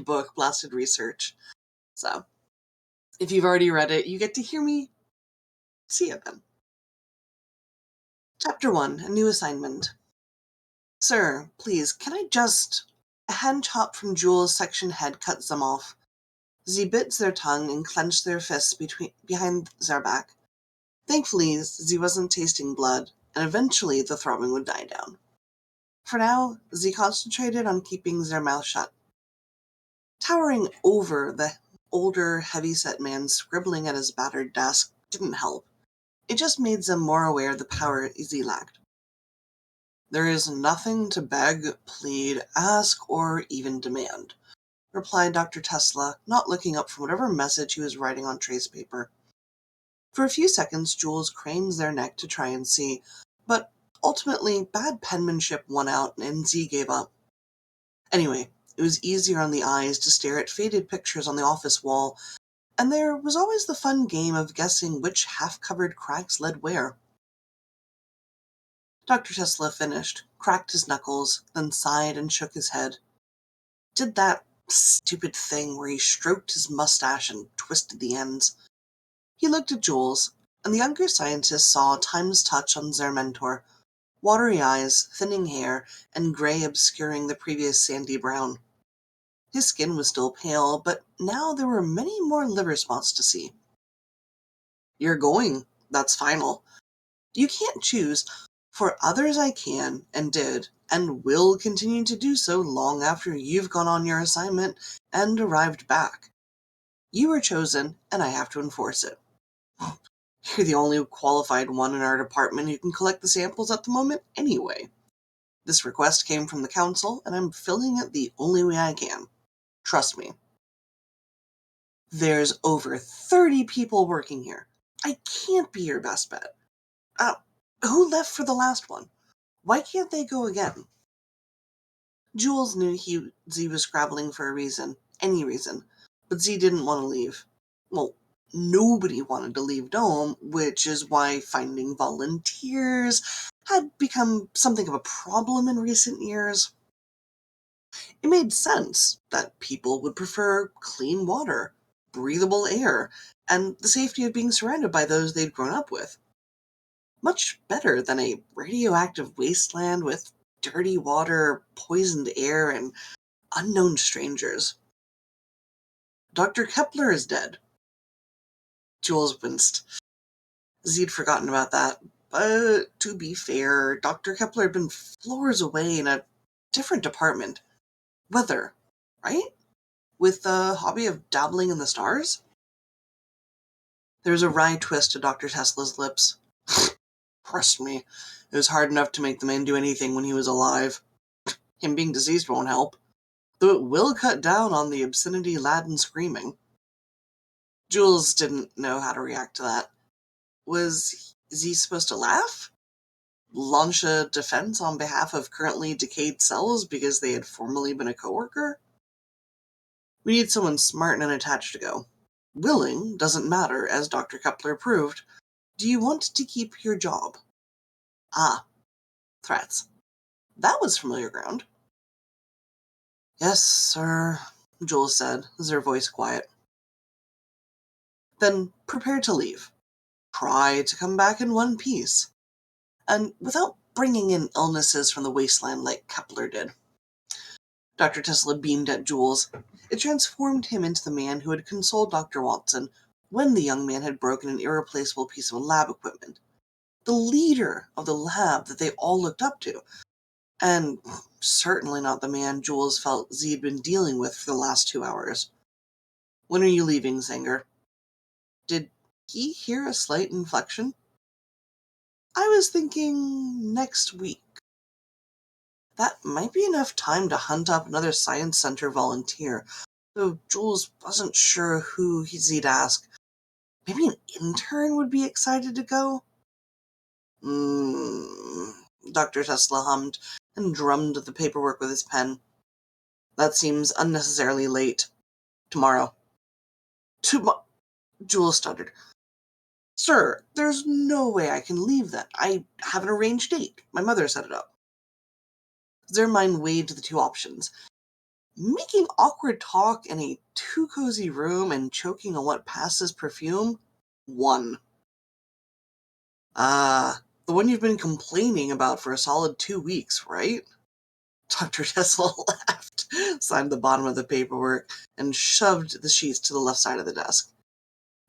book, Blasted Research. So, if you've already read it, you get to hear me see it then. Chapter 1, A New Assignment. Sir, please, can I just... A hand chop from Jules' section head cuts them off. Ze bits their tongue and clenched their fists behind their back. Thankfully, Ze wasn't tasting blood, and eventually the throbbing would die down. For now, Ze concentrated on keeping their mouth shut. Towering over the older, heavy-set man scribbling at his battered desk didn't help. It just made them more aware of the power Ze lacked. There is nothing to beg, plead, ask, or even demand, replied Dr. Tesla, not looking up from whatever message he was writing on trace paper. For a few seconds, Jules craned their neck to try and see, but ultimately, bad penmanship won out and Z gave up. Anyway, it was easier on the eyes to stare at faded pictures on the office wall And there was always the fun game of guessing which half-covered cracks led where. Dr. Tesla finished, cracked his knuckles, then sighed and shook his head. Did that stupid thing where he stroked his mustache and twisted the ends. He looked at Jules, and the younger scientist saw Time's touch on their mentor, watery eyes, thinning hair, and gray obscuring the previous sandy brown. His skin was still pale, but now there were many more liver spots to see. You're going. That's final. You can't choose. For others I can, and did, and will continue to do so long after you've gone on your assignment and arrived back. You were chosen, and I have to enforce it. You're the only qualified one in our department who can collect the samples at the moment anyway. This request came from the council, and I'm filling it the only way I can. Trust me. There's over 30 people working here. I can't be your best bet. Who left for the last one? Why can't they go again? Jules knew Z was scrabbling for a reason, any reason, but Z didn't want to leave. Well, nobody wanted to leave Dome, which is why finding volunteers had become something of a problem in recent years. It made sense that people would prefer clean water, breathable air, and the safety of being surrounded by those they'd grown up with. Much better than a radioactive wasteland with dirty water, poisoned air, and unknown strangers. Dr. Kepler is dead. Jules winced. Z'd forgotten about that, but to be fair, Dr. Kepler had been floors away in a different department. Weather, right? With the hobby of dabbling in the stars? There was a wry twist to Dr. Tesla's lips. Trust me, it was hard enough to make the man do anything when he was alive. Him being deceased won't help, though it will cut down on the obscenity laden screaming. Jules didn't know how to react to that. Was Z supposed to laugh? Launch a defense on behalf of currently decayed cells because they had formerly been a coworker? We need someone smart and unattached to go. Willing doesn't matter, as Dr. Kepler proved. Do you want to keep your job? Ah, threats. That was familiar ground. Yes, sir, Jules said, her voice quiet. Then prepare to leave. Try to come back in one piece. And without bringing in illnesses from the wasteland like Kepler did. Dr. Tesla beamed at Jules. It transformed him into the man who had consoled Dr. Watson when the young man had broken an irreplaceable piece of lab equipment. The leader of the lab that they all looked up to. And certainly not the man Jules felt Z had been dealing with for the last 2 hours. When are you leaving, Sanger? Did he hear a slight inflection? I was thinking next week. That might be enough time to hunt up another Science Center volunteer, though Jules wasn't sure who he'd ask. Maybe an intern would be excited to go? Dr. Tesla hummed and drummed the paperwork with his pen. That seems unnecessarily late. Tomorrow. Jules stuttered. Sir, there's no way I can leave then. I have an arranged date. My mother set it up. Their mind weighed the two options. Making awkward talk in a too cozy room and choking on what passed as perfume? One. The one you've been complaining about for a solid 2 weeks, right? Dr. Tesla laughed, signed the bottom of the paperwork, and shoved the sheets to the left side of the desk.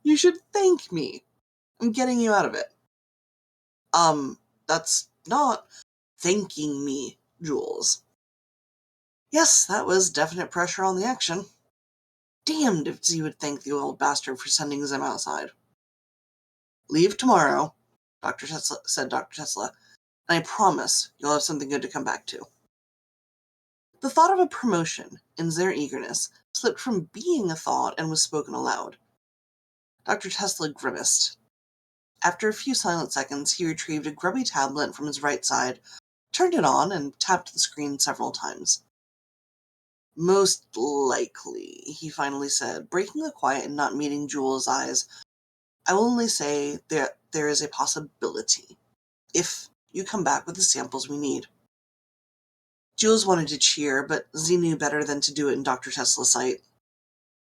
You should thank me. I'm getting you out of it. That's not thanking me, Jules. Yes, that was definite pressure on the action. Damned if Z would thank the old bastard for sending him outside. Leave tomorrow, said Dr. Tesla, and I promise you'll have something good to come back to. The thought of a promotion, in their eagerness, slipped from being a thought and was spoken aloud. Dr. Tesla grimaced. After a few silent seconds, he retrieved a grubby tablet from his right side, turned it on, and tapped the screen several times. Most likely, he finally said, breaking the quiet and not meeting Jules' eyes. I will only say that there is a possibility, if you come back with the samples we need. Jules wanted to cheer, but Z knew better than to do it in Dr. Tesla's sight.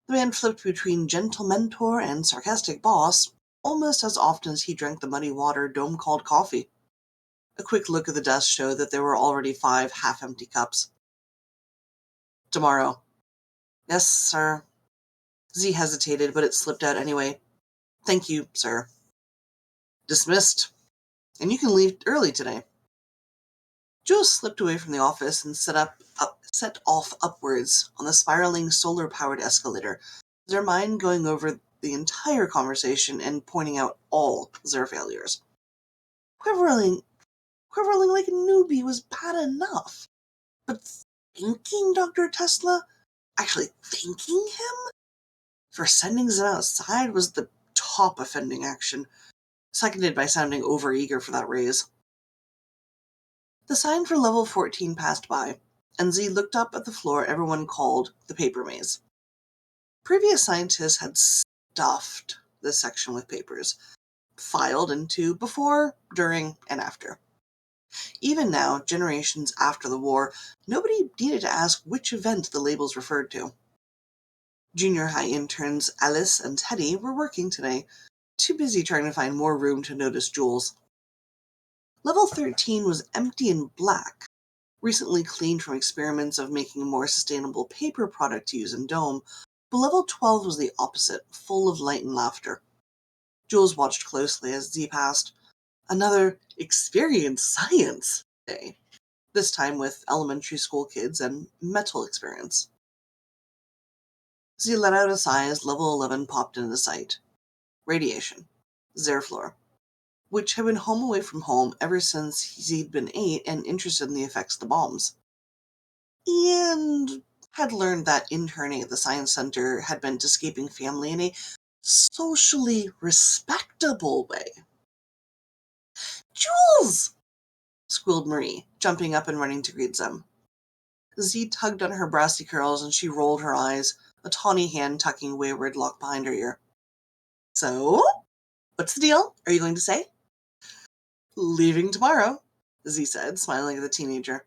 The man flipped between gentle mentor and sarcastic boss almost as often as he drank the muddy water Dome called coffee. A quick look at the desk showed that there were already 5 half-empty cups. Tomorrow. Yes, sir. Z hesitated, but it slipped out anyway. Thank you, sir. Dismissed. And you can leave early today. Jules slipped away from the office and set off upwards on the spiraling solar-powered escalator, their mind going over the entire conversation and pointing out all their failures. Quivering like a newbie was bad enough, but thanking Dr. Tesla, actually thanking him for sending them outside, was the top offending action, seconded by sounding overeager for that raise. The sign for level 14 passed by, and Z looked up at the floor everyone called the paper maze. Previous scientists had stuffed this section with papers, filed into before, during, and after. Even now, generations after the war, nobody needed to ask which event the labels referred to. Junior high interns Alice and Teddy were working today, too busy trying to find more room to notice Jules. Level 13 was empty and black, recently cleaned from experiments of making a more sustainable paper product to use in Dome, but level 12 was the opposite, full of light and laughter. Jules watched closely as Z passed. Another Experience Science Day, this time with elementary school kids and metal experience. Z let out a sigh as level 11 popped into sight. Radiation. Zerflor, which had been home away from home ever since he'd been 8 and interested in the effects of the bombs. And had learned that interning at the Science Center had meant escaping family in a socially respectable way. Jules! Squealed Marie, jumping up and running to greet them. Z tugged on her brassy curls and she rolled her eyes, a tawny hand tucking wayward lock behind her ear. So? What's the deal? Are you going to say? Leaving tomorrow, Z said, smiling at the teenager.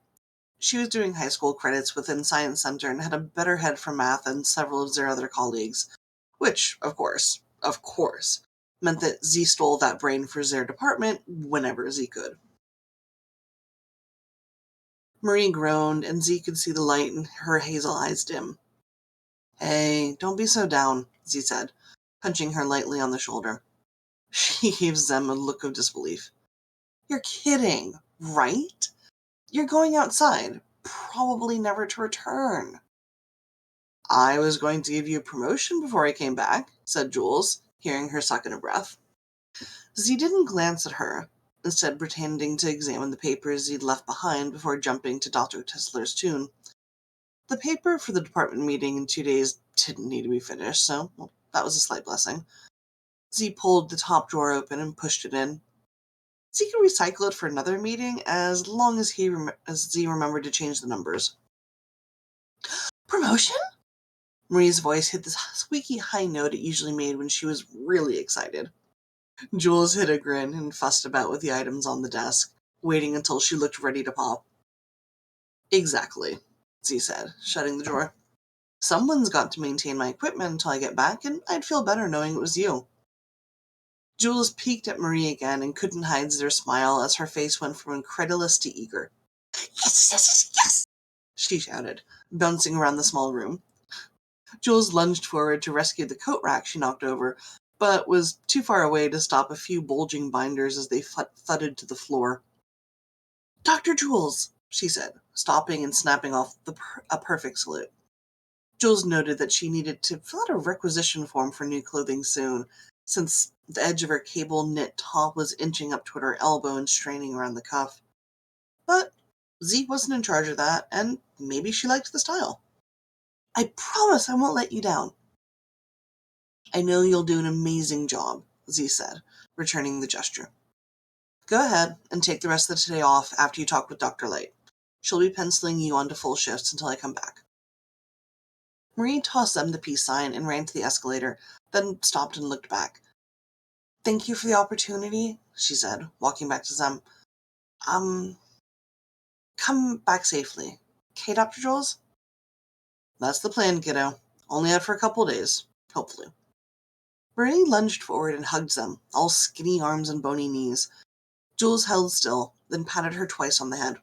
She was doing high school credits within Science Center and had a better head for math than several of their other colleagues, which, of course, meant that Z stole that brain for their department whenever Z could. Marie groaned, and Z could see the light in her hazel eyes dim. Hey, don't be so down, Z said, punching her lightly on the shoulder. She gave Zem a look of disbelief. You're kidding, right? You're going outside, probably never to return. I was going to give you a promotion before I came back, said Jules, hearing her suck in a breath. Z didn't glance at her, instead pretending to examine the papers Z'd left behind before jumping to Dr. Tesla's tune. The paper for the department meeting in 2 days didn't need to be finished, so that was a slight blessing. Z pulled the top drawer open and pushed it in. Z could recycle it for another meeting as long as Z remembered to change the numbers. Promotion? Marie's voice hit the squeaky high note it usually made when she was really excited. Jules hid a grin and fussed about with the items on the desk, waiting until she looked ready to pop. Exactly, Z said, shutting the drawer. Someone's got to maintain my equipment until I get back, and I'd feel better knowing it was you. Jules peeked at Marie again and couldn't hide their smile as her face went from incredulous to eager. Yes, yes, yes, yes! She shouted, bouncing around the small room. Jules lunged forward to rescue the coat rack she knocked over, but was too far away to stop a few bulging binders as they thudded to the floor. Dr. Jules, she said, stopping and snapping off a perfect salute. Jules noted that she needed to fill out a requisition form for new clothing soon, since the edge of her cable knit top was inching up toward her elbow and straining around the cuff. But Z wasn't in charge of that, and maybe she liked the style. I promise I won't let you down. I know you'll do an amazing job, Z said, returning the gesture. Go ahead and take the rest of the today off after you talk with Dr. Light. She'll be penciling you onto full shifts until I come back. Marie tossed them the peace sign and ran to the escalator, then stopped and looked back. "Thank you for the opportunity," she said, walking back to Zem. Come back safely. Okay, Dr. Jules? That's the plan, kiddo. Only out for a couple days. Hopefully. Marie lunged forward and hugged Zem, all skinny arms and bony knees. Jules held still, then patted her twice on the head.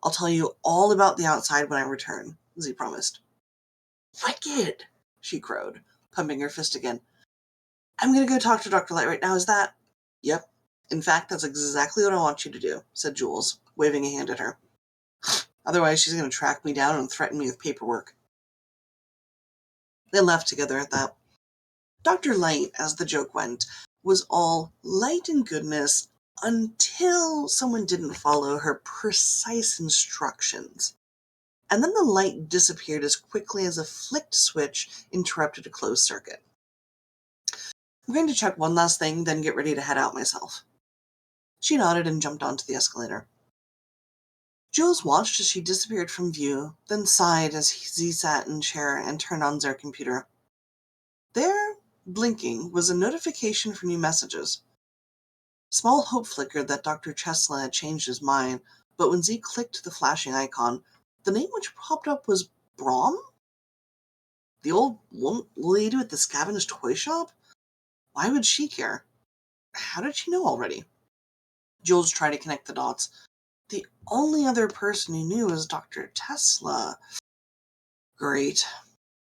"I'll tell you all about the outside when I return," Z promised. "Wicked!" she crowed, pumping her fist again. "I'm going to go talk to Dr. Light right now, is that?" "Yep. In fact, that's exactly what I want you to do," said Jules, waving a hand at her. "Otherwise, she's going to track me down and threaten me with paperwork." They left together at that. Dr. Light, as the joke went, was all light and goodness until someone didn't follow her precise instructions. And then the light disappeared as quickly as a flicked switch interrupted a closed circuit. "I'm going to check one last thing, then get ready to head out myself." She nodded and jumped onto the escalator. Jules watched as she disappeared from view, then sighed as Z sat in chair and turned on their computer. There, blinking, was a notification for new messages. Small hope flickered that Dr. Chesla had changed his mind, but when Z clicked the flashing icon, the name which popped up was Brom? The old lady with the scavenged toy shop? Why would she care? How did she know already? Jules tried to connect the dots. The only other person who knew was Dr. Tesla. Great.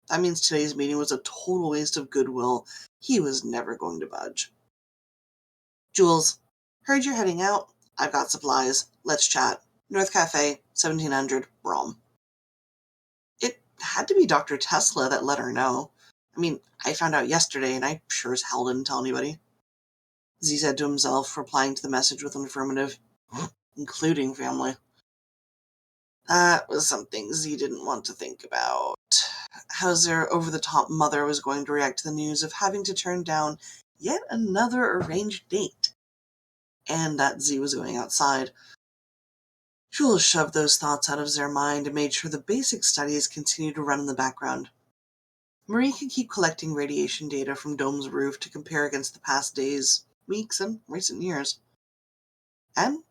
That means today's meeting was a total waste of goodwill. He was never going to budge. "Jules, heard you're heading out. I've got supplies. Let's chat. North Cafe, 1700, Brom." It had to be Dr. Tesla that let her know. I mean, I found out yesterday and I sure as hell didn't tell anybody. Z said to himself, replying to the message with an affirmative, including family. That was something Z didn't want to think about. How their over-the-top mother was going to react to the news of having to turn down yet another arranged date, and that Z was going outside. Jules shoved those thoughts out of their mind and made sure the basic studies continued to run in the background. Marie could keep collecting radiation data from Dome's roof to compare against the past days, weeks, and recent years. And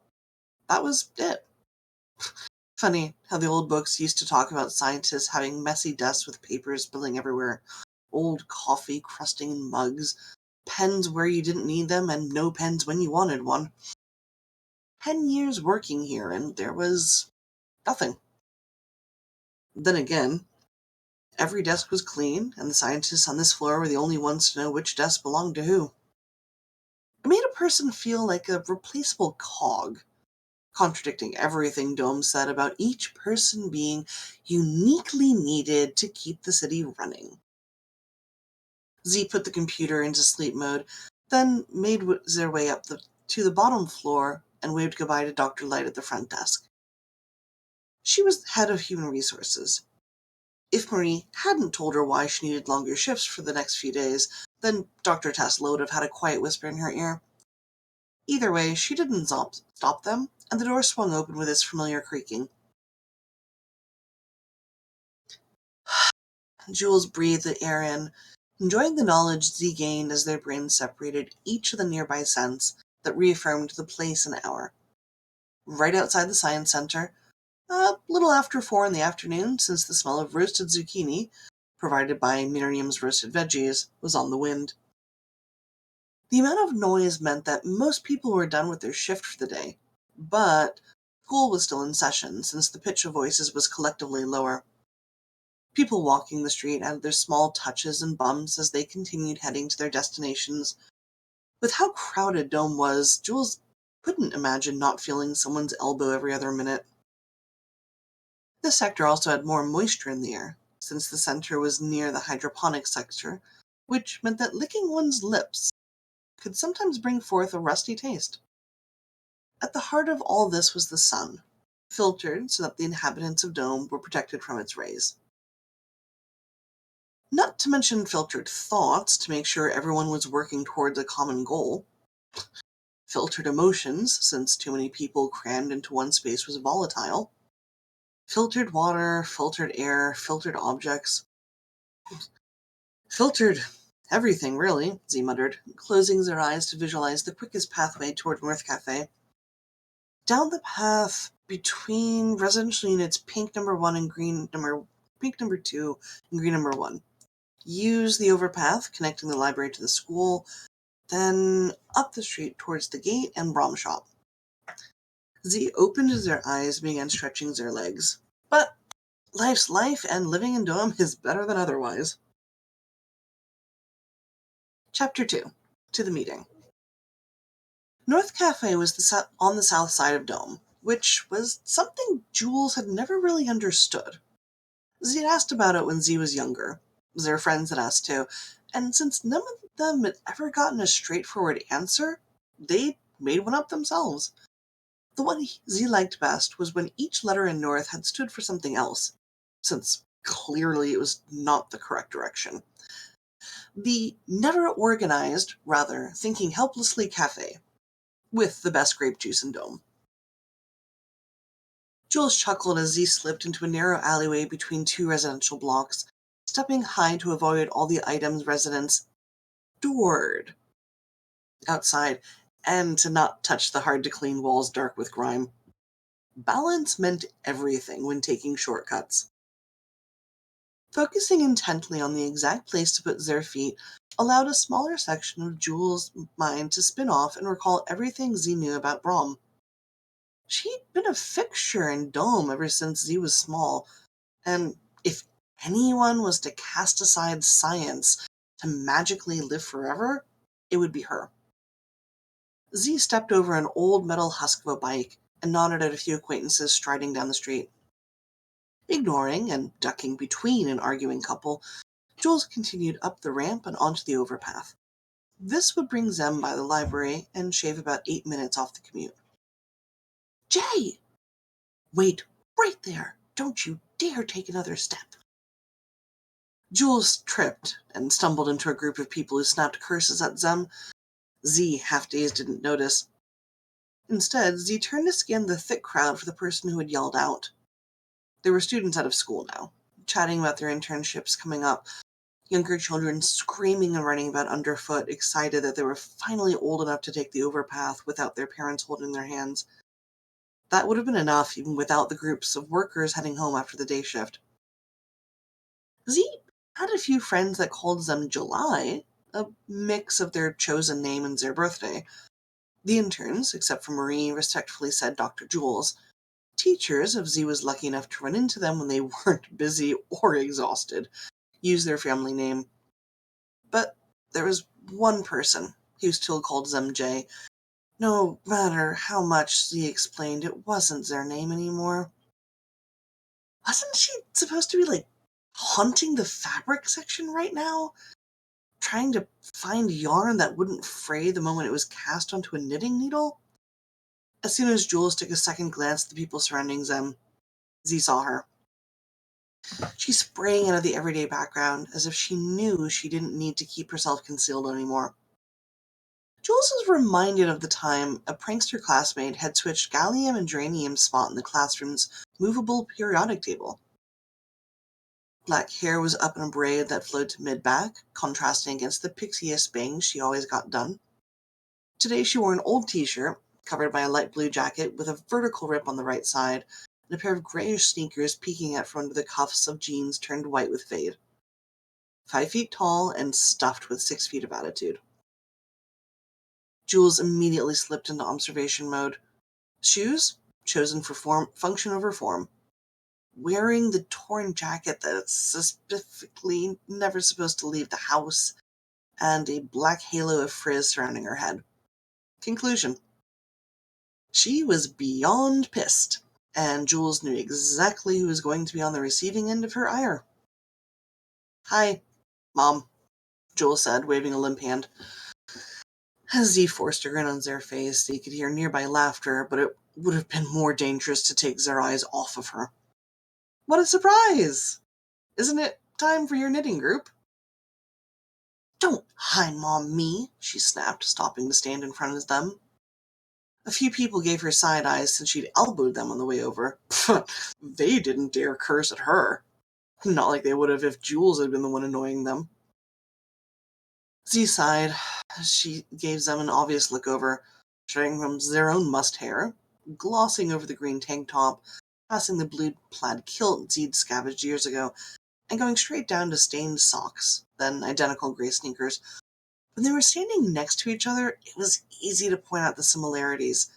that was it. Funny how the old books used to talk about scientists having messy desks with papers spilling everywhere, old coffee crusting in mugs, pens where you didn't need them, and no pens when you wanted one. 10 years working here, and there was nothing. Then again, every desk was clean, and the scientists on this floor were the only ones to know which desk belonged to who. It made a person feel like a replaceable cog, contradicting everything Dome said about each person being uniquely needed to keep the city running. Z put the computer into sleep mode, then made their way up to the bottom floor and waved goodbye to Dr. Light at the front desk. She was head of human resources. If Marie hadn't told her why she needed longer shifts for the next few days, then Dr. Tesla would have had a quiet whisper in her ear. Either way, she didn't stop them, and the door swung open with its familiar creaking. Jules breathed the air in, enjoying the knowledge Z gained as their brains separated each of the nearby scents that reaffirmed the place and hour. Right outside the science center, a little after 4 in the afternoon, since the smell of roasted zucchini, provided by Miriam's roasted veggies, was on the wind. The amount of noise meant that most people were done with their shift for the day, but school was still in session since the pitch of voices was collectively lower. People walking the street added their small touches and bumps as they continued heading to their destinations. With how crowded Dome was, Jules couldn't imagine not feeling someone's elbow every other minute. This sector also had more moisture in the air, since the center was near the hydroponic sector, which meant that licking one's lips could sometimes bring forth a rusty taste. At the heart of all this was the sun, filtered so that the inhabitants of Dome were protected from its rays. Not to mention filtered thoughts to make sure everyone was working towards a common goal. Filtered emotions, since too many people crammed into one space was volatile. Filtered water, filtered air, filtered objects. Filtered everything, really, Z muttered, closing their eyes to visualize the quickest pathway toward North Cafe. Down the path between residential units pink number 1 and pink number 2 and green number 1. Use the overpath connecting the library to the school, then up the street towards the gate and Brom shop. Z opened their eyes, began stretching their legs. But life's life, and living in Dome is better than otherwise. Chapter 2. To the meeting. North Cafe was on the south side of Dome, which was something Jules had never really understood. Z had asked about it when Z was younger. Their friends had asked too, and since none of them had ever gotten a straightforward answer, they made one up themselves. The one Z liked best was when each letter in North had stood for something else, since clearly it was not the correct direction. The never organized, rather thinking helplessly cafe, with the best grape juice in Dome. Jules chuckled as Z slipped into a narrow alleyway between two residential blocks, stepping high to avoid all the items residents adored outside, and to not touch the hard-to-clean walls dark with grime. Balance meant everything when taking shortcuts. Focusing intently on the exact place to put their feet allowed a smaller section of Jules' mind to spin off and recall everything Z knew about Brom. She'd been a fixture in Dome ever since Z was small, and if anyone was to cast aside science to magically live forever, it would be her. Z stepped over an old metal husk of a bike and nodded at a few acquaintances striding down the street. Ignoring and ducking between an arguing couple, Jules continued up the ramp and onto the overpath. This would bring Zem by the library and shave about 8 minutes off the commute. Jay! Wait right there! Don't you dare take another step! Jules tripped and stumbled into a group of people who snapped curses at Zem. Z, half-dazed, didn't notice. Instead, Z turned to scan the thick crowd for the person who had yelled out. There were students out of school now, chatting about their internships coming up, younger children screaming and running about underfoot, excited that they were finally old enough to take the overpath without their parents holding their hands. That would have been enough even without the groups of workers heading home after the day shift. Z had a few friends that called them July, a mix of their chosen name and their birthday. The interns, except for Marie, respectfully said Dr. Jules. Teachers, if Z was lucky enough to run into them when they weren't busy or exhausted, used their family name. But there was one person who still called them J. No matter how much Z explained, it wasn't their name anymore. Wasn't she supposed to be, haunting the fabric section right now? Trying to find yarn that wouldn't fray the moment it was cast onto a knitting needle? As soon as Jules took a second glance at the people surrounding them, Z saw her. She sprang out of the everyday background as if she knew she didn't need to keep herself concealed anymore. Jules was reminded of the time a prankster classmate had switched gallium and geranium's spot in the classroom's movable periodic table. Black hair was up in a braid that flowed to mid-back, contrasting against the pixie-esque bangs she always got done. Today she wore an old t-shirt, covered by a light blue jacket with a vertical rip on the right side, and a pair of grayish sneakers peeking out from under the cuffs of jeans turned white with fade. 5 feet tall and stuffed with 6 feet of attitude. Jules immediately slipped into observation mode. Shoes, chosen for function over form. Wearing the torn jacket that's specifically never supposed to leave the house, and a black halo of frizz surrounding her head. Conclusion. She was beyond pissed, and Jules knew exactly who was going to be on the receiving end of her ire. Hi, Mom, Jules said, waving a limp hand. As Z forced a grin on their face, they could hear nearby laughter, but it would have been more dangerous to take their eyes off of her. What a surprise! Isn't it time for your knitting group? Don't hi-mom me, she snapped, stopping to stand in front of them. A few people gave her side eyes since she'd elbowed them on the way over. They didn't dare curse at her. Not like they would have if Jules had been the one annoying them. Z sighed. She gave them an obvious look over, showing them their own mussed hair, glossing over the green tank top, passing the blue plaid kilt Z'd scavenged years ago, and going straight down to stained socks, then identical grey sneakers. When they were standing next to each other, it was easy to point out the similarities.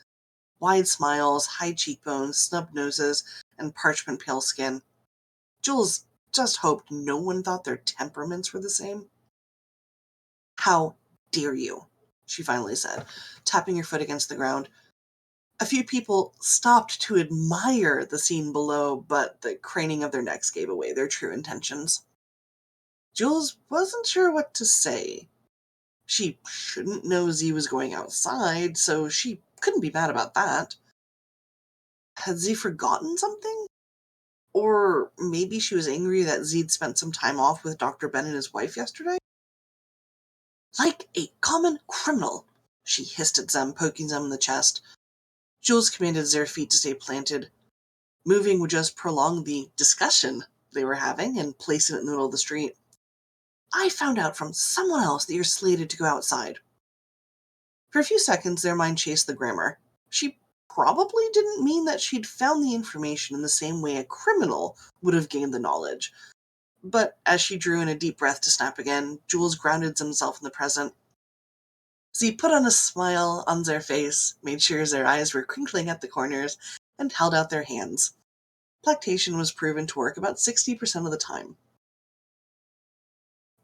Wide smiles, high cheekbones, snub noses, and parchment pale skin. Jules just hoped no one thought their temperaments were the same. "How dare you?" she finally said, tapping her foot against the ground. A few people stopped to admire the scene below, but the craning of their necks gave away their true intentions. Jules wasn't sure what to say. She shouldn't know Z was going outside, so she couldn't be mad about that. Had Z forgotten something? Or maybe she was angry that Z'd spent some time off with Dr. Ben and his wife yesterday? "Like a common criminal," she hissed at them, poking them in the chest. Jules commanded their feet to stay planted. Moving would just prolong the discussion they were having and place it in the middle of the street. "I found out from someone else that you're slated to go outside." For a few seconds, their mind chased the grammar. She probably didn't mean that she'd found the information in the same way a criminal would have gained the knowledge. But as she drew in a deep breath to snap again, Jules grounded himself in the present. Z put on a smile on their face, made sure their eyes were crinkling at the corners, and held out their hands. Plactation was proven to work about 60% of the time.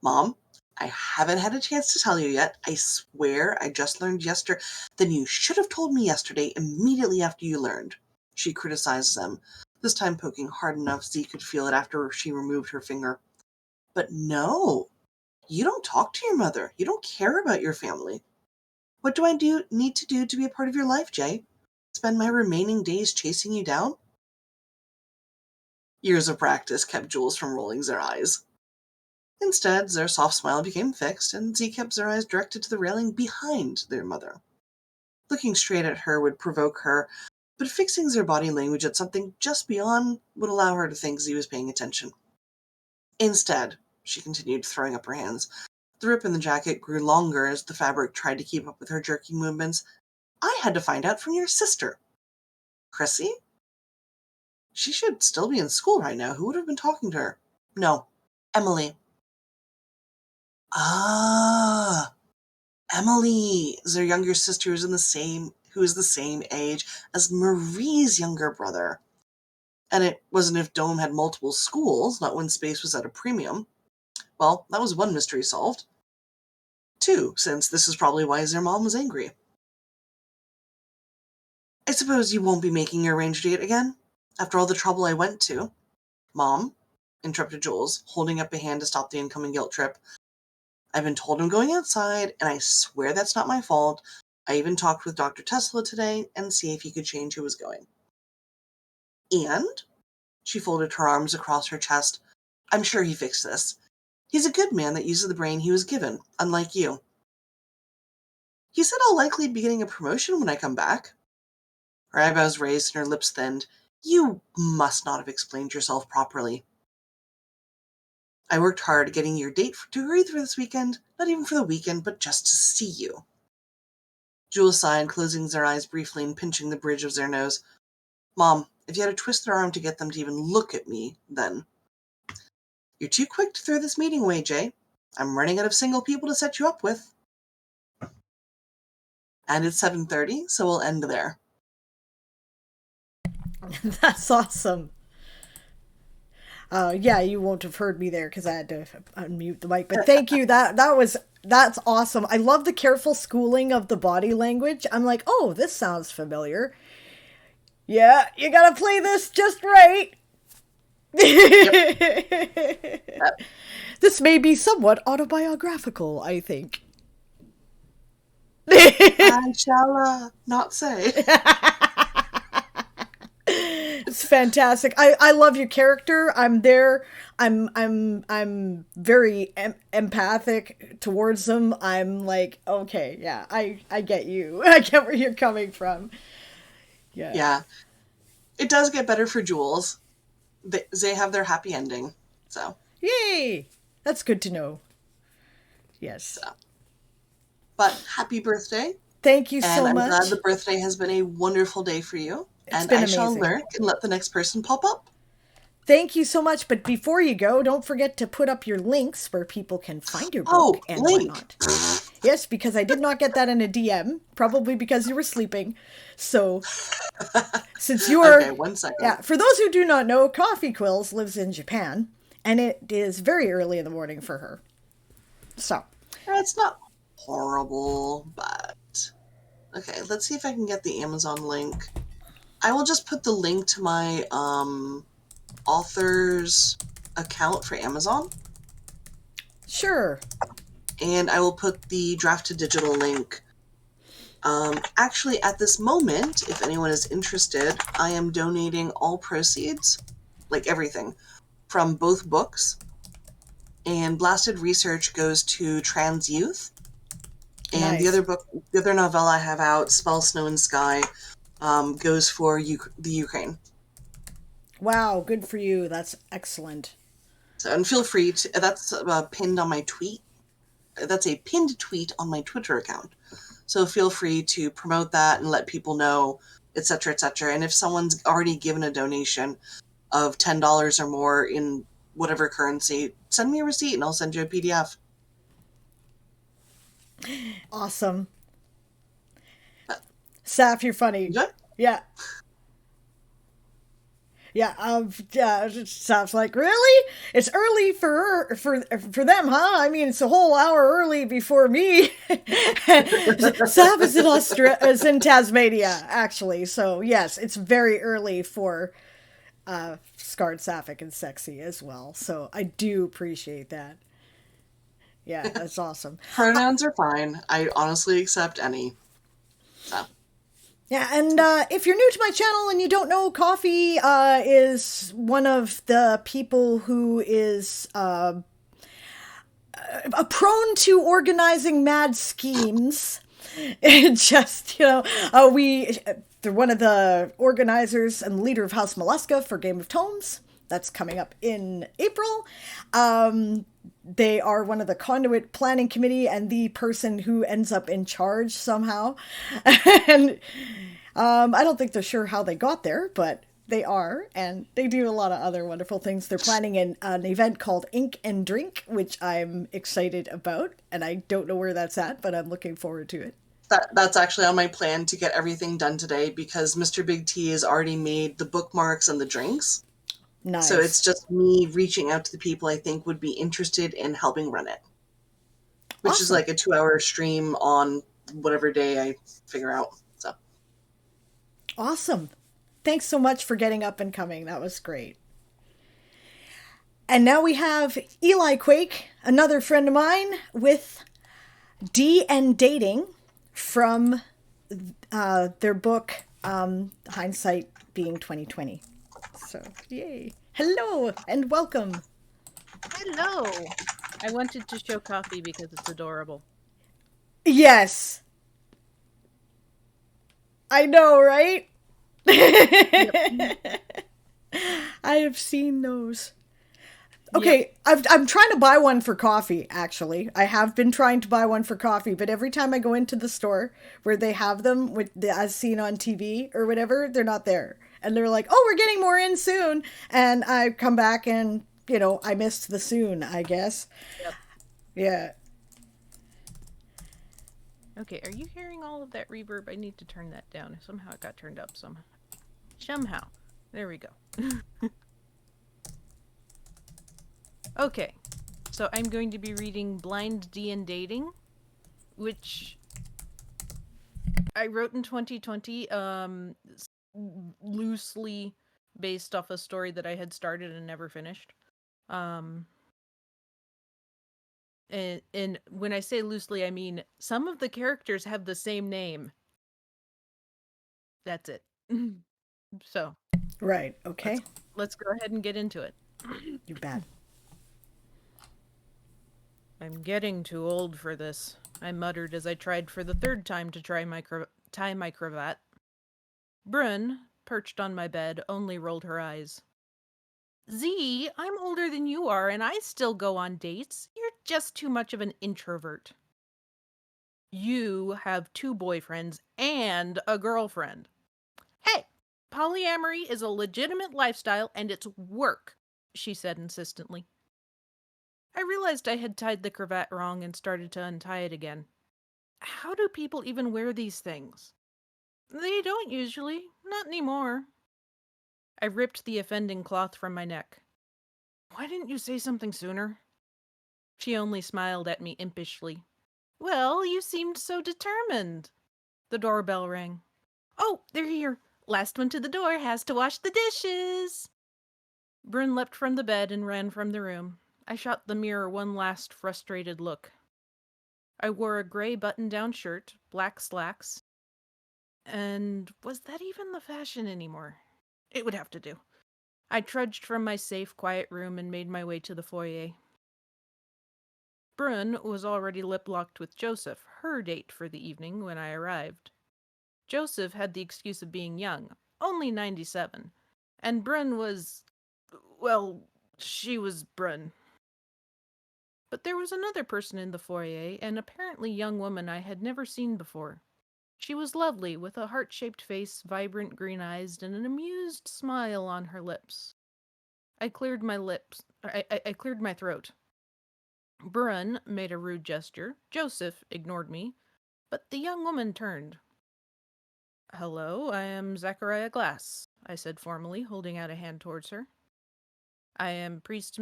"Mom, I haven't had a chance to tell you yet. I swear I just learned yesterday." "Then you should have told me yesterday immediately after you learned," she criticized them, this time poking hard enough Z could feel it after she removed her finger. "But no, you don't talk to your mother. You don't care about your family. What do I need to do to be a part of your life, Jay? Spend my remaining days chasing you down?" Years of practice kept Jules from rolling their eyes. Instead, their soft smile became fixed, and Z kept their eyes directed to the railing behind their mother. Looking straight at her would provoke her, but fixing their body language at something just beyond would allow her to think Z was paying attention. "Instead," she continued, throwing up her hands. The rip in the jacket grew longer as the fabric tried to keep up with her jerky movements. "I had to find out from your sister." "Chrissy? She should still be in school right now. Who would have been talking to her?" "No, Emily." "Ah, Emily, their younger sister, who is the same age as Marie's younger brother. And it wasn't if Dome had multiple schools, not when space was at a premium. Well, that was one mystery solved. Two, since this is probably why their mom was angry. "I suppose you won't be making your arranged date again? After all the trouble I went to." "Mom," interrupted Jules, holding up a hand to stop the incoming guilt trip. "I've been told I'm going outside, and I swear that's not my fault. I even talked with Dr. Tesla today and see if he could change who was going." "And?" She folded her arms across her chest. "I'm sure he fixed this. He's a good man that uses the brain he was given, unlike you." "He said I'll likely be getting a promotion when I come back." Her eyebrows raised and her lips thinned. "You must not have explained yourself properly." "I worked hard getting your date to agree for this weekend, not even for the weekend, but just to see you." Jules sighed, closing their eyes briefly and pinching the bridge of their nose. "Mom, if you had to twist their arm to get them to even look at me, then." "You're too quick to throw this meeting away, Jay. I'm running out of single people to set you up with." And it's 7:30, so we'll end there. That's awesome. Yeah, you won't have heard me there because I had to unmute the mic. But thank you. That's awesome. I love the careful schooling of the body language. I'm like, oh, this sounds familiar. Yeah, you gotta play this just right. This may be somewhat autobiographical, I think. I shall not say. It's fantastic. I love your character. I'm there. I'm very empathic towards them. I'm like, okay, yeah, I get you. I get where you're coming from. Yeah. Yeah. It does get better for Jules. They have their happy ending. So. Yay! That's good to know. Yes. So. But happy birthday. Thank you so And I'm much. glad the birthday has been a wonderful day for you. It's and been I shall amazing. lurk and let the next person pop up. Thank you so much. But before you go, don't forget to put up your links where people can find your book Oh, and link. whatnot. Yes, because I did not get that in a DM, probably because you were sleeping. So, since you are... Okay, 1 second. Yeah, for those who do not know, Coffee Quills lives in Japan, and it is very early in the morning for her. So. It's not horrible, but... Okay, let's see if I can get the Amazon link. I will just put the link to my author's account for Amazon. Sure. And I will put the draft to digital link. Actually, at this moment, if anyone is interested, I am donating all proceeds, like everything, from both books. And Blasted Research goes to trans youth. And Nice. the other book, the other novella I have out, Spell, Snow, and Sky, goes for the Ukraine. Wow, good for you. That's excellent. So, and feel free to, that's pinned on my tweet. That's a pinned tweet on my Twitter account. So feel free to promote that and let people know, etc., etc. And if someone's already given a donation of $10 or more in whatever currency, send me a receipt and I'll send you a PDF. Awesome. Saf, you're funny. Good? Yeah. Yeah, Saf's like, really? It's early for them, huh? I mean, it's a whole hour early before me. Saf is in Tasmania, actually. So yes, it's very early for Scarred, Sapphic, and Sexy as well. So I do appreciate that. Yeah, that's awesome. Pronouns are fine. I honestly accept any. So. Yeah, and if you're new to my channel and you don't know, Coffee is one of the people who is prone to organizing mad schemes. Just, they're one of the organizers and leader of House Mollusca for Game of Tomes. That's coming up in April. They are one of the conduit planning committee and the person who ends up in charge somehow. And I don't think they're sure how they got there, but they are, and they do a lot of other wonderful things. They're planning an event called Ink and Drink, which I'm excited about, and I don't know where that's at, but I'm looking forward to it. That's actually on my plan to get everything done today because Mr. Big T has already made the bookmarks and the drinks. Nice. So it's just me reaching out to the people I think would be interested in helping run it. Which Awesome. is like a 2-hour stream on whatever day I figure out. So. Awesome. Thanks so much for getting up and coming. That was great. And now we have Eli Quake, another friend of mine, with D and Dating from their book, Hindsight Being 2020. So, yay. Hello and welcome. Hello. I wanted to show Coffee because it's adorable. Yes. I know, right? Yep. I have seen those. Okay, yep. I'm trying to buy one for Coffee, actually. I have been trying to buy one for Coffee, but every time I go into the store where they have them, as seen on TV or whatever, they're not there. And they're like, oh, we're getting more in soon. And I come back and, I missed the soon, I guess. Yep. Yeah. Okay, are you hearing all of that reverb? I need to turn that down. Somehow it got turned up somehow. There we go. Okay, so I'm going to be reading Blind D and Dating, which I wrote in 2020, loosely based off a story that I had started and never finished. And when I say loosely, I mean some of the characters have the same name. That's it. So, Right. Okay. Let's go ahead and get into it. You bet. I'm getting too old for this, I muttered as I tried for the third time to tie my cravat. Bryn, perched on my bed, only rolled her eyes. Z, I'm older than you are, and I still go on dates. You're just too much of an introvert. You have 2 boyfriends and a girlfriend. Hey, polyamory is a legitimate lifestyle and it's work, she said insistently. I realized I had tied the cravat wrong and started to untie it again. How do people even wear these things? They don't usually, not anymore. I ripped the offending cloth from my neck. Why didn't you say something sooner? She only smiled at me impishly. Well, you seemed so determined. The doorbell rang. Oh, they're here. Last one to the door has to wash the dishes. Bryn leapt from the bed and ran from the room. I shot the mirror one last frustrated look. I wore a gray button-down shirt, black slacks, and was that even the fashion anymore? It would have to do. I trudged from my safe, quiet room and made my way to the foyer. Bryn was already lip-locked with Joseph, her date for the evening, when I arrived. Joseph had the excuse of being young, only 97, and Bryn was, well, she was Bryn. But there was another person in the foyer, an apparently young woman I had never seen before. She was lovely, with a heart-shaped face, vibrant green eyes, and an amused smile on her lips. I cleared my throat. Bryn made a rude gesture. Joseph ignored me, but the young woman turned. Hello, I am Zachariah Glass, I said formally, holding out a hand towards her. I am pleased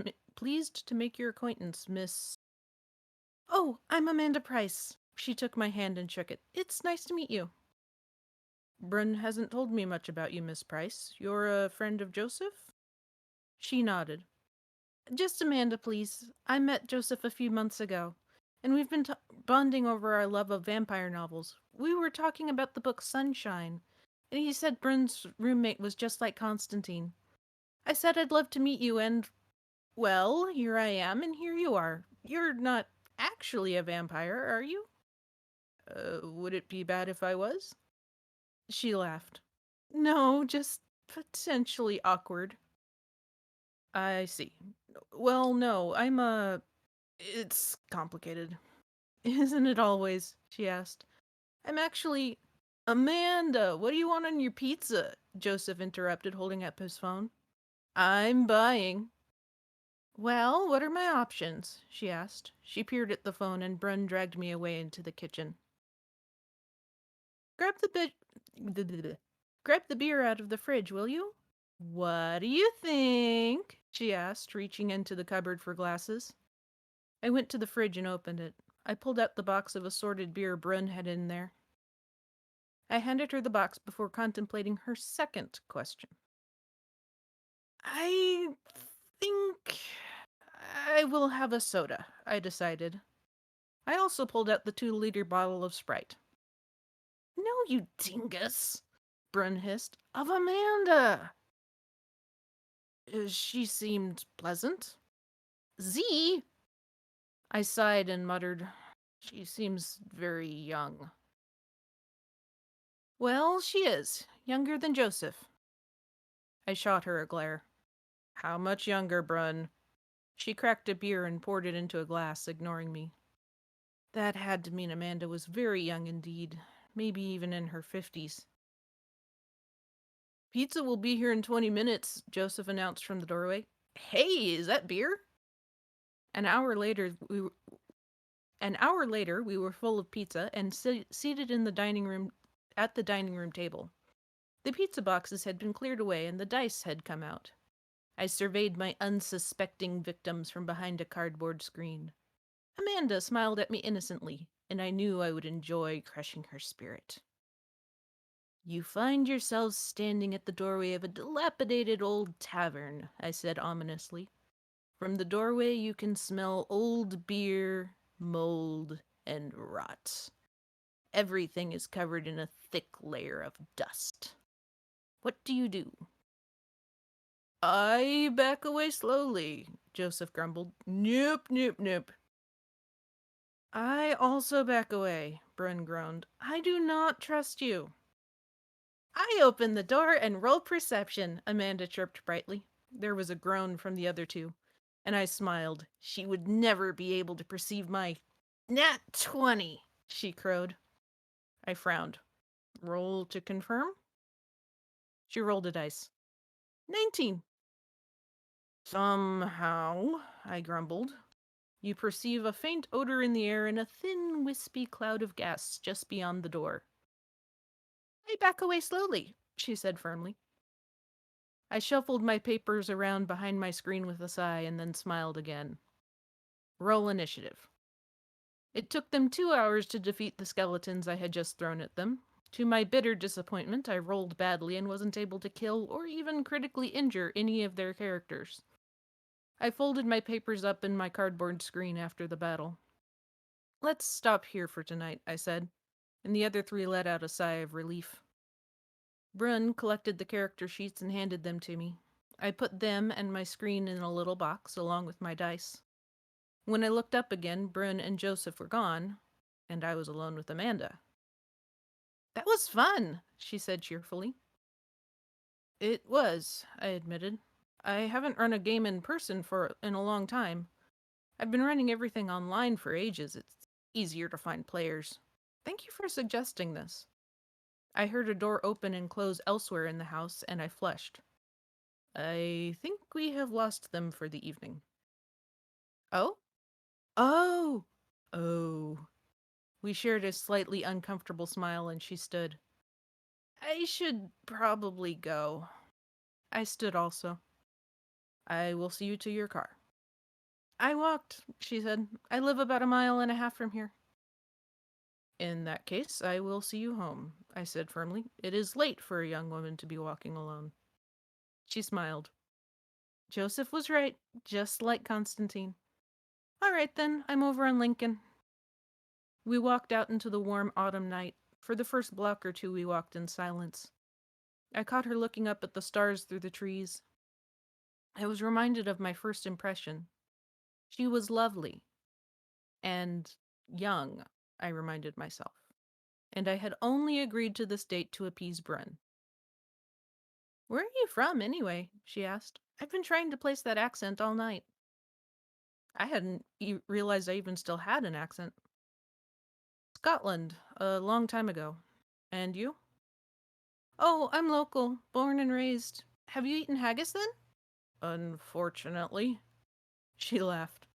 to make your acquaintance, Miss... Oh, I'm Amanda Price. She took my hand and shook it. It's nice to meet you. Bryn hasn't told me much about you, Miss Price. You're a friend of Joseph? She nodded. Just Amanda, please. I met Joseph a few months ago, and we've been bonding over our love of vampire novels. We were talking about the book Sunshine, and he said Bryn's roommate was just like Constantine. I said I'd love to meet you, and, well, here I am, and here you are. You're not actually a vampire, are you? Would it be bad if I was? She laughed. No, just potentially awkward. I see. Well, no, It's complicated. Isn't it always? She asked. I'm actually... Amanda, what do you want on your pizza? Joseph interrupted, holding up his phone. I'm buying. Well, what are my options? She asked. She peered at the phone and Bryn dragged me away into the kitchen. Grab the beer out of the fridge, will you? What do you think? She asked, reaching into the cupboard for glasses. I went to the fridge and opened it. I pulled out the box of assorted beer Bryn had in there. I handed her the box before contemplating her second question. I think I will have a soda, I decided. I also pulled out the 2-liter bottle of Sprite. No, you dingus, Bryn hissed. Of Amanda! She seemed pleasant. Z? I sighed and muttered, she seems very young. Well, she is. Younger than Joseph. I shot her a glare. How much younger, Bryn? She cracked a beer and poured it into a glass, ignoring me. That had to mean Amanda was very young indeed, maybe even in her 50s. Pizza will be here in 20 minutes, Joseph announced from the doorway. Hey, is that beer? An hour later, we were full of pizza and seated in the dining room at the dining room table. The pizza boxes had been cleared away and the dice had come out. I surveyed my unsuspecting victims from behind a cardboard screen. Amanda smiled at me innocently, and I knew I would enjoy crushing her spirit. You find yourselves standing at the doorway of a dilapidated old tavern, I said ominously. From the doorway you can smell old beer, mold, and rot. Everything is covered in a thick layer of dust. What do you do? I back away slowly, Joseph grumbled. Nope, nope, nope. I also back away, Bryn groaned. I do not trust you. I open the door and roll perception, Amanda chirped brightly. There was a groan from the other two, and I smiled. She would never be able to perceive my nat 20, she crowed. I frowned. Roll to confirm? She rolled a dice. 19. Somehow, I grumbled, you perceive a faint odor in the air and a thin, wispy cloud of gas just beyond the door. I back away slowly, she said firmly. I shuffled my papers around behind my screen with a sigh and then smiled again. Roll initiative. It took them 2 hours to defeat the skeletons I had just thrown at them. To my bitter disappointment, I rolled badly and wasn't able to kill or even critically injure any of their characters. I folded my papers up in my cardboard screen after the battle. Let's stop here for tonight, I said, and the other three let out a sigh of relief. Brun collected the character sheets and handed them to me. I put them and my screen in a little box along with my dice. When I looked up again, Brun and Joseph were gone, and I was alone with Amanda. That was fun, she said cheerfully. It was, I admitted. I haven't run a game in person in a long time. I've been running everything online for ages. It's easier to find players. Thank you for suggesting this. I heard a door open and close elsewhere in the house, and I flushed. I think we have lost them for the evening. Oh? Oh! Oh. We shared a slightly uncomfortable smile, and she stood. I should probably go. I stood also. I will see you to your car. I walked, she said. I live about 1.5 miles from here. In that case, I will see you home, I said firmly. It is late for a young woman to be walking alone. She smiled. Joseph was right, just like Constantine. All right, then, I'm over on Lincoln. We walked out into the warm autumn night. For the first block or two, we walked in silence. I caught her looking up at the stars through the trees. I was reminded of my first impression. She was lovely. And young, I reminded myself. And I had only agreed to this date to appease Bryn. Where are you from, anyway? She asked. I've been trying to place that accent all night. I hadn't realized I even still had an accent. Scotland, a long time ago. And you? Oh, I'm local, born and raised. Have you eaten haggis then? Unfortunately. She laughed.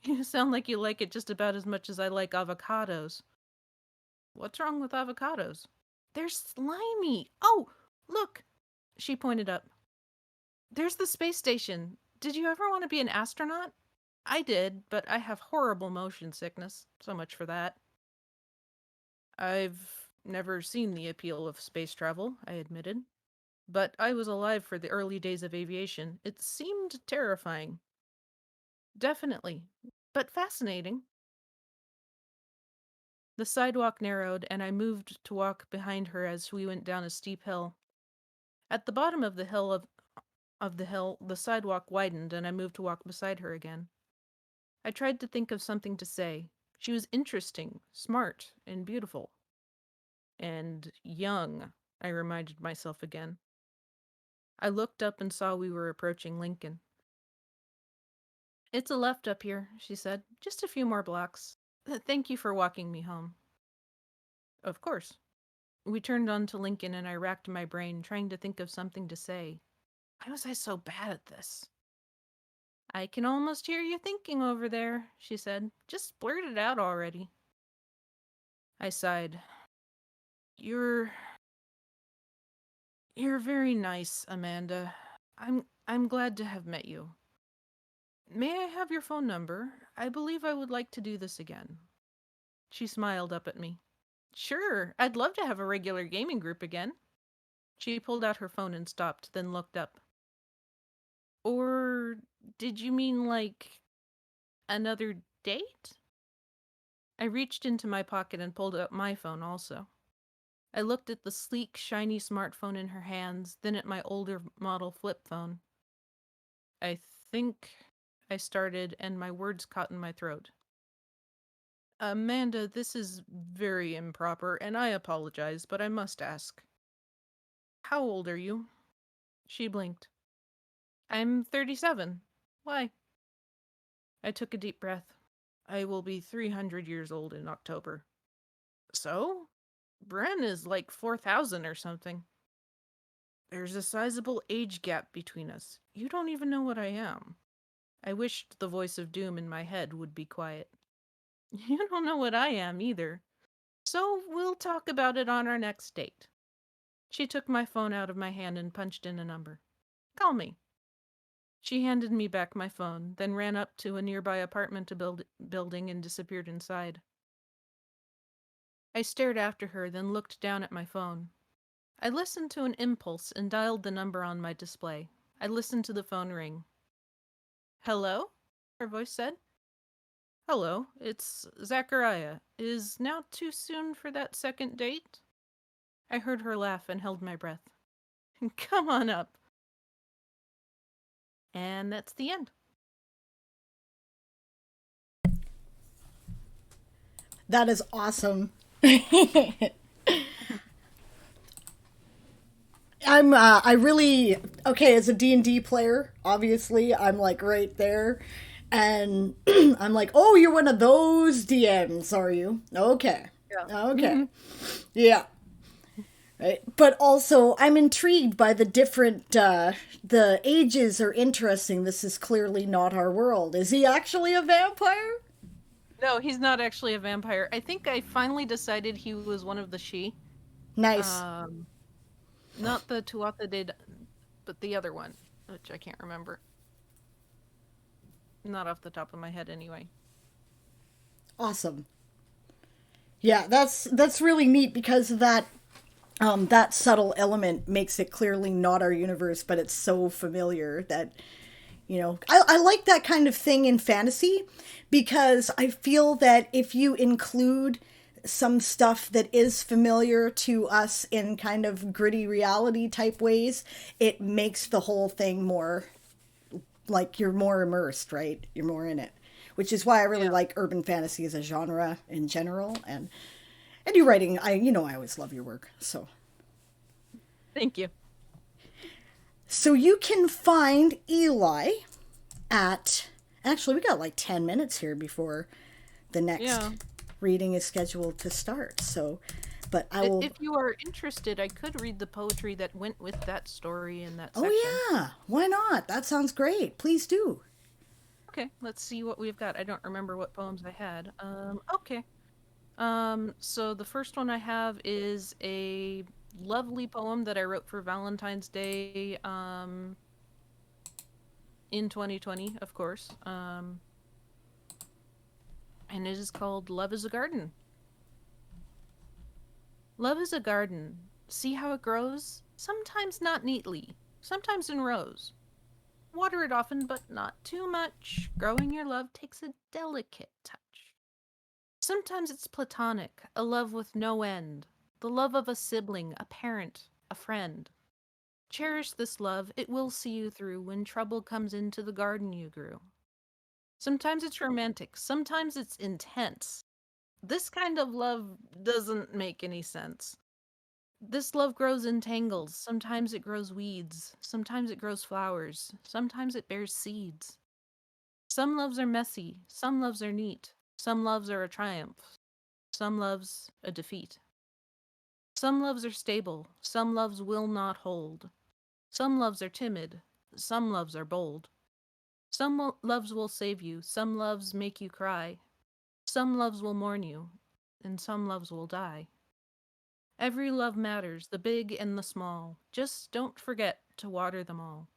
You sound like you like it just about as much as I like avocados. What's wrong with avocados? They're slimy. Oh, look! She pointed up. There's the space station. Did you ever want to be an astronaut? I did, but I have horrible motion sickness. So much for that. I've never seen the appeal of space travel, I admitted. But I was alive for the early days of aviation. It seemed terrifying. Definitely, but fascinating. The sidewalk narrowed, and I moved to walk behind her as we went down a steep hill. At the bottom of the hill, the sidewalk widened, and I moved to walk beside her again. I tried to think of something to say. She was interesting, smart, and beautiful. And young, I reminded myself again. I looked up and saw we were approaching Lincoln. It's a left up here, she said. Just a few more blocks. Thank you for walking me home. Of course. We turned onto Lincoln and I racked my brain, trying to think of something to say. Why was I so bad at this? I can almost hear you thinking over there, she said. Just blurt it out already. I sighed. You're very nice, Amanda. I'm glad to have met you. May I have your phone number? I believe I would like to do this again. She smiled up at me. Sure, I'd love to have a regular gaming group again. She pulled out her phone and stopped, then looked up. Or did you mean like another date? I reached into my pocket and pulled out my phone also. I looked at the sleek, shiny smartphone in her hands, then at my older model flip phone. I think I started, and my words caught in my throat. Amanda, this is very improper, and I apologize, but I must ask. How old are you? She blinked. I'm 37. Why? I took a deep breath. I will be 300 years old in October. So? Bren is like 4,000 or something. There's a sizable age gap between us. You don't even know what I am. I wished the voice of doom in my head would be quiet. You don't know what I am either. So we'll talk about it on our next date. She took my phone out of my hand and punched in a number. Call me. She handed me back my phone, then ran up to a nearby apartment building and disappeared inside. I stared after her, then looked down at my phone. I listened to an impulse and dialed the number on my display. I listened to the phone ring. Hello? Her voice said. Hello, it's Zachariah. Is now too soon for that second date? I heard her laugh and held my breath. Come on up. And that's the end. That is awesome. I really, okay, as a D&D player, obviously, I'm like right there. And I'm like, oh, you're one of those DMs, are you? Okay. Yeah. Okay. Yeah. Right. But also, I'm intrigued by the different, the ages are interesting. This is clearly not our world. Is he actually a vampire? No, he's not actually a vampire. I think I finally decided he was one of the she. Nice. Um, Not the Tuatha did, but the other one, which I can't remember. Not off the top of my head, anyway. Awesome. Yeah, that's really neat because that subtle element makes it clearly not our universe, but it's so familiar that, I like that kind of thing in fantasy because I feel that if you include some stuff that is familiar to us in kind of gritty reality type ways, it makes the whole thing more like you're more immersed, right? You're more in it. Which is why I really Yeah. like urban fantasy as a genre in general, and your writing. I always love your work. Thank you. So you can find Eli at. Actually, we got like 10 minutes here before the next Yeah. reading is scheduled to start. But I will. If you are interested, I could read the poetry that went with that story in that Oh section. yeah, why not? That sounds great. Please do. Okay, let's see what we've got. I don't remember what poems I had. Okay. So the first one I have is a lovely poem that I wrote for Valentine's Day, in 2020, of course. And it is called Love is a Garden. Love is a garden. See how it grows? Sometimes not neatly, sometimes in rows. Water it often, but not too much. Growing your love takes a delicate touch. Sometimes it's platonic, a love with no end. The love of a sibling, a parent, a friend. Cherish this love, it will see you through when trouble comes into the garden you grew. Sometimes it's romantic, sometimes it's intense. This kind of love doesn't make any sense. This love grows in tangles. Sometimes it grows weeds. Sometimes it grows flowers. Sometimes it bears seeds. Some loves are messy. Some loves are neat. Some loves are a triumph. Some loves a defeat. Some loves are stable. Some loves will not hold. Some loves are timid. Some loves are bold. Some loves will save you. Some loves make you cry. Some loves will mourn you. And some loves will die. Every love matters, the big and the small. Just don't forget to water them all.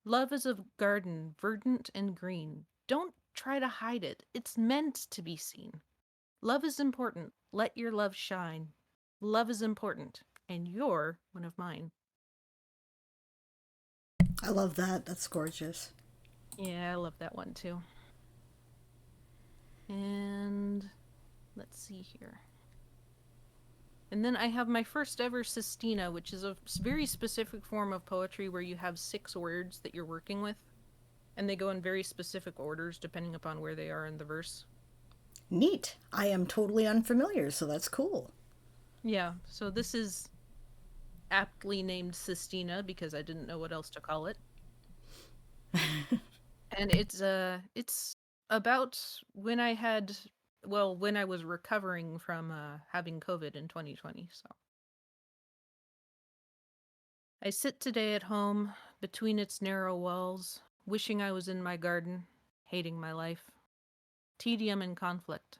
Love is a garden, verdant and green. Don't try to hide it. It's meant to be seen. Love is important. Let your love shine. Love is important, and you're one of mine. I love that. That's gorgeous. Yeah, I love that one too. And let's see here. And then I have my first ever sestina, which is a very specific form of poetry where you have 6 words that you're working with. And they go in very specific orders depending upon where they are in the verse. Neat. I am totally unfamiliar, so that's cool. Yeah, so this is aptly named Sistina because I didn't know what else to call it. And it's about when when I was recovering from having COVID in 2020, so. I sit today at home, between its narrow walls, wishing I was in my garden, hating my life. Tedium and conflict,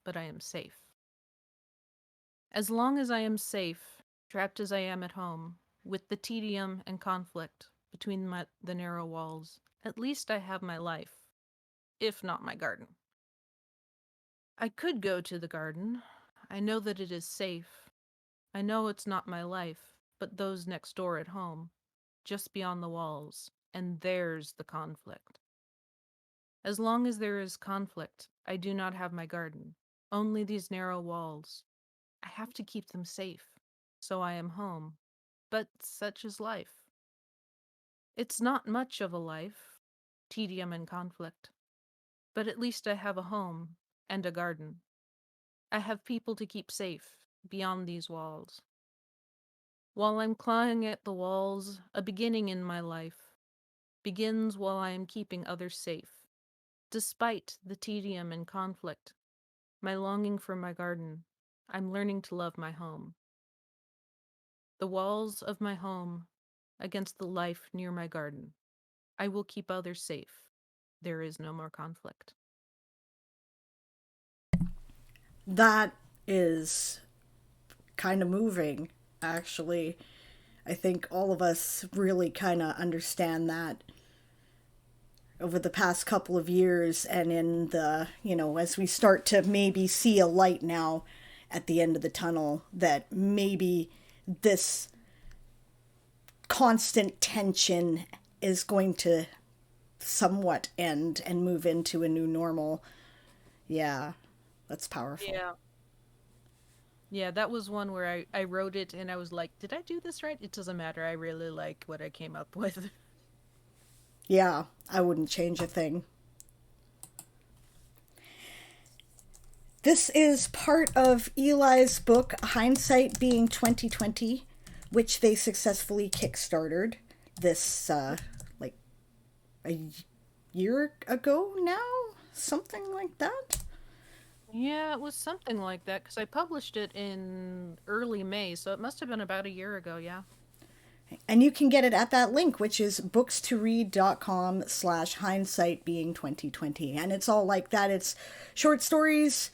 but I am safe. As long as I am safe, trapped as I am at home, with the tedium and conflict between the narrow walls, at least I have my life, if not my garden. I could go to the garden. I know that it is safe. I know it's not my life, but those next door at home, just beyond the walls, and there's the conflict. As long as there is conflict, I do not have my garden, only these narrow walls. I have to keep them safe, so I am home, but such is life. It's not much of a life, tedium and conflict, but at least I have a home and a garden. I have people to keep safe beyond these walls. While I'm clawing at the walls, a beginning in my life begins while I am keeping others safe. Despite the tedium and conflict, my longing for my garden, I'm learning to love my home. The walls of my home against the life near my garden. I will keep others safe. There is no more conflict. That is kind of moving, actually. I think all of us really kind of understand that over the past couple of years, and in the, as we start to maybe see a light now at the end of the tunnel, that maybe this constant tension is going to somewhat end and move into a new normal. Yeah, that's powerful. Yeah, that was one where I wrote it and I was like, did I do this right? It doesn't matter. I really like what I came up with. Yeah, I wouldn't change a thing. This is part of Eli's book, Hindsight Being 2020, which they successfully kickstarted this, like, a year ago now? Something like that? Yeah, it was something like that, because I published it in early May, so it must have been about a year ago, yeah. And you can get it at that link, which is books2read.com/hindsightbeing2020. And it's all like that. It's short stories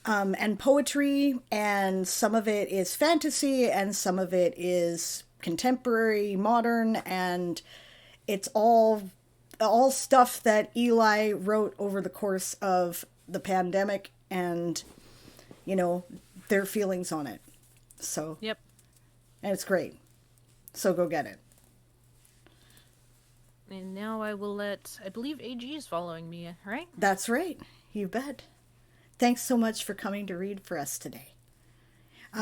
and poetry, and some of it is fantasy, and some of it is contemporary, modern, and it's all stuff that Eli wrote over the course of the pandemic and, their feelings on it. So, Yep. And it's great. So go get it. And now I believe AG is following me, right? That's right. You bet. Thanks so much for coming to read for us today.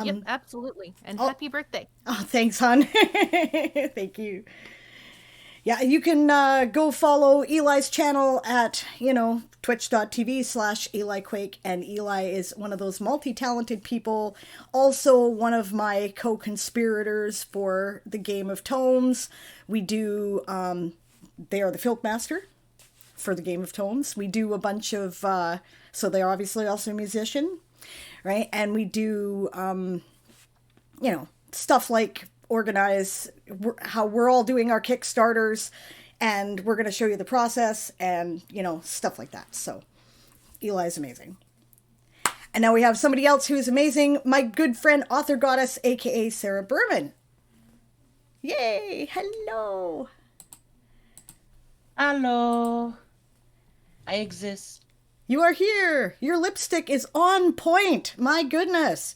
Yep, absolutely. And happy birthday. Oh, thanks, hon. Thank you. Yeah, you can go follow Eli's channel at, twitch.tv/EliQuake. And Eli is one of those multi-talented people. Also one of my co-conspirators for the Game of Tomes. We do, they are the Filk Master for the Game of Tomes. We do a bunch of, so they're obviously also a musician, right? And we do, stuff like organize how we're all doing our Kickstarters, and we're going to show you the process and, stuff like that. So Eli's amazing. And now we have somebody else who is amazing. My good friend, Author Goddess, aka Sarah Berman. Yay! Hello! Hello. I exist. You are here! Your lipstick is on point! My goodness!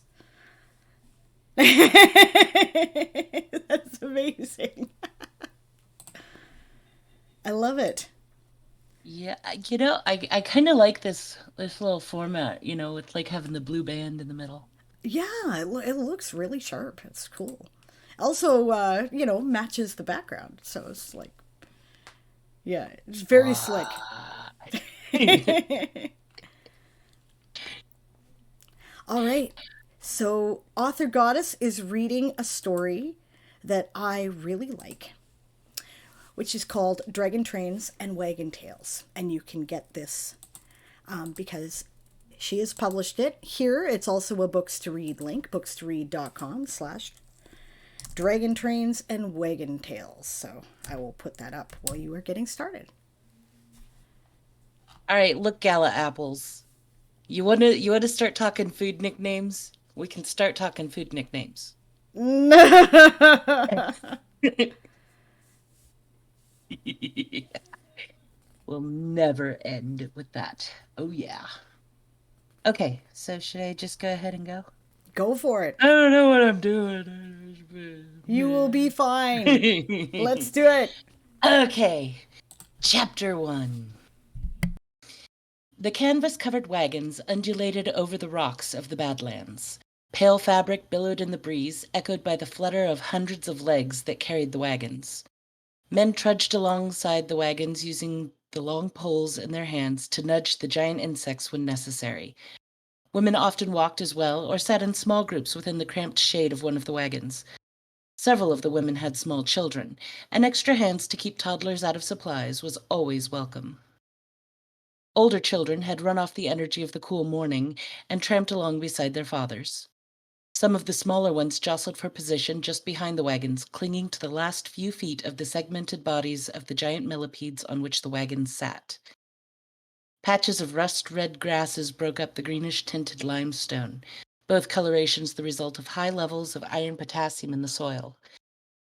That's amazing. I love it. Yeah, I kind of like this little format, with like having the blue band in the middle. Yeah, it looks really sharp. It's cool. Also, matches the background. So it's like Yeah, it's very slick. All right. So, Author Goddess is reading a story that I really like, which is called Dragon Trains and Wagon Tales. And you can get this because she has published it. Here, it's also a books to read link, bookstoread.com/Dragon Trains and Wagon Tales. So, I will put that up while you are getting started. All right, look, Gala Apples. You wanna start talking food nicknames? We can start talking food nicknames. We'll never end with that. Oh yeah. Okay, so should I just go ahead and go? Go for it. I don't know what I'm doing. You will be fine. Let's do it. Okay, Chapter 1. The canvas-covered wagons undulated over the rocks of the Badlands. Pale fabric billowed in the breeze, echoed by the flutter of hundreds of legs that carried the wagons. Men trudged alongside the wagons using the long poles in their hands to nudge the giant insects when necessary. Women often walked as well, or sat in small groups within the cramped shade of one of the wagons. Several of the women had small children, and extra hands to keep toddlers out of supplies was always welcome. Older children had run off the energy of the cool morning and tramped along beside their fathers. Some of the smaller ones jostled for position just behind the wagons, clinging to the last few feet of the segmented bodies of the giant millipedes on which the wagons sat. Patches of rust-red grasses broke up the greenish-tinted limestone, both colorations the result of high levels of iron-potassium in the soil.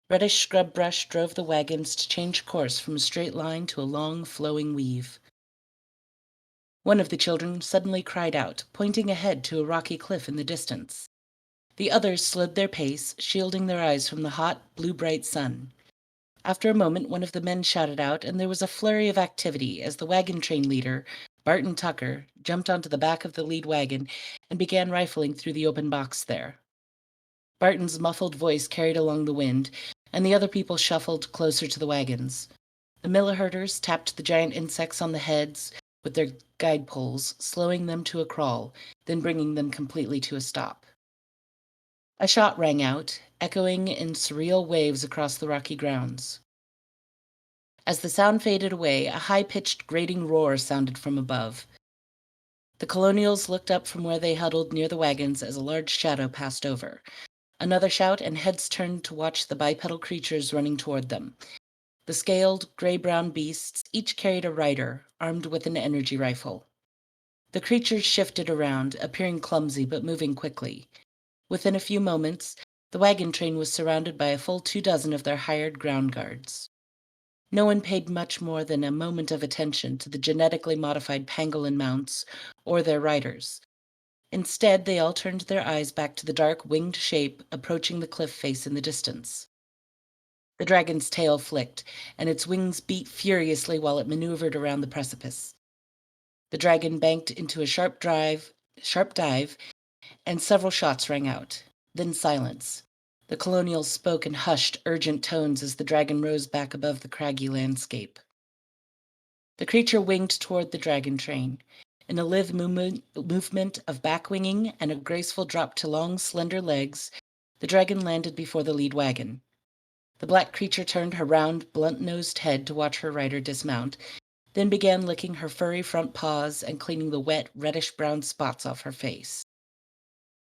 Reddish scrub brush drove the wagons to change course from a straight line to a long, flowing weave. One of the children suddenly cried out, pointing ahead to a rocky cliff in the distance. The others slowed their pace, shielding their eyes from the hot, blue-bright sun. After a moment, one of the men shouted out, and there was a flurry of activity as the wagon train leader, Barton Tucker, jumped onto the back of the lead wagon and began rifling through the open box there. Barton's muffled voice carried along the wind, and the other people shuffled closer to the wagons. The miller herders tapped the giant insects on the heads with their guide poles, slowing them to a crawl, then bringing them completely to a stop. A shot rang out, echoing in surreal waves across the rocky grounds. As the sound faded away, a high-pitched grating roar sounded from above. The colonials looked up from where they huddled near the wagons as a large shadow passed over. Another shout, and heads turned to watch the bipedal creatures running toward them. The scaled, gray-brown beasts each carried a rider, armed with an energy rifle. The creatures shifted around, appearing clumsy but moving quickly. Within a few moments, the wagon train was surrounded by a full 24 of their hired ground guards. No one paid much more than a moment of attention to the genetically modified pangolin mounts or their riders. Instead, they all turned their eyes back to the dark, winged shape approaching the cliff face in the distance. The dragon's tail flicked, and its wings beat furiously while it maneuvered around the precipice. The dragon banked into a sharp dive, and several shots rang out. Then silence. The colonials spoke in hushed, urgent tones as the dragon rose back above the craggy landscape. The creature winged toward the dragon train. In a lithe movement of back-winging and a graceful drop to long, slender legs, the dragon landed before the lead wagon. The black creature turned her round, blunt-nosed head to watch her rider dismount, then began licking her furry front paws and cleaning the wet, reddish-brown spots off her face.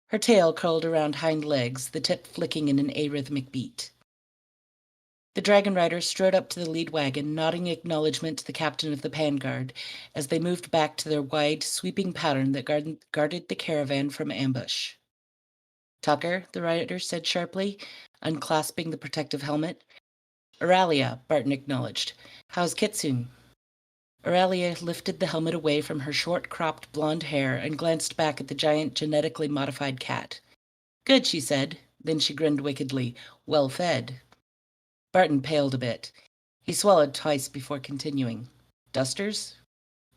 Her tail curled around hind legs, the tip flicking in an arrhythmic beat. The dragon rider strode up to the lead wagon, nodding acknowledgement to the captain of the vanguard as they moved back to their wide, sweeping pattern that guarded the caravan from ambush. "Tucker," the rider said sharply, unclasping the protective helmet. "Auralia," Barton acknowledged. "How's Kitsune?" Auralia lifted the helmet away from her short-cropped blonde hair and glanced back at the giant genetically modified cat. "Good," she said. Then she grinned wickedly. "Well fed." Barton paled a bit. He swallowed twice before continuing. "Dusters?"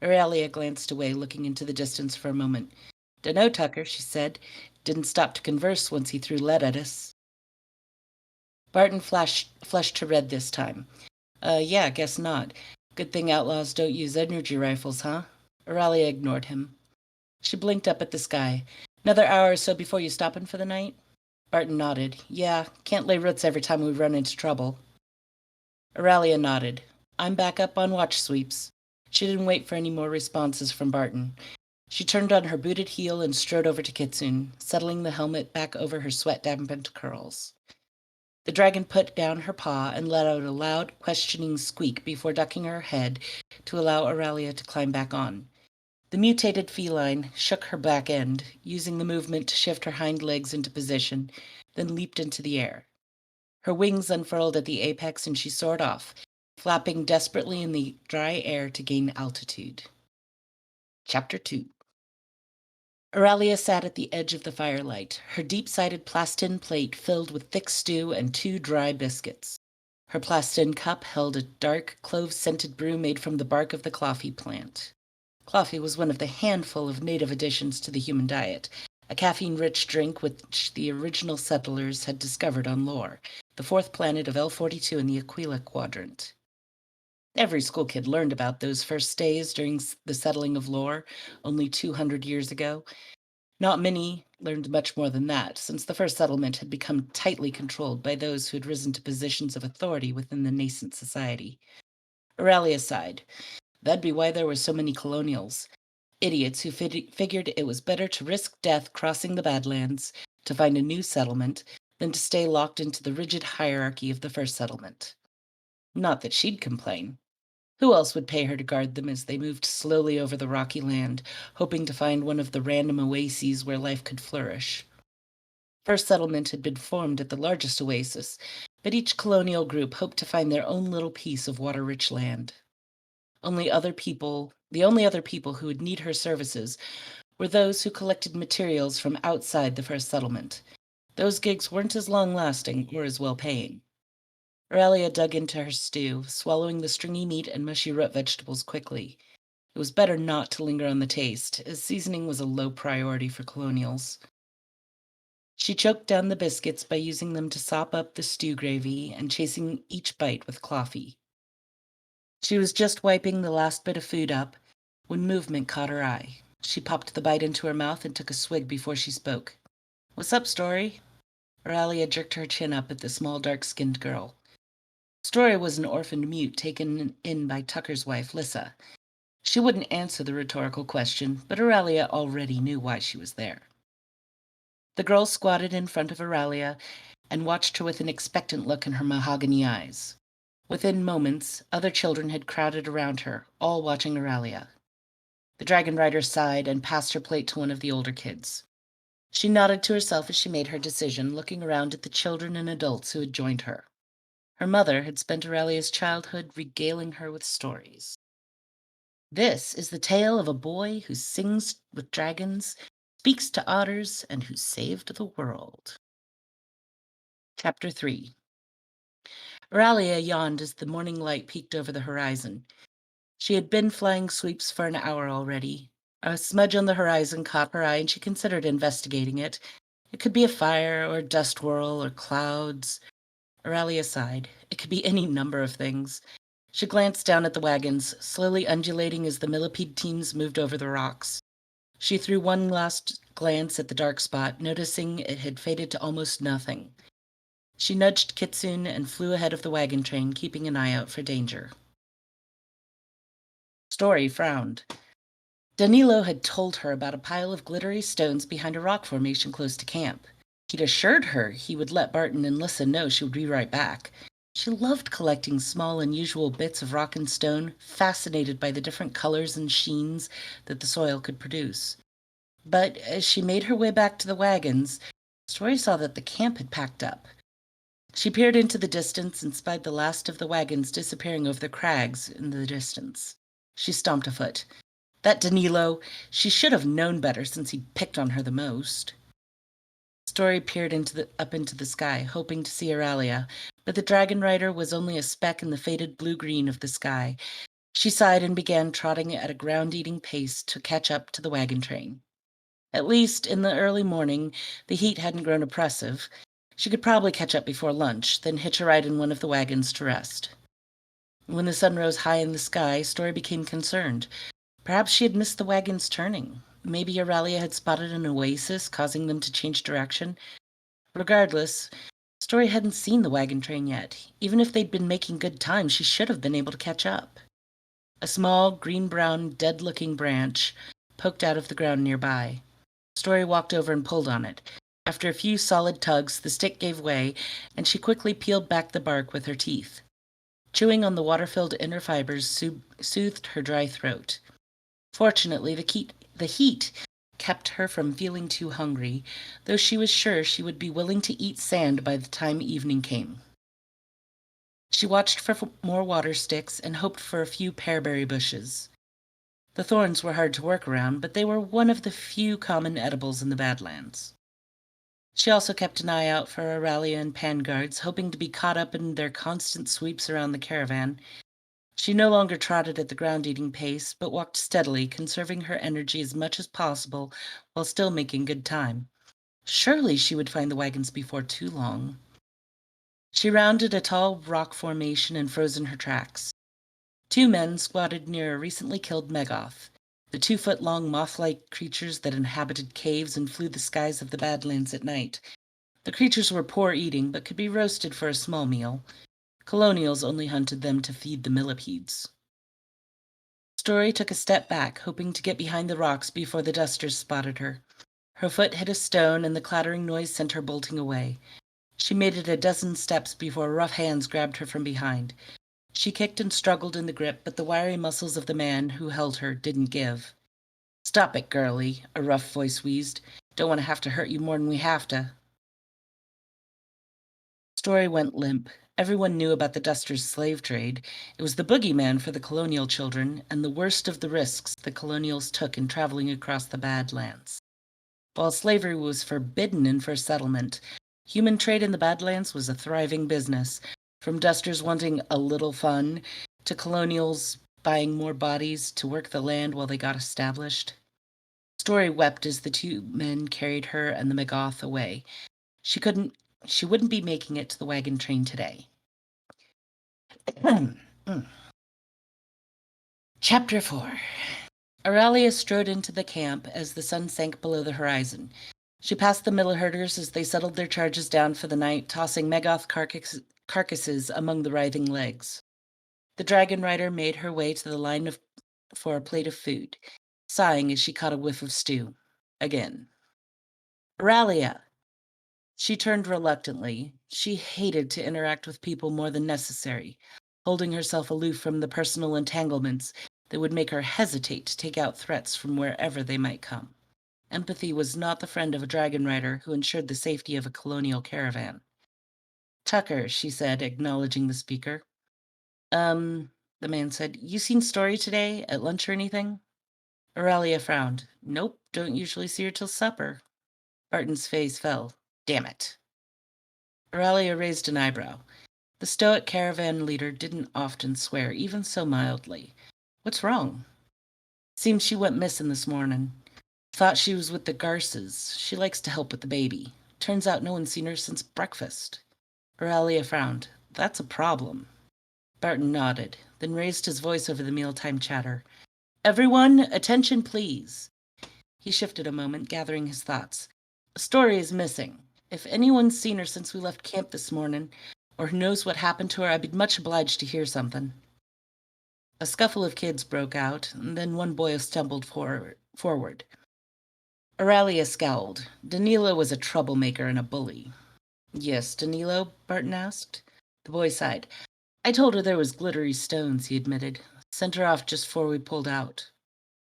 Aurelia glanced away, looking into the distance for a moment. "Dunno, Tucker," she said. "Didn't stop to converse once he threw lead at us." Barton flushed to red this time. Yeah, guess not. Good thing outlaws don't use energy rifles, huh? Aurelia ignored him. She blinked up at the sky. Another hour or so before you stoppin' for the night? Barton nodded. Yeah, can't lay roots every time we run into trouble. Aurelia nodded. I'm back up on watch sweeps. She didn't wait for any more responses from Barton. She turned on her booted heel and strode over to Kitsune, settling the helmet back over her sweat-dampened curls. The dragon put down her paw and let out a loud, questioning squeak before ducking her head to allow Aurelia to climb back on. The mutated feline shook her back end, using the movement to shift her hind legs into position, then leaped into the air. Her wings unfurled at the apex and she soared off, flapping desperately in the dry air to gain altitude. Chapter 2. Aurelia sat at the edge of the firelight, her deep-sided plastin plate filled with thick stew and 2 dry biscuits. Her plastin cup held a dark, clove-scented brew made from the bark of the coffee plant. Coffee was one of the handful of native additions to the human diet, a caffeine-rich drink which the original settlers had discovered on Lore, the 4th planet of L42 in the Aquila Quadrant. Every school kid learned about those first days during the settling of Lore, only 200 years ago. Not many learned much more than that, since the first settlement had become tightly controlled by those who had risen to positions of authority within the nascent society. Aurelia sighed. That'd be why there were so many colonials. Idiots who figured it was better to risk death crossing the Badlands to find a new settlement than to stay locked into the rigid hierarchy of the first settlement. Not that she'd complain. Who else would pay her to guard them as they moved slowly over the rocky land, hoping to find one of the random oases where life could flourish? First settlement had been formed at the largest oasis, but each colonial group hoped to find their own little piece of water-rich land. The only other people who would need her services were those who collected materials from outside the first settlement. Those gigs weren't as long-lasting or as well-paying. Aurelia dug into her stew, swallowing the stringy meat and mushy root vegetables quickly. It was better not to linger on the taste, as seasoning was a low priority for colonials. She choked down the biscuits by using them to sop up the stew gravy and chasing each bite with coffee. She was just wiping the last bit of food up when movement caught her eye. She popped the bite into her mouth and took a swig before she spoke. What's up, Story? Aurelia jerked her chin up at the small, dark-skinned girl. Story was an orphaned mute taken in by Tucker's wife, Lissa. She wouldn't answer the rhetorical question, but Aurelia already knew why she was there. The girl squatted in front of Aurelia and watched her with an expectant look in her mahogany eyes. Within moments, other children had crowded around her, all watching Aurelia. The dragon rider sighed and passed her plate to one of the older kids. She nodded to herself as she made her decision, looking around at the children and adults who had joined her. Her mother had spent Aurelia's childhood regaling her with stories. This is the tale of a boy who sings with dragons, speaks to otters, and who saved the world. Chapter 3. Aurelia yawned as the morning light peeked over the horizon. She had been flying sweeps for an hour already. A smudge on the horizon caught her eye, and she considered investigating it. It could be a fire, or a dust whirl, or clouds. Aurelia sighed. It could be any number of things. She glanced down at the wagons, slowly undulating as the millipede teams moved over the rocks. She threw one last glance at the dark spot, noticing it had faded to almost nothing. She nudged Kitsune and flew ahead of the wagon train, keeping an eye out for danger. Story frowned. Danilo had told her about a pile of glittery stones behind a rock formation close to camp. He'd assured her he would let Barton and Lissa know she would be right back. She loved collecting small, unusual bits of rock and stone, fascinated by the different colors and sheens that the soil could produce. But as she made her way back to the wagons, Story saw that the camp had packed up. She peered into the distance and spied the last of the wagons disappearing over the crags in the distance. She stomped a foot. That Danilo! She should have known better since he picked on her the most. Story peered up into the sky, hoping to see Aurelia, but the dragon rider was only a speck in the faded blue-green of the sky. She sighed and began trotting at a ground-eating pace to catch up to the wagon train. At least, in the early morning, the heat hadn't grown oppressive. She could probably catch up before lunch, then hitch a ride in one of the wagons to rest. When the sun rose high in the sky, Story became concerned. Perhaps she had missed the wagons turning. Maybe Aurelia had spotted an oasis, causing them to change direction. Regardless, Story hadn't seen the wagon train yet. Even if they'd been making good time, she should have been able to catch up. A small, green-brown, dead-looking branch poked out of the ground nearby. Story walked over and pulled on it. After a few solid tugs, the stick gave way, and she quickly peeled back the bark with her teeth. Chewing on the water-filled inner fibers soothed her dry throat. Fortunately, the heat kept her from feeling too hungry, though she was sure she would be willing to eat sand by the time evening came. She watched for more water sticks and hoped for a few pearberry bushes. The thorns were hard to work around, but they were one of the few common edibles in the Badlands. She also kept an eye out for Aurelia and Pan guards, hoping to be caught up in their constant sweeps around the caravan. She no longer trotted at the ground-eating pace, but walked steadily, conserving her energy as much as possible while still making good time. Surely she would find the wagons before too long. She rounded a tall rock formation and froze in her tracks. 2 men squatted near a recently killed Megoth, the 2-foot-long moth-like creatures that inhabited caves and flew the skies of the Badlands at night. The creatures were poor eating, but could be roasted for a small meal. Colonials only hunted them to feed the millipedes. Story took a step back, hoping to get behind the rocks before the dusters spotted her. Her foot hit a stone, and the clattering noise sent her bolting away. She made it a dozen steps before rough hands grabbed her from behind. She kicked and struggled in the grip, but the wiry muscles of the man who held her didn't give. "Stop it, girlie," a rough voice wheezed. "Don't want to have to hurt you more than we have to." Story went limp. Everyone knew about the Dusters' slave trade. It was the boogeyman for the colonial children, and the worst of the risks the colonials took in traveling across the Badlands. While slavery was forbidden in First Settlement, human trade in the Badlands was a thriving business, from Dusters wanting a little fun to colonials buying more bodies to work the land while they got established. Story wept as the 2 men carried her and the Megoth away. She wouldn't be making it to the wagon train today. Chapter 4. Aurelia strode into the camp as the sun sank below the horizon. She passed the mill herders as they settled their charges down for the night, tossing Megoth carcasses among the writhing legs. The dragon rider made her way to the line for a plate of food, sighing as she caught a whiff of stew. Again. "Aurelia!" She turned reluctantly. She hated to interact with people more than necessary, holding herself aloof from the personal entanglements that would make her hesitate to take out threats from wherever they might come. Empathy was not the friend of a dragon rider who ensured the safety of a colonial caravan. "Tucker," she said, acknowledging the speaker. The man said, "You seen Story today, at lunch or anything?" Aurelia frowned. "Nope, don't usually see her till supper." Barton's face fell. "Damn it." Aurelia raised an eyebrow. The stoic caravan leader didn't often swear, even so mildly. "What's wrong?" "Seems she went missing this morning. Thought she was with the Garces. She likes to help with the baby. Turns out no one's seen her since breakfast." Aurelia frowned. "That's a problem." Barton nodded, then raised his voice over the mealtime chatter. "Everyone, attention please." He shifted a moment, gathering his thoughts. "Story is missing. If anyone's seen her since we left camp this morning, or who knows what happened to her, I'd be much obliged to hear something." A scuffle of kids broke out, and then one boy stumbled forward. Aurelia scowled. Danilo was a troublemaker and a bully. "Yes, Danilo?" Barton asked. The boy sighed. "I told her there was glittery stones," he admitted. "Sent her off just before we pulled out."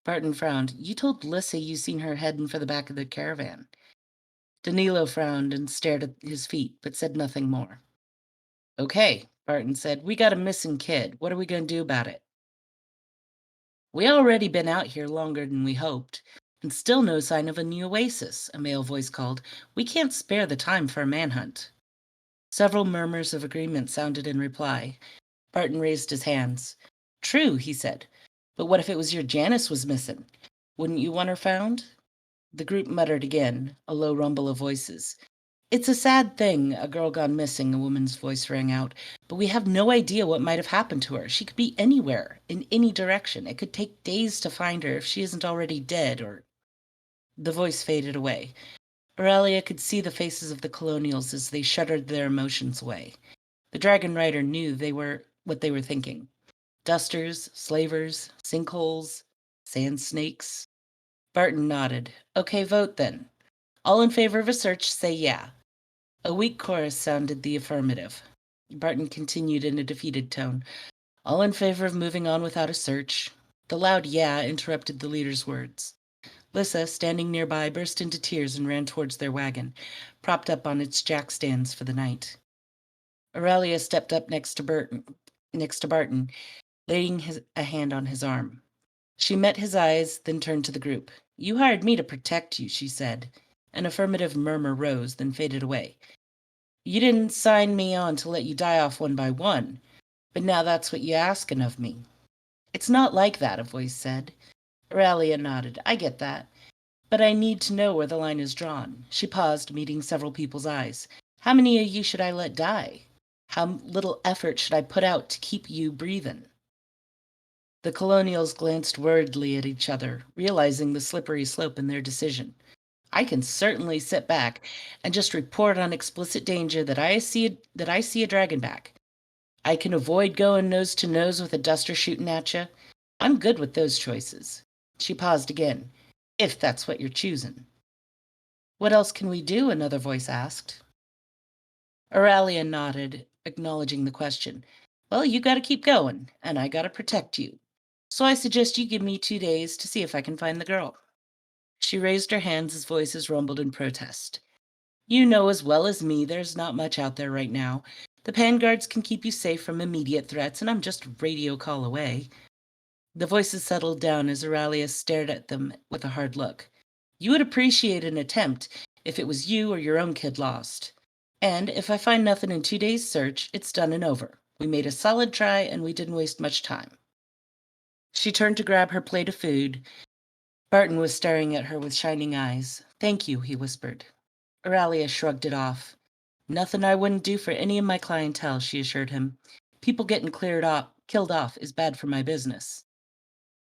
Barton frowned. "You told Lissy you seen her heading for the back of the caravan." Danilo frowned and stared at his feet, but said nothing more. "Okay," Barton said. "We got a missing kid. What are we going to do about it?" "We already been out here longer than we hoped, and still no sign of a new oasis," a male voice called. "We can't spare the time for a manhunt." Several murmurs of agreement sounded in reply. Barton raised his hands. "True," he said. "But what if it was your Janice was missing? Wouldn't you want her found?" The group muttered again, a low rumble of voices. It's a sad thing, a girl gone missing, a woman's voice rang out, but we have no idea what might have happened to her. She could be anywhere, in any direction. It could take days to find her if she isn't already dead, or... The voice faded away. Aurelia could see the faces of the colonials as they shuddered their emotions away. The dragon rider knew what they were thinking. Dusters, slavers, sinkholes, sand snakes. Barton nodded. Okay, vote then. All in favor of a search, say yeah. A weak chorus sounded the affirmative. Barton continued in a defeated tone. All in favor of moving on without a search. The loud yeah interrupted the leader's words. Lissa, standing nearby, burst into tears and ran towards their wagon, propped up on its jack stands for the night. Aurelia stepped up next to Barton, laying a hand on his arm. She met his eyes, then turned to the group. You hired me to protect you, she said. An affirmative murmur rose, then faded away. You didn't sign me on to let you die off one by one, but now that's what you're asking of me. It's not like that, a voice said. Aurelia nodded. I get that. But I need to know where the line is drawn. She paused, meeting several people's eyes. How many of you should I let die? How little effort should I put out to keep you breathing? The colonials glanced worriedly at each other, realizing the slippery slope in their decision. I can certainly sit back and just report on explicit danger that I see a dragonback. I can avoid going nose to nose with a duster shooting at you. I'm good with those choices. She paused again. If that's what you're choosing. What else can we do? Another voice asked. Aurelia nodded, acknowledging the question. Well, you gotta keep going, and I gotta protect you. So I suggest you give me 2 days to see if I can find the girl. She raised her hands as voices rumbled in protest. You know as well as me there's not much out there right now. The Panguards can keep you safe from immediate threats, and I'm just a radio call away. The voices settled down as Aurelia stared at them with a hard look. You would appreciate an attempt if it was you or your own kid lost. And if I find nothing in 2 days' search, it's done and over. We made a solid try, and we didn't waste much time. She turned to grab her plate of food. Barton was staring at her with shining eyes. Thank you, he whispered. Aurelia shrugged it off. Nothing I wouldn't do for any of my clientele, she assured him. People getting killed off is bad for my business.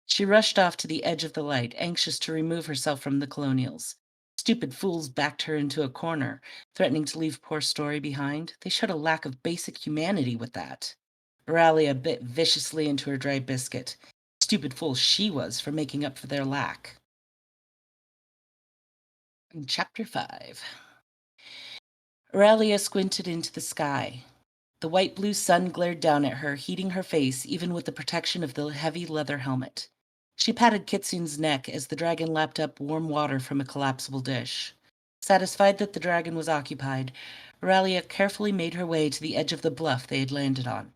She rushed off to the edge of the light, anxious to remove herself from the colonials. Stupid fools backed her into a corner, threatening to leave poor Story behind. They showed a lack of basic humanity with that. Aurelia bit viciously into her dry biscuit. Stupid fool she was for making up for their lack. In Chapter 5. Aurelia squinted into the sky. The white-blue sun glared down at her, heating her face even with the protection of the heavy leather helmet. She patted Kitsune's neck as the dragon lapped up warm water from a collapsible dish. Satisfied that the dragon was occupied, Aurelia carefully made her way to the edge of the bluff they had landed on.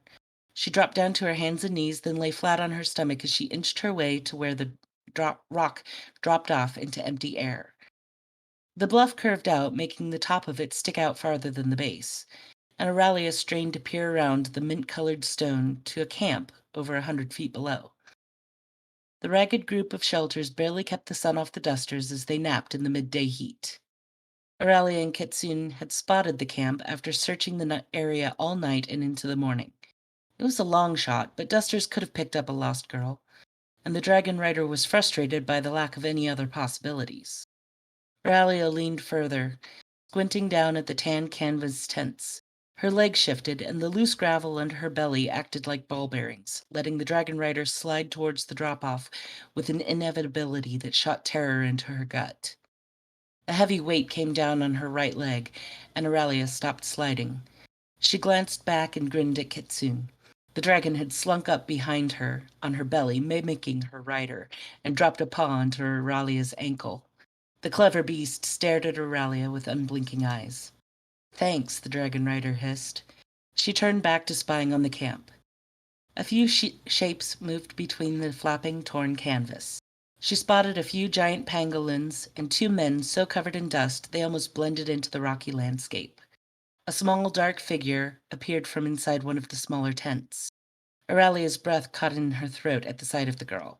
She dropped down to her hands and knees, then lay flat on her stomach as she inched her way to where the rock dropped off into empty air. The bluff curved out, making the top of it stick out farther than the base, and Aurelia strained to peer around the mint-colored stone to a camp over 100 feet below. The ragged group of shelters barely kept the sun off the dusters as they napped in the midday heat. Aurelia and Kitsune had spotted the camp after searching the area all night and into the morning. It was a long shot, but dusters could have picked up a lost girl, and the dragon rider was frustrated by the lack of any other possibilities. Aurelia leaned further, squinting down at the tan canvas tents. Her legs shifted, and the loose gravel under her belly acted like ball bearings, letting the dragon rider slide towards the drop-off with an inevitability that shot terror into her gut. A heavy weight came down on her right leg, and Aurelia stopped sliding. She glanced back and grinned at Kitsune. The dragon had slunk up behind her, on her belly, mimicking her rider, and dropped a paw onto Aurelia's ankle. The clever beast stared at Aurelia with unblinking eyes. Thanks, the dragon rider hissed. She turned back to spying on the camp. A few shapes moved between the flapping, torn canvas. She spotted a few giant pangolins and 2 men so covered in dust they almost blended into the rocky landscape. A small, dark figure appeared from inside one of the smaller tents. Aurelia's breath caught in her throat at the sight of the girl.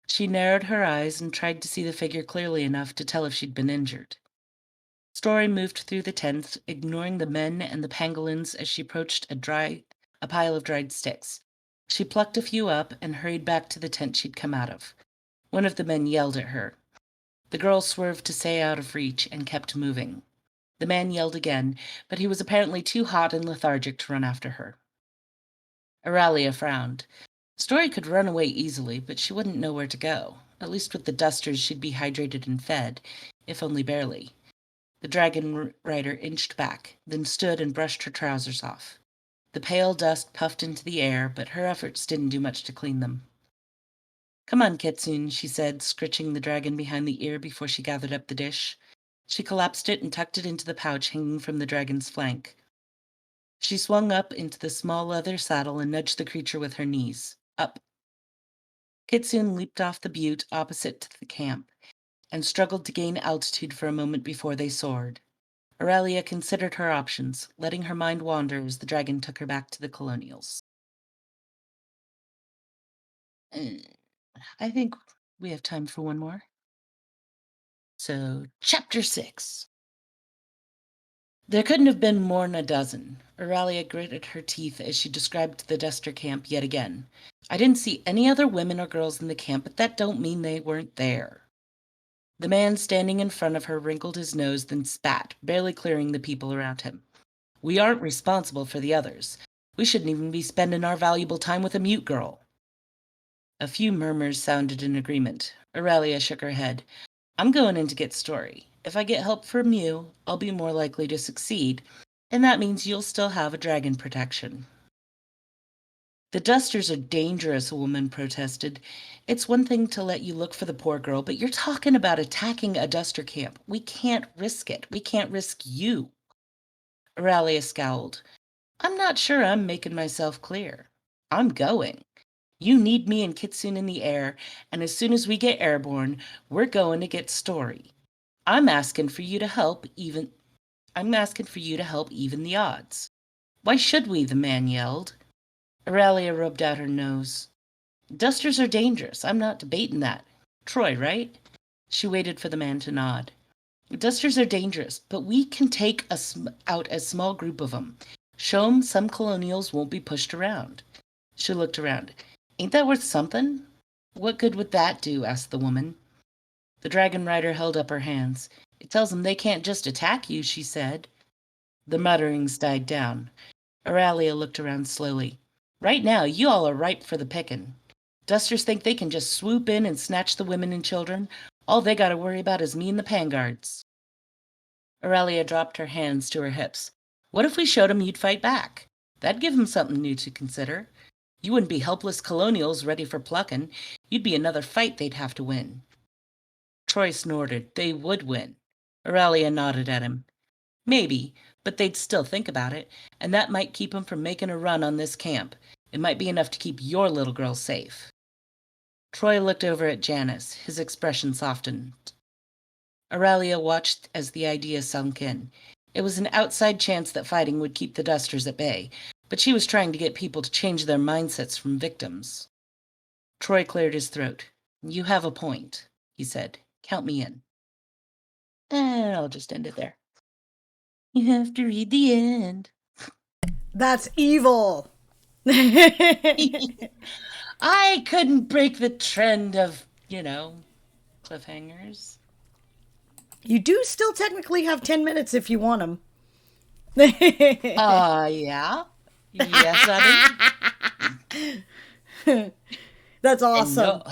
She narrowed her eyes and tried to see the figure clearly enough to tell if she'd been injured. Story moved through the tents, ignoring the men and the pangolins as she approached a pile of dried sticks. She plucked a few up and hurried back to the tent she'd come out of. One of the men yelled at her. The girl swerved to stay out of reach and kept moving. The man yelled again, but he was apparently too hot and lethargic to run after her. Aurelia frowned. Story could run away easily, but she wouldn't know where to go. At least with the dusters, she'd be hydrated and fed, if only barely. The dragon rider inched back, then stood and brushed her trousers off. The pale dust puffed into the air, but her efforts didn't do much to clean them. "Come on, Kitsune," she said, scritching the dragon behind the ear before she gathered up the dish. She collapsed it and tucked it into the pouch hanging from the dragon's flank. She swung up into the small leather saddle and nudged the creature with her knees. Up. Kitsune leaped off the butte opposite to the camp and struggled to gain altitude for a moment before they soared. Aurelia considered her options, letting her mind wander as the dragon took her back to the colonials. I think we have time for one more. So, Chapter 6. There couldn't have been more'n a dozen. Aurelia gritted her teeth as she described the Duster camp yet again. I didn't see any other women or girls in the camp, but that don't mean they weren't there. The man standing in front of her wrinkled his nose, then spat, barely clearing the people around him. "We aren't responsible for the others. We shouldn't even be spending our valuable time with a mute girl." A few murmurs sounded in agreement. Aurelia shook her head. "I'm going in to get Story. If I get help from you, I'll be more likely to succeed, and that means you'll still have a dragon protection." "The Dusters are dangerous," a woman protested. "It's one thing to let you look for the poor girl, but you're talking about attacking a Duster camp. We can't risk it. We can't risk you." Aurelia scowled. "I'm not sure I'm making myself clear. I'm going. You need me and Kitsune in the air, and as soon as we get airborne, we're going to get Story. I'm asking for you to help even the odds." "Why should we?" the man yelled. Aurelia rubbed out her nose. "Dusters are dangerous. I'm not debating that. Troy, right?" She waited for the man to nod. "Dusters are dangerous, but we can take out a small group of them. Show 'em some colonials won't be pushed around." She looked around. "Ain't that worth something?" "What good would that do?" asked the woman. The dragon rider held up her hands. "It tells 'em they can't just attack you," she said. The mutterings died down. Aurelia looked around slowly. "Right now, you all are ripe for the picking. Dusters think they can just swoop in and snatch the women and children. All they got to worry about is me and the Panguards." Aurelia dropped her hands to her hips. "What if we showed 'em you'd fight back? That'd give 'em something new to consider. You wouldn't be helpless colonials ready for plucking. You'd be another fight they'd have to win." Troy snorted. "They would win." Aurelia nodded at him. "Maybe, but they'd still think about it, and that might keep 'em from making a run on this camp. It might be enough to keep your little girl safe." Troy looked over at Janice. His expression softened. Aurelia watched as the idea sunk in. It was an outside chance that fighting would keep the Dusters at bay, but she was trying to get people to change their mindsets from victims. Troy cleared his throat. "You have a point," he said. "Count me in." And I'll just end it there. You have to read the end. That's evil. I couldn't break the trend of, cliffhangers. You do still technically have 10 minutes if you want them. Yeah. Yes, I do. That's awesome.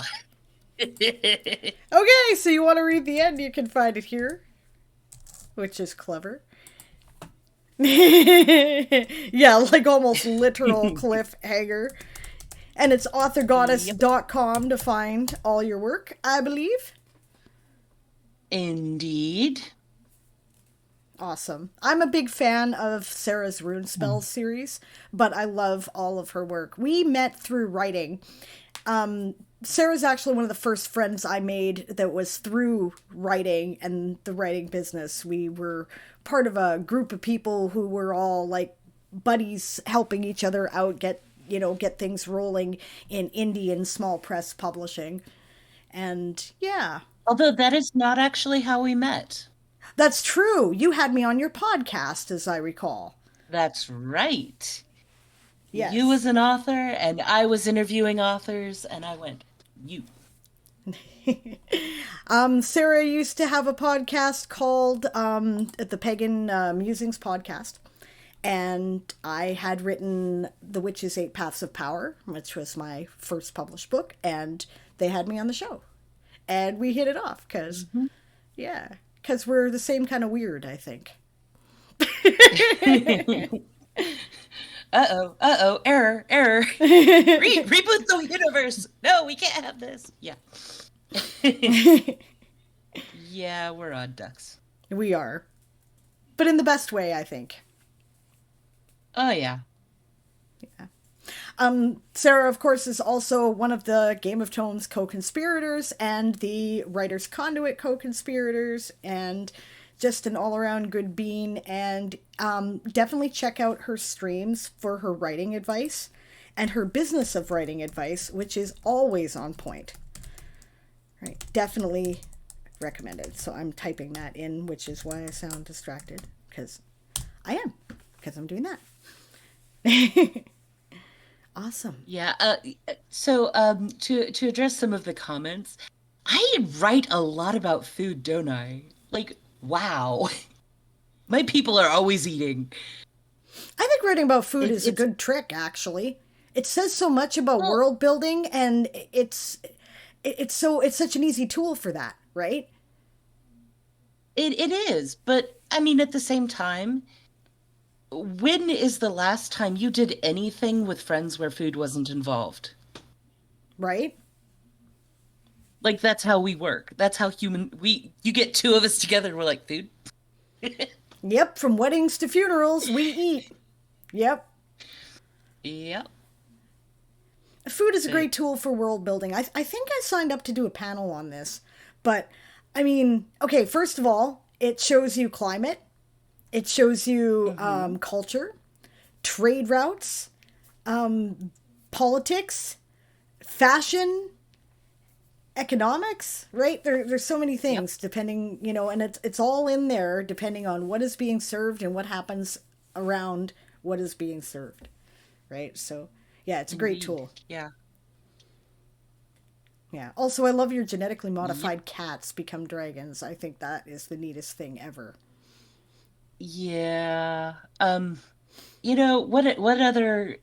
Okay, so you want to read the end, you can find it here, which is clever. Yeah, like almost literal cliffhanger. And it's authorgoddess.com to find all your work, I believe. Indeed. Awesome. I'm a big fan of Sarah's Rune Spells series, but I love all of her work. We met through writing. Sarah's actually one of the first friends I made that was through writing and the writing business. We were part of a group of people who were all like buddies helping each other out, get things rolling in indie and small press publishing. And yeah. Although that is not actually how we met. That's true. You had me on your podcast, as I recall. That's right. You Yes. was an author, and I was interviewing authors, and I went, you. Sarah used to have a podcast called the Pagan Musings Podcast. And I had written The Witch's Eight Paths of Power, which was my first published book. And they had me on the show. And we hit it off because, yeah, because we're the same kind of weird, I think. Error. Reboot the universe. No, we can't have this. Yeah. Yeah, we're odd ducks. We are. But in the best way, I think. Oh, yeah. Sarah, of course, is also one of the Game of Thrones co-conspirators and the Writer's Conduit co-conspirators, and just an all-around good bean. And definitely check out her streams for her writing advice and her business of writing advice, which is always on point. Right, definitely recommended. So I'm typing that in, which is why I sound distracted, because I am, because I'm doing that. Awesome. Yeah. So to address some of the comments, I write a lot about food, don't I? Like, wow. My people are always eating. I think writing about food is a good trick, actually. It says so much about world building, and it's such an easy tool for that, right? It is, but I mean, at the same time, when is the last time you did anything with friends where food wasn't involved? Right? Like, that's how we work. That's how you get two of us together and we're like, food? Yep, from weddings to funerals, we eat. Yep. Yep. Food is a great tool for world building. I think I signed up to do a panel on this. But, I mean, okay, first of all, it shows you climate. It shows you culture, trade routes, politics, fashion, economics, right? There's so many things depending, and it's all in there depending on what is being served and what happens around what is being served, right? So, yeah, it's a great tool. Yeah. Yeah. Also, I love your genetically modified cats become dragons. I think that is the neatest thing ever. Yeah. What other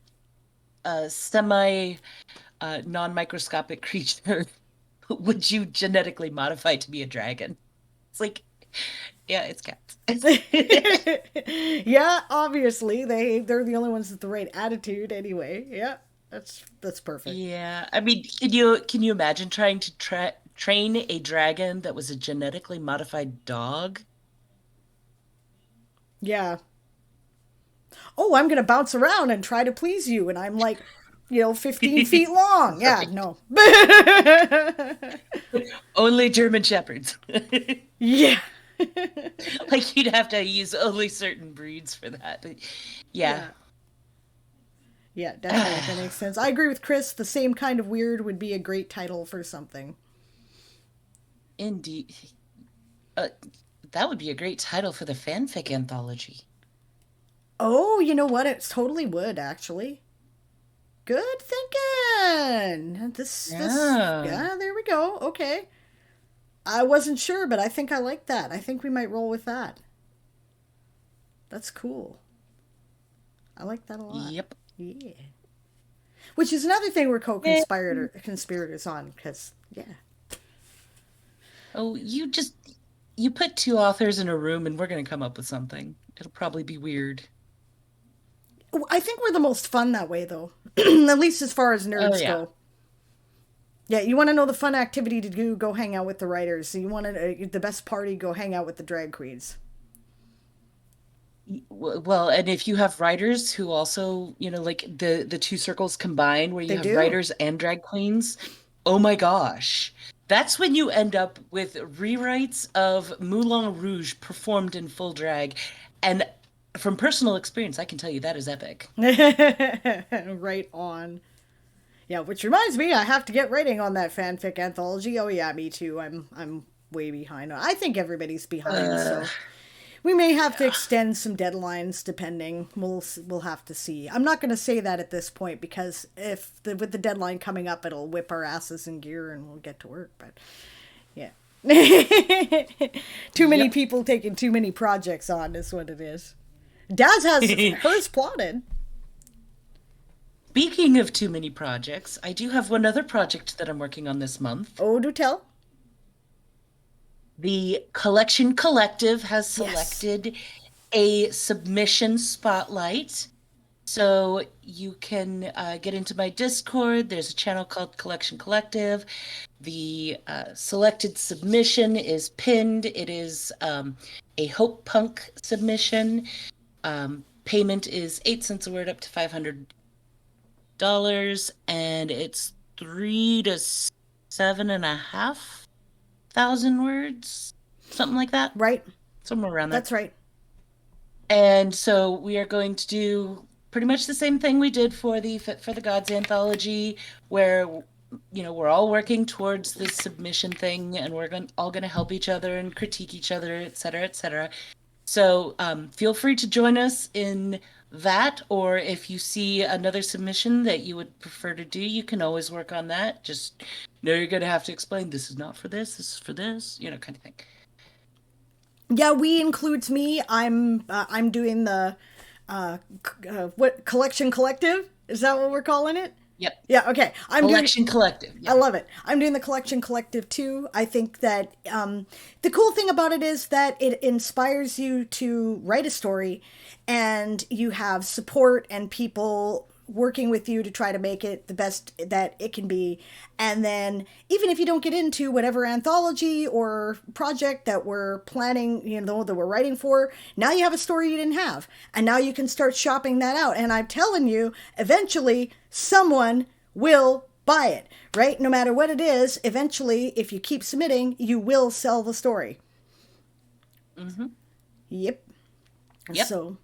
semi non-microscopic creature would you genetically modify to be a dragon? It's like, yeah, it's cats. Yeah, obviously they're the only ones with the right attitude anyway. Yeah, that's perfect. Yeah, I mean, can you imagine trying to train a dragon that was a genetically modified dog? Yeah. Oh, I'm gonna bounce around and try to please you, and I'm like, 15 feet long. Yeah, no. Only German shepherds. Yeah. Like, you'd have to use only certain breeds for that. But yeah. Yeah, definitely. That makes sense. I agree with Chris. The same kind of weird would be a great title for something. Indeed. That would be a great title for the fanfic anthology. Oh, you know what? It totally would, actually. Good thinking. Yeah, there we go. Okay. I wasn't sure, but I think I like that. I think we might roll with that. That's cool. I like that a lot. Yep. Yeah. Which is another thing we're co-conspirators on, because, yeah. Oh, you put two authors in a room and we're going to come up with something. It'll probably be weird. I think we're the most fun that way, though. At least as far as nerds go. Yeah, you want to know the fun activity to do, go hang out with the writers. You want the best party, go hang out with the drag queens. Well, and if you have writers who also, like the two circles combine where you have writers and drag queens, oh my gosh. That's when you end up with rewrites of Moulin Rouge performed in full drag. And from personal experience, I can tell you that is epic. Right on. Yeah, which reminds me, I have to get writing on that fanfic anthology. Oh yeah, me too. I'm way behind. I think everybody's behind, so we may have to extend some deadlines depending. We'll have to see. I'm not going to say that at this point because with the deadline coming up, it'll whip our asses in gear and we'll get to work. But yeah, too many people taking too many projects on is what it is. Daz has hers plotted. Speaking of too many projects, I do have one other project that I'm working on this month. Oh, do tell. The Collection Collective has selected a submission spotlight. So you can get into my Discord. There's a channel called Collection Collective. The selected submission is pinned. It is a Hope Punk submission. Payment is 8 cents a word up to $500. And it's 3,000 to 7,500 words, something like that. Right. Somewhere around there. That's right. And so we are going to do pretty much the same thing we did for the Fit for the Gods anthology, where we're all working towards this submission thing, and we're all going to help each other and critique each other, et cetera, et cetera. So feel free to join us in that, or if you see another submission that you would prefer to do, you can always work on that. Just know you're going to have to explain, this is not for this is for this, kind of thing. Yeah, we includes me. I'm doing the what Collection Collective? Is that what we're calling it? Yep. Yeah, okay. Collection Collective. Yeah. I love it. I'm doing the Collection Collective too. I think that the cool thing about it is that it inspires you to write a story, and you have support and people working with you to try to make it the best that it can be. And then even if you don't get into whatever anthology or project that we're planning, that we're writing for, now you have a story you didn't have, and now you can start shopping that out. And I'm telling you, eventually someone will buy it, right? No matter what it is, eventually, if you keep submitting, you will sell the story. Mm-hmm. Yep. So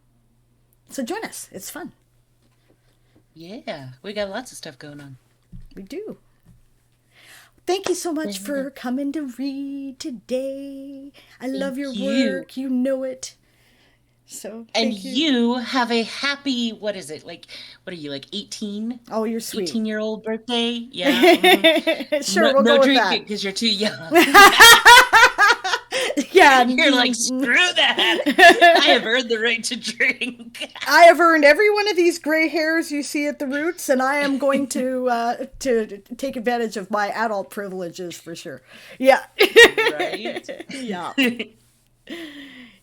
join us. It's fun. Yeah, we got lots of stuff going on. We do. Thank you so much for coming to read today. I love your work. You know it. So thank you. You have a happy, what is it? What are you, 18? Oh, you're sweet. 18-year-old birthday? Yeah. Sure, we'll go with that. No drinking because you're too young. Yeah. You're like, screw that. I have earned the right to drink. I have earned every one of these gray hairs you see at the roots, and I am going to take advantage of my adult privileges for sure. Yeah. Right? Yeah.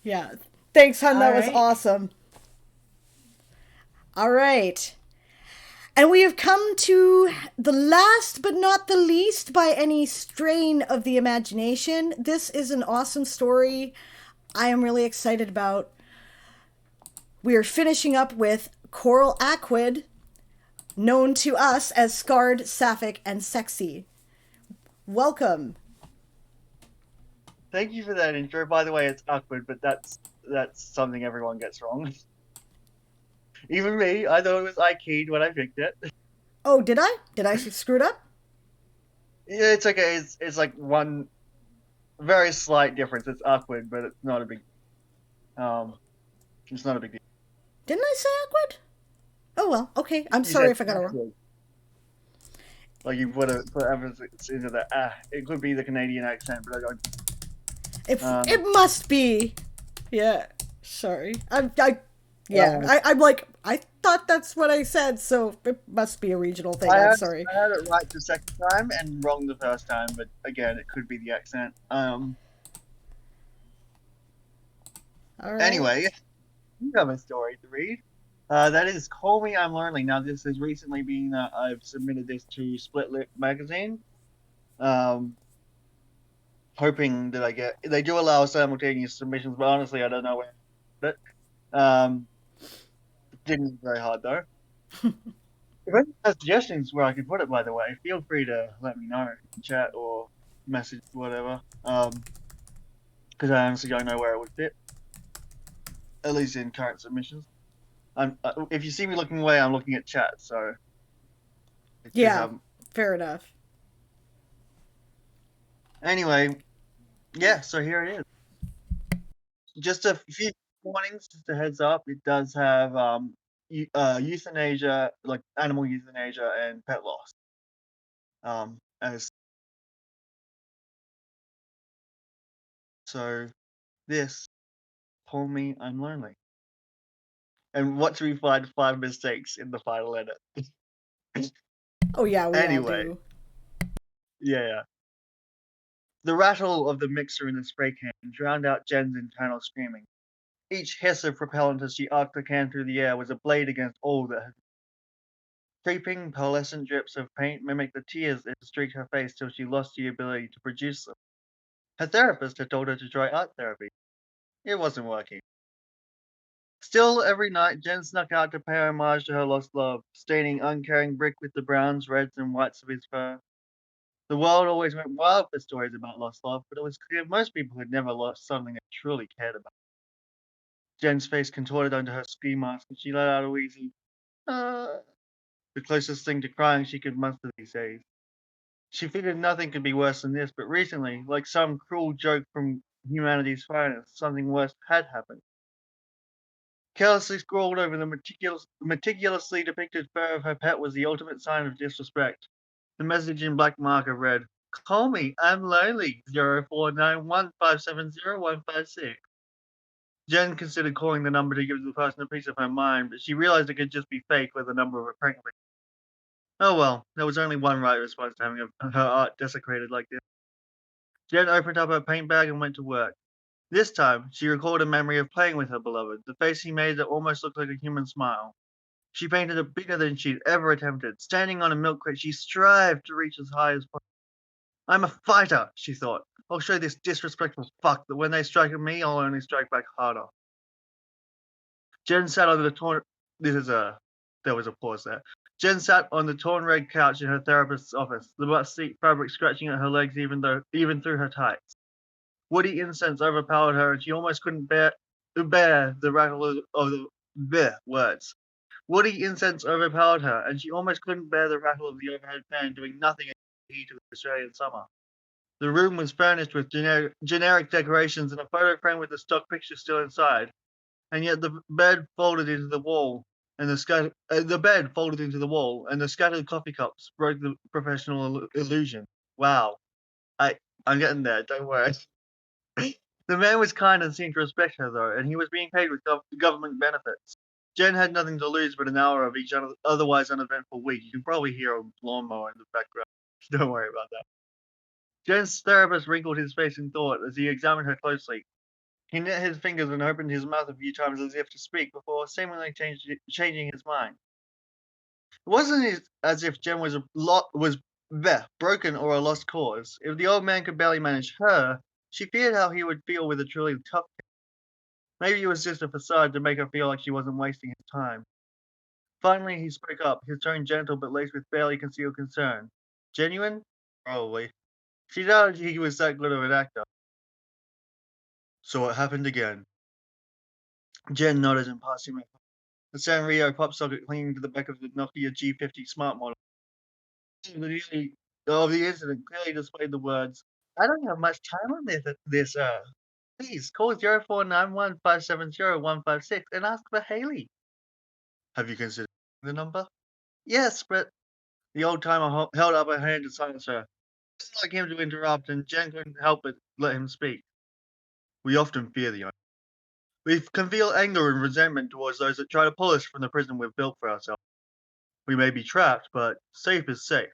Yeah. Thanks, hon. That was awesome. All right. And we have come to the last but not the least by any strain of the imagination. This is an awesome story I am really excited about. We are finishing up with Coral Aquid, known to us as Scarred, Sapphic, and Sexy. Welcome. Thank you for that intro. By the way, it's Aquid, but that's something everyone gets wrong. Even me, I thought it was Ikeyed when I picked it. Oh, did I? Did I screw it up? Yeah, it's okay. It's like one very slight difference. It's Aquid, but it's not a big. It's not a big deal. Didn't I say Aquid? Oh well, okay. I'm sorry if I got it wrong. Like you put emphasis into that. It could be the Canadian accent, but I don't. It must be. Yeah. Sorry. I'm like, I thought that's what I said, so it must be a regional thing. I'm sorry. I had it right the second time and wrong the first time, but again, it could be the accent. All right. Anyway, you have a story to read. That is Call Me I'm Lonely. Now, this has recently been, I've submitted this to Split Lip magazine. Hoping that they do allow simultaneous submissions, but honestly, I don't know where. But, didn't be very hard though. If anyone has suggestions where I can put it, by the way, feel free to let me know in chat or message, whatever. Because I honestly don't know where it would fit. At least in current submissions. If you see me looking away, I'm looking at chat, so. Yeah, fair enough. Anyway, Yeah, so here it is. Just a few warnings, just a heads up. It does have euthanasia, like animal euthanasia and pet loss. As so, this Call Me I'm Lonely. And watch me find 5 mistakes in the final edit. Oh yeah, we all Anyway, do. yeah. The rattle of the mixer in the spray can drowned out Jen's internal screaming. Each hiss of propellant as she arced the can through the air was a blade against all that had. Creeping, pearlescent drips of paint mimicked the tears that had streaked her face till she lost the ability to produce them. Her therapist had told her to try art therapy. It wasn't working. Still, every night, Jen snuck out to pay homage to her lost love, staining uncaring brick with the browns, reds, and whites of his fur. The world always went wild for stories about lost love, but it was clear most people had never lost something they truly cared about. Jen's face contorted under her ski mask, and she let out a wheezy, "Ah," the closest thing to crying she could muster these days. She figured nothing could be worse than this, but recently, like some cruel joke from humanity's finest, something worse had happened. Carelessly scrawled over the meticulously depicted fur of her pet was the ultimate sign of disrespect. The message in black marker read, "Call me, I'm lonely, 0491570156. Jen considered calling the number to give the person a piece of her mind, but she realized it could just be fake with the number of a prank. Oh well, there was only one right response to having her art desecrated like this. Jen opened up her paint bag and went to work. This time, she recalled a memory of playing with her beloved, the face he made that almost looked like a human smile. She painted it bigger than she'd ever attempted. Standing on a milk crate, she strived to reach as high as possible. I'm a fighter, she thought. I'll show this disrespectful fuck that when they strike at me, I'll only strike back harder. Jen sat on the torn. This is a. There was a pause there. Jen sat on the torn red couch in her therapist's office, the butt seat fabric scratching at her legs even through her tights. Woody incense overpowered her, and she almost couldn't bear the rattle of the bleh words. Woody incense overpowered her, and she almost couldn't bear the rattle of the overhead fan doing nothing in the heat of the Australian summer. The room was furnished with generic decorations and a photo frame with the stock picture still inside, and yet the bed folded into the wall, and the bed folded into the wall, and the scattered coffee cups broke the professional illusion. Wow, I'm getting there. Don't worry. The man was kind and seemed to respect her, though, and he was being paid with government benefits. Jen had nothing to lose but an hour of each otherwise uneventful week. You can probably hear a lawnmower in the background. Don't worry about that. Jen's therapist wrinkled his face in thought as he examined her closely. He knit his fingers and opened his mouth a few times as if to speak before seemingly changing his mind. It wasn't as if Jen was broken or a lost cause. If the old man could barely manage her, she feared how he would feel with a truly tough. Maybe it was just a facade to make her feel like she wasn't wasting his time. Finally, he spoke up, his tone gentle but laced with barely concealed concern. Genuine? Probably. She doubted he was that good of an actor. So it happened again. Jen nodded and passed him a Sanrio pop socket clinging to the back of the Nokia G50 smart model. The incident clearly displayed the words, "I don't have much time on this. Please call 0491570156 and ask for Haley." Have you considered the number? Yes, but the old timer held up a hand to silence her. It's like him to interrupt, and Jen couldn't help but let him speak. We often fear the unknown. We can feel anger and resentment towards those that try to pull us from the prison we've built for ourselves. We may be trapped, but safe is safe.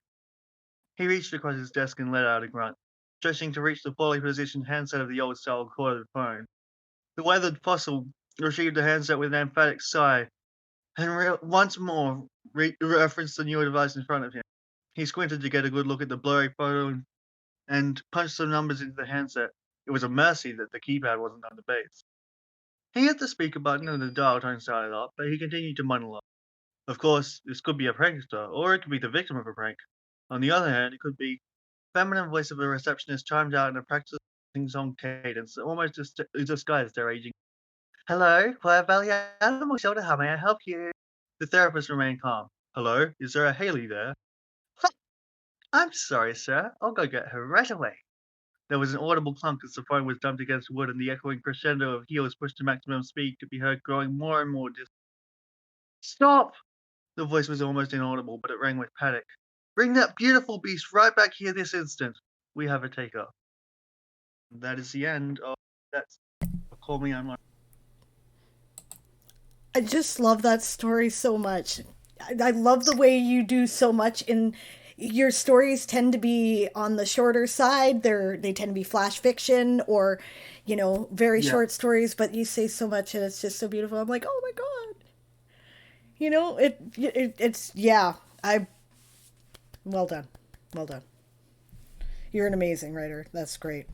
He reached across his desk and let out a grunt, stretching to reach the poorly positioned handset of the old-style corded phone. The weathered fossil retrieved the handset with an emphatic sigh, and once more referenced the newer device in front of him. He squinted to get a good look at the blurry photo and punched some numbers into the handset. It was a mercy that the keypad wasn't on the base. He hit the speaker button and the dial tone started up, but he continued to monologue. Of course, this could be a prankster, or it could be the victim of a prank. On the other hand, it could be feminine voice of a receptionist chimed out in a practicing song cadence, almost disguised their aging. Hello, Quiet Valley Animal Shelter, how may I help you? The therapist remained calm. Hello, is there a Haley there? I'm sorry, sir. I'll go get her right away. There was an audible clunk as the phone was dumped against wood, and the echoing crescendo of heels pushed to maximum speed could be heard growing more and more distant. Stop! The voice was almost inaudible, but it rang with panic. Bring that beautiful beast right back here this instant. We have a taker. That is the end of That's Call Me On My... I just love that story so much. I love the way you do so much in your stories tend to be on the shorter side. They tend to be flash fiction or, very Yeah. short stories, but you say so much and it's just so beautiful. I'm like, "Oh my god." It's yeah, I well done. Well done. You're an amazing writer. That's great.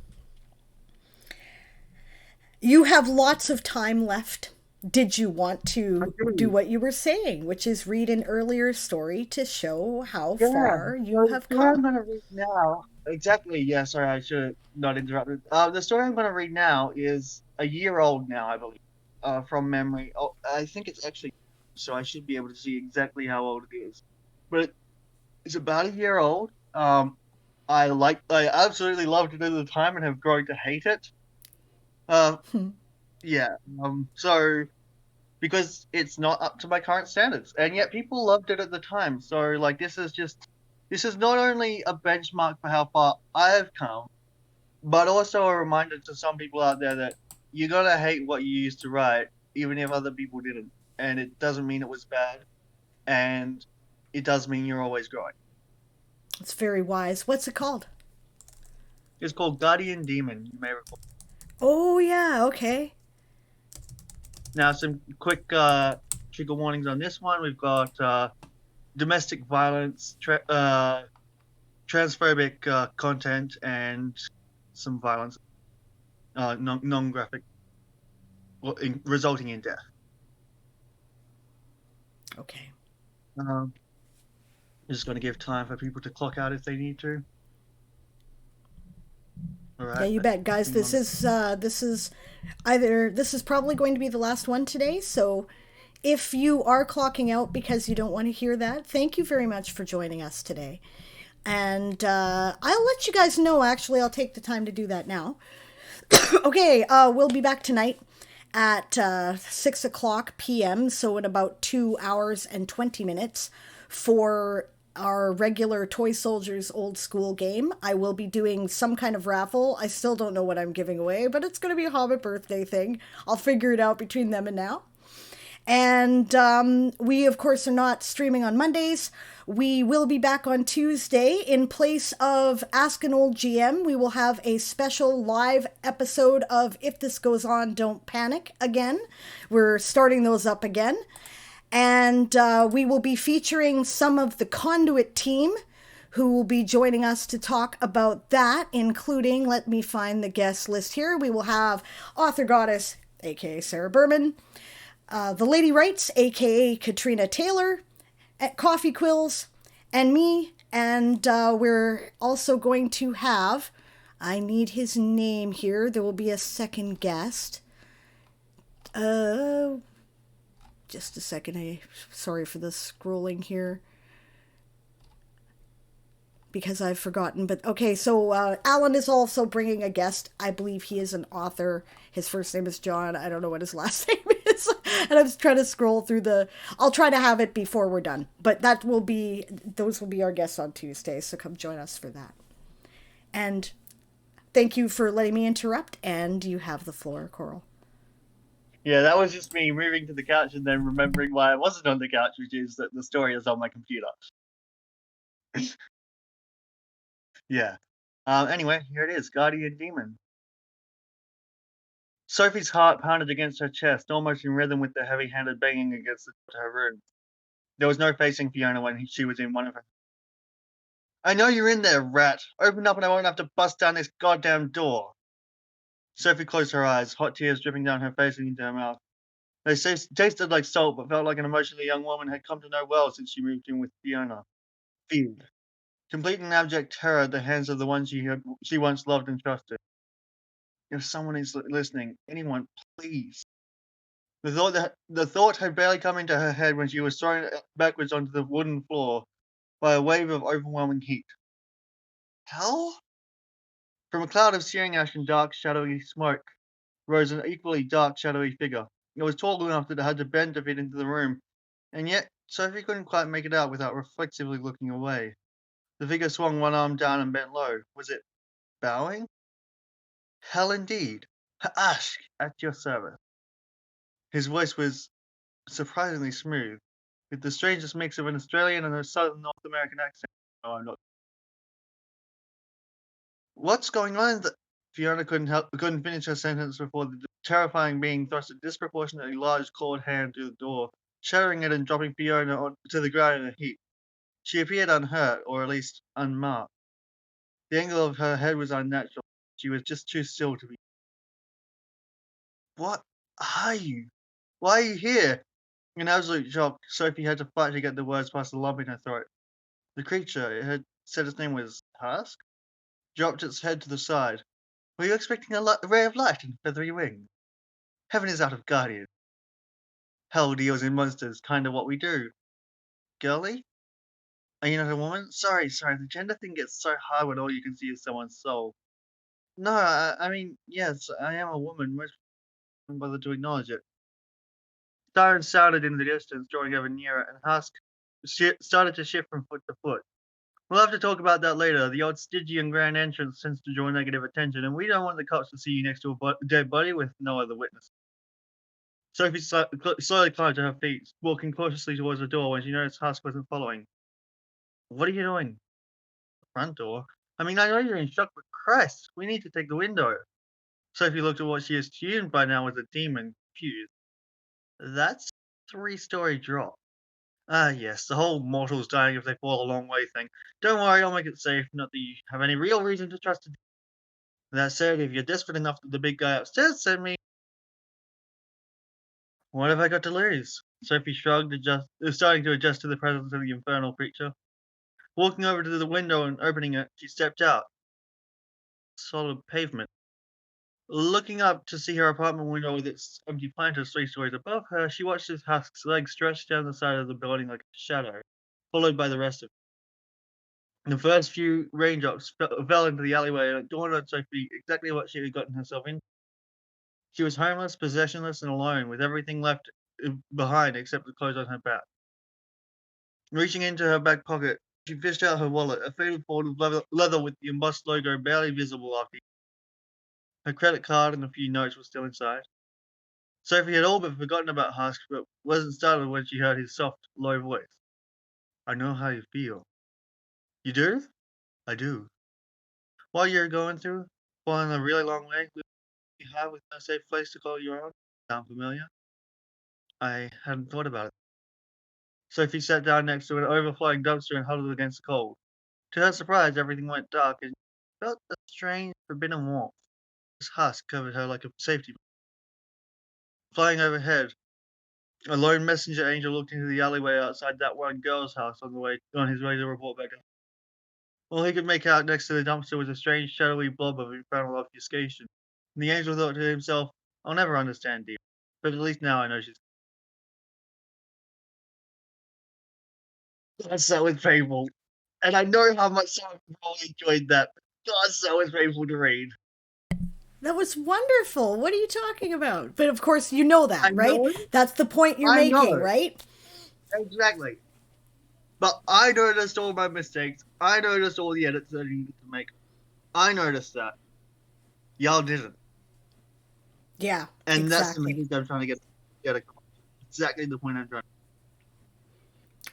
You have lots of time left. Did you want to do what you were saying, which is read an earlier story to show how Yeah, far you so the have story I'm come? going to read now, exactly, yeah, sorry, I should have not interrupted. The story I'm going to read now is a year old now, I believe, from memory. Oh, I think it's actually, so I should be able to see exactly how old it is. But it's about a year old. I absolutely loved it at the time and have grown to hate it. Uh, yeah, so because it's not up to my current standards, and yet people loved it at the time. So like this is not only a benchmark for how far I've come, but also a reminder to some people out there that you're gonna hate what you used to write, even if other people didn't, and it doesn't mean it was bad, and it does mean you're always growing. It's very wise. What's it called? It's called Guardian Demon, you may recall. Oh yeah, okay. Now some quick trigger warnings on this one. We've got domestic violence, transphobic content, and some violence, non-graphic, resulting in death. Okay. I'm just going to give time for people to clock out if they need to. All Yeah, right. you bet, guys. This is probably going to be the last one today. So, if you are clocking out because you don't want to hear that, thank you very much for joining us today. And I'll let you guys know. Actually, I'll take the time to do that now. Okay, we'll be back tonight at 6 o'clock p.m. So in about 2 hours and 20 minutes for our regular Toy Soldiers old school game. I will be doing some kind of raffle. I still don't know what I'm giving away, but it's going to be a Hobbit birthday thing. I'll figure it out between them and now. And we, of course, are not streaming on Mondays. We will be back on Tuesday. In place of Ask an Old GM, we will have a special live episode of If This Goes On, Don't Panic again. We're starting those up again. And we will be featuring some of the Conduit team who will be joining us to talk about that, including, let me find the guest list here. We will have Author Goddess, aka Sarah Berman, the Lady Writes, aka Katrina Taylor, at Coffee Quills, and me. And we're also going to have, I need his name here. There will be a second guest. Just a second. Sorry for the scrolling here because I've forgotten. But okay, so Alan is also bringing a guest. I believe he is an author. His first name is John. I don't know what his last name is. And I'm trying to scroll through I'll try to have it before we're done. But those will be our guests on Tuesday. So come join us for that. And thank you for letting me interrupt. And you have the floor, Coral. Yeah, that was just me moving to the couch and then remembering why I wasn't on the couch, which is that the story is on my computer. Yeah. Anyway, here it is, Guardian Demon. Sophie's heart pounded against her chest, almost in rhythm with the heavy-handed banging against the door to her room. There was no facing Fiona when she was in one of her. I know you're in there, rat. Open up and I won't have to bust down this goddamn door. Sophie closed her eyes, hot tears dripping down her face and into her mouth. They tasted like salt, but felt like an emotionally young woman had come to know well since she moved in with Fiona. Feared. Complete and abject terror at the hands of the one she once loved and trusted. If someone is listening, anyone, please. The thought had barely come into her head when she was thrown backwards onto the wooden floor by a wave of overwhelming heat. Hell? From a cloud of searing ash and dark, shadowy smoke rose an equally dark, shadowy figure. It was tall enough that it had to bend to fit into the room, and yet Sophie couldn't quite make it out without reflexively looking away. The figure swung one arm down and bent low. Was it bowing? Hell indeed. Ash, at your service. His voice was surprisingly smooth, with the strangest mix of an Australian and a southern North American accent. Oh, I'm not. What's going on? Fiona couldn't finish her sentence before the terrifying being thrust a disproportionately large clawed hand through the door, shattering it and dropping Fiona to the ground in a heap. She appeared unhurt, or at least unmarked. The angle of her head was unnatural. She was just too still to be. What are you? Why are you here? In absolute shock, Sophie had to fight to get the words past the lump in her throat. The creature, it had said its name was Husk, dropped its head to the side. Were you expecting a ray of light and feathery wings? Heaven is out of guardian. Hell deals in monsters, kinda what we do. Girly? Are you not a woman? Sorry, the gender thing gets so hard when all you can see is someone's soul. No, I mean, yes, I am a woman. Most don't bother to acknowledge it. Sirens sounded in the distance, drawing ever nearer, and Husk started to shift from foot to foot. We'll have to talk about that later. The old Stygian grand entrance tends to draw negative attention, and we don't want the cops to see you next to a dead body with no other witness. Sophie slowly climbed to her feet, walking cautiously towards the door when she noticed Husk wasn't following. What are you doing? The front door? I mean, I know you're in shock, but Christ, we need to take the window. Sophie looked at what she assumed by now was a demon, confused. That's 3-story drop. Ah, yes, the whole mortals dying if they fall a long way thing. Don't worry, I'll make it safe. Not that you have any real reason to trust it. That said, if you're desperate enough that the big guy upstairs sent me, what have I got to lose? Sophie shrugged, starting to adjust to the presence of the infernal creature. Walking over to the window and opening it, she stepped out. Solid pavement. Looking up to see her apartment window with its empty planters 3 stories above her, she watched his Husk's legs stretch down the side of the building like a shadow, followed by the rest of it. The first few raindrops fell into the alleyway, and it dawned on Sophie exactly what she had gotten herself into. She was homeless, possessionless, and alone, with everything left behind except the clothes on her back. Reaching into her back pocket, she fished out her wallet, a faded fold of leather with the embossed logo barely visible after. Her credit card and a few notes were still inside. Sophie had all but forgotten about Husk, but wasn't startled when she heard his soft, low voice. I know how you feel. You do? I do. What you're going through, falling a really long way, you have with no safe place to call your own. Sound familiar? I hadn't thought about it. Sophie sat down next to an overflowing dumpster and huddled against the cold. To her surprise, everything went dark and she felt a strange, forbidden warmth. This husk covered her like a safety blanket. Flying overhead, a lone messenger angel looked into the alleyway outside that one girl's house on his way to report back. All he could make out next to the dumpster was a strange, shadowy blob of infernal obfuscation. And the angel thought to himself, I'll never understand Dee, but at least now I know she's. God, that was painful. And I know how much someone probably enjoyed that. God, that was painful to read. That was wonderful. What are you talking about? But of course, you know that, I right? know. That's the point you're I making, know. right? Exactly. But I noticed all my mistakes. I noticed all the edits that I needed to make. I noticed that. Y'all didn't. Yeah, And that's the exactly. message I'm trying to get across. Exactly the point I'm trying to.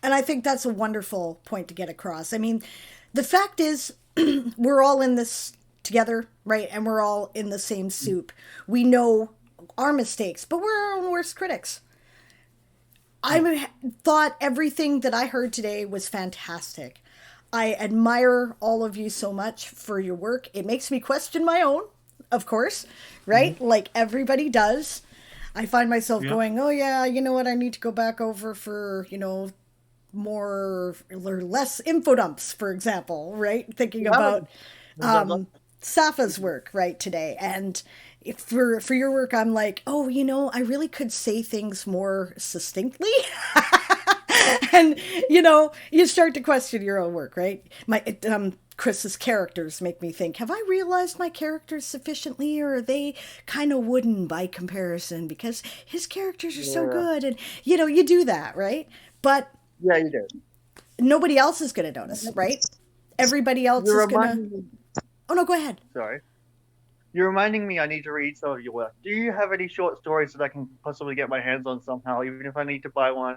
And I think that's a wonderful point to get across. I mean, the fact is, we're all in this together, right? And we're all in the same soup. We know our mistakes, but we're our own worst critics. I thought everything that I heard today was fantastic. I admire all of you so much for your work. It makes me question my own, of course, right? Mm-hmm. Like everybody does. I find myself Yeah. going, oh, yeah, you know what? I need to go back over for, more or less info dumps, for example, right? Thinking about Safa's work right today, and for your work, I'm like, oh, I really could say things more succinctly. And you start to question your own work, right? Chris's characters make me think, have I realized my characters sufficiently, or are they kind of wooden by comparison because his characters are so Yeah. good? And you do that, right? But Yeah, you do. nobody else is going to notice, right? Everybody else You're is going to. reminding me. Oh no, go ahead. Sorry. You're reminding me I need to read some of your work. Do you have any short stories that I can possibly get my hands on somehow, even if I need to buy one?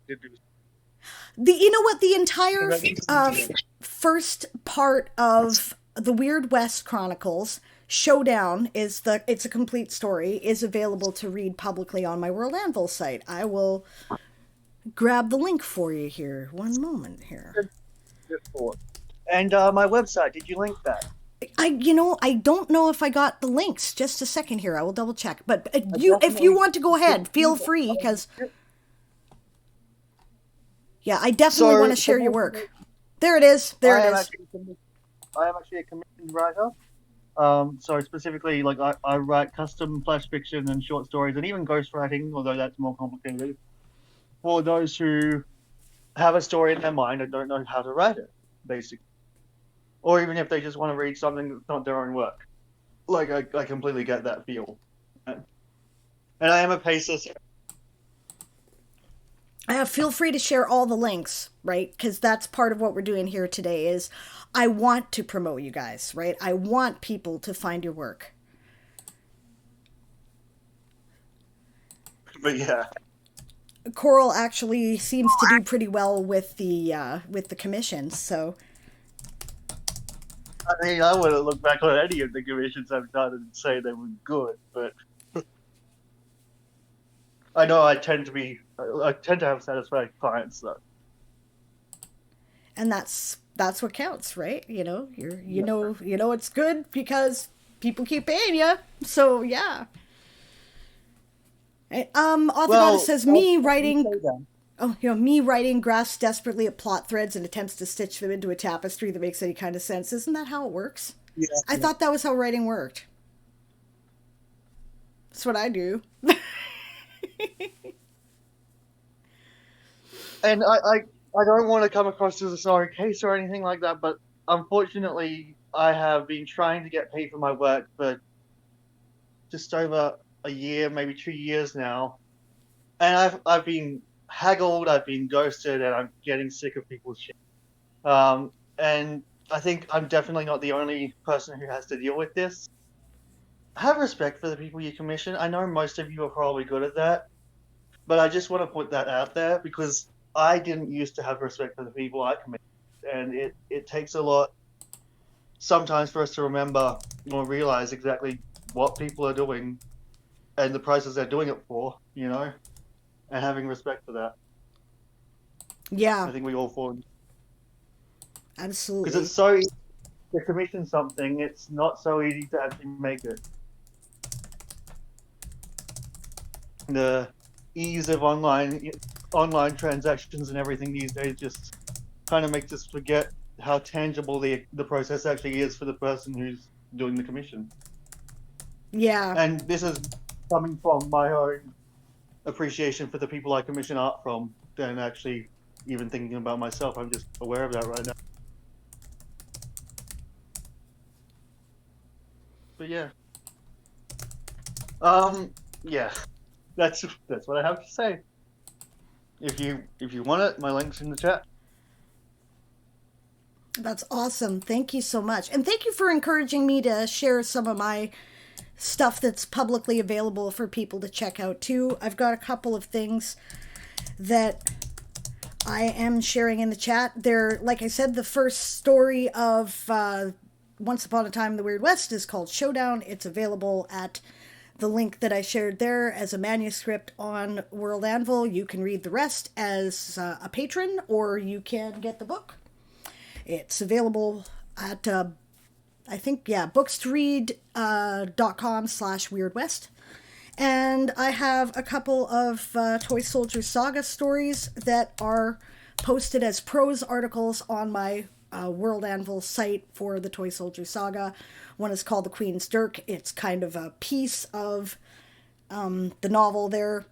You know what? The entire Yeah. first part of the Weird West Chronicles Showdown it's a complete story, is available to read publicly on my World Anvil site. I will grab the link for you here. One moment here. Good thought. And my website, did you link that? I don't know if I got the links. Just a second here. I will double check. But if definitely you want to go ahead, feel free, because I definitely want to share your work. There it is. There it is. I am actually a commissioned writer. So specifically, like I write custom flash fiction and short stories, and even ghostwriting, although that's more complicated, for those who have a story in their mind and don't know how to write it, basically. Or even if they just want to read something that's not their own work. Like, I completely get that feel. And I am a pacer. Feel free to share all the links, right? Because that's part of what we're doing here today is I want to promote you guys, right? I want people to find your work. But yeah. Coral actually seems to do pretty well with the commissions, so. I mean, I wouldn't look back on any of the commissions I've done and say they were good, but I know I tend to have satisfied clients though. And that's what counts, right? You know it's good because people keep paying you. So yeah. Author says me writing. Oh, me writing grasps desperately at plot threads and attempts to stitch them into a tapestry that makes any kind of sense. Isn't that how it works? Yeah. I thought that was how writing worked. That's what I do. And I don't want to come across as a sorry case or anything like that, but unfortunately, I have been trying to get paid for my work for just over a year, maybe 2 years now, and I've been haggled, I've been ghosted, and I'm getting sick of people's shit. And I think I'm definitely not the only person who has to deal with this. Have respect for the people you commission. I know most of you are probably good at that, but I just want to put that out there because I didn't used to have respect for the people I commissioned, and it takes a lot sometimes for us to remember or realize exactly what people are doing and the prices they're doing it for, and having respect for that. Yeah. I think we all fall. Absolutely. Because it's so easy to commission something, it's not so easy to actually make it. The ease of online transactions and everything these days just kind of makes us forget how tangible the process actually is for the person who's doing the commission. Yeah. And this is coming from my own appreciation for the people I commission art from than actually even thinking about myself. I'm just aware of that right now. But yeah. Yeah. That's what I have to say. If you want it, my link's in the chat. That's awesome. Thank you so much. And thank you for encouraging me to share some of my stuff that's publicly available for people to check out too. I've got a couple of things that I am sharing in the chat. They're, like I said, the first story of Once Upon a Time in the Weird West is called Showdown. It's available at the link that I shared there as a manuscript on World Anvil. You can read the rest as a patron, or you can get the book. It's available at, I think, bookstoread.com/weirdwest. And I have a couple of Toy Soldier Saga stories that are posted as prose articles on my World Anvil site for the Toy Soldier Saga. One is called The Queen's Dirk. It's kind of a piece of the novel there.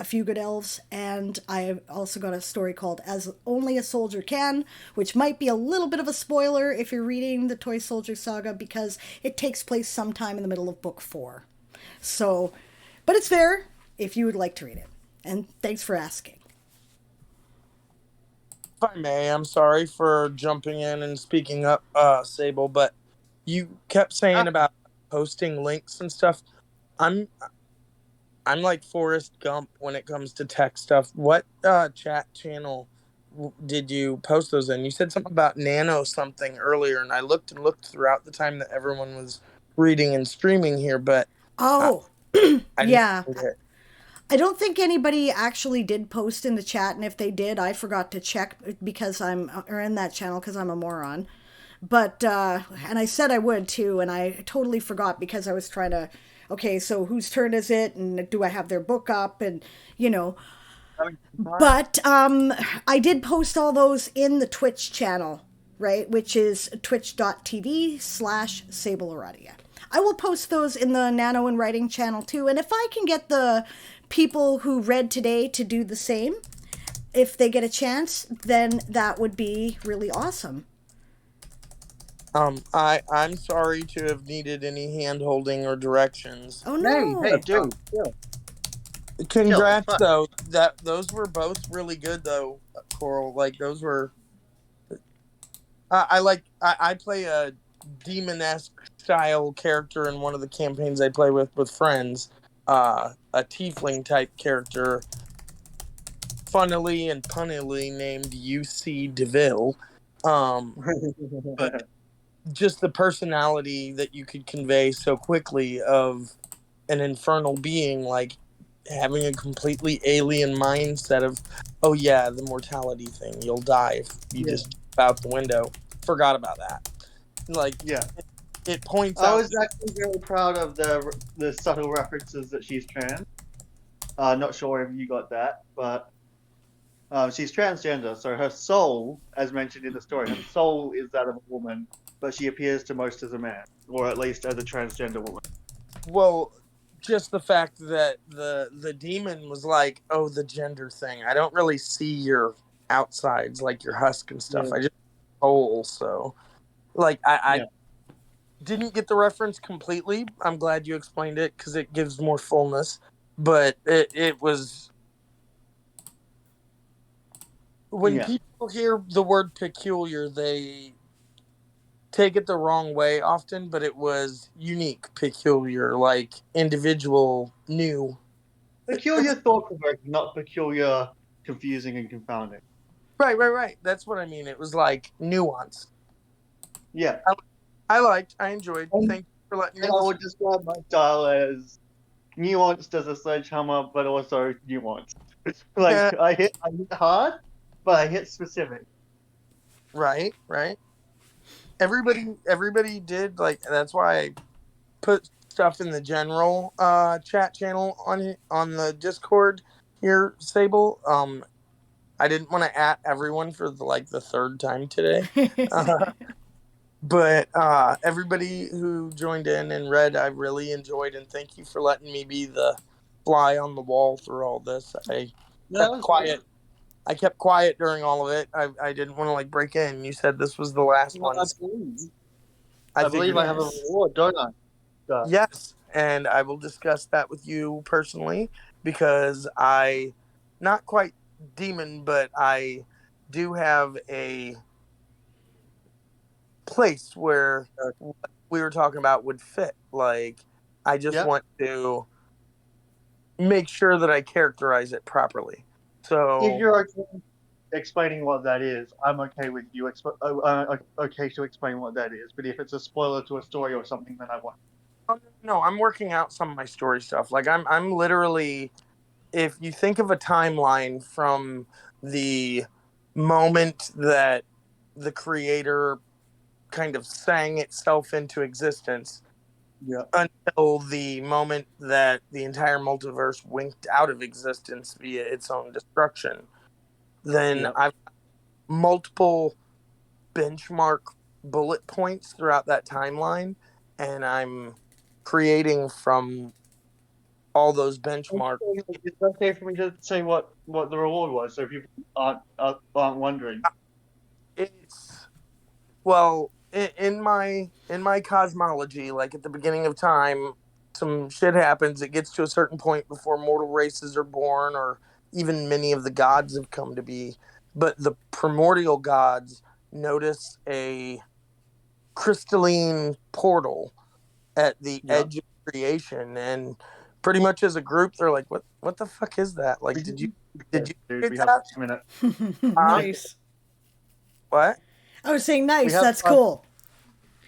A Few Good Elves, and I've also got a story called As Only a Soldier Can, which might be a little bit of a spoiler if you're reading the Toy Soldier Saga because it takes place sometime in the middle of book 4. So, but it's there if you would like to read it. And thanks for asking. If I may, I'm sorry for jumping in and speaking up, Sable, but you kept saying about posting links and stuff. I'm I'm like Forrest Gump when it comes to tech stuff. What chat channel did you post those in? You said something about nano something earlier, and I looked and looked throughout the time that everyone was reading and streaming here, but I, Oh, I didn't yeah. find it. I don't think anybody actually did post in the chat, and if they did, I forgot to check because or in that channel because I'm a moron. But, and I said I would too, and I totally forgot because I was trying to, okay, so whose turn is it, and do I have their book up, and, you know. But I did post all those in the Twitch channel, right, which is twitch.tv/Sable Aradia. I will post those in the Nano and Writing channel too, and if I can get the people who read today to do the same, if they get a chance, then that would be really awesome. I'm sorry to have needed any hand holding or directions. Oh Hey, no. dude, chill, it's Congrats fine. though. Those were both really good though, Coral. Like those were. I play a demon-esque style character in one of the campaigns I play with friends. A tiefling type character, funnily and punnily named UC DeVille. But just the personality that you could convey so quickly of an infernal being, like having a completely alien mindset of, oh yeah, the mortality thing, you'll die if you Yeah, just jump out the window. Forgot about that. Like yeah. it points I out. was actually very proud of the subtle references that she's trans. Not sure if you got that, but she's transgender, so her soul, as mentioned in the story, her soul is that of a woman, but she appears to most as a man, or at least as a transgender woman. Well, just the fact that the demon was like, oh, the gender thing. I don't really see your outsides, like your husk and stuff. Yeah, I just whole. So like I yeah, didn't get the reference completely. I'm glad you explained it because it gives more fullness. But it was when yeah. people hear the word peculiar, they take it the wrong way often, but it was unique, peculiar, like individual, new. Peculiar thought provoking, not peculiar, confusing and confounding. Right. That's what I mean. It was like nuance. Yeah, I enjoyed. and, Thank you for letting me and I listen. would describe my style as nuanced as a sledgehammer, but also nuanced. Yeah, Like I hit hard, but I hit specific. right. Everybody did like that's why I put stuff in the general chat channel on the Discord here, Sable. I didn't want to at everyone for the third time today. But everybody who joined in and read, I really enjoyed, and thank you for letting me be the fly on the wall through all this. I Yeah, that kept was great. quiet. I kept quiet during all of it. I didn't want to like break in. You said this was the last Well, one. So I I believe figured I have a Yes. reward, don't I? So, yes, and I will discuss that with you personally because I, not quite demon, but I do have a place where what we were talking about would fit. Like, I just yeah. want to make sure that I characterize it properly. If So, you're okay explaining what that is, I'm okay with you okay to explain what that is. But if it's a spoiler to a story or something, then I won't. oh, no, I'm working out some of my story stuff. Like, I'm literally, if you think of a timeline from the moment that the creator kind of sang itself into existence Yeah, until the moment that the entire multiverse winked out of existence via its own destruction, then yeah. I've multiple benchmark bullet points throughout that timeline, and I'm creating from all those benchmarks. It's okay for me to say what the reward was, so people aren't wondering. It's well in my cosmology, like at the beginning of time, some shit happens. It gets to a certain point before mortal races are born, or even many of the gods have come to be. But the primordial gods notice a crystalline portal at the Yeah. edge of creation, and pretty much as a group they're like, what the fuck is that? Like, did you Dude, create we have that? 1 minute. Huh? Nice. What? I was saying We nice. have That's cool.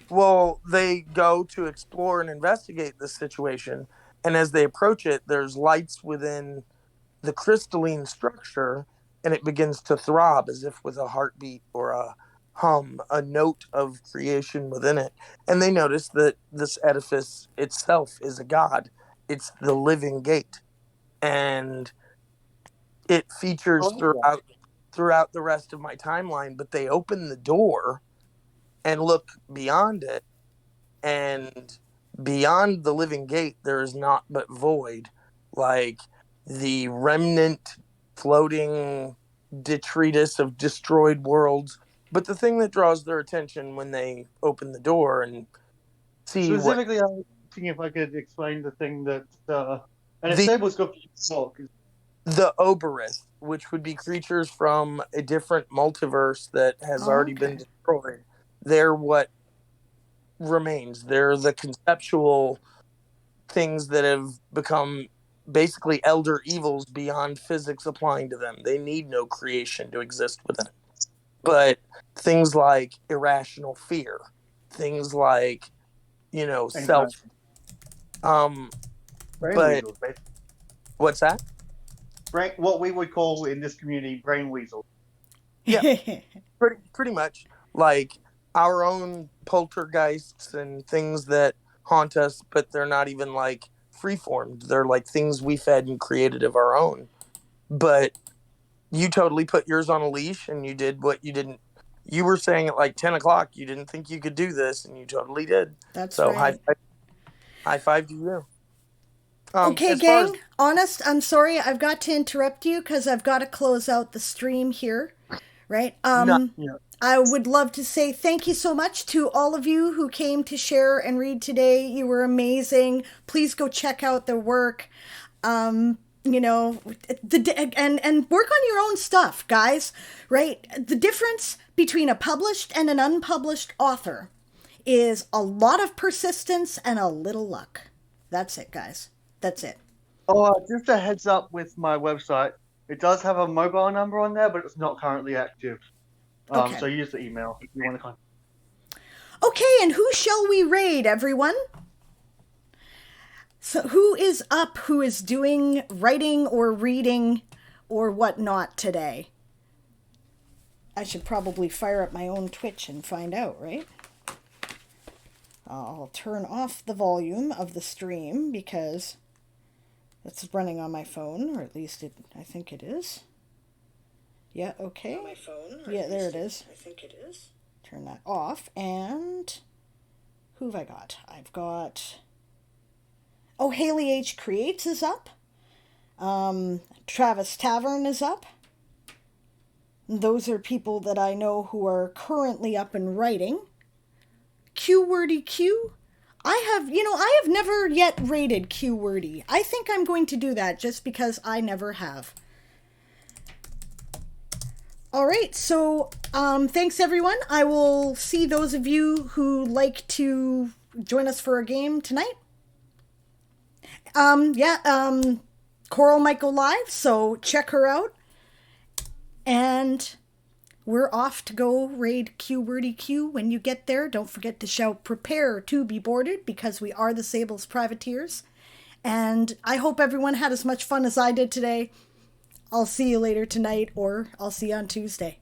Well, they go to explore and investigate this situation, and as they approach it, there's lights within the crystalline structure, and it begins to throb as if with a heartbeat or a hum, a note of creation within it. And they notice that this edifice itself is a god. It's the living gate, and it I features like that. throughout the rest of my timeline. But they open the door and look beyond it, and beyond the living gate there is naught but void, like the remnant floating detritus of destroyed worlds. But the thing that draws their attention when they open the door and see what Specifically, I was thinking if I could explain the thing that, and if the Sable's got talk. Oberith, which would be creatures from a different multiverse that has Oh, already been okay. destroyed, they're what remains. They're the conceptual things that have become basically elder evils beyond physics applying to them. They need no creation to exist within it. But things like irrational fear, things like, self. Anxiety. Um, Brain but weasels, basically. what's that? What we would call in this community brain weasels. Yeah, pretty much like our own poltergeists and things that haunt us, but they're not even like freeformed. They're like things we fed and created of our own. But you totally put yours on a leash and you did what you didn't. You were saying at like 10 o'clock you didn't think you could do this, and you totally did. That's So right. high five to you. Okay, As far as gang. Honest, I'm sorry. I've got to interrupt you because I've got to close out the stream here. Right? no, Yeah. I would love to say thank you so much to all of you who came to share and read today. You were amazing. Please go check out their work. You know, and work on your own stuff, guys. Right? The difference between a published and an unpublished author is a lot of persistence and a little luck. That's it, guys. That's it. Oh, just a heads up with my website. It does have a mobile number on there, but it's not currently active. Okay. So use the email if you want to contact. Okay, and who shall we raid, everyone? So who is up, who is doing writing or reading or whatnot today? I should probably fire up my own Twitch and find out, right? I'll turn off the volume of the stream because it's running on my phone, or at least I think it is. Yeah, okay. On my phone. Yeah, there it is. I think it is. Turn that off, and who have I got? I've got... Oh, Haley H. Creates is up. Travis Tavern is up. Those are people that I know who are currently up and writing. QWordy Q. I have never yet rated QWordy. I think I'm going to do that just because I never have. All right, so thanks everyone. I will see those of you who like to join us for a game tonight. Coral might go live, so check her out. And we're off to go raid QWordy Q. When you get there, don't forget to shout "Prepare to be boarded," because we are the Sable's privateers. And I hope everyone had as much fun as I did today. I'll see you later tonight, or I'll see you on Tuesday.